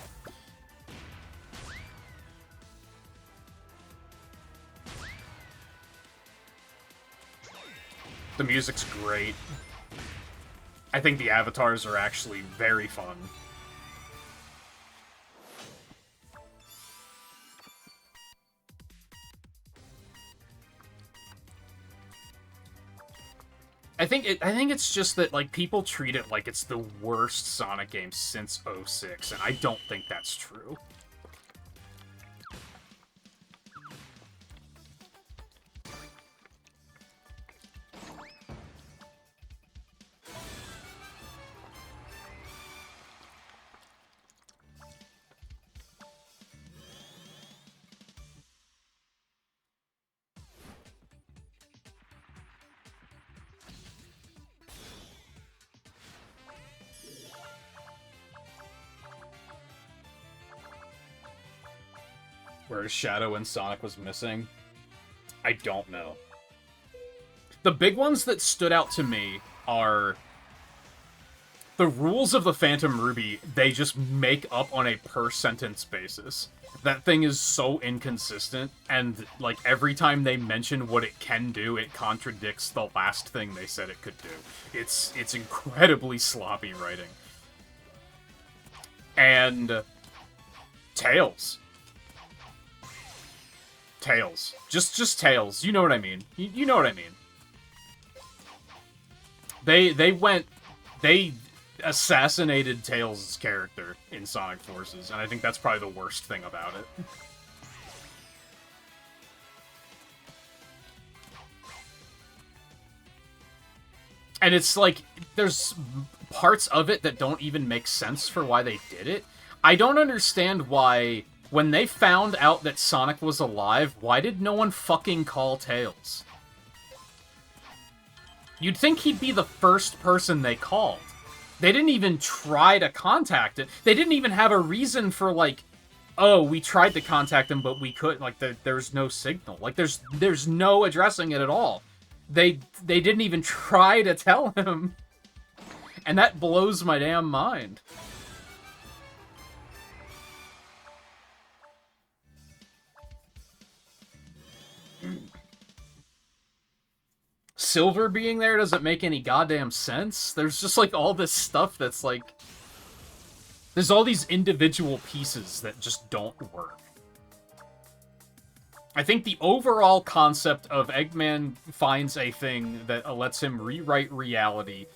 The music's great. I think the avatars are actually very fun. I think it's just that, like, people treat it like it's the worst Sonic game since 06, and I don't think that's true. Where Shadow and Sonic was missing? I don't know. The big ones that stood out to me are the rules of the Phantom Ruby. They just make up on a per-sentence basis. That thing is so inconsistent, and, like, every time they mention what it can do, it contradicts the last thing they said it could do. It's incredibly sloppy writing. And Tails. Tails. Just Tails. You know what I mean. You know what I mean. They assassinated Tails' character in Sonic Forces, and I think that's probably the worst thing about it. And it's like, there's parts of it that don't even make sense for why they did it. I don't understand why, when they found out that Sonic was alive, why did no one fucking call Tails? You'd think he'd be the first person they called. They didn't even try to contact it. They didn't even have a reason for, like, oh, we tried to contact him, but we couldn't. Like, there's no signal. Like, there's no addressing it at all. They didn't even try to tell him. And that blows my damn mind. Silver being there doesn't make any goddamn sense. There's just, like, all this stuff that's, like... There's all these individual pieces that just don't work. I think the overall concept of Eggman finds a thing that lets him rewrite reality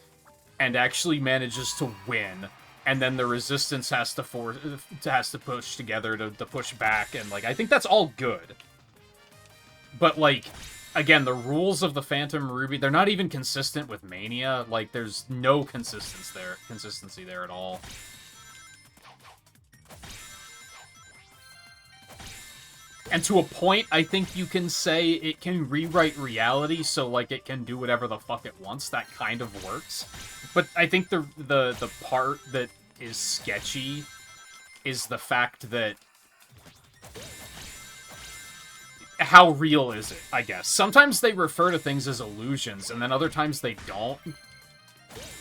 and actually manages to win, and then the resistance has to push together to push back, and, like, I think that's all good. But, like, again, the rules of the Phantom Ruby, they're not even consistent with Mania. Like, there's no consistency there at all. And to a point, I think you can say it can rewrite reality, so, like, it can do whatever the fuck it wants. That kind of works. But I think the part that is sketchy is the fact that... How real is it, I guess? Sometimes they refer to things as illusions, and then other times they don't.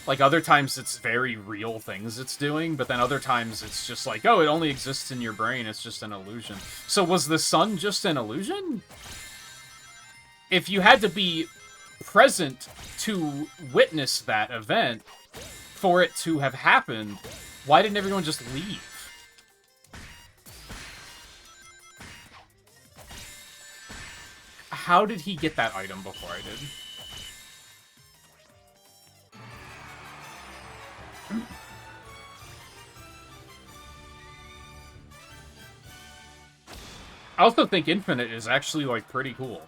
Like, other times it's very real things it's doing, but then other times it's just like, oh, it only exists in your brain, it's just an illusion. So was the sun just an illusion? If you had to be present to witness that event for it to have happened, why didn't everyone just leave? How did he get that item before I did? I also think Infinite is actually, like, pretty cool.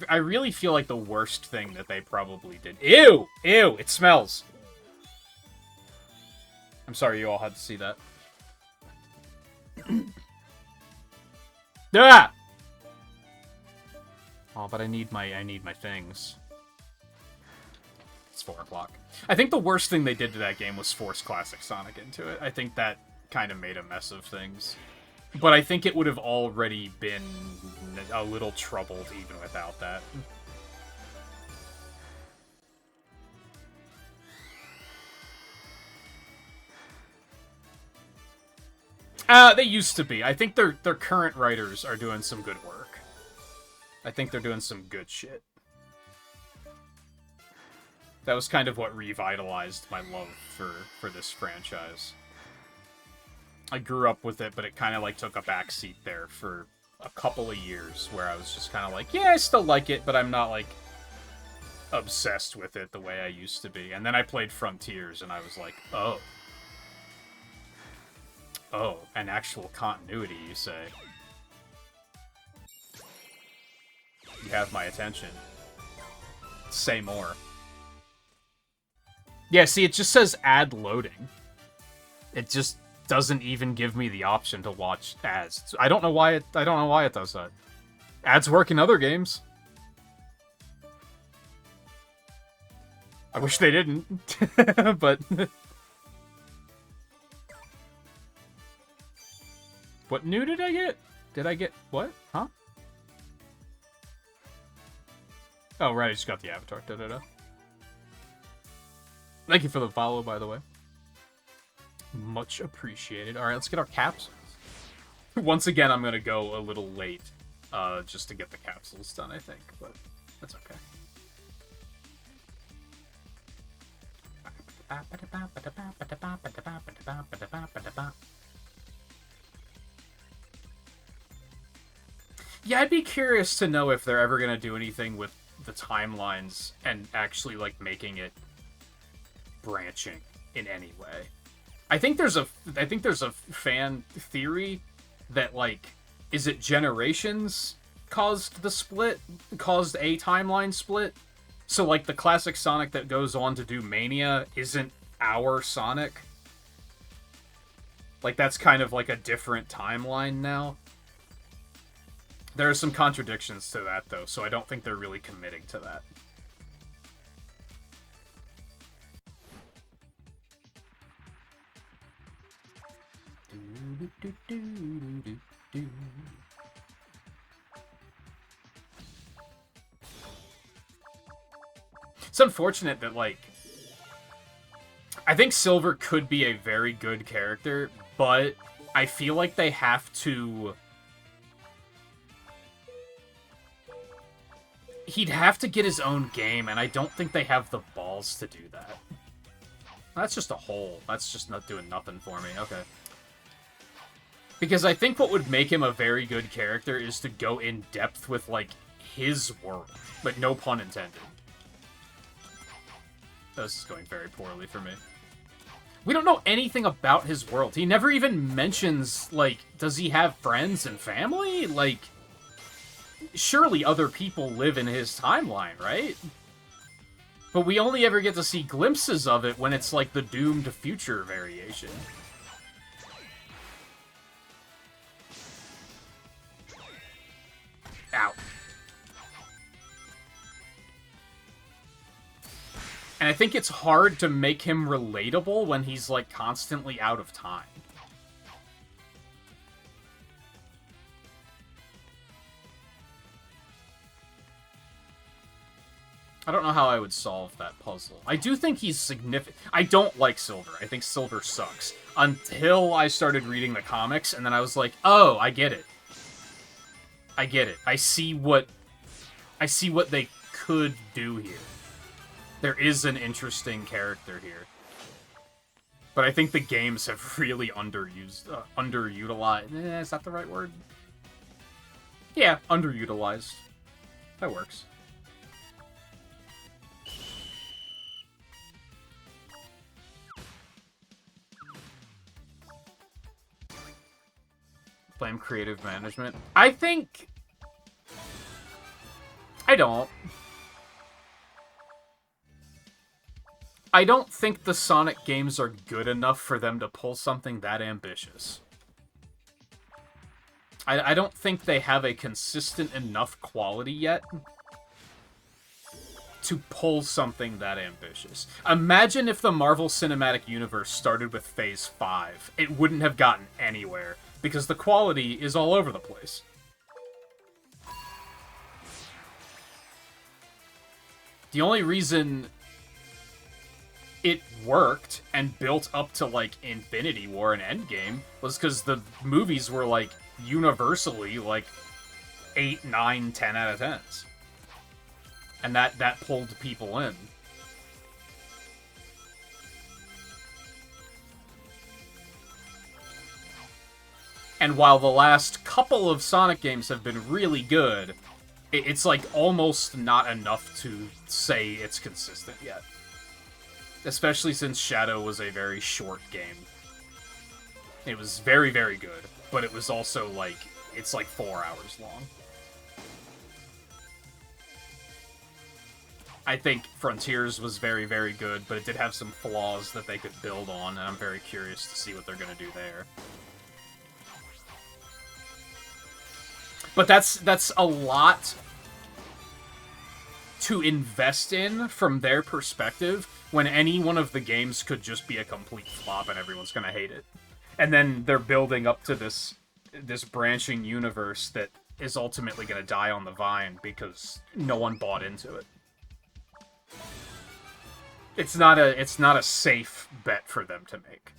I really feel like the worst thing that they probably did... Ew! Ew! It smells! I'm sorry you all had to see that. Ah! Oh, but I need my things. It's 4 o'clock. I think the worst thing they did to that game was force Classic Sonic into it. I think that kind of made a mess of things. But I think it would have already been a little troubled even without that. They used to be. I think their current writers are doing some good work. I think they're doing some good shit. That was kind of what revitalized my love for this franchise. I grew up with it, but it kind of like took a backseat there for a couple of years where I was just kind of like, yeah, I still like it, but I'm not like obsessed with it the way I used to be. And then I played Frontiers and I was like, oh. Oh, an actual continuity, you say? You have my attention. Say more. Yeah, see, it just says add loading. It just doesn't even give me the option to watch ads. I don't know why it does that. Ads work in other games. I wish they didn't, but what new did I get? Did I get what? Huh? Oh, right, I just got the avatar. Da-da-da. Thank you for the follow, by the way. Much appreciated. Alright, let's get our capsules. Once again, I'm gonna go a little late, just to get the capsules done, I think, but that's okay. Yeah, I'd be curious to know if they're ever gonna do anything with the timelines and actually, like, making it branching in any way. I think there's a fan theory that, like, is it Generations caused the split? Caused a timeline split? So, like, the classic Sonic that goes on to do Mania isn't our Sonic? Like, that's kind of like a different timeline now? There are some contradictions to that, though, so I don't think they're really committing to that. It's unfortunate that, like, I think Silver could be a very good character, but I feel like they have to... He'd have to get his own game, and I don't think they have the balls to do that. That's just a hole. That's just not doing nothing for me. Okay. Because I think what would make him a very good character is to go in depth with, like, his world. But no pun intended. This is going very poorly for me. We don't know anything about his world. He never even mentions, like, does he have friends and family? Like, surely other people live in his timeline, right? But we only ever get to see glimpses of it when it's, like, the doomed future variation. Ow. And I think it's hard to make him relatable when he's, like, constantly out of time. I don't know how I would solve that puzzle. I do think he's significant. I don't like Silver. I think Silver sucks. Until I started reading the comics, and then I was like, oh, I get it. I get it. I see what they could do here. There is an interesting character here. But I think the games have really underutilized... is that the right word? Yeah, underutilized. That works. Blame creative management. I think... I don't think the Sonic games are good enough for them to pull something that ambitious. I don't think they have a consistent enough quality yet to pull something that ambitious. Imagine if the Marvel Cinematic Universe started with Phase 5. It wouldn't have gotten anywhere, because the quality is all over the place. The only reason it worked and built up to, like, Infinity War and Endgame was because the movies were, like, universally, like, 8, 9, 10 out of 10s. And that pulled people in. And while the last couple of Sonic games have been really good, it's, like, almost not enough to say it's consistent yet. Especially since Shadow was a very short game. It was very, very good, but it was also, like, it's like 4 hours long. I think Frontiers was very, very good, but it did have some flaws that they could build on, and I'm very curious to see what they're going to do there. But that's a lot to invest in from their perspective when any one of the games could just be a complete flop and everyone's gonna hate it. And then they're building up to this branching universe that is ultimately gonna die on the vine because no one bought into it. It's not a safe bet for them to make.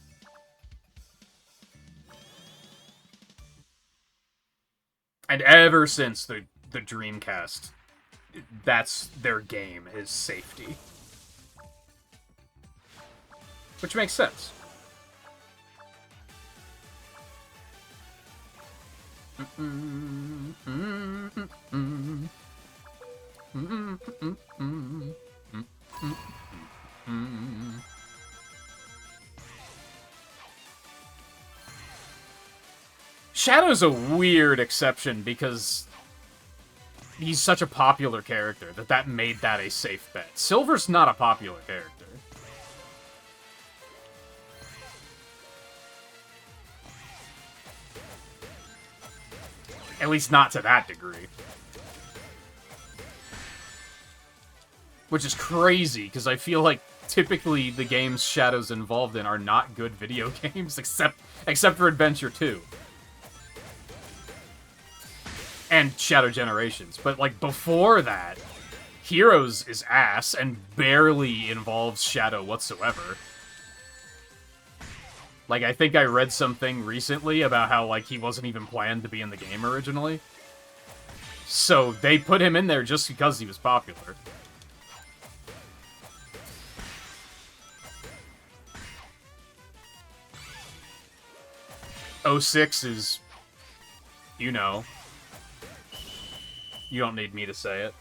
And ever since the Dreamcast, that's their game, is safety. Which makes sense. Shadow's a weird exception because he's such a popular character that made that a safe bet. Silver's not a popular character. At least not to that degree. Which is crazy, because I feel like typically the games Shadow's involved in are not good video games, except for Adventure 2. And Shadow Generations. But, like, before that, Heroes is ass and barely involves Shadow whatsoever. Like, I think I read something recently about how, like, he wasn't even planned to be in the game originally. So, they put him in there just because he was popular. '06 is, you know... You don't need me to say it.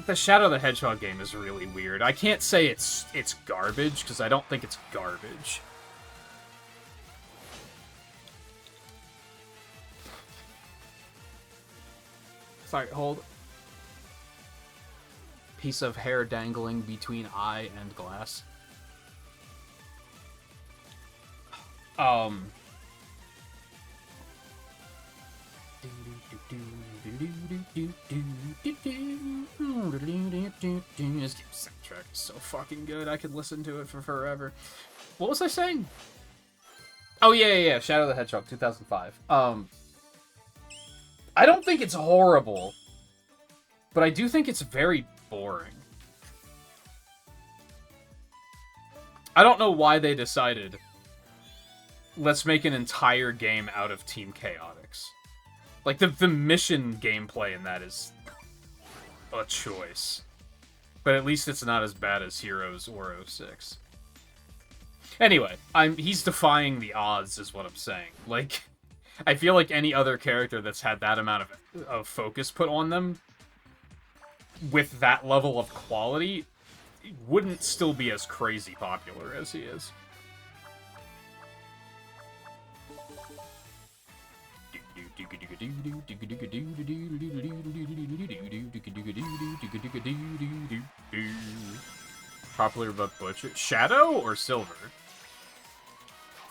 The Shadow the Hedgehog game is really weird. I can't say it's garbage, because I don't think it's garbage. Sorry, hold. Piece of hair dangling between eye and glass. This soundtrack is so fucking good. I could listen to it for forever. What was I saying? Oh, yeah. Shadow the Hedgehog, 2005. I don't think it's horrible, but I do think it's very boring. I don't know why they decided, let's make an entire game out of Team Chaotix. Like, the mission gameplay in that is a choice. But at least it's not as bad as Heroes or 06. Anyway, he's defying the odds, is what I'm saying. Like, I feel like any other character that's had that amount of focus put on them, with that level of quality, wouldn't still be as crazy popular as he is. Popular but butcher. Shadow or Silver?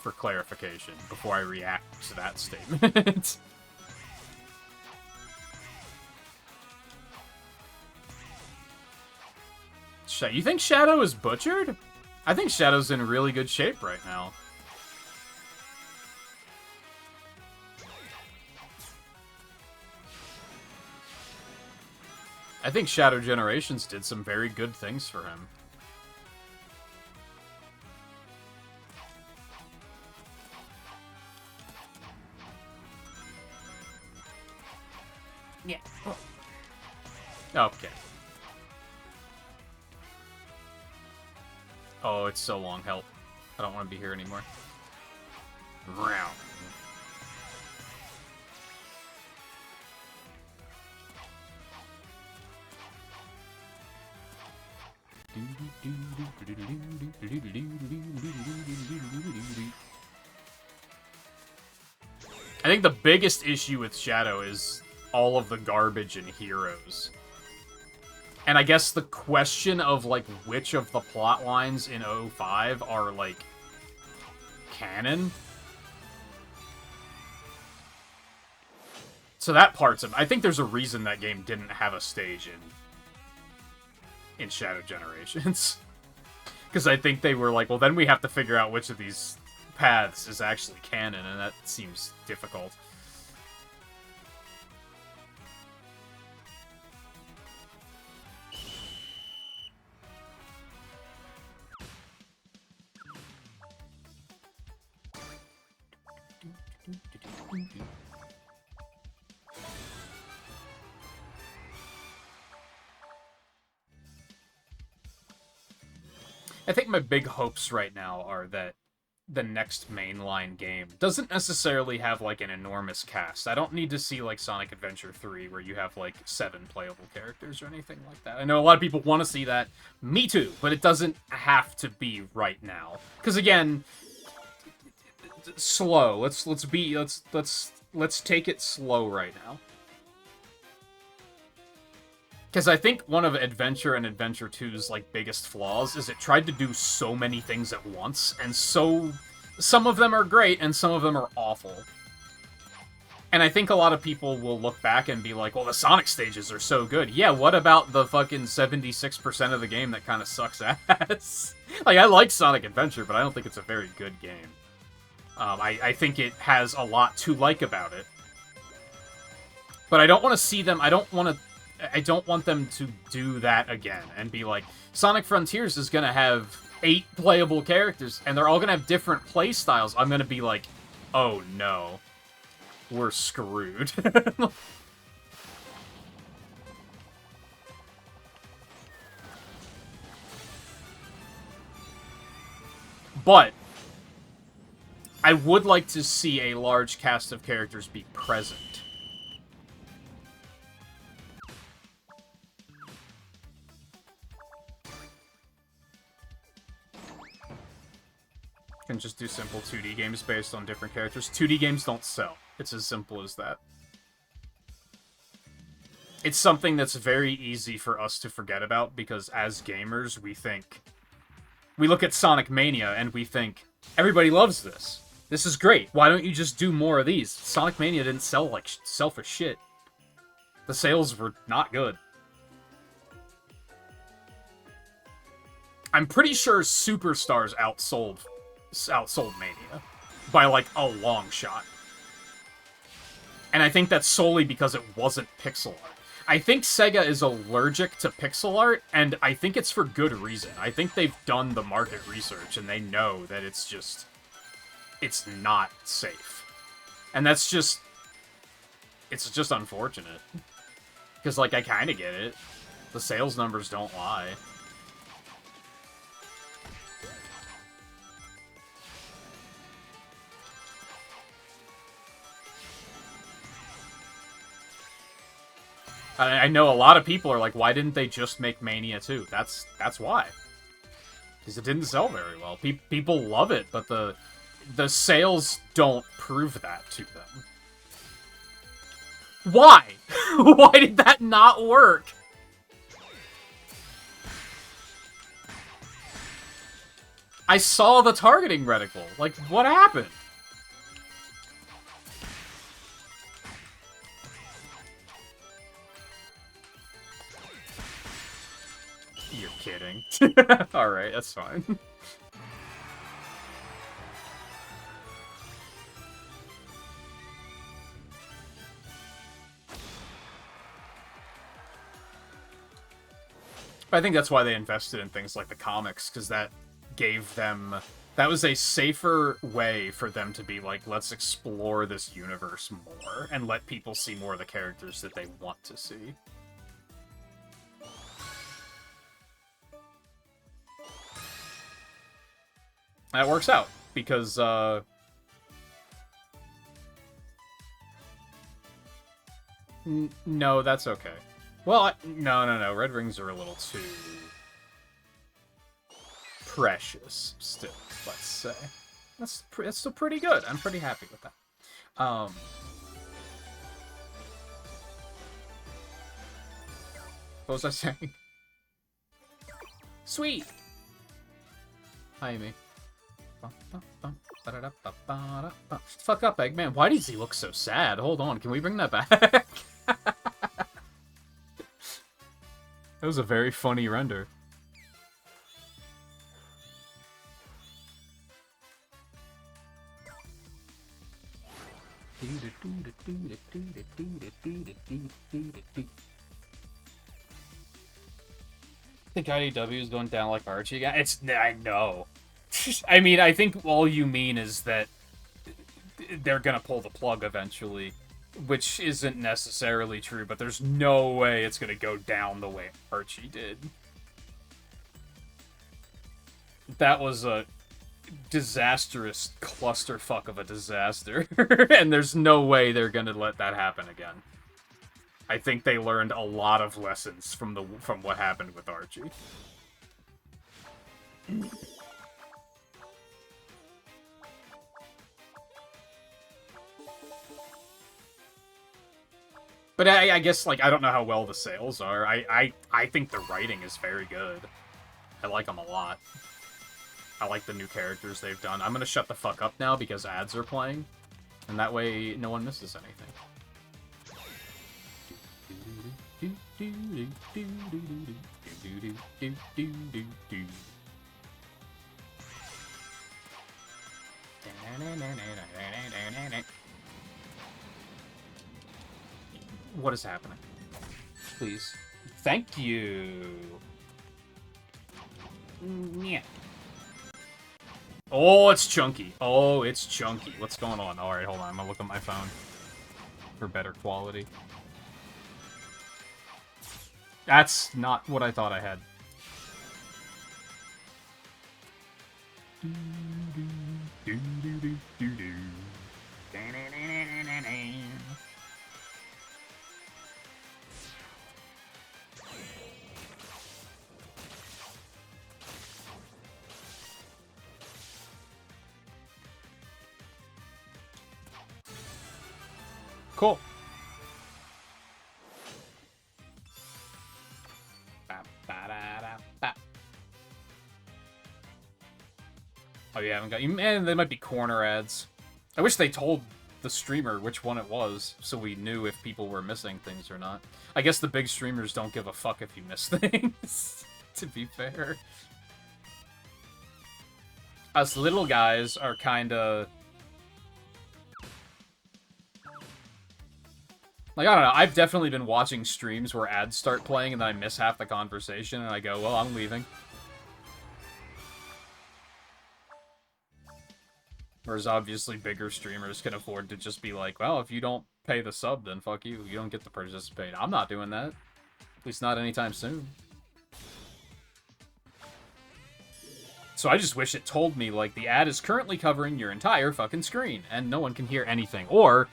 For clarification, before I react to that statement. You think Shadow is butchered? I think Shadow's in really good shape right now. I think Shadow Generations did some very good things for him. Yeah. Okay. Oh, it's so long. Help. I don't want to be here anymore. Round. I think the biggest issue with Shadow is all of the garbage in Heroes. And I guess the question of, like, which of the plot lines in 05 are, like, canon? So that part's of... I think there's a reason that game didn't have a stage in Shadow Generations. Because I think they were like, well, then we have to figure out which of these paths is actually canon, and that seems difficult. I think my big hopes right now are that the next mainline game doesn't necessarily have, like, an enormous cast. I don't need to see, like, Sonic Adventure 3, where you have, like, 7 playable characters or anything like that. I know a lot of people want to see that. Me too, but it doesn't have to be right now. Because, again, slow. Let's take it slow right now. Because I think one of Adventure and Adventure 2's, like, biggest flaws is it tried to do so many things at once, and so... some of them are great, and some of them are awful. And I think a lot of people will look back and be like, well, the Sonic stages are so good. Yeah, what about the fucking 76% of the game that kind of sucks ass? Like, I like Sonic Adventure, but I don't think it's a very good game. I think it has a lot to like about it. But I don't want to see them... I don't want them to do that again and be like, Sonic Frontiers is gonna have 8 playable characters, and they're all gonna have different play styles. I'm gonna be like, oh no. We're screwed. But I would like to see a large cast of characters be present. Can just do simple 2D games based on different characters. 2D games don't sell. It's as simple as that. It's something that's very easy for us to forget about, because as gamers, we look at Sonic Mania and we think, everybody loves this. This is great. Why don't you just do more of these? Sonic Mania didn't sell for shit. The sales were not good. I'm pretty sure Superstars outsold Mania by, like, a long shot. And I think that's solely because it wasn't pixel art. I think Sega is allergic to pixel art, and I think it's for good reason. I think they've done the market research, and they know that it's not safe. And that's just... it's just unfortunate. Because, like, I kind of get it. The sales numbers don't lie. I know a lot of people are like, why didn't they just make Mania 2? That's why. Because it didn't sell very well. People love it, but the sales don't prove that to them. Why? Why did that not work? I saw the targeting reticle. Like, what happened? You're kidding. Alright, that's fine. I think that's why they invested in things like the comics, because that gave them... That was a safer way for them to be like, let's explore this universe more, and let people see more of the characters that they want to see. That works out, because, no, that's okay. Well, no. Red rings are a little too... precious, still, let's say. That's still pretty good. I'm pretty happy with that. What was I saying? Sweet! Hi, Amy. Fuck up, Eggman. Why does he look so sad? Hold on, can we bring that back? That was a very funny render. I think IDW is going down like Archie again. I know. I mean, I think all you mean is that they're gonna pull the plug eventually, which isn't necessarily true, but there's no way it's gonna go down the way Archie did. That was a disastrous clusterfuck of a disaster, and there's no way they're gonna let that happen again. I think they learned a lot of lessons from what happened with Archie. But I guess, like, I don't know how well the sales are. I think the writing is very good. I like them a lot. I like the new characters they've done. I'm gonna shut the fuck up now because ads are playing, and that way no one misses anything. What is happening? Please. Thank you. Yeah. Oh, it's chunky. Oh, it's chunky. What's going on? Alright, hold on. I'm gonna look at my phone for better quality. That's not what I thought I had. Cool. Oh, you haven't got... Man, they might be corner ads. I wish they told the streamer which one it was, so we knew if people were missing things or not. I guess the big streamers don't give a fuck if you miss things, to be fair. Us little guys are kinda... Like, I don't know, I've definitely been watching streams where ads start playing and then I miss half the conversation and I go, well, I'm leaving. Whereas obviously bigger streamers can afford to just be like, well, if you don't pay the sub, then fuck you. You don't get to participate. I'm not doing that. At least not anytime soon. So I just wish it told me, like, the ad is currently covering your entire fucking screen, and no one can hear anything. Or,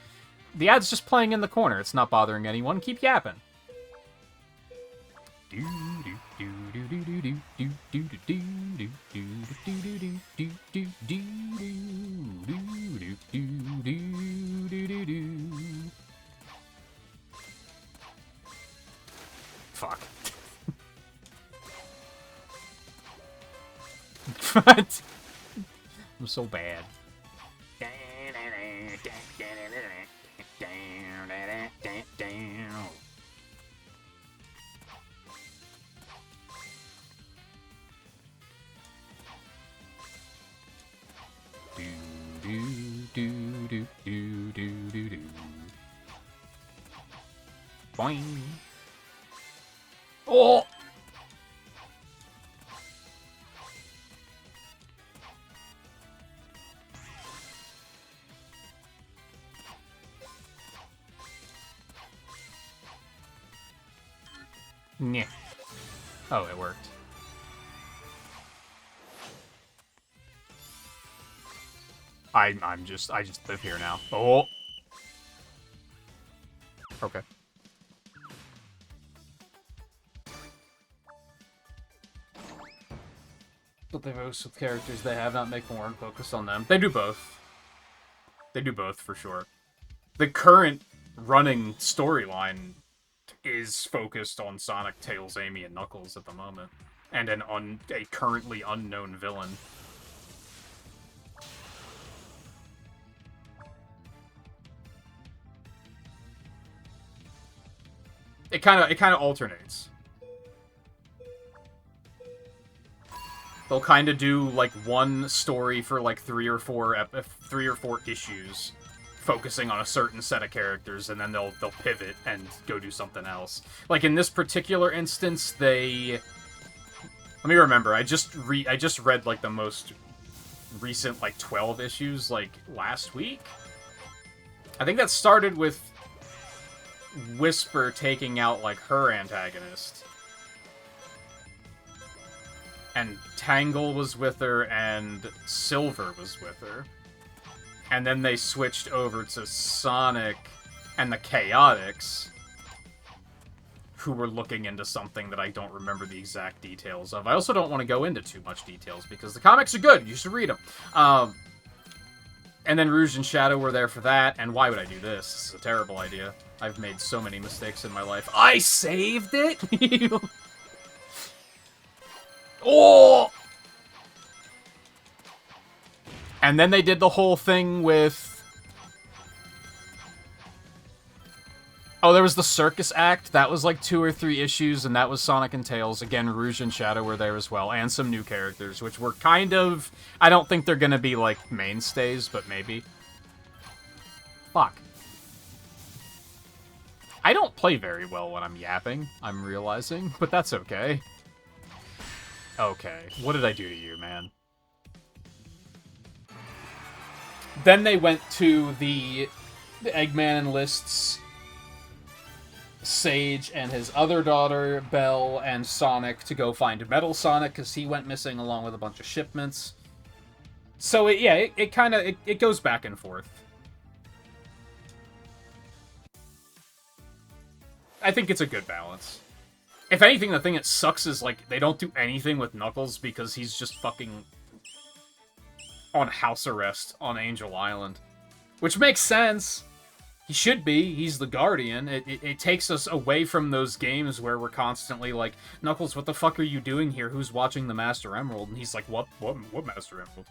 the ad's just playing in the corner. It's not bothering anyone. Keep yapping. Fuck. What? I'm so bad. Boing. Oh! Yeah. Oh, it worked. I just live here now. Oh. Okay. But they boast with characters they have, not make more and focus on them. They do both. They do both, for sure. The current running storyline is focused on Sonic, Tails, Amy, and Knuckles at the moment. And a currently unknown villain. It kind of alternates. They'll kind of do like one story for like 3 or 4 issues, focusing on a certain set of characters, and then they'll pivot and go do something else. Like in this particular instance, let me remember. I just read like the most recent like 12 issues like last week. I think that started with Whisper taking out like her antagonist. And Tangle was with her, and Silver was with her. And then they switched over to Sonic and the Chaotix, who were looking into something that I don't remember the exact details of. I also don't want to go into too much details, because the comics are good. You should read them. And then Rouge and Shadow were there for that, and why would I do this? This is a terrible idea. I've made so many mistakes in my life. I saved it?! Oh! And then they did the whole thing with... Oh, there was the Circus Act. That was like 2 or 3 issues, and that was Sonic and Tails. Again, Rouge and Shadow were there as well, and some new characters, which were kind of... I don't think they're gonna be, like, mainstays, but maybe. Fuck. I don't play very well when I'm yapping, I'm realizing, but that's okay. Okay, what did I do to you, man? Then they went to the Eggman enlists Sage and his other daughter, Belle, and Sonic to go find Metal Sonic, because he went missing along with a bunch of shipments. So, it kind of goes back and forth. I think it's a good balance. If anything, the thing that sucks is, like, they don't do anything with Knuckles because he's just fucking on house arrest on Angel Island. Which makes sense. He should be. He's the Guardian. It takes us away from those games where we're constantly like, Knuckles, what the fuck are you doing here? Who's watching the Master Emerald? And he's like, what Master Emerald?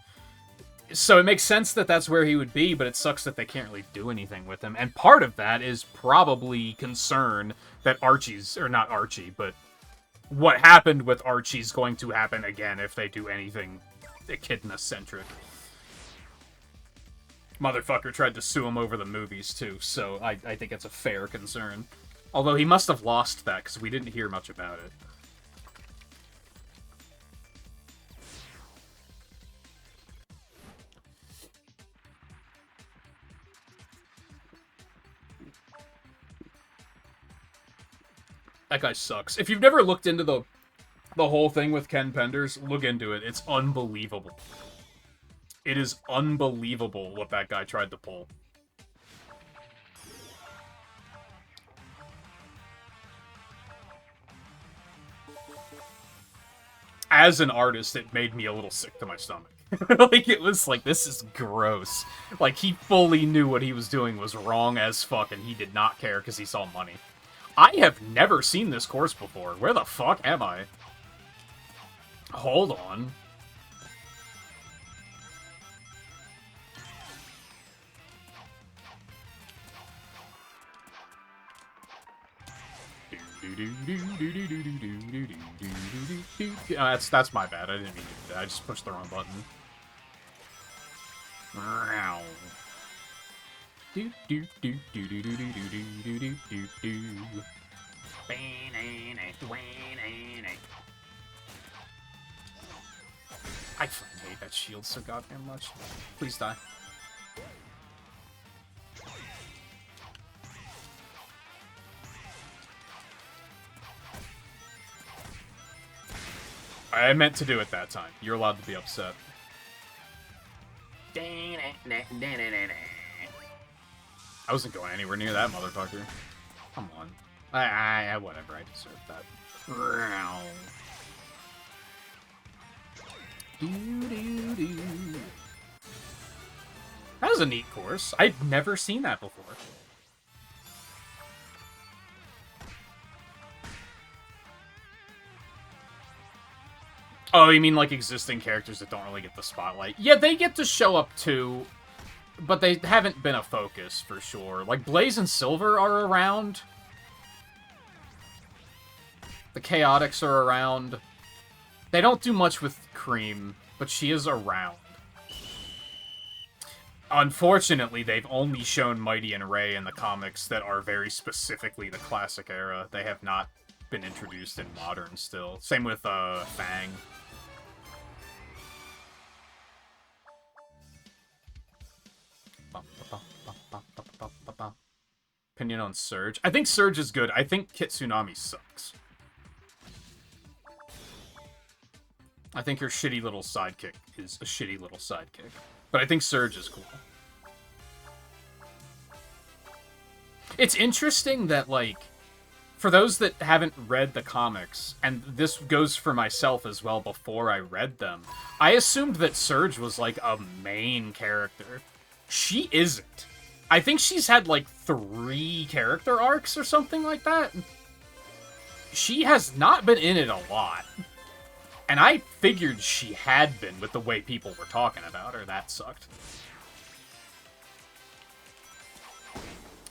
So it makes sense that that's where he would be, but it sucks that they can't really do anything with him. And part of that is probably concern that Archie's, or not Archie, but what happened with Archie's going to happen again if they do anything Echidna-centric. Motherfucker tried to sue him over the movies, too, so I think it's a fair concern. Although he must have lost that, because we didn't hear much about it. That guy sucks. If you've never looked into the whole thing with Ken Penders, look into it. It's unbelievable. It is unbelievable what that guy tried to pull. As an artist, it made me a little sick to my stomach. Like, it was like, this is gross. Like, he fully knew what he was doing was wrong as fuck, and he did not care because he saw money. I have never seen this course before. Where the fuck am I? Hold on. Oh, that's my bad. I didn't mean to do that. I just pushed the wrong button. I fucking hate that shield so goddamn much. Please die. I meant to do it that time. You're allowed to be upset. I wasn't going anywhere near that motherfucker. Come on. Whatever, I deserve that. That was a neat course. I'd never seen that before. Oh, you mean like existing characters that don't really get the spotlight? Yeah, they get to show up too, but they haven't been a focus for sure. Like Blaze and Silver are around. The Chaotix are around. They don't do much with Cream, but she is around. Unfortunately, they've only shown Mighty and Ray in the comics that are very specifically the classic era. They have not been introduced in modern still. Same with Fang. Opinion on Surge? I think Surge is good. I think Kitsunami sucks. I think her shitty little sidekick is a shitty little sidekick. But I think Surge is cool. It's interesting that, like, for those that haven't read the comics, and this goes for myself as well before I read them, I assumed that Surge was, like, a main character. She isn't. I think she's had, like, 3 character arcs or something like that. She has not been in it a lot. And I figured she had been with the way people were talking about her. That sucked.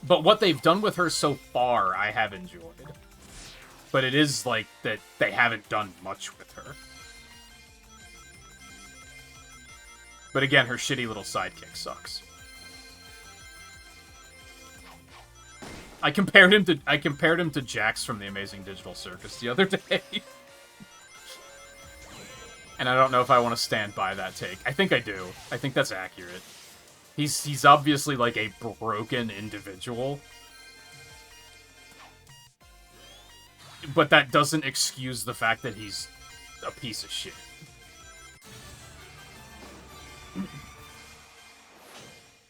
But what they've done with her so far, I have enjoyed. But it is like that they haven't done much with her. But again, her shitty little sidekick sucks. I compared him to Jax from the Amazing Digital Circus the other day. And I don't know if I want to stand by that take. I think I do. I think that's accurate. He's obviously like a broken individual. But that doesn't excuse the fact that he's a piece of shit.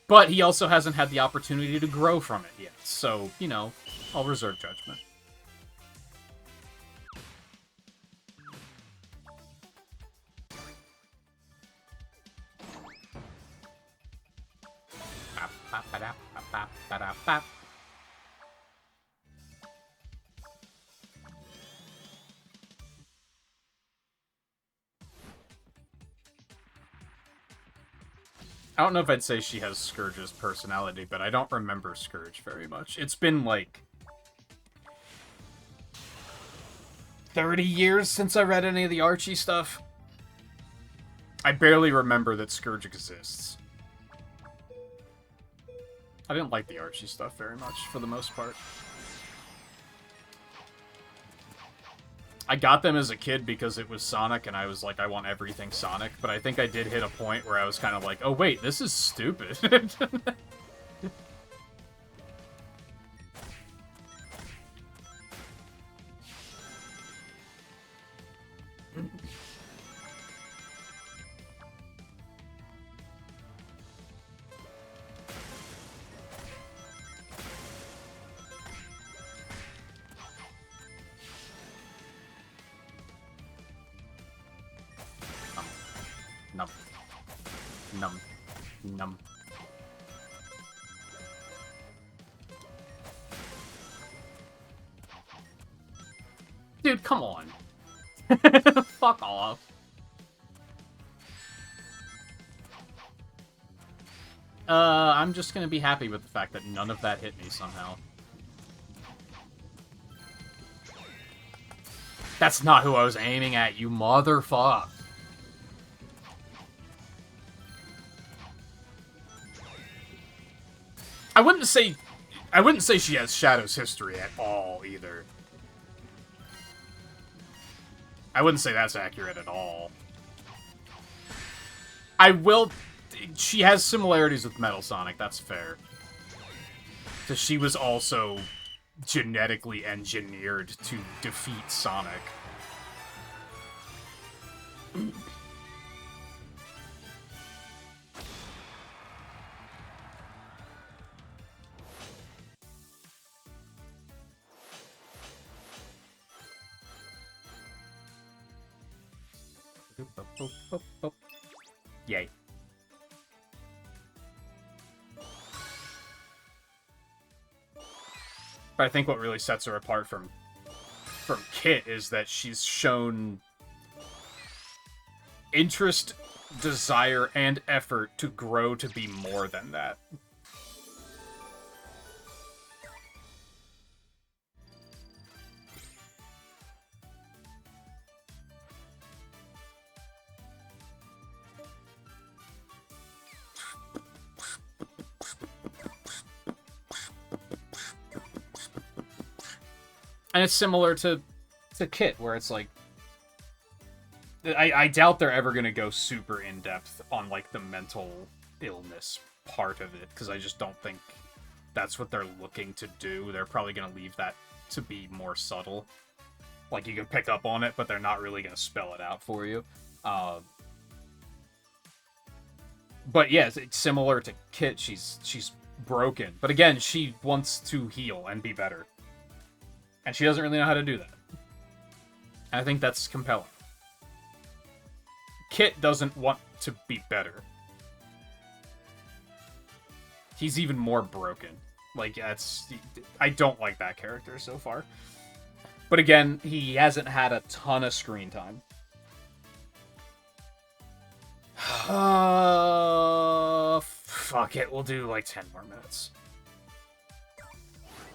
But he also hasn't had the opportunity to grow from it yet. So, you know, I'll reserve judgment. I don't know if I'd say she has Scourge's personality, but I don't remember Scourge very much. It's been, like, 30 years since I read any of the Archie stuff. I barely remember that Scourge exists. I didn't like the Archie stuff very much, for the most part. I got them as a kid because it was Sonic, and I was like, I want everything Sonic, but I think I did hit a point where I was kind of like, oh wait, this is stupid. Num. Dude, come on. Fuck off. I'm just gonna be happy with the fact that none of that hit me somehow. That's not who I was aiming at, you motherfucker. I wouldn't say she has Shadow's history at all, either. I wouldn't say that's accurate at all. She has similarities with Metal Sonic, that's fair. Because she was also genetically engineered to defeat Sonic. Yay. But I think what really sets her apart from Kit is that she's shown interest, desire, and effort to grow to be more than that. And it's similar to Kit, where it's like, I doubt they're ever going to go super in-depth on, like, the mental illness part of it, because I just don't think that's what they're looking to do. They're probably going to leave that to be more subtle. Like, you can pick up on it, but they're not really going to spell it out for you. But yeah, it's similar to Kit. She's broken. But again, she wants to heal and be better. And she doesn't really know how to do that. And I think that's compelling. Kit doesn't want to be better. He's even more broken. Like, I don't like that character so far. But again, he hasn't had a ton of screen time. Fuck it, we'll do like 10 more minutes.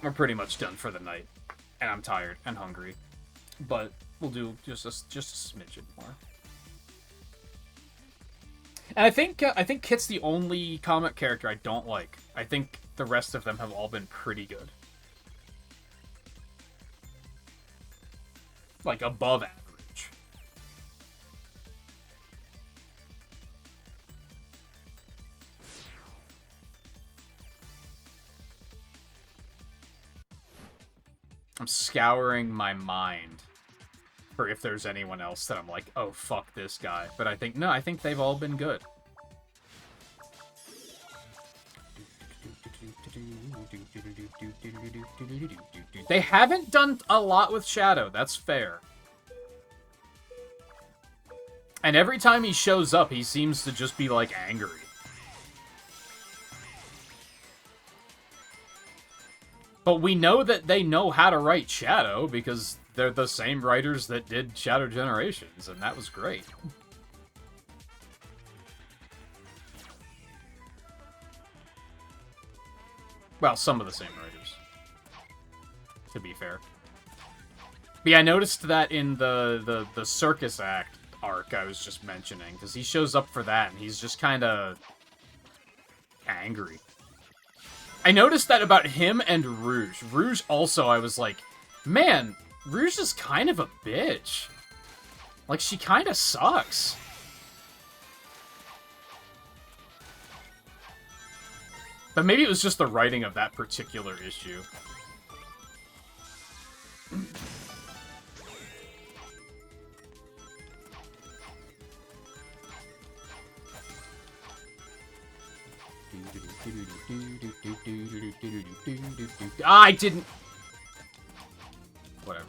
We're pretty much done for the night. And I'm tired and hungry. But we'll do just a smidgen more. And I think Kit's the only comic character I don't like. I think the rest of them have all been pretty good. Like, above average. I'm scouring my mind for if there's anyone else that I'm like, oh, fuck this guy. But I think they've all been good. They haven't done a lot with Shadow, that's fair. And every time he shows up, he seems to just be, like, angry. But we know that they know how to write Shadow, because they're the same writers that did Shadow Generations, and that was great. Well, some of the same writers, to be fair. But yeah, I noticed that in the Circus Act arc I was just mentioning, because he shows up for that, and he's just kind of angry. I noticed that about him and Rouge. Rouge also, I was like, man, Rouge is kind of a bitch. Like, she kind of sucks. But maybe it was just the writing of that particular issue. I didn't... Whatever.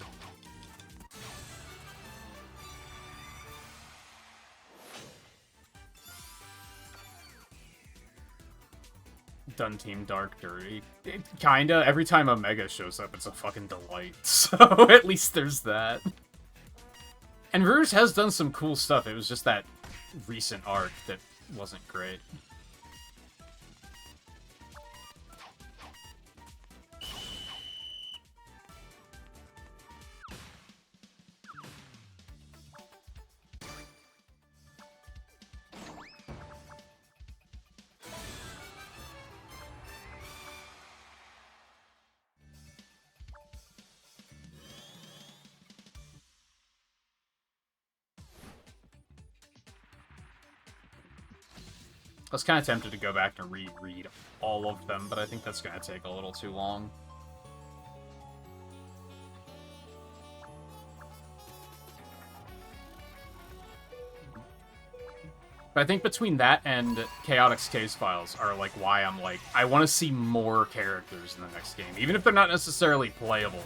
Done Team Dark dirty. Kinda. Every time Omega shows up, it's a fucking delight. So, at least there's that. And Rouge has done some cool stuff. It was just that recent arc that wasn't great. I was kind of tempted to go back and reread all of them, but I think that's going to take a little too long. But I think between that and Chaotix Case Files are, like, why I'm like, I want to see more characters in the next game. Even if they're not necessarily playable.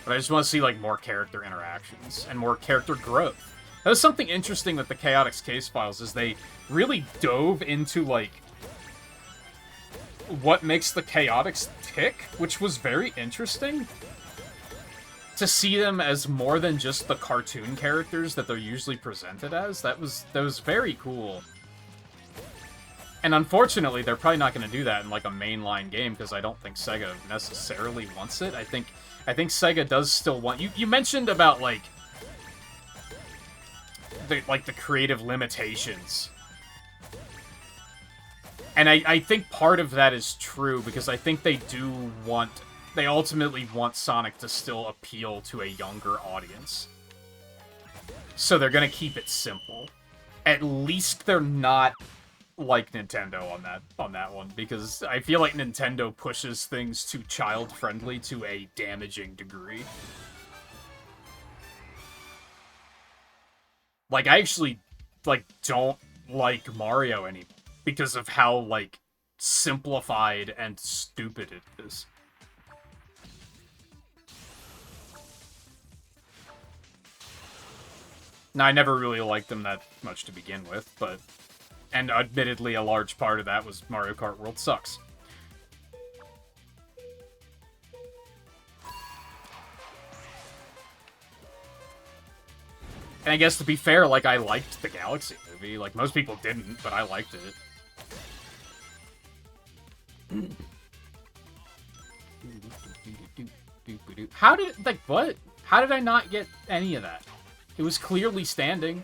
But I just want to see, like, more character interactions and more character growth. That was something interesting with the Chaotix Case Files, is they really dove into, like, what makes the Chaotix tick, which was very interesting. To see them as more than just the cartoon characters that they're usually presented as, that was very cool. And unfortunately, they're probably not going to do that in, like, a mainline game, because I don't think Sega necessarily wants it. I think Sega does still want... You mentioned about, like... the creative limitations. And I think part of that is true, because I think they do want... They ultimately want Sonic to still appeal to a younger audience. So they're gonna keep it simple. At least they're not like Nintendo on that one, because I feel like Nintendo pushes things too child-friendly to a damaging degree. Like, I actually, like, don't like Mario anymore because of how, like, simplified and stupid it is. Now, I never really liked them that much to begin with, but... And admittedly, a large part of that was Mario Kart World sucks. And I guess, to be fair, like, I liked the Galaxy movie. Like, most people didn't, but I liked it. How did... Like, what? How did I not get any of that? It was clearly standing.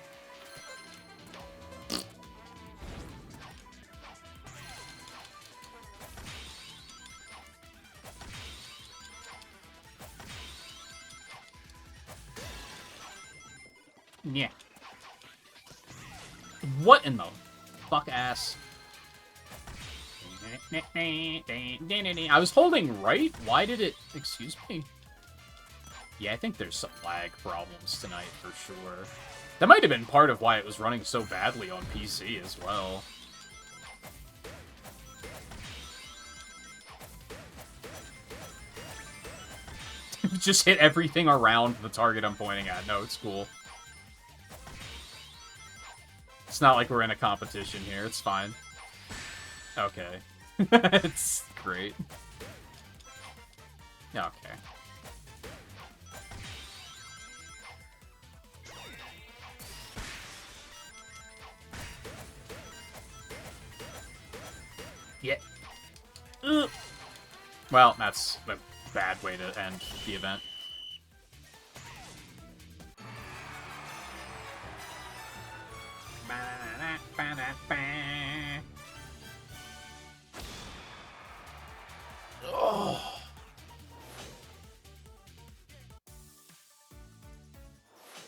Yeah. What in the fuck ass? I was holding right? Why did it... Excuse me? Yeah, I think there's some lag problems tonight for sure. That might have been part of why it was running so badly on PC as well. Just hit everything around the target I'm pointing at. No, it's cool. It's not like we're in a competition here. It's fine. Okay. It's great. Okay. Yeah. Ugh. Well, that's a bad way to end the event. Oh.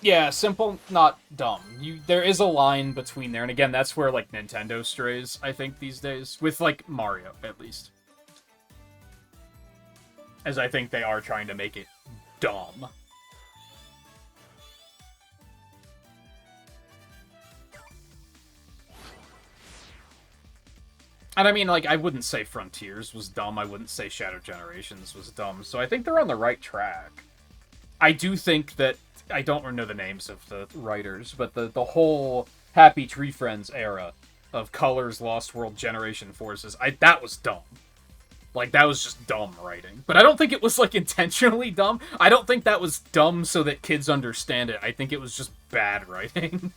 Yeah, simple, not dumb. There is a line between there, and again, that's where, like, Nintendo strays, I think, these days. With, like, Mario, at least. As I think they are trying to make it dumb. And I mean, like, I wouldn't say Frontiers was dumb, I wouldn't say Shadow Generations was dumb, so I think they're on the right track. I do think that, I don't know the names of the writers, but the whole Happy Tree Friends era of Colors, Lost World, Generation Forces, that was dumb. Like, that was just dumb writing. But I don't think it was, like, intentionally dumb. I don't think that was dumb so that kids understand it. I think it was just bad writing.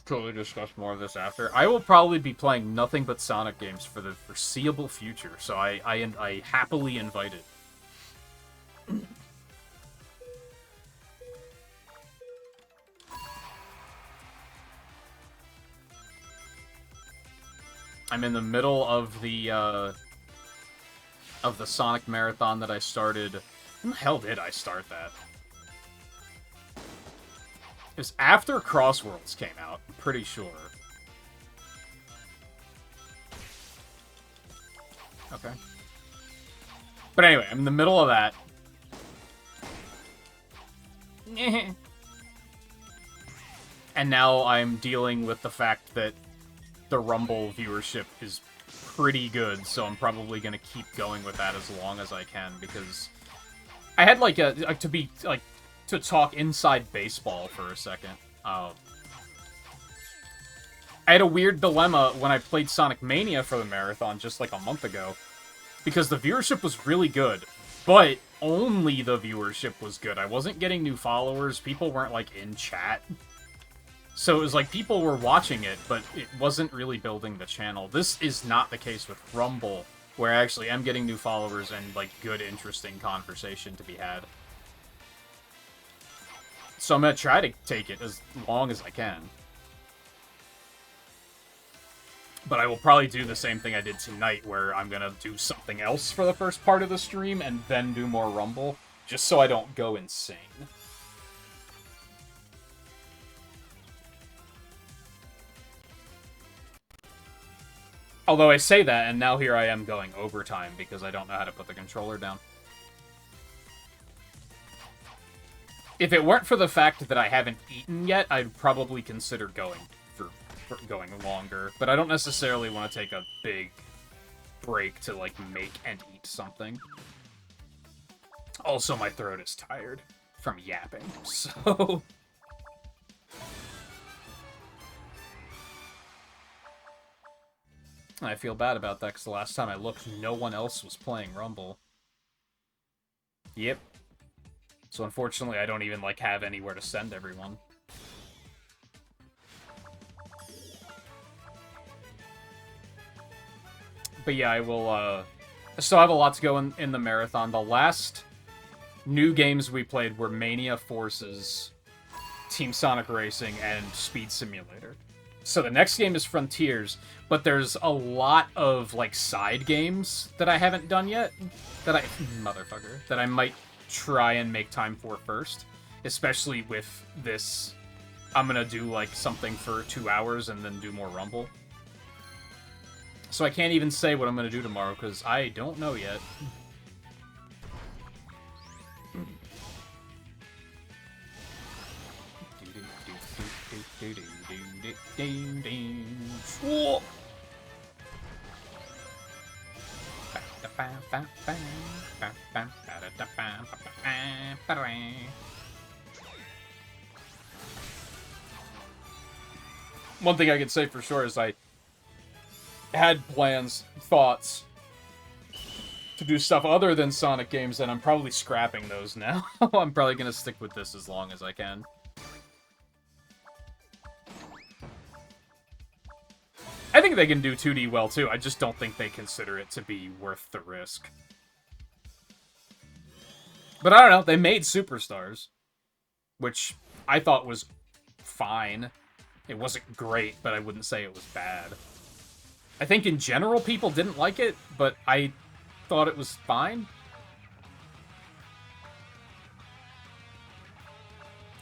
Totally discuss more of this after. I will probably be playing nothing but Sonic games for the foreseeable future, so I happily invite it. I'm in the middle of the Sonic Marathon that I started. When the hell did I start that? It was after Crossworlds came out, I'm pretty sure. Okay. But anyway, I'm in the middle of that. And now I'm dealing with the fact that the Rumble viewership is pretty good, so I'm probably going to keep going with that as long as I can, because I had, like, to talk inside baseball for a second. I had a weird dilemma when I played Sonic Mania for the marathon just, like, a month ago, because the viewership was really good, but only the viewership was good. I wasn't getting new followers, people weren't, like, in chat. So it was like people were watching it, but it wasn't really building the channel. This is not the case with Rumble, where I actually am getting new followers and, like, good, interesting conversation to be had. So I'm gonna try to take it as long as I can. But I will probably do the same thing I did tonight, where I'm gonna do something else for the first part of the stream, and then do more Rumble, just so I don't go insane. Although I say that, and now here I am going overtime because I don't know how to put the controller down. If it weren't for the fact that I haven't eaten yet, I'd probably consider going for going longer. But I don't necessarily want to take a big break to, like, make and eat something. Also, my throat is tired from yapping, so... I feel bad about that, because the last time I looked, no one else was playing Rumble. Yep. So unfortunately, I don't even, like, have anywhere to send everyone. But yeah, I will, I still have a lot to go in the marathon. The last new games we played were Mania Forces, Team Sonic Racing, and Speed Simulator. So the next game is Frontiers, but there's a lot of, like, side games that I haven't done yet, that I might try and make time for first. Especially with this, I'm gonna do, like, something for 2 hours and then do more Rumble. So I can't even say what I'm gonna do tomorrow, because I don't know yet. One thing I can say for sure is I had plans, thoughts, to do stuff other than Sonic games, and I'm probably scrapping those now. I'm probably gonna stick with this as long as I can. I think they can do 2D well, too. I just don't think they consider it to be worth the risk. But I don't know. They made Superstars, which I thought was fine. It wasn't great, but I wouldn't say it was bad. I think in general people didn't like it, but I thought it was fine.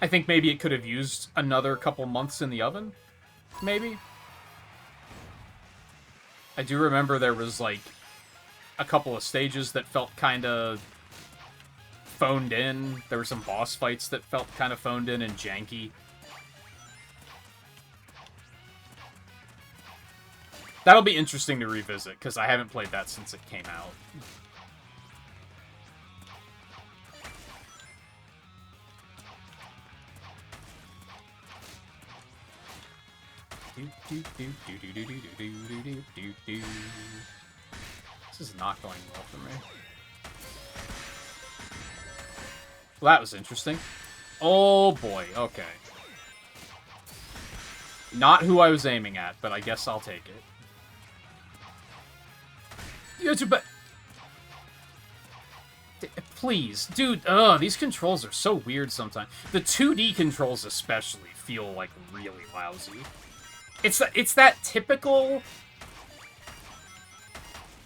I think maybe it could have used another couple months in the oven, maybe. I do remember there was, like, a couple of stages that felt kind of phoned in. There were some boss fights that felt kind of phoned in and janky. That'll be interesting to revisit, because I haven't played that since it came out. This is not going well for me. Well, that was interesting. Oh boy, okay. Not who I was aiming at, but I guess I'll take it. Please, dude, these controls are so weird sometimes. The 2D controls especially feel, like, really lousy. It's that typical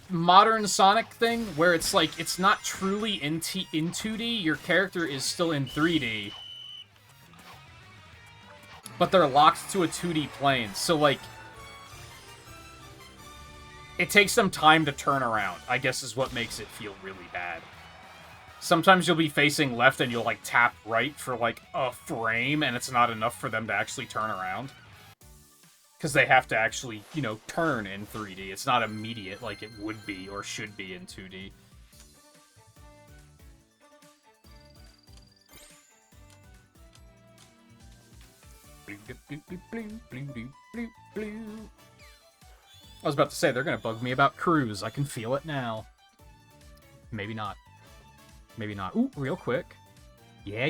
modern Sonic thing where it's like, it's not truly in 2D, your character is still in 3D, but they're locked to a 2D plane, so, like, it takes them time to turn around, I guess is what makes it feel really bad. Sometimes you'll be facing left and you'll, like, tap right for, like, a frame, and it's not enough for them to actually turn around. Because they have to actually, you know, turn in 3D. It's not immediate like it would be or should be in 2D. I was about to say, they're gonna bug me about Cruise. I can feel it now. Maybe not. Maybe not. Ooh, real quick. Yeah.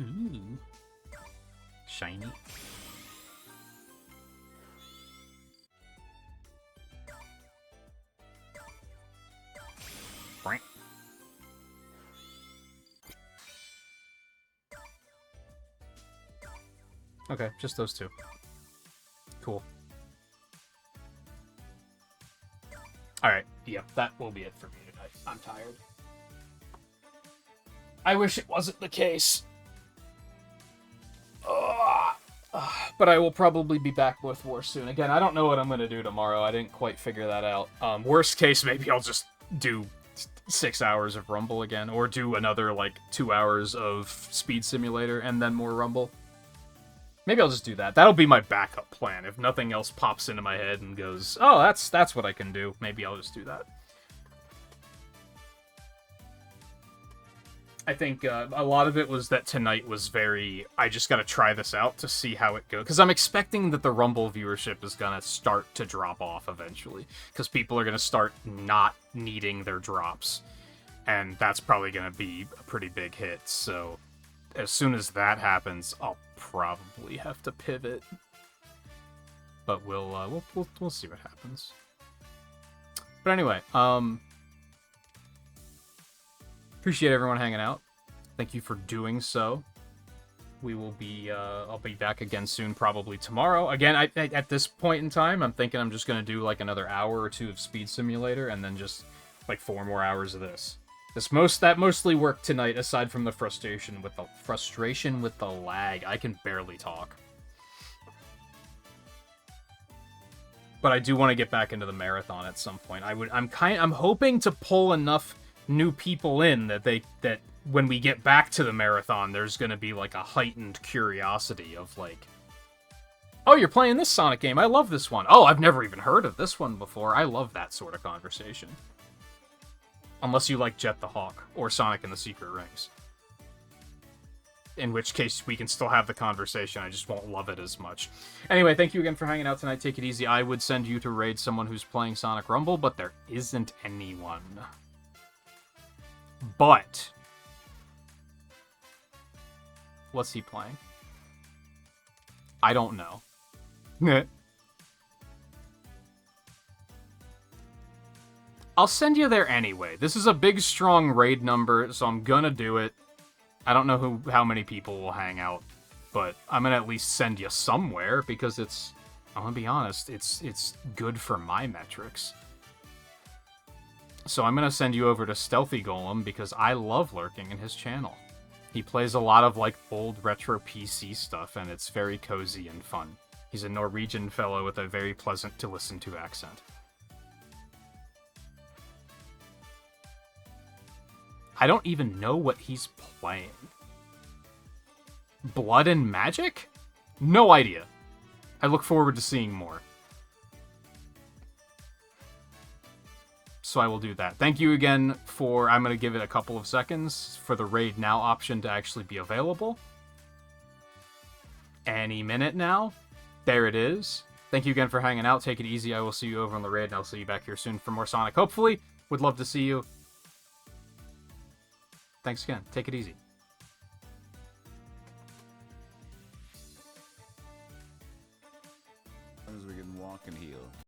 Ooh. Shiny. Okay, just those two. Cool. Alright, yep, that will be it for me tonight. I'm tired. I wish it wasn't the case. But I will probably be back with War soon. Again, I don't know what I'm going to do tomorrow. I didn't quite figure that out. Worst case, maybe I'll just do 6 hours of Rumble again. Or do another, like, 2 hours of Speed Simulator and then more Rumble. Maybe I'll just do that. That'll be my backup plan. If nothing else pops into my head and goes, oh, that's what I can do. Maybe I'll just do that. I think a lot of it was that tonight was very, I just gotta try this out to see how it goes. Because I'm expecting that the Rumble viewership is gonna start to drop off eventually. Because people are gonna start not needing their drops. And that's probably gonna be a pretty big hit. So as soon as that happens, I'll probably have to pivot. But we'll see what happens. But anyway, appreciate everyone hanging out. Thank you for doing so. We will be, I'll be back again soon, probably tomorrow. Again, at this point in time, I'm thinking I'm just going to do, like, another hour or two of Speed Simulator, and then just, like, 4 more hours of this. That mostly worked tonight, aside from the frustration with the lag. I can barely talk. But I do want to get back into the marathon at some point. I'm hoping to pull enough new people in that when we get back to the marathon, there's gonna be like a heightened curiosity of like, oh, you're playing this Sonic game, I love this one. Oh, I've never even heard of this one before. I love that sort of conversation. Unless you like Jet the Hawk or Sonic and the Secret Rings. In which case, we can still have the conversation, I just won't love it as much. Anyway, thank you again for hanging out tonight. Take it easy. I would send you to raid someone who's playing Sonic Rumble, but there isn't anyone. But what's he playing? I don't know. I'll send you there anyway. This is a big, strong raid number, so I'm gonna do it. I don't know how many people will hang out, but I'm gonna at least send you somewhere, because I'm gonna be honest, it's good for my metrics. So I'm gonna send you over to Stealthy Golem, because I love lurking in his channel. He plays a lot of, like, old retro PC stuff, and it's very cozy and fun. He's a Norwegian fellow with a very pleasant-to-listen-to accent. I don't even know what he's playing. Blood and Magic? No idea. I look forward to seeing more. So I will do that. Thank you again for... I'm going to give it a couple of seconds for the Raid Now option to actually be available. Any minute now. There it is. Thank you again for hanging out. Take it easy. I will see you over on the Raid, and I'll see you back here soon for more Sonic. Hopefully. Would love to see you. Thanks again. Take it easy. As we can walk and heal.